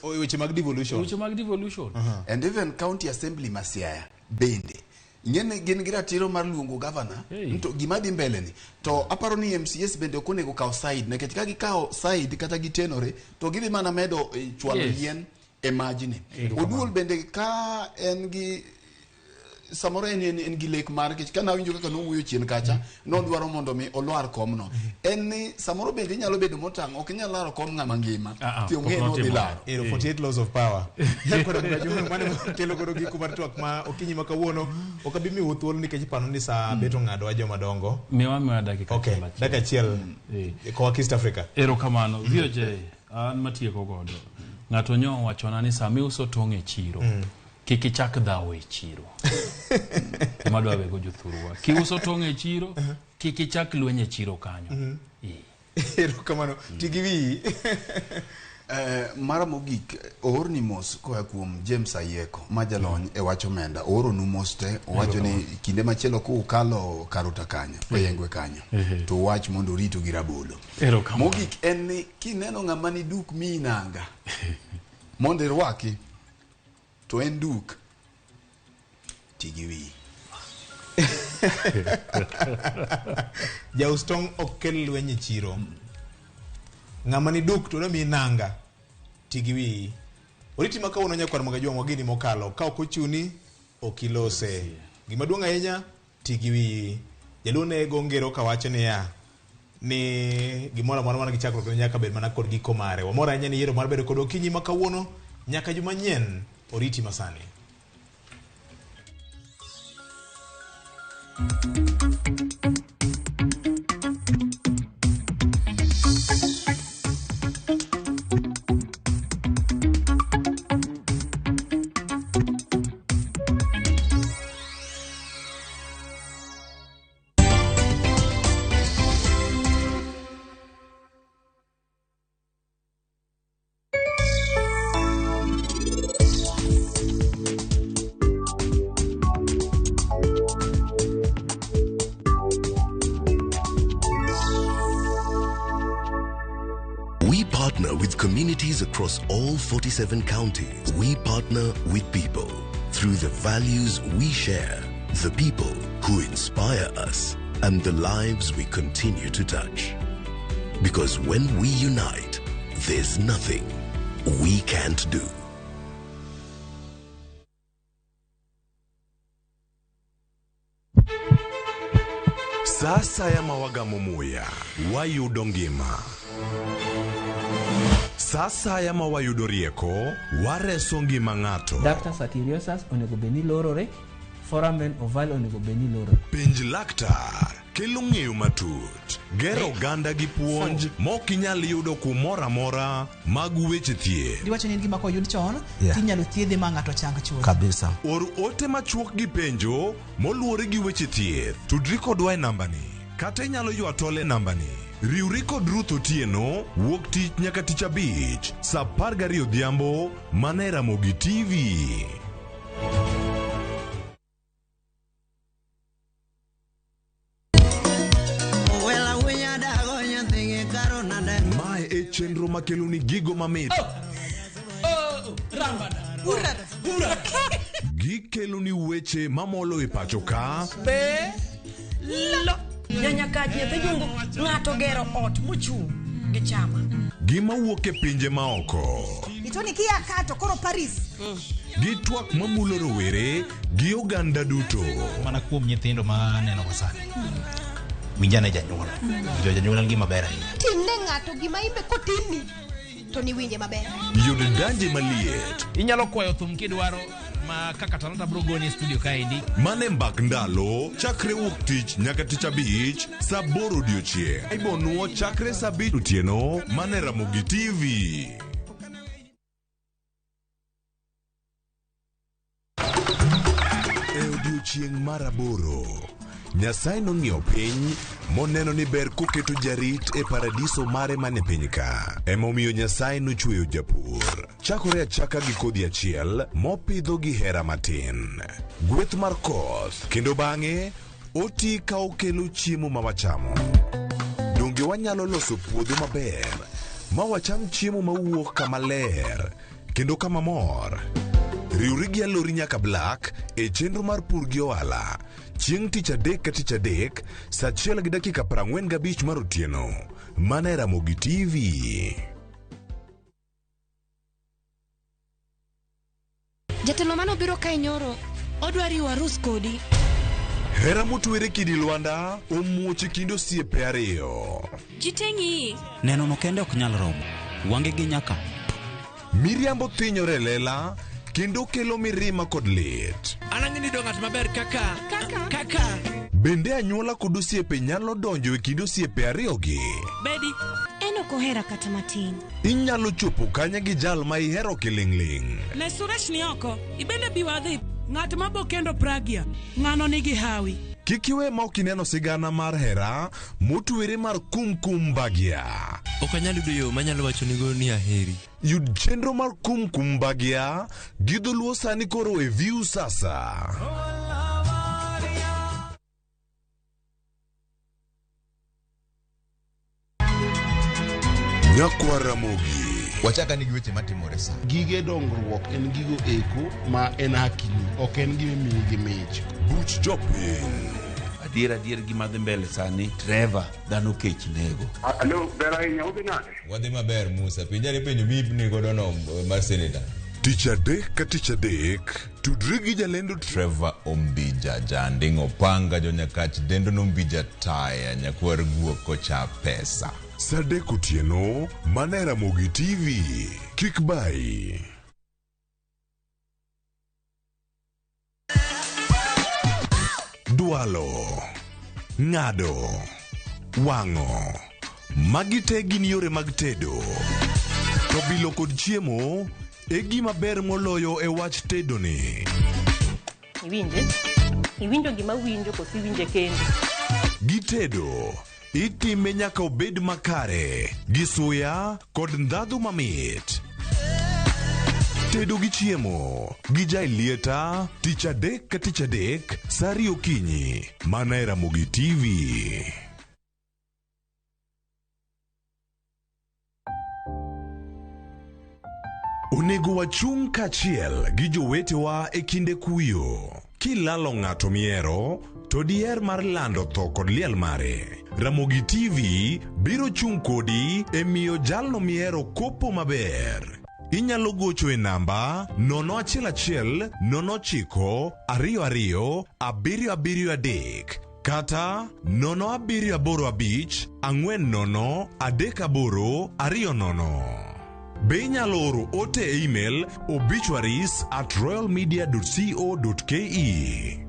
weche mag devolution and even county assembly ma Siaya bende ngene gin gi ratiro mar luongo governor to gima dhi mbele ni to aparo ni MCS bende okonego kaw side nekech ka gikaw side kata gitenore to gidhi mana medo chwalo yien e majni oduol bende ka en gi samoro en gi lek mar kech kana winjo kaka nowuoyo chien kacha no dwaro mondo mi olwar kom no en ni samoro bende inyalo bedo motang' ok inyalo laro kom ng'ama ngima ti ong'e no dhi laro 48 laws of power yakoro gajuno mane kelo koro giko mar twak ma okinyi ma kawuono okabi mi wuothuol nikech pano ni saa beto ng'ado ajo madongo miwa dakika dakika achiel kwa East Africa erokamano VOJ an matieko godo ng'ato nyo wachona ni saa miuso tong' e chiro kiki chak dhawo e chiro madwa wego jothurwa kiuso tong' e chiro kiki chak lweny e chiro kanyo erokamano tigiwi mara mogik oorni mos koya kuom James Ayeko majalony e wacho menda ooronu mos te owacho ni kinde machielo ku kalo karuta kanyo oyengwe kanyo to wach mondo rito gi rabolo mogik en ni kineno ng'ama ni duk minanga mondo irwaki to en duk tigiwi jaus tong' ok kel lweny e chiro ng'ama ni duk to nami nanga tigiwi oriti ma kawuono nyakwar magajua mwagini mokalo ka ok ochuni okilose gima duong' ahinya tigiwi jaluone gongero kawacho ni ya ni gimoro amora mana gichakruok ne nyaka bed mana kod giko mare wamora ahinya ni yiero mar bedo kod okinyi ma kawuono nyaka juma nyien oriti masani With communities across all 47 counties, we partner with people. Through the values we share, the people who inspire us, and the lives we continue to touch. Because when we unite, there's nothing we can't do. Sasa ya mawagamo muya wayudo ngima. Sasa ya mawayudo rieko wareso ngima ng'ato. Ductus arteriosus onego beni lorore, foramen oval onego beni lorore. Penj laktar kelo ng'eyo matut, gero oganda gi puonj mok inyal yudo kumoro amora mag weche thieth. Diwacho ni gima koyud chon, tinyalo thiedhe ma ng'ato chang chuth. Kabisa. Or ote machuok gi penjo moluwore gi weche thieth. Tudri kodwa e nambani, kata inyalo ywa tole nambani. Riwri kod Ruth Otieno wuok tich nyaka tich abich saa 12 odhiambo mana e Ramogi TV. Mae e chenro makelo ni gigo mamit. Gikelo ni weche mamolo e pacho ka. Nyanyakach nyathi jungo ng'ato gero ot mochung' gi chama. Gima wuok e pinje maoko. Itoni kia kato koro Paris. Gi twak mamulo rowere gi oganda duto. Mana kuom nyithindo ma neno wasani. Winjane janyuol. Janyuol ngi maber ahinya. Timne ng'ato gima imbe kotini to ni winje maber. Yud danje maliet. Inyalo kwayo thum kidwaro ma kaka Talanta Brogoni studio kaendi. Mane mbak ndalo chakre wuok tich nyaka tich abich saa 8 odiochieng'. Ibonuo chakre saa 5 otieno mane Ramogi TV. E odiochieng' mar 8 Nyasaye nong'iyo piny moneno ni ber koketo jarit e paradiso mare mane piny ka. Emomiyo Nyasaye nochweyo japur. Chakore achaka gi kodhi achiel mopidho gi hera matin. Gweth mar koth kendo bang'e oti ka okelo chiemo ma wachamo. Donge wanyalo loso puodho maber ma wacham chiemo mawuok kama ler kendo kama mor. Riwri gi alori nyaka Black e chenro mar pur gi ohala. Chieng' tich adek ka tich adek saa 1:45 mar otieno mana e Ramogi TV. Jatelo mano biro kae nyoro odwa riwo arus kodi. Hera motwere kidi Lwanda omuoche kind osiepe ariyo. Jiteng'i neno no kende ok nyal romo, wange gi nyaka Miriambo thinyore lela kendo kelo mirima kod lit. Anang'ini do ng'at maber kaka Bende anyuola kod osiepe nyalo donjo e kind osiepe ariyogi. Bedi en ok ohera kata matin. Inyalo chopo kanya gi jal ma ihero kiling'ling'. Ne Suresh ni oko, ibende biwadhi ng'at mabokendo Pragia, ng'ano nigi hawi. Kik iwe ma ok ineno sigana mar hera motwere mar kumkum bagia. Ok anyalo yudo yo manyalo wacho nigo ni aheri. Yud chenro mar kumkum bagia gi dholuo sani koro e View sasa. Nyakwa Ramogi. Wachaka nigi weche matimore sa. Gige dongruok en gigo eko ma en hakini, ok en gima miyi gi mich. Buch jopiny. Adier gima dhi mbele sani, Trevor dhano kech nego. Alo, ber ahinya udhi nade? Wadhi maber Musa, pinjari penjo mibni godo no mar seneta. Tich adek ka tich adek, tudri gi jalendo Trevor Ombija, janding opanga Jonyakach dendo nombija taya nyakwar guok kocha pesa. Sadek otieno mana e Ramogi TV. Kik bai. Dwalo, ng'ado, wang'o, magi te gin yore mag tedo. To bilo kod chiemo e gima ber moloyo e wach tedo ni. Iwinjo gima winjo kosi winje kendi. Gi tedo itime nyaka obed makare gi suya kod ndhadhu mamit. Tedo gi chiemo gi jailieta tich adek ka tich adek saa 2 okinyi mana e Ramogi TV. Onego wachung' kachiel gi jowetewa e kinde kuyo. Kilalo ng'ato miero to diher mar lando tho kod liel mare. Ramogi TV biro chung' kodi e miyo jalno miero kopo maber. Inyalo gocho e namba 011 009 22 773 kata 07845403820. Be inyalo oro ote e email obituaries@royalmedia.co.ke.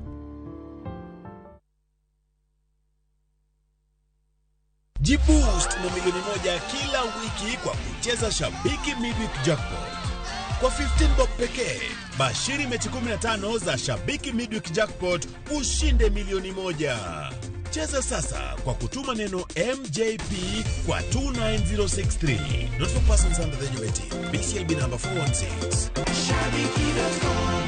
Jiboost na milioni moja kila wiki kwa kucheza Shabiki Midweek Jackpot. Kwa 15 bob pekee, bashiri mechi 15 za Shabiki Midweek Jackpot ushinde milioni moja. Cheza sasa kwa kutuma neno MJP kwa 29063. Not for persons under the age of 18. BCLB number 416. Shabiki.com.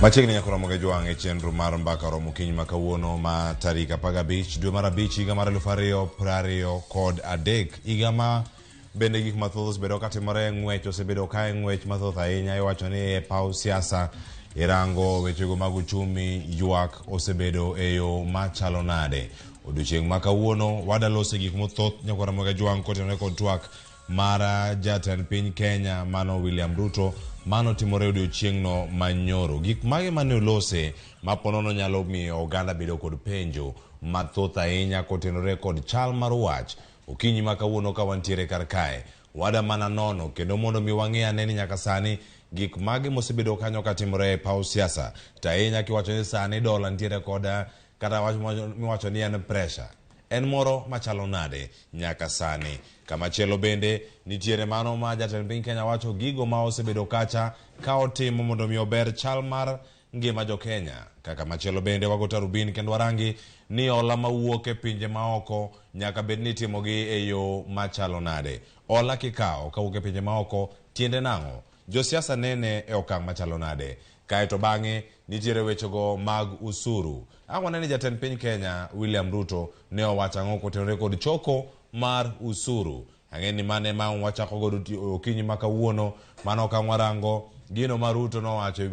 Machiegni nyaka Ramogi jwang' chenro mar mbaka romo kiny ma kawuono ma tarik 15 dwe mar 5 higa mar 2023. Higa ma bende gik mathoth osebedo katimore. Ng'wech osebedo kae, ng'wech mathoth ahinya. Iwacho ni e paw siasa irango wechego mag uchumi, ywak osebedo e yo machalo nade. Odiochieng' ma kawuono wadalose gik mathoth nyaka Ramogi jwang' kotenore kod twak mara jatend piny Kenya mano William Ruto mano timore odiochieng'no manyoro. Gik mage mane olose maponono nyalo miyo oganda bedo kod penjo mathoth ahinya kotenore kod chal mar wach. Okinyi ma kawuono ka wantiere kar kae wada mana nono kendo mondo mi wang'e ane ni nyaka sani gik mage mosebedo kanyo katimore e paw siasa. Tahinya kiwacho ni sani dola ntiere koda kata wacho ni en pressure. En moro machalo nade nyaka sani. Kamachielo bende nitiere mano ma jatend piny Kenya wacho gigo ma osebedo kacha ka otimo mondo mi ober chal mar ngima jo Kenya. Kaka machielo bende wagota rubin kendo warangi ni ola mawuok e pinje maoko nyaka bed ni timogi e yo machalo nade. Ola kikao kawuok e pinje maoko tiende nang'o? Josiasa nene e okang' machalo nade? Kaeto bang'e nitiere wechego mag usuru. Ang'o ni jatend piny Kenya William Ruto ne owacho ang'o kotenore kod choko mar usuru. Ang'e ni mane ma wachako godo okinyi ma kawuono mano okang' warango gino ma Ruto nowacho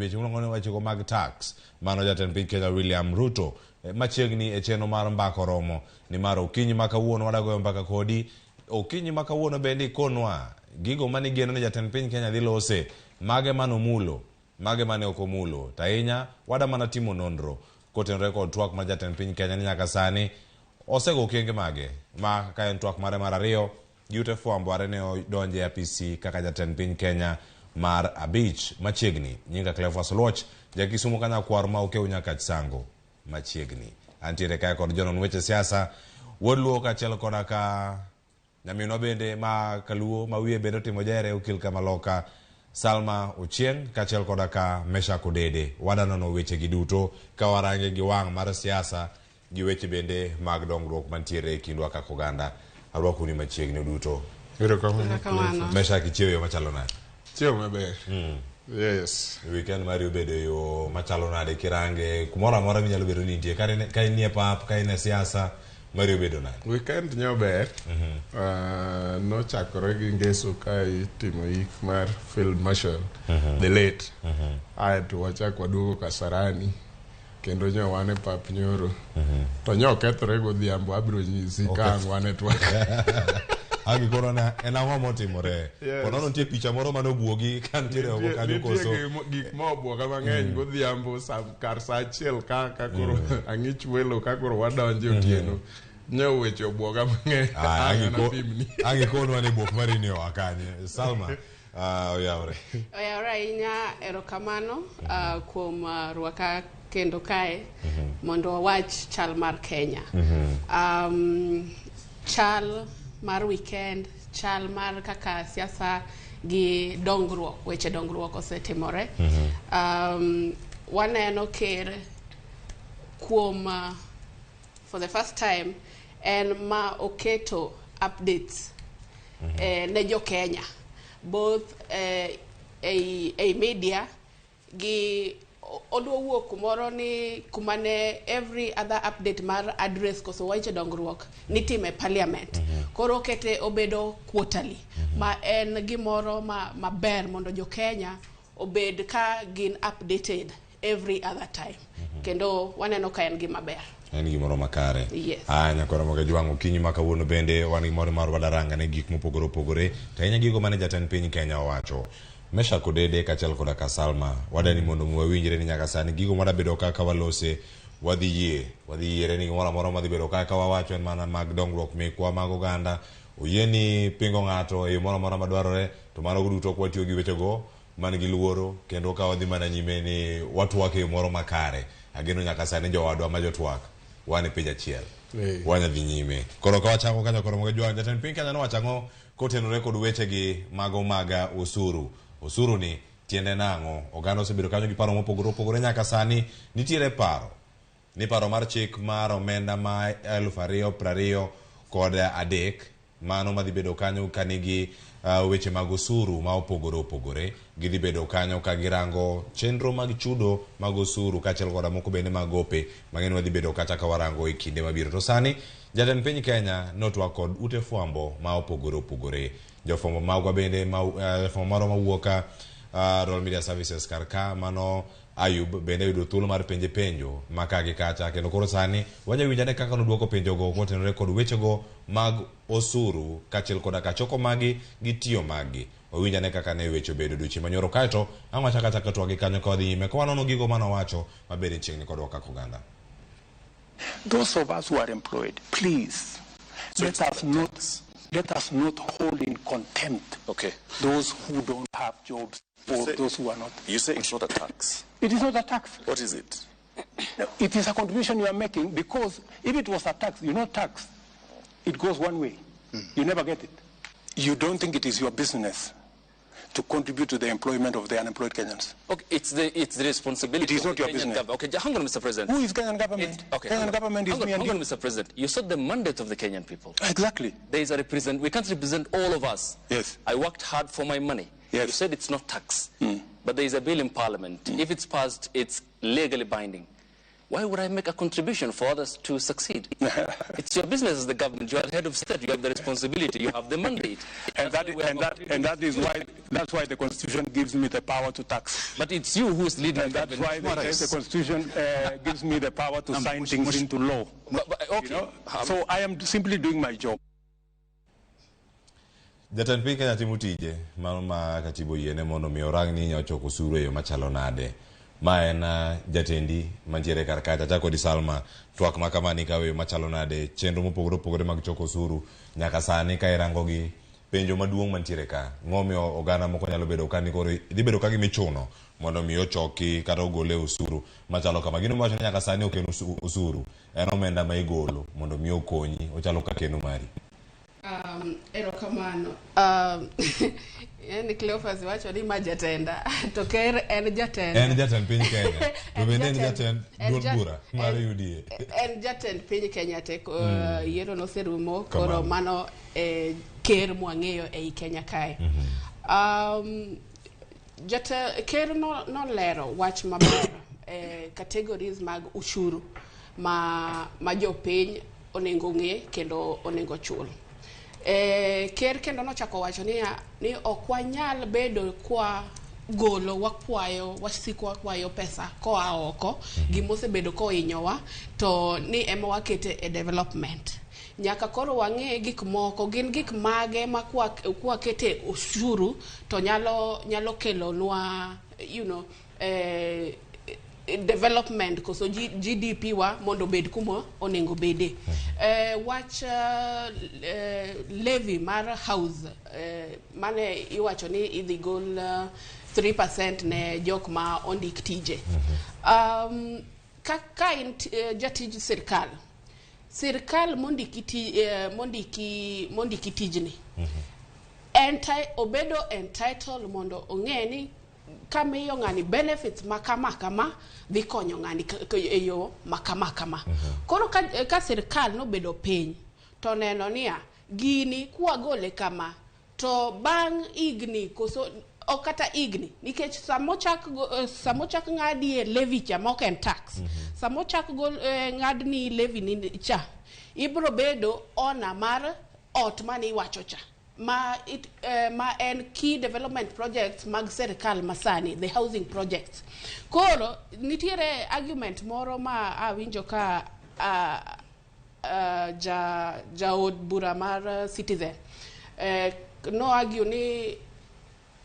wechego mag tax. Mano jatend piny Kenya William Ruto machiegni e chenro mar mbako romo ni mar okinyi ma kawuono wadagoyo mbaka kodi. Okinyi ma kawuono bende ikonwa gigo mane geno ni jatend piny Kenya dhi lose, mage mano mulo, mage mane okomulo. Tahinya wada mana timo nonro kotenore kod twak mar jatend piny Kenya ni nyaka sani osego okenge mage ma ka en twak mare mar ariyo. Yute fwambo are ne odonje apisi kaka jatend piny Kenya mar 5 machiegni. Nyinga Cleophas Loch jakisumo kanya kwar ma okeu nyaka sango machiegni. Antiere kae kod jonon weche siasa wodluo kachiel koda ka nyaminwa bende ma kaluo ma wiye bende timo jere ukil kama loka Salma Ochieng kachiel koda ka Mesha Kodede. Wadanono weche gi duto ka warange gi wang' mar siasa gi weche bende mag dongruok mantiere e kindwa kaka oganda. Arwako ni machiegni duto. Mesha kichiewo yo machalo nade? Chiewo maber. Yes. Weekend mari obedo yo machalo nade kirange kumoro amora minyalo bedo ni nitie ka inie pap ka ine siasa mari obedo nade? Weekend nyo ber. Nochakore gi ngeso ka itimo ik mar Field Marshal the late. Aeto wachak waduogo Kasarani kendo nyo wane pap nyoro. To nyo kethore godhiambo abiro nyisi ka ang' wane twak. Agi korona en ang'o motimore. Yes. Ponono nitie picha moro mane obuogi kantiere oko kanyo koso. Gik mobuoga mang'eny godhiambo kar sa achiel kaka koro ang'ich welo ka koro wadonjo otieno. Nyo weche obuoga mang'eny. Angi konwa ni buok mari ni wakanye. Salma, oyawre. Oyawre ahinya, erokamano kuom rwaka kendo kae mondo wawach chal mar Kenya. Chal mar weekend, chal mar kaka siasa gi dongruok, weche dongruok osetimore. Waneno ker kuom for the first time en ma oketo updates ne jo Kenya, both a media gi odwa wuok kumoro ni kumane every other update mar address koso weche dongruok nitime parliament. Koro kete obedo quarterly ma en gimoro maber mondo jo Kenya obed ka gin updated every other time. Kendo waneno ka en gima ber. En gimoro makare. Yes. Nyakora moga jwango kinyi maka wuono bende wan gimoro mar wadaranga ne gik mopogore opogore. To enya gigo mane jatend piny Kenya owacho. Mesha kodede kachel koda ka Salma wadani mondo mwawinjre ni nyaka sani gigo mada bedo kaka walose wadhi yiere ni gimoro amora madhi bedo kaka wawacho en mana mag dongruok mekwa mag oganda. Oyieni pingo ng'ato e yo moro amora madwarore to mano duto kwatiyo gi wechego man gi luoro kendo ka wadhi mana nyime ni watwak e yo moro makare. Ageno nyaka sani jowadwa ma jotwak wan e piny achiel. Wanya dhi nyime. Koro ka wachango kanyo koro moga jwango jatend piny Kenya no wachango kotenore kod wechegi mago maga osuru. Osuru ni tiende nang'o? Oganda osebedo kanyo gi paro mopogore opogore nyaka sani nitiere paro. Ni paro mar chik mar omenda ma 2023 mano madhi bedo kanyo kanigi weche mag osuru ma opogore opogore. Gidhi bedo kanyo ka girango chenro mag chudo mag osuru kaachiel koda moko bende mag gope mang'eny wadhi bedo kata ka warango e kinde mabiro. To sani jatend piny Kenya notwak kod ute fwambo ma opogore opogore. Jofwambo magwa bende fwambo moro mawuoka Royal Media Services karka mano Ayub bende yudo thuolo mar penje penjo maka gi kacha kendo koro sani wanyawinjane kaka noduoko penjogo kotenore kod wechego mag osuru kaachiel koda ka choko magi gi tiyo magi. Owinjane kaka ne weche bedo duchi manyoro kaeto ang'wa chaka twagi kanyo ka wadhi nyime ka wanono gigo manowacho mabede chiegni kodwa kaka oganda. Those of us who are employed, please let us not hold in contempt those who don't have jobs or those who are not. You say it's not a tax. It is not a tax. What is it? No, it is a contribution you are making, because if it was a tax, tax, it goes one way. You never get it. You don't think it is your business to contribute to the employment of the unemployed Kenyans? Okay, it's the responsibility. It is of not the your Kenyan business. government. Okay, hang on, Mr. President. Who is Kenyan government? Kenyan government is me and you. Hang on, Mr. President. You said the mandate of the Kenyan people. Exactly. There is a represent. We can't represent all of us. Yes. I worked hard for my money. Yes. You said it's not tax. But there is a bill in Parliament. If it's passed, it's legally binding. Why would I make a contribution for others to succeed? It's your business as the government. You are the head of state. You have the responsibility. You have the mandate. That's why the Constitution gives me the power to tax. But it's you who is leading. And that's why the Constitution gives me the power to sign things into law. So I am simply doing my job. Jatend piny Kenya timo tije mano ma katibo yiene mondo mi orang ni nyochoko osuru e yo machalo nade. Ma en jatendi mantiere kar kacha chako di Salma twak makamani kawe machalo nade chenro mopogore opogore mag choko osuru nyaka sani ka irango gi penjo maduong' mantiere ka. Ng'omiyo oganda moko nyalo bedo ka ni koro idhi bedo ka gimichuno mondo mi ochoki kata ogole osuru machalo kama. Gino mawacho nyaka sani okeno osuru en omenda ma igolo mondo mi okonyi ochalo ka keno mari. Erokamano. Yani Cleophas wacho ni ma jatenda to ker en jatenda. En jatend piny Kenya. To bende en jatend duol bura mar UDA. En jatend piny Kenya te yiero noserumo koro mano ker mwang'eyo ei Kenya kae. Ker nolero wach maber categories mag ushuru ma jopiny onego ng'e kendo onego chul. Ker kendo nochako wacho ni ok wanyal bedo kwa golo wasiko wakwayo pesa koa oko gimosebedo kohinyowa to ni ema wakete e development. nyaka koro wang'e gik moko gin gik mage ma kwa kete ushuru to nyalo kelo nwa development koso GDP wa mondo bed kuma onengo bede. Wach levy mar house mane iwacho ni idhi gol 3% ne jok ma ondik tije. Ka in jatij sirkal mondiki tijni obedo entitled mondo ong'eni kamiyo ng'ani benefits makama dhi konyo ng'ani e yo makama. Koro ka sirkal nobedo piny to neno niya gini kuwagole kama to bang' igni koso okata igni nikech samochak ng'adi levy cha mok en tax samochak ng'adni levy ni cha ibro bedo ona mar ot mani iwacho cha ma en key development projects mag serikal masani, the housing projects. Koro nitiere argument moro ma awinjo ka jaod bura mar Citizen no argue ni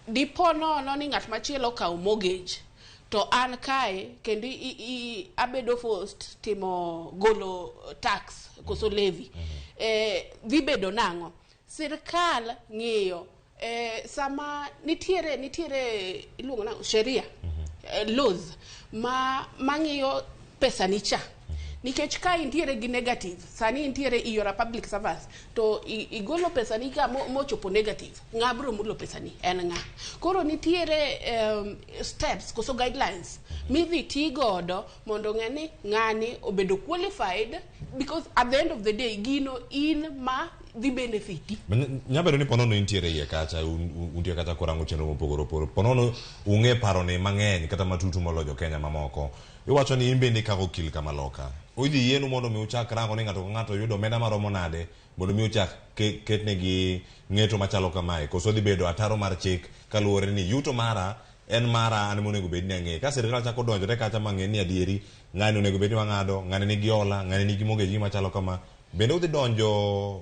dipo nono ni ng'at machielo kaw mortgage to an kae kendo abedo forced timo golo tax koso levy dhi bedo nang'o. Sirkal ng'iyo sama nitiere iluongo na sheria laws mang'iyo pesa ni cha nikech ka intiere gi negative sani intiere your public service to igolo pesa ni ka mochopo negative ng'abro mulo pesa ni en ng'a. Koro nitiere steps koso guidelines midhi ti godo mondo ng'ani ng'ani obedo qualified because at the end of the day gino in ma dhi benefiti. Nyabedo ni ponono intiere iye kacha untie kata korango chenro mopogoro ponono ung'e parone mang'eny kata matutu molojo Kenya mamoko. Iwacho ni imbe ni kako kil kama loka. Oidhi yenu mondo mi uchak rango ni ng'ato yudo omenda maromo nade mondo mi uchak ketne gi ng'eto machalo kamae koso dhi bedo ataro mar chik kaluwore ni yuto mara en mara an monego bed ni ang'e. Ka sirkal chako donjore kacha mang'e ni adieri ng'ani onego bed ni wang'ado ng'ani nigi hola ng'ani nigi mortgage machalo kama bende udhi donjo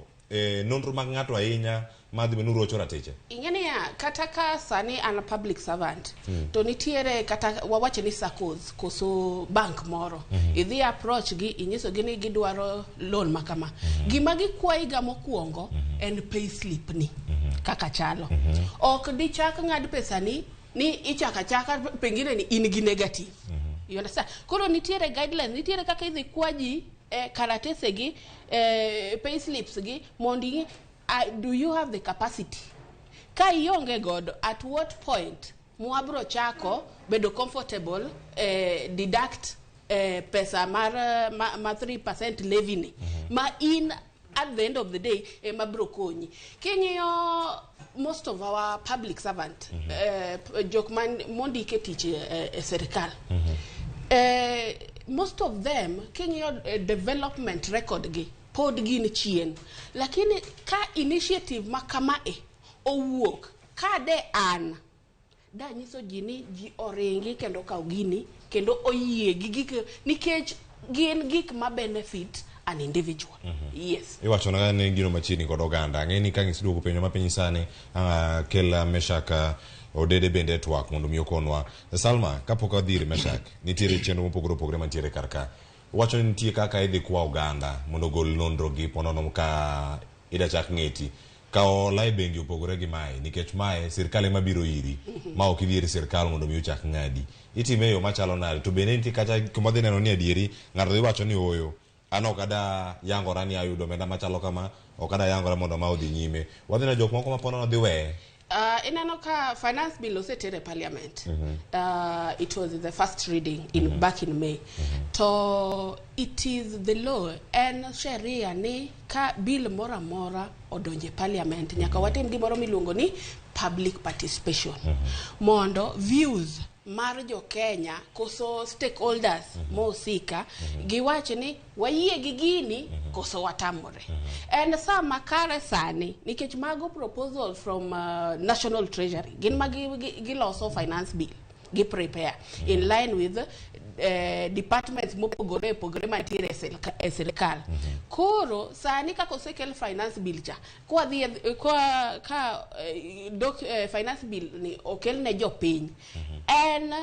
nonro mag ng'ato ahinya madhi benu rocho ratiche. Ing'eni kata ka sani an public servant to nitiere kata wawache ni SACCOs koso bank moro idhi approach gi inyiso gi ni gidwaro loan makama gima gikwayi ga mokwongo en pay slip ni kaka chalo ok di chak ng'ad pesa ni ichaka pengine ni in gi negative you understand. Koro nitiere guidelines nitiere kaka idhi kwaji karatese gi pay slips gi mondi do you have the capacity ka ionge godo at what point muabro chako bedo comfortable deduct pesa mar 3% levy ni ma in at the end of the day mabro konyi. King'iyo most of our public servant jok mondike tich serikal most of them king'iyo development record gi pod gin chien lakini ka initiative makamae owuok ka de an da nyiso ji ni ji oringi kendo kaw gini kendo oyie gi gik nikech gin gik ma benefit an individual. Yes. Iwacho na ne gino machini kod oganda ng'eni ka ng'isiduoko penjo mapiny sani kela Meshak odede bende twak mondo mi okonwa. Salma kapok adhiri Meshak nitiere chenro mopogore opogore mantiere karka wacho ni nitie kaka idhi kwa oganda mondo gol nonro gi ponono ka ida chak ng'eti ka ola e bengi opogore gi mae nikech mae sirkal ema biro iri ma ok idhi ir sirkal mondo mi ochak ng'adi itime yo machalo nade to bende nitie kata kuma dhi neno ni adieri ng'ato dhi wacho ni oyo an ok ada yangora ni ayudo omenda machalo kama ok ada yangora mondo ma odhi nyime wadhi na jok moko ma ponono dhi weye. Inano ka finance bill osetere parliament. It was the first reading back in May. To it is the law and sheria ni ka bill mora odonje parliament nyaka watim gimoro miluongo ni public participation. Mondo views mar jo Kenya koso stakeholders mosika giwache ni wayie gi gini koso watamore. And sama kare sani nikech mago proposal from National Treasury gin giloso finance bill gi prepare in line with departments mopogore opogore mantiere e sirkal. Koro sani kako sekel finance bill cha kwa dhi ka finance bill ni okel ne jopiny en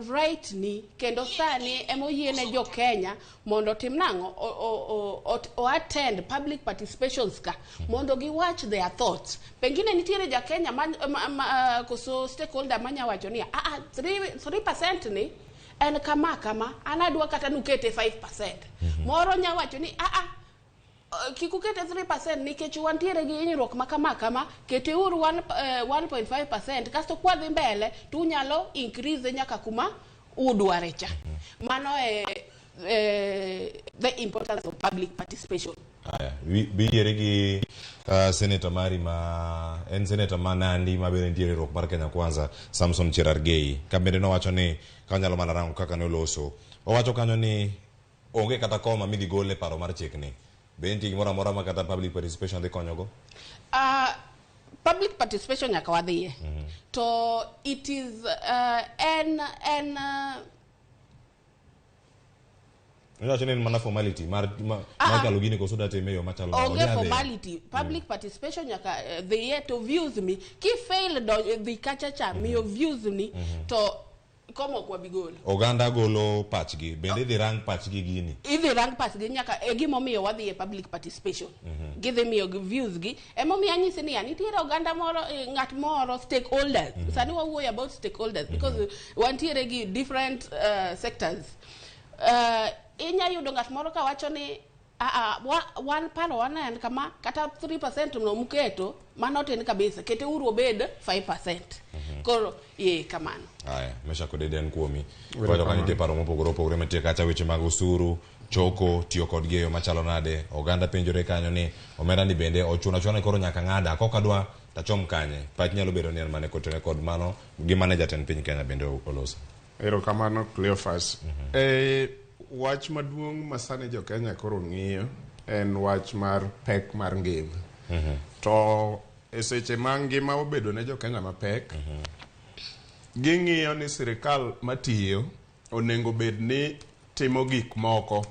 right ni kendo sani emoyiene jo Kenya mondo tim nango o attend public participations ka mondo gi watch their thoughts. Pengine nitiere ja Kenya koso stakeholder manya wacho ni 3% ni en kama anadwa kata nukete 5%. Moro nya wacho ni kikukete 3% nikech wantiere gi hinyruok makama kete uru 1.5% kasto kwa dhi mbele tu nyalo increase nyaka kuma udware cha. Mano the importance of public participation. Aya, biyere gi senator mari en senator manandi mabere ntiere rok mar Kenya Kwanza Samson Cherargei kabende no wacho ni kanyalo mana rango kaka ne loso o wacho kanyo ni onge kata koma midhi gole paro mar chik ni benti gimora mora ma kata public participation de konyogo. Public participation nyaka wadhiye to it is Ni mana formality mar kalo gini ko soda temeyo machalo onge formality public participation nyaka the to views me ki fail the kachacha miyo views ni to komo kwa bigolo oganda golo pachgi bende dhi rang pachgi gini idhi rang pachgi nyaka gimo miyo wadhi e public participation give me your views gi emo mi anyisi ni nitiere oganda moro ngat moro stakeholders sani wawuoyo about stakeholders because wantiere gi different sectors inya yudo ngat moro ka wacho ni wan paro wanen kama kata 3% no muketo mano tin kabisa kete uru obed 5%. Koro kamano. Aya, mesha kode den kuomi. Wajo kanite paro mopogore opogore matie kacha weche mag usuru, choko, tiyo kod geyo machalo nade. Oganda penjore kanyo ni omenda ni bende ochuna koro nyaka ng'ada koka dwa tachom kanye. Pach nyalo bedo ni mane kotene kod mano gi manager ten piny Kenya bende oloso. Erokamano Cleophas. Wach maduong' masane jo Kenya koro ng'iyo en wach mar pek mar ngima. To eseche ma ngima obedo ne jo Kenya mapek, ging'iyo ni sirikal matiyo onengo bed ni timo gik moko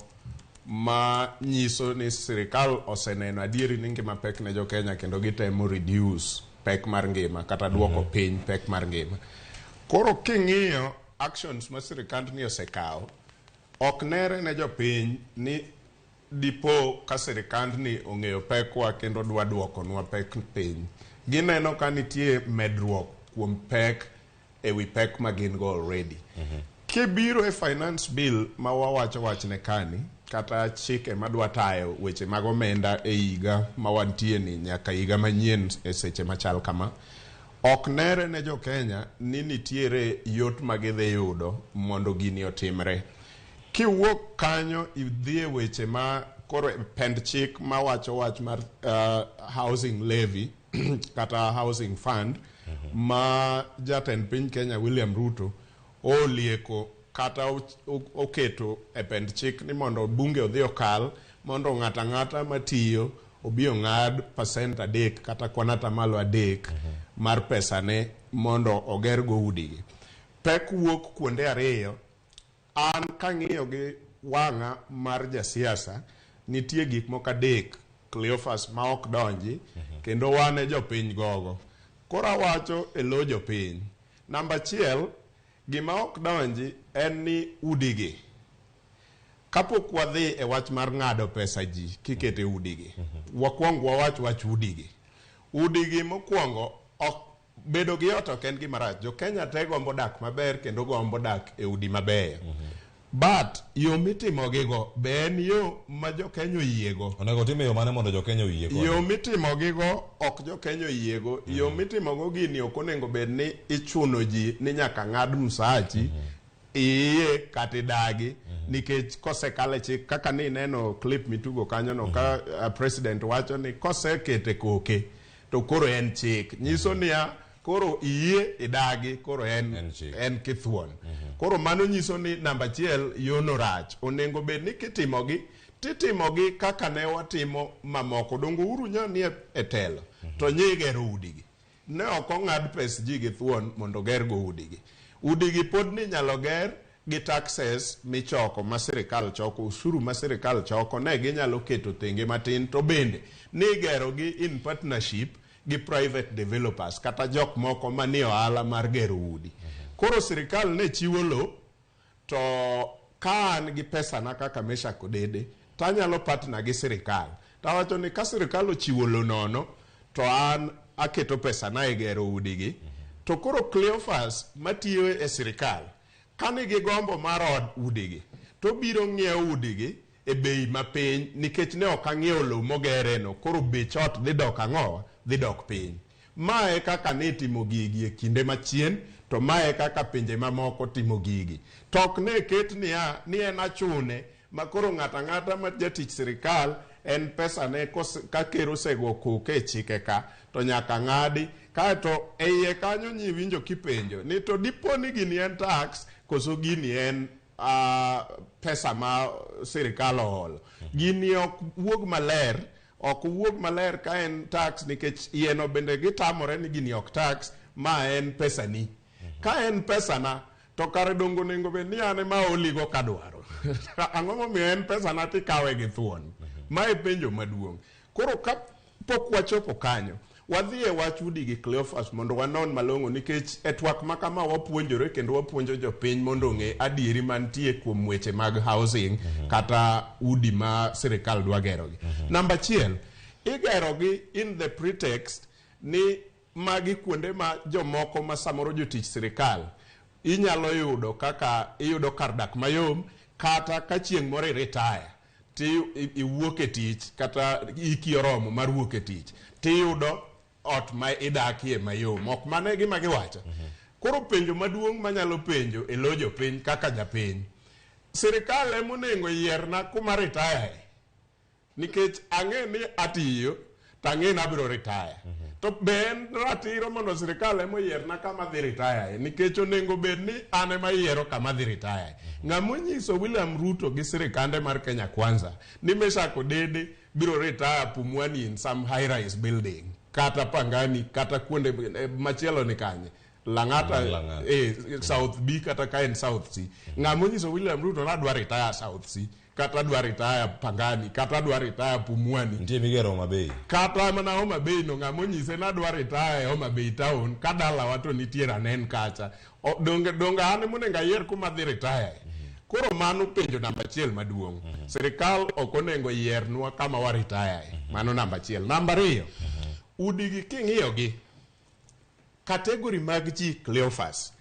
ma nyiso ni sirikal oseneno adieri ni ngima pek ne jo Kenya kendo gitemo reduce pek mar ngima kata duoko piny pek mar ngima. Koro king'iyo actions ma sirikal ni osekawo ok nere ne jo piny ni dipo ka sirikand ni ong'eyo pekwa kendo dwa duoko nwa pek piny. Gineno ka nitie medruok kuom pek ewi pek ma gin go already. Kibiro e finance bill ma wawacho wachne kani kata chike madwa tayo weche mag omenda e higa ma wantie ni nyaka higa manyien e seche machal kama, ok nere ne jo Kenya ni nitiere yot magidhi yudo mondo gini otimre. Kiwuok kanyo idhie weche ma koro pend chik ma wacho wach mar housing levy kata housing fund ma jatend piny Kenya William Ruto olieko kata oketo e pend chik ni mondo bunge odhi okal mondo ng'ata matiyo obiyo ng'ad % 3 kata kwanata malo 3 mar pesa ne mondo oger go udigi. Pek wuok kuonde ariyo. An kang'iyo gi wang'a mar jasiasa nitie gik moko 3 Cleophas ma ok donji kendo wane jopiny gogo. Koro awacho e lo jopiny. Namba 1 gima ok donji en ni udigi. Kapok wadhi e wach mar ng'ado pesa ji kikete udigi. Wakwong wach udigi. Udigi mokwongo ok bedo gi ot ok en gima rach. Jo Kenya te gombo dak maber kendo gombo dak e udi maber. But yo mitimogigo be en yo ma jo Kenya oyiego. Onego time yo mane mondo jo Kenya oyiego? Yo mitimogigo ok jo Kenya oyiego. Yo mitimogo gini ok onego bed ni ichuno ji ni nyaka ng'ad msachi iye kata idagi nikech kosekale chik kaka ni neno clip mitugo kanyo no ka president wacho ni kosekete koke to koro en chik. Nyiso niya koro iye idagi koro en kithuon. Koro mano nyiso ni namba 1 yono rach. Onengo bed ni titimogi kaka ne watimo mamoko. Dongo uru nyani e telo to nyigero udigi. Ne ok ong'ad pes ji gi thuon mondo ger go udigi. Udigi pod ni nyalo ger gi taxes michoko ma sirikal choko, usuru ma sirikal choko, ne ginyalo keto thenge matin, to bende ni gero gi in partnership gi private developers kata jok moko manie ohala mar gero udi. Koro sirikal ne chiwo lo, to ka an gi pesa na kaka Mesha Kodede, to anyalo partner gi sirikal. Tawacho ni ka sirikal ochiwo lo nono, to an aketo pesa na e gero udigi. To koro Cleophas matiyo e sirikal, kanigi gombo mar od udigi, to biro ng'iewo udigi e bei mapiny, nikech ne ok ang'iewo lo mogere no, koro bech ot dhi dok ang'owa, dhi dok piny. Mae kaka ne timo gigi e kinde machien, to mae kaka pinje mamoko timo gigi. Tok ne ket ni en achune, ma koro ng'ata ng'ata ma jatich sirikal en pesa ne ka ker osego koke e chike ka, to nyaka ng'adi. Kaeto e iye kanyo nyiwinjo kipenjo ni to dipo ni gini en tax koso gini en pesa ma sirikal oholo. Gini ok wuog maler ka en tax, nikech ieno bende gitamore ni gini ok tax, ma en pesa ni. Ka en pesa na, to kare dongo nengo be ni ane ma oligo kadwaro. Ang'o momiyo en pesa na tikawe gi thuon. Ma e penjo maduong'. Koro ka pok wachopo kanyo, wadhi e wach udi gi Cleophas mondo wanon malong'o, nikech e twak ma kama wapuonjore kendo wapuonjo jopiny mondo ng'e adieri mantie kuom weche mag housing kata udi ma sirikal dwa gerogi. Namba 1, igerogi in the pretext ni magi kuonde ma jomoko ma samoro jotich sirikal inyalo yudo kaka iyudo kar dak mayom, kata ka chieng' moro retire ti iwuok e tich kata iki oromo mar wuok e tich, tiyudo ot ma idakie mayom. Ok mane gima giwacho. Koro penjo maduong' manyalo penjo e lo jopiny kaka japiny, sirikal emonengo yierna kuma retire, nikech ang'e ni atiyo, to ang'e ni abiro retire. To be en ratiro mondo sirikal emoyierna kama dhi retire, nikech onengo bed ni an ema yiero kama dhi retire. Ng'amonyiso William Ruto gi sirikande mar Kenya Kwanza ni Mesha Kodede biro retire Pumwani in some high-rise building, kata Pangani, kata kuonde machielo ni kanye Lang'ata, South B kata ka en South C. Ng'amonyiso William Ruto na dwa retire South C, kata dwa retire Pangani, kata dwa retire Pumwani, nitie migero Homa Bay, kata mana Homa Bay no ng'amonyise na dwa retire Homa Bay town, kadala wato nitiere anen kacha. Donga ane monenga yier kuma dhi retire. Koro mano penjo namba 1 maduong'. Sirikal ok onengo yiernwa kama wa retire. Mano namba 1. Namba 2, udigi king'iyogi kategori mag ji Cleophas,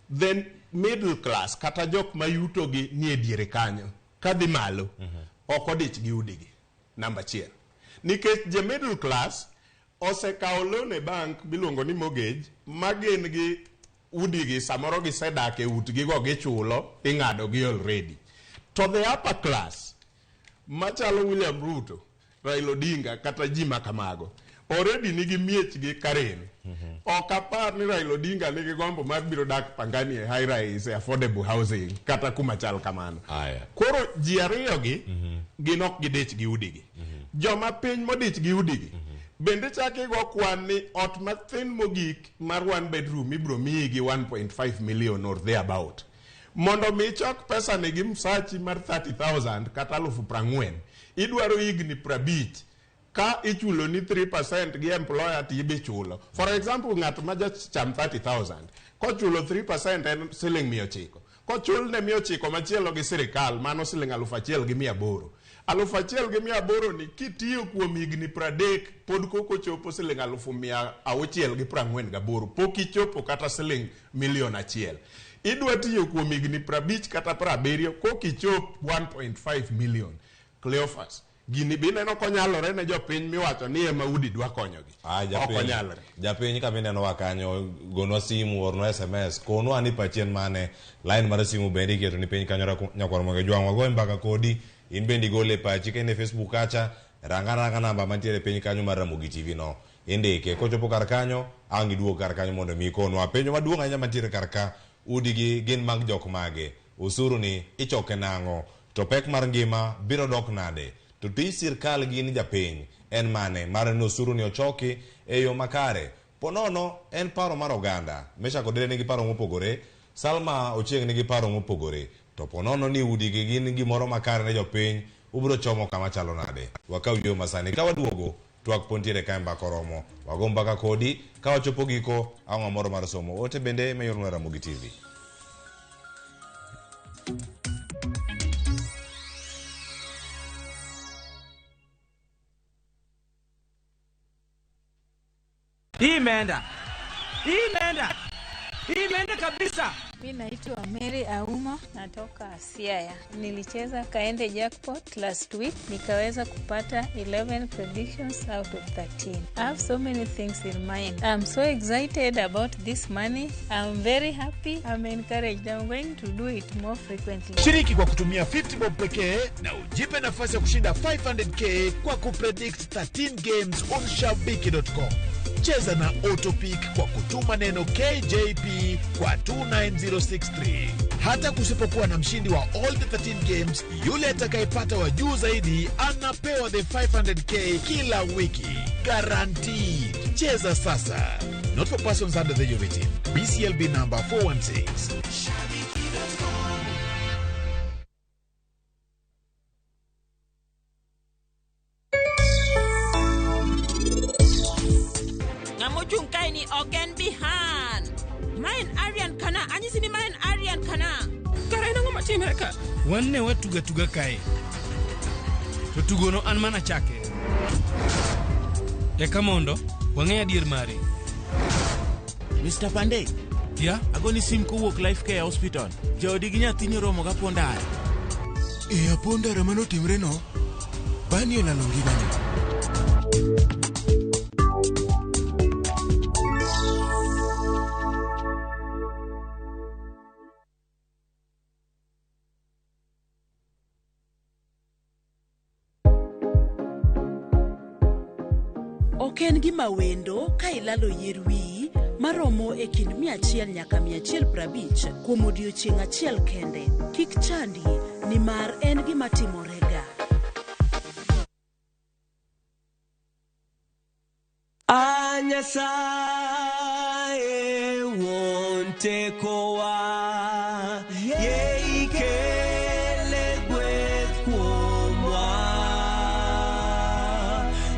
then middle class kata jok ma yuto gi ni e diere kanyo kadhi malo, ok odich gi udigi. Namba 1, nikech je middle class osekawo loan e bank biluongo ni mortgage, magin gi udigi samoro gisedak e utgi go gichulo, ing'ado gi already. To the upper class machalo William Ruto, Raila Odinga kata ji makamago already nigi miech gi Karen. Ok apar ni Raila Odinga nigi gombo mar biro dak Pangani e high rise affordable housing kata kuma chal kamano. Koro ji ariyo gi gin ok gidich gi udigi. Joma piny modich gi udigi bende chake go kwan ni ot mathin mogik mar 1 bedroom ibro miyi gi 1.5 million or thereabout. Mondo mi chok pesa ni gi msachi mar 30,000 kata 40,000, idwaro higni 50 ka ichulo ni 3% gi employer ti ibi chulo. For example, ng'at ma jacham 30,000 kochulo 3% en siling 900, kochul ne 900 machielo gi sirikal, mano siling 1,800. 1,800 ni kitiyo kuom higni 30 pod koko chopo siling 648, pok ichopo kata siling 1,000,000. Idwa tiyo kuom higni 50 kata 70 kok ichop 1.5 million. Cleophas, gini bineno konyalore ne jopiny miwacho ni ema udi dwa konyogi. Okonyalore. Japiny ka mineno wakanyo, gonwa simu, orno SMS, konwa ni pachien mane, line mar simu bende iketo ni piny kanyo nyakwar moge juang' wagoy mbaka kodi, in bendi gole pachi ka ne Facebook kacha, ranga namba mantiere piny kanyo mar Ramogitv no, indike, kochopo kar kanyo, ang iduog kar kanyo mondo mi konwa. Penjo maduong' ahinya mantiere kar ka, udi gi gin mag jok mage, usuru ni ichoke nang'o, to pek mar ngima biro dok nade, to tij sirkal gin japiny en mane mar ni usuru ni ochoki e yo makare. Ponono en paro mar oganda. Mesha Kodede nigi paro mopogore, Salma Ochieng nigi paro mopogore, to ponono ni udi gi gin gimoro makare ne jopiny, ubro chomo kama chalo nade. Wakaw yo masani ka waduogo twak pontiere kae mbaka romo. Wago mbaka kodi ka wachopo giko ang'o moro mar somo. Ote bende mayor na Ramogi TV. Imeenda kabisa. Mimi naitwa Mary Auma, natoka Siaya. Nilicheza Kaende Jackpot last week, nikaweza kupata 11 predictions out of 13. I have so many things in mind. I'm so excited about this money. I'm very happy. I'm encouraged. I'm going to do it more frequently. Shiriki kwa kutumia 50 bob pekee na ujipe nafasi ya kushinda 500k kwa kupredict 13 games on shabiki.com. Cheza na Autopic kwa kutuma neno KJP kwa 29063. Hata kusipokuwa na mshindi wa all the 13 games, yule atakayepata wa juu zaidi anapewa the 500k kila wiki. Guaranteed. Cheza sasa. Not for persons under the age of 18. BCLB number 416. Namojunkai ni Ogen Bihan. Main Arian Kana, anyisi ni Main Arian Kana. Karai nango matimre ka. Wanne watuga kai. To tugono an mana chake. Eka mondo, wang'e dier mare. Mr. Pandey. Ya? Agoni sim kowuok Life Care Hospital. Jodi gi nyathini romo ga pondare. Apondara manotimre no. Bani olalo ngimane. Oken gima wendo ka ilalo yier wiyi maromo e kind 100 nyaka 150 kuom odiochieng' achiel kende. Kik chandi nimar en gima timorega. Anyasaye wonte kowa ye ikele gweth kuomwa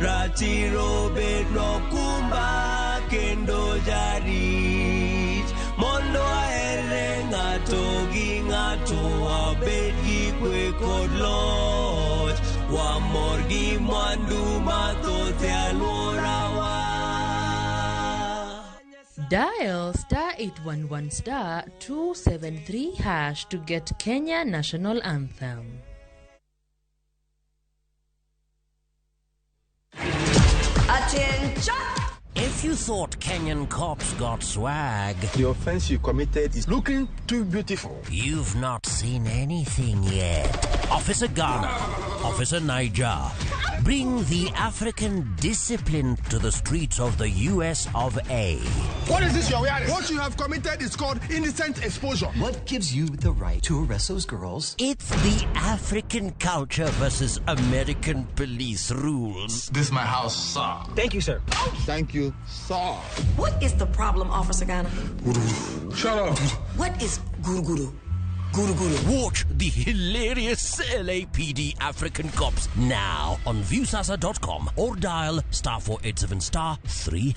ratiro bedno kumba kendo jarit mondo ahere ng'ato gi ng'ato wabed gi kwe kod loch wamor gi mwandu mathoth e alworawa. Dial *811 *273# to get Kenya National Anthem. Attention! If you thought Kenyan cops got swag, The offense you committed is looking too beautiful. you've not seen anything yet. Officer Ghana, Officer Niger, bring the African discipline to the streets of the US of A. What is this you're wearing? What you have committed is called indecent exposure. What gives you the right to arrest those girls? It's the African culture versus American police rules. This is my house, sir. Thank you, sir. Thank you, sir. What is the problem, Officer Ghana? Shut up. What is guru? Watch the hilarious LAPD African Cops now on viewsasa.com or dial *487*3#.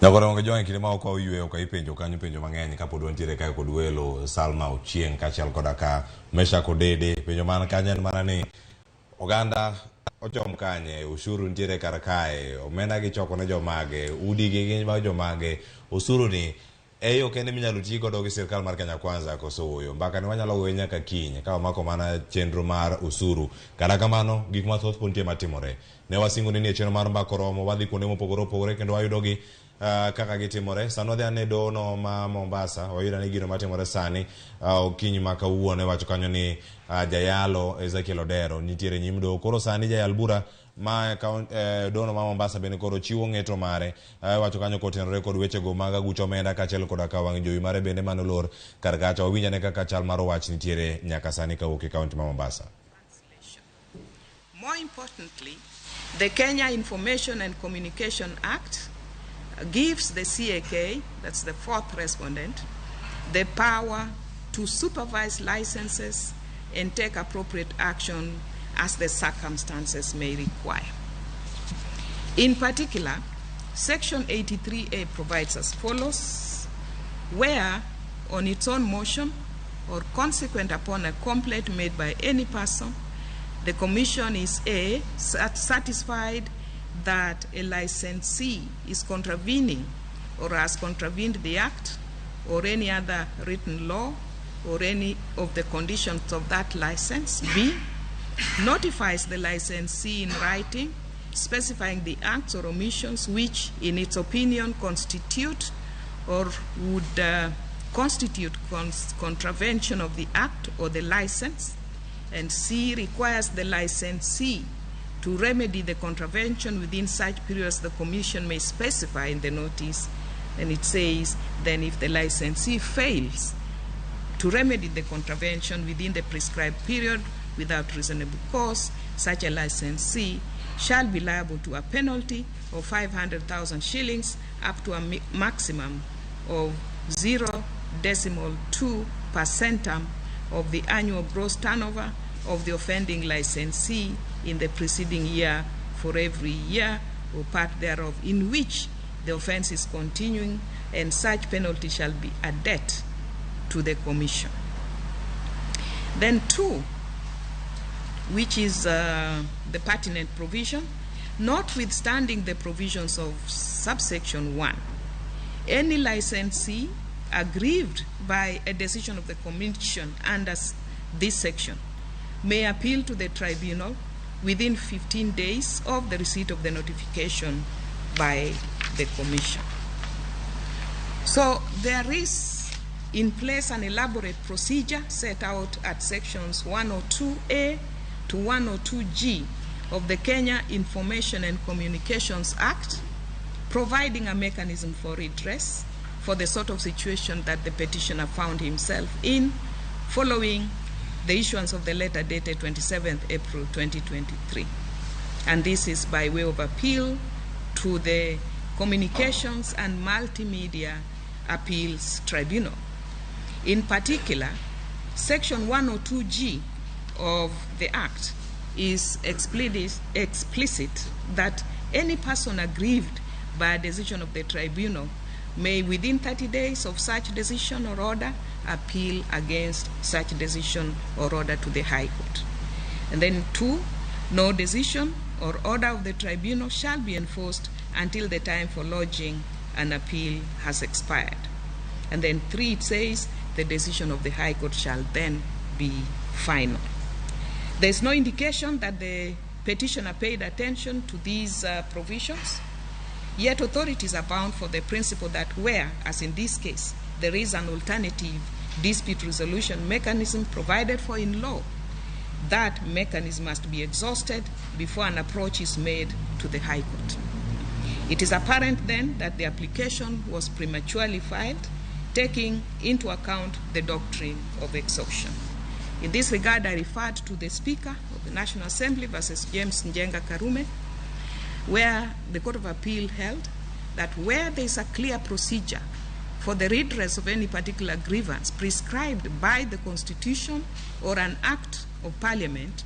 Nakorongo join kile ma oko yue oka ipenjo kanyo penjo mang'eny kapod wantiere kae kod welo Salma Ochieng kachiel koda ka Mesha Kodede penjo man kanyo mana ni oganda ochom kanye ushuru ntiere kar kae omenda gi choko ne jomage udi gi gin ma jomage usuru ni eyo kende minyalo ti godo gi sirkal mar Kenya Kwanza koso oyo mbaka ni wanyalo goyo nyaka kiny ka mako mana chenro mar usuru kata kamano gik mathoth pontie matimore ne wasingo ni chenro mar mbako romo wadhi kuonde mopogore opogore kendo wayudo gi kaka gitimore sano dhi ane dono ma Mombasa wayudo ni gino matimore sani okinyi ma kawuono wacho kanyo ni jayalo Ezekiel Odero nitiere nyimdo koro sani jayal bura ma dono ma Mombasa bene koro chiwo ng'eto mare wacho kanyo kotenore kod weche go mag gucho omenda kachiel koda ka wang' jowi mare bende manolor kar kacha wawinjane kaka chal mar wach nitiere nyaka sani kawuok e kaunti ma Mombasa. More importantly, the Kenya Information and Communication Act gives the CAK, that's the fourth respondent, the power to supervise licenses and take appropriate action as the circumstances may require. In particular, Section 83A provides as follows, where on its own motion or consequent upon a complaint made by any person, the Commission is A, satisfied that a licensee is contravening or has contravened the Act or any other written law or any of the conditions of that license. B, notifies the licensee in writing, specifying the acts or omissions which, in its opinion, constitute or would constitute contravention of the Act or the license. And C, requires the licensee to remedy the contravention within such periods the Commission may specify in the notice. And it says, then if the licensee fails to remedy the contravention within the prescribed period without reasonable cause, such a licensee shall be liable to a penalty of 500,000 shillings up to a maximum of 0.2 per centum of the annual gross turnover of the offending licensee in the preceding year for every year or part thereof in which the offense is continuing, and such penalty shall be a debt to the Commission. Then 2, which is the pertinent provision, notwithstanding the provisions of subsection 1, any licensee aggrieved by a decision of the Commission under this section may appeal to the tribunal within 15 days of the receipt of the notification by the Commission. So there is in place an elaborate procedure set out at sections 102A to 102G of the Kenya Information and Communications Act, providing a mechanism for redress for the sort of situation that the petitioner found himself in following the issuance of the letter dated 27th April 2023. And this is by way of appeal to the Communications and Multimedia Appeals Tribunal. In particular, Section 102G of the Act is explicit that any person aggrieved by a decision of the tribunal may, within 30 days of such decision or order, appeal against such decision or order to the High Court. And then 2, no decision or order of the tribunal shall be enforced until the time for lodging an appeal has expired. And then 3, it says the decision of the High Court shall then be final. There is no indication that the petitioner paid attention to these provisions, yet authorities are bound for the principle that where, as in this case, there is an alternative dispute resolution mechanism provided for in law, that mechanism must be exhausted before an approach is made to the High Court. It is apparent then that the application was prematurely filed, taking into account the doctrine of exhaustion. In this regard, I referred to the Speaker of the National Assembly versus James Njenga Karume, where the Court of Appeal held that where there is a clear procedure for the redress of any particular grievance prescribed by the Constitution or an Act of Parliament,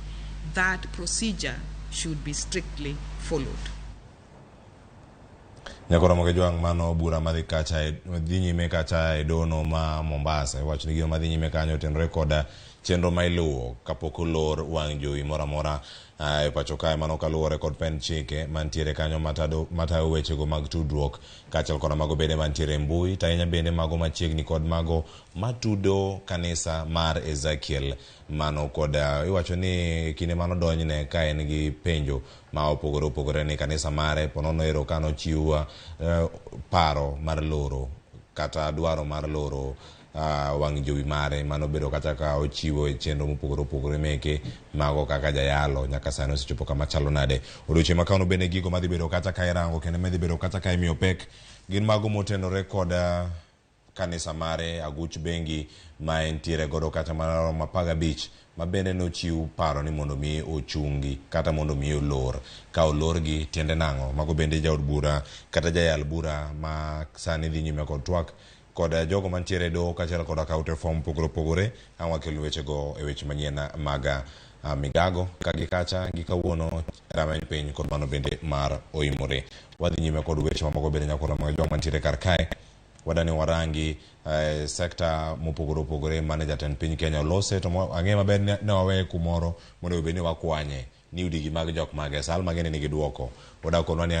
that procedure should be strictly followed. Nyakora mokejuang mano bura madhi kacha dhinyi me kacha dono ma Mombasa wach ni gino madhi me kanyo tenre koda chenro mailuwo kapok olor wang jowi mora mora e pacho kae mano kaluwore kod pen chike mantiere kanyo matayo wechego mag tudruok kaachiel kod mago bende mantiere mbui tainya bende mago machiegni kod mago matudo kanisa mar Ezekiel mano kod iwacho ni kinde mano donjne ka en gi penjo ma opogore ni kanisa mare ponono ero kano chiwa paro mar loro kata dwaro mar loro wang jowi mare mano bedo kata ka ochiwo chenro mopogore meke mago kaka jayalo nyaka sano sechopo kama chalo nade odioche makano bende gigo madhi bedo kata ka irango kendo medhi bedo kata ka imiyo pek gin mago motenore kod kanisa mare Aguch Bengi ma entiere godo kata mana mapaga beach ma bende nochiw paro ni mondo mi ochungi kata mondo mi olor ka olor gi tiende nango mago bende jaod bura kata jayal bura ma sani dhi nyime kod twak kod jogo mantiere do kachel kod akaute form pogore anwa kelu weche go e weche manyien maga migago kagi kacha gi kawuono rameny piny kod mano bende mar oimore wadhi nyime kod weche mamoko bende nyakona mag jogo mantiere kar kae wadani warangi sekta mopogore mane jatend piny Kenya olose to ang'e maber ne wawe kumoro mondo bende wakwanye ni udigi mag jok mage sal magene nigi duoko odakonwa ni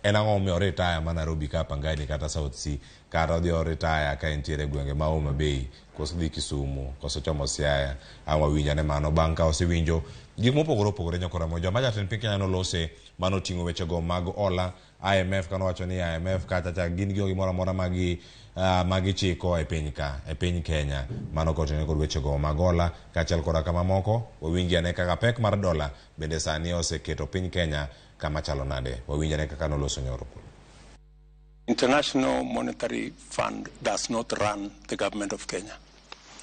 en ang'o miyo retire ma Nairobi ka Pangani kata South Sea kata odhi retire ka entiere gwenge ma Homa Bay koso dhi Kisumu koso chomo Siaya ama winjane mano bang' ka osewinjo gik mopogore nyakora mo joma jatend piny Kenya nolose mano ting'o wechego mag ola IMF kano wacho ni IMF kata gin gi gimoro amora magi chiko e piny Kenya mano kotene kod wechego mag ola kaachiel kod kama moko wawinjane kaka pek mar dola bende sani oseketo piny Kenya kama chalo nade wawinjane kaka noloso nyoro. International Monetary Fund does not run the government of Kenya.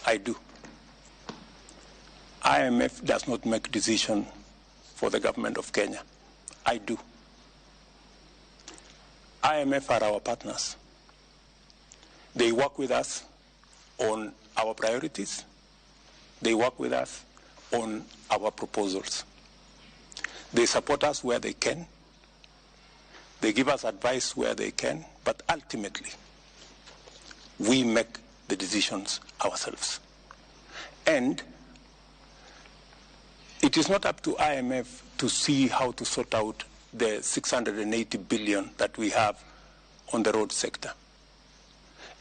I do. IMF does not make decision for the government of Kenya. I do. IMF are our partners. They work with us on our priorities. They work with us on our proposals. They support us where they can. They give us advice where they can, but ultimately, we make the decisions ourselves. And it is not up to IMF to see how to sort out the 680 billion that we have on the road sector.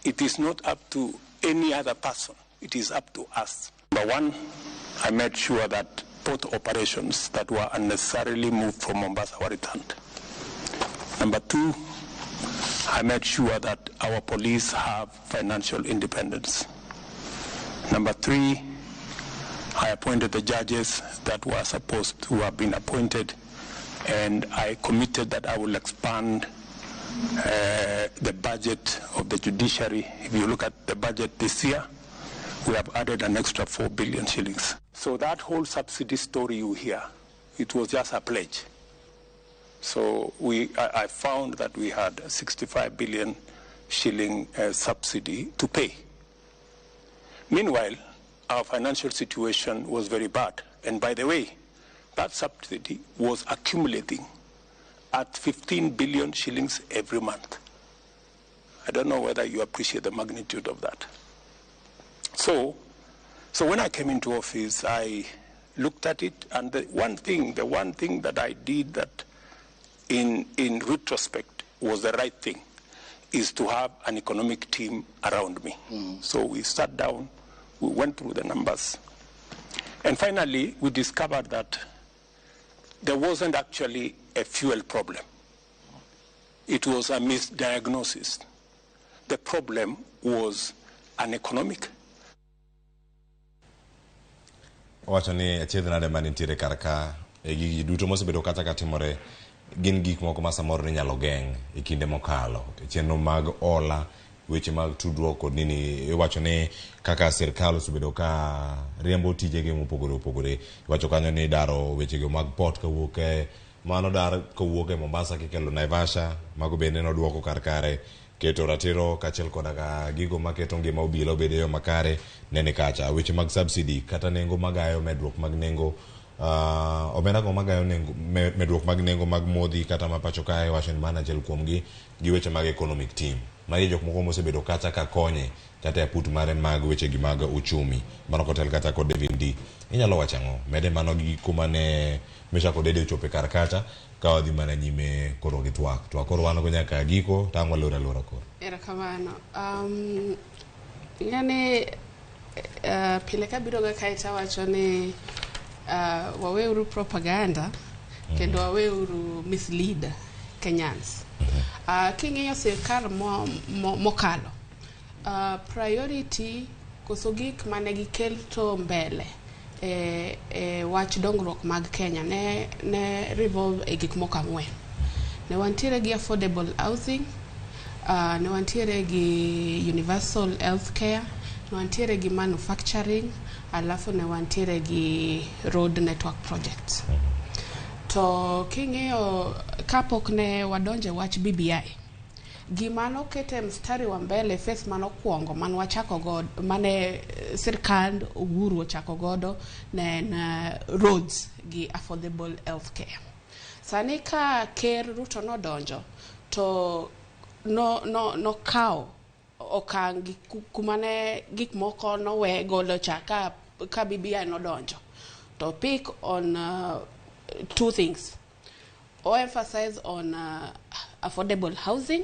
It is not up to any other person. It is up to us. Number one, I made sure that both operations that were unnecessarily moved from Mombasa were returned. Number two, I made sure that our police have financial independence. Number three, I appointed the judges that were supposed to have been appointed, and I committed that I will expand the budget of the judiciary. If you look at the budget this year, we have added an extra 4 billion shillings. So that whole subsidy story you hear, it was just a pledge. So I found that we had a 65 billion shilling subsidy to pay. Meanwhile, our financial situation was very bad. And by the way, that subsidy was accumulating at 15 billion shillings every month. I don't know whether you appreciate the magnitude of that. So when I came into office, I looked at it, and the one thing that I did that in retrospect was the right thing, is to have an economic team around me. So we sat down, we went through the numbers, and finally we discovered that there wasn't actually a fuel problem. It was a misdiagnosis. The problem was an economic. Wacho ni achiedh nade manitiere karka e gigi duto mosebedo kata katimore gin gik moko ma samoro ni nyalo geng' e kinde mokalo chenro mag ola weche mag tudruok kod nini iwacho ni kaka sirkal osebedo ka riembo tijege mopogore iwacho kanyo ni daro wechege mag port kawuok e mano dar kawuok e Mombasa kikelo Naivasha mago bende noduoko kare keto ratiro kaachiel koda gigo maketo ngima obila obed e yo makare nene kacha weche mag subsidy kata nengo magayo medruok mag nengo omenda go magayo nengo medruok mag nengo mag modhi kata mapacho kae wacho ni mana achiel kuomgi gi weche mag economic team magi jok moko mosebedo kata ka konye kata put mare mag weche gi mag uchumi mano kotel kata kod David D inyalo wacho ang'o mede mano gi kuma ne mesha kod Dede ochope kar kacha ka wadhi mana nyime koro gi twak koro wan go nyaka giko tangwa lora koro erokamano ngane pile ka biro ga kaita wacho ni waweuru propaganda kendo waweuru mislead Kenyans. King'iyo sirkal mokalo priority koso gik mane gikelto mbele wach dongruok mag Kenya ne revolve e gik moko ang'wen. Ne wantiere gi affordable housing, ne wantiere gi universal healthcare, ne wantiere gi manufacturing, alafu ne wantiere gi road network projects. To king'eyo kapok ne wadonje wach BBI, gima nokete mstari wa mbele face manokwongo man wachako godo, mane sirkand Uhuru ochako godo ne roads gi affordable healthcare. Sani ka Ker Ruto nodonjo to no kao okang kumane gik moko nowe golo cha ka BBI nodonjo to pick on two things. O emphasize on affordable housing,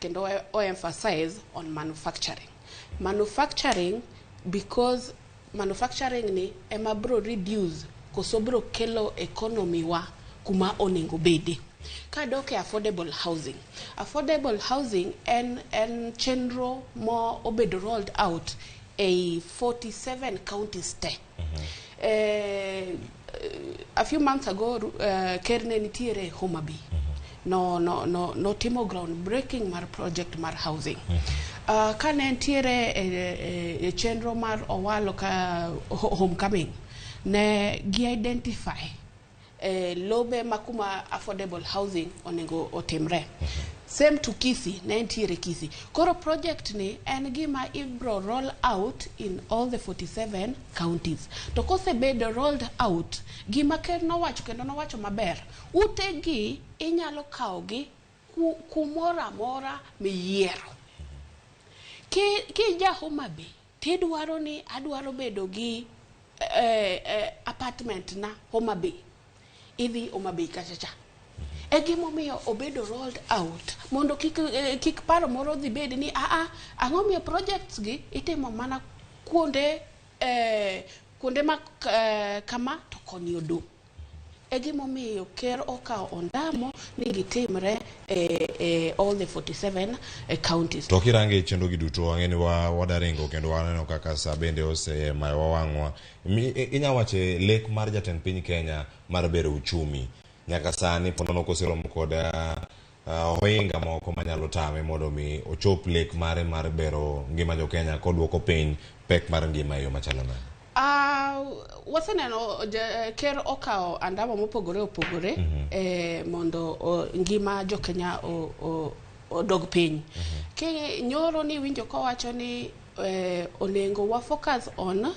kendo o emphasize on manufacturing. Manufacturing because manufacturing ni ema bro reduce koso bro kelo economy wa kuma oningo bede. Ka doke affordable housing. Affordable housing en chenro mo obedo rolled out a 47 counties te. A few months ago, Kerne nitiere Homa Bay. No timo ground breaking mar project mar housing. Kane nitiere chenro mar owalo ka homecoming, ne gi identify lobe makuma affordable housing onego otimre. Same to Kisii, ne ntiere Kisii. Koro project ni en gima ibro roll out in all the 47 counties. To kose bedo rolled out, gima Ker nowacho kendo nowacho maber, utegi inyalo kaogi kumora mora miyiero. Ki ja Homa Bay, tidwaro ni adwaro bedo gi apartment na Homa Bay. Idhi Homa Bay kachacha. Egimomiyo obedo rolled out mondo kik paro moro dhi bed ni ang'omiyo projects gi itimo mana kuonde ma kama to koni odu. Egimomiyo Ker okao ondamo ni gitimre all the 47 counties. To kirange chenro gi duto ang'eni wadaringo kendo waneno kaka sa bende ose mayo wang'wa. Inya wache lek mar jatend piny Kenya mar bero uchumi. Nyaka sani ponono koseromo kod ohinga moko manyalo tame mondo mi ochop lek mare mar bero ngima jo Kenya kodwoko piny pek mar ngima yo machalo nade. Waseneno Ker okao andamo mopogore mondo ngima jo Kenya odog piny. Nyoro ni winjo kowacho ni onengo wa focus on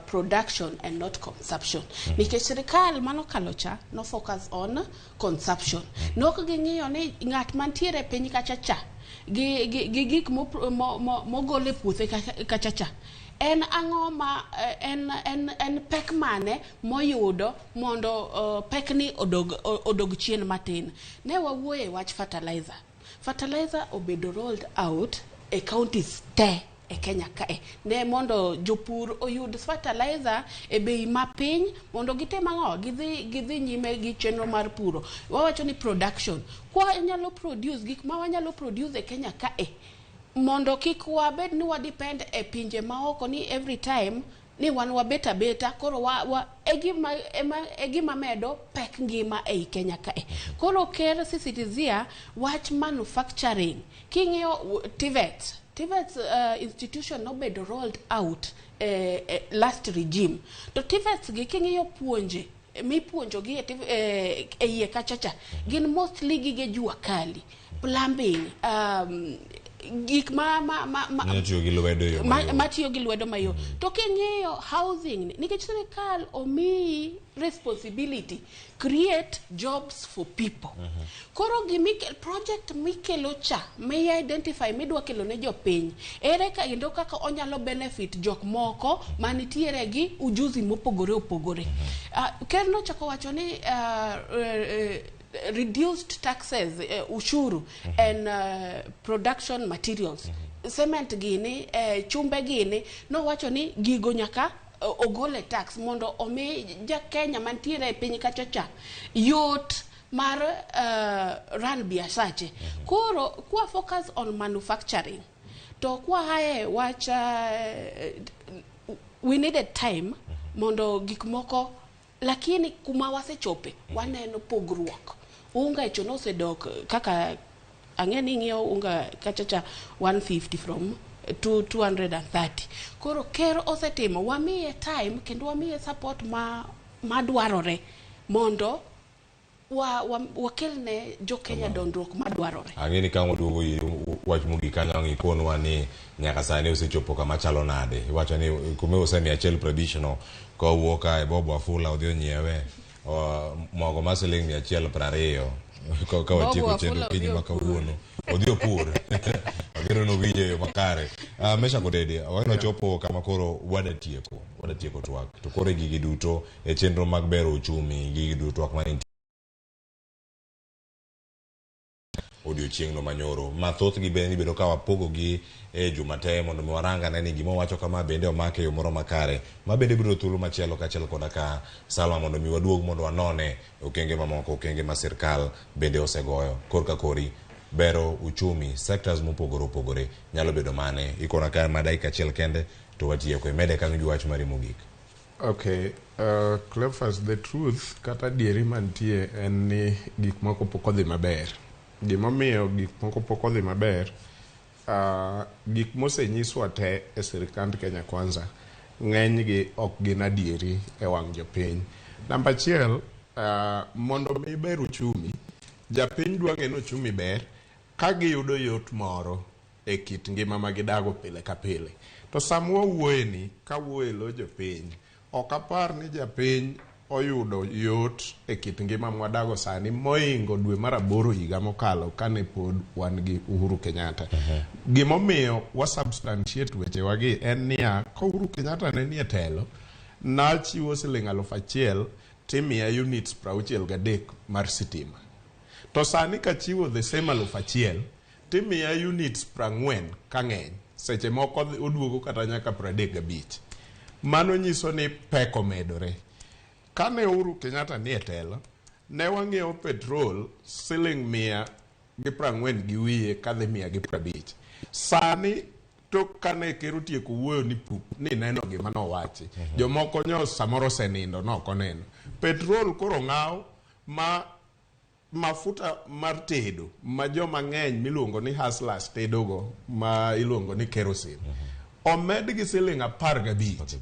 production and not consumption. Nikech sirkal manokalo cha no focus on consumption. Nok ging'iyo ni ng'at mantiere piny kachacha gi gik mogole puothe kachacha. En ang'o ma en pek mane moyudo mondo pek ni odog chien matin. Ne wawuoye wach fertilizer. Fertilizer obedo rolled out e counties te e Kenya kae. Ne mondo jopur oyud fertilizer e bei mapiny mondo gitem ang'o gidhi nyime gi chenro mar puro. Wawacho ni production. Kwa nyalo produce gik ma wanyalo produce e Kenya kae mondo kik wabed ni wadepend e pinje maoko ni every time ni wan wabeta koro egima medo pek ngima e Kenya kae. Koro Ker sisitizia wach manufacturing. King'iyo TVET institution nobedo rolled out last regime. To TVETs gi king'iyo puonje mipuonjo gi e iye kachacha gin mostly gige jua kali, plumbing, gik matiyo gi lwedo mayo. To king'iyo housing, nikech sirkal omi responsibility create jobs for people. Koro project mikelo cha may identify midwa kelo ne jopiny ere kendo kaka onyalo benefit jok moko manitiere gi ujuzi mopogore. Ker nochako wacho ni reduced taxes, ushuru and production materials. Cement gini, chumbe gini, no wacho ni gigo nyaka ogole tax mondo omi ja Kenya mantiere piny kachacha yot mar run biasache. Koro kwa focus on manufacturing to kwa hae wacha we needed time mondo gik moko, lakini kuma wasechope waneno pogruok. Unga icho nosedok kaka ang'eni ng'iewo unga kachacha 150 from 230. Koro ker osetimo, wamiye time kendo wamiye support ma dwarore mondo wakelne jo Kenya dondruok ma dwarore. Ang'eni ka waduogo wach mogik kanyo ng'ikonwa ni nyaka sani osechopo kama chalo nade. Iwacho ni kume osemiya 150 no ka owuok ka e Bob Wafula odhi onyiewe mogo ma siling 120 ka watieko chenro piny ma kawuono odhi opur agero no winjo yo makare. Mesha Godede wano chopo kama koro wadatieko twak to koro gigi duto e chenro mag bero uchumi gigi duto twak mani odiochieng'no manyoro mathoth gi bende bedo ka wapogo gi e jumate mondo mi waranga ne ni gima wacho kama bende omake yo moro makare ma bende biro thuolo machielo kachiel koda ka Salma mondo mi waduog mondo wanone okenge mamoko okenge ma sirkal bende osegoyo korka kori bero uchumi sectors mopogore opogore nyalo bedo mane ikona ka ma dakika achiel kende to watieko mede kanyo gi wach mari mogik. Okay, Cleophas, the truth kata dieri mantie en ni gik moko pok odhi maber. Gimomiyo gik moko pok odhi maber, gik mosenyiswa te e sirikand Kenya Kwanza ng'enygi ok gin adieri e wang' jopiny. Namba achiel, mondo mi ber uchumi, japiny dwa ng'eno uchumi ber ka giyudo yot moro e kit ngima ma gidago pile ka pile. To samwa wuoyeni ka wuoye lo jopiny, ok apar ni japiny oyudo yot e kit ngima mwadago sani moingo dwe mar 8 higa mokalo kane pod wan gi Uhuru Kenyatta. Gimomiyo wa substantiate weche wagi en niya, ka Uhuru Kenyatta ne nie telo nachiwo siling 1,000 timiya units 63 mar sitima. To sani kachiwo the same 1,000 timiya units 40 kang'eny, seche moko oduogo kata nyaka 35. Mano nyiso ni pek omedore. Kane Uhuru Kenyatta nie telo, ne wang'iewo petrol siling 140 gi wiye kadhi 150. Sani to kane ker otieko wuoyo ni neno gima nowachi. Jomoko nyo samoro senindo noko neno. Petrol koro ng'aw ma mafuta mar tedo ma joma ng'eny miluongo ni hustlers tedogo ma iluongo ni kerosene. Omed gi siling 15.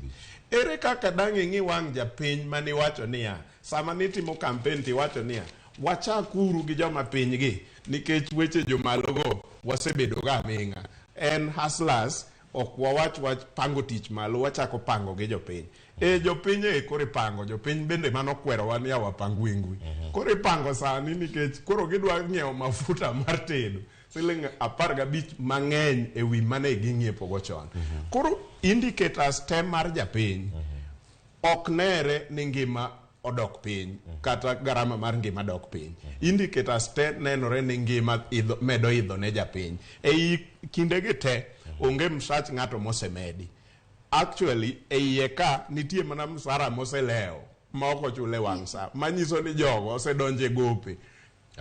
Ere kaka dang'e ng'i wang' japiny mani wacho niya, sama nitimo campaign ti wacho niya, wachakuru gi joma piny gi nikech weche jomalogo wasebedo ga ming'a. En hustlers ok wach pango tich malo, wachako pango gi jopiny. Jopiny kore pango, jopiny bende manokwero wan ya wapangu ingui. Kore pango sani nikech koro gidwa ng'iewo mafuta mar tedo siling 15 mang'eny e wi mane ging'iepo go chon. Koro indicators te mar japiny ok nere ni ngima odok piny kata garama mar ngima dok piny. Indicators te nenore ni ngima medo idho ne japiny. Ei kindegi te onge msach ng'ato mosemedi. Actually eiye ka nitie mana msara moseleo ma ok ochule wang' sa manyiso ni jogo osedonje gope.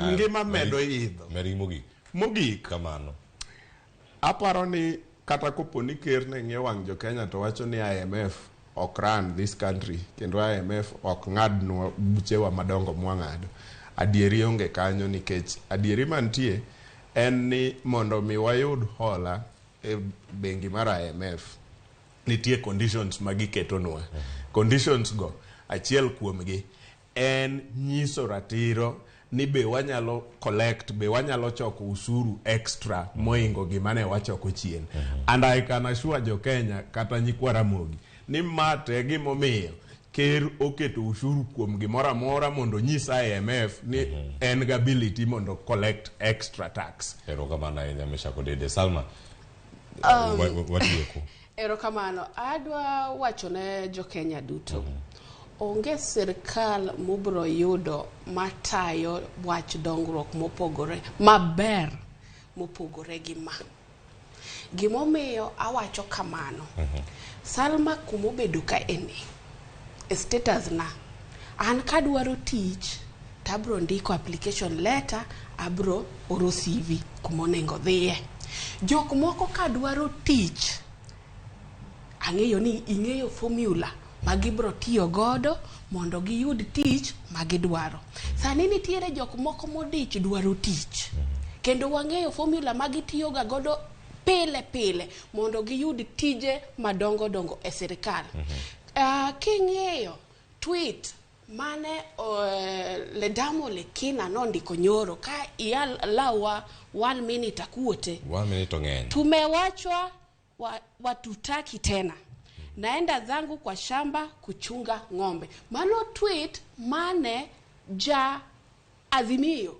Ngima medo idho. Meri mogik kamano. Aparo ni kata kopo ni ker ne ng'iewo wang' jo Kenya to wacho ni IMF ok run this country kendo IMF ok ng'adnwa buchewa madongo mwang'ado. Adieri onge kanyo nikech adieri mantie en ni mondo mi wayud hola e bengi mar IMF nitie conditions magiketonwa. Conditions go achiel kuomgi en nyiso ratiro ni be wanyalo collect, be wanyalo choko usuru extra moingo gimane wachoko chien. And I can assure jo Kenya kata nyikwa Ramogi ni mate gimomiyo ker oketo ushuru kuom gimoro amora mondo nyisa IMF ni en ga ability mondo collect extra tax. Erokamano ahinya Mesha Godede. Salma, watieko. Erokamano, adwa wacho ne jo Kenya duto. Onge sirkal mubro yudo matayo wach dongruok mopogore maber mopogore gi ma. Gimomiyo awacho kamano. Salma kumobedo ka eni status na an kadwaro tich tabro ndiko application letter, abro oro CV kumonengo dhiye. Jok moko kadwaro tich ang'eyo ni ing'eyo formula magibro tiyo godo mondo giyud tich magidwaro. Sani nitiere jok moko modich dwaro tich kendo wang'eyo formula magitiyoga godo pile mondo giyud tije madongo e sirikal. King'eyo tweet mane Ledamo Lekina nondiko nyoro ka lawa 1 minute akuote 1 minute ng'eny. Tumewachwa watutaki tena, naenda zangu kwa shamba kuchunga ng'ombe. Mano tweet mane Azimio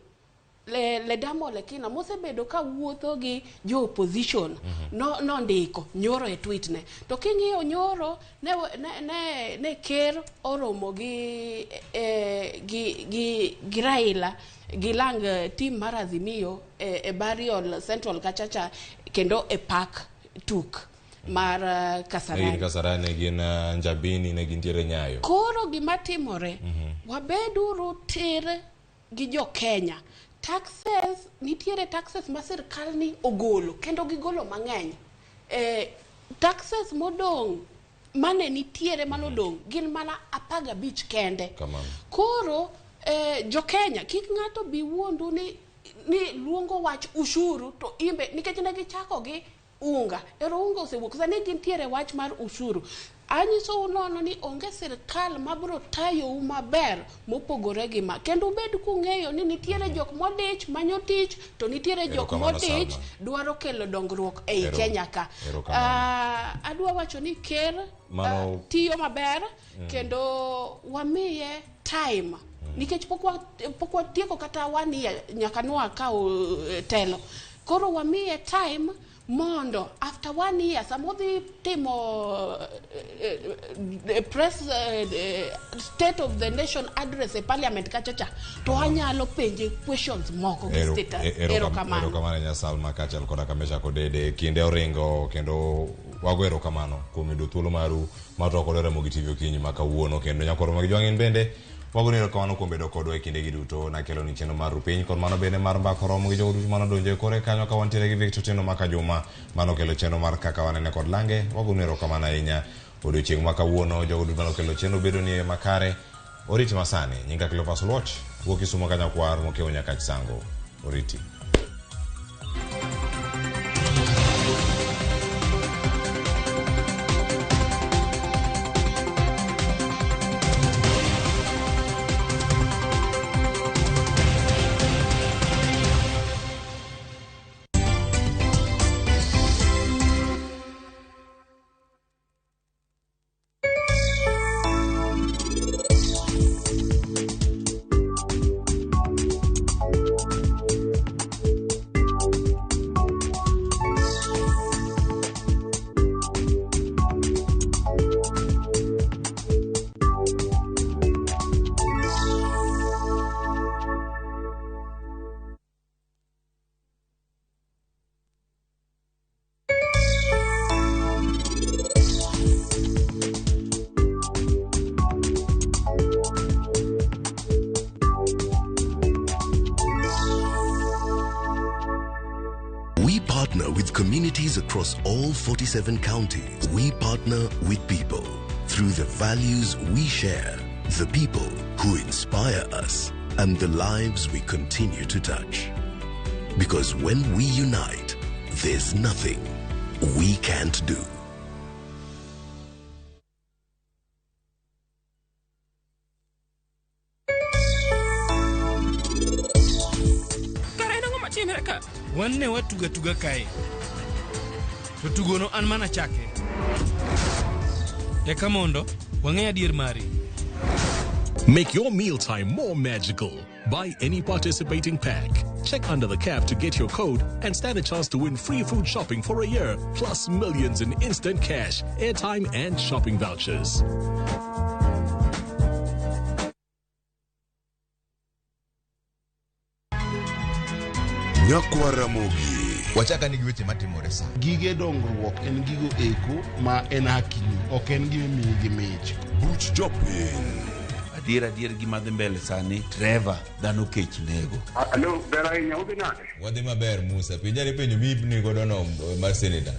Ledamo Lekina mosebedo ka wuotho gi jo opposition no ndiko nyoro e tweet ne. To king'iyo nyoro ne ker oromo gi Raila gilang team mar Azimio e Burial Central Kachacha kendo e park tuk mar Kasarani. Kasarani gin Njabini ne gintiere Nyayo. Koro gima timore wabeduru tir gi jo Kenya. Taxes, nitiere taxes ma sirkal ni ogolo kendo gigolo mang'eny. Taxes modong mane nitiere manodong gin mana 15 kende. Koro jo Kenya kik ng'ato bi wuondu ni luongo wach ushuru to imbe nikech ne gichako gi unga. Unga osewuok sani gintiere wach mar ushuru. Anyiso unono ni onge sirkal mabro tayo maber mopogore gi ma. Kendo ubed kung'eyo ni nitiere jok modich manyo tich to nitiere jok modich dwaro kelo dongruok ei Kenya ka. Adwa wacho ni ker tiyo maber kendo wamiye time. Nikech pok watieko kata 1 year nyaka nwakaw telo. Koro wamiye time mondo after 1 year samodhi timo press state of the nation address e parliament kachacha to anyalo penje questions moko gi status. Erokamano Nyasalma kachal koda kamesha kodede kinde oringo kendo wago erokamano kuom yudo thuolo maru matoko Ramogitv okinyi makawuono kendo nyakoro magijwang'in bende wago erokamano kuom bedo kodwa e kinde gi duto na kelo ni chenro mar piny kod mano bende mar mbako romo gi jogo duto mano donjo kore kanyo ka wantiere gi Victor Tino maka Juma mano kelo chenro mar kaka wanene kod lange. Wago erokamano ahinya odiochieng' makawuono jogo duto mano kelo chenro bedo ni makare. Oriti masani nyinga Cleophas Watch wuok Kisumo kanyakwar mokewo nyaka Chisango. Oriti. With communities across all 47 counties, we partner with people through the values we share, the people who inspire us, and the lives we continue to touch. Because when we unite, there's nothing we can't do. Wanne watuga kae. To tugono an mana chake. Eka mondo wang'e adier mari. Make your mealtime more magical. Buy any participating pack. Check under the cap to get your code and stand a chance to win free food shopping for a year, plus millions in instant cash, airtime, and shopping vouchers. Nyakwa Ramogi. Wachaka ni giweche matimore sa. Gige dongruok en gigo eko ma en hakini, ok en gime miyi gi mich. Buch jopiny. Adier gima dhi mbele sani, Trevor dhano kech nego. Alo, bera inya udhi nade? Wadhi maber Musa, pinjari penjo mibni godo no mar senator.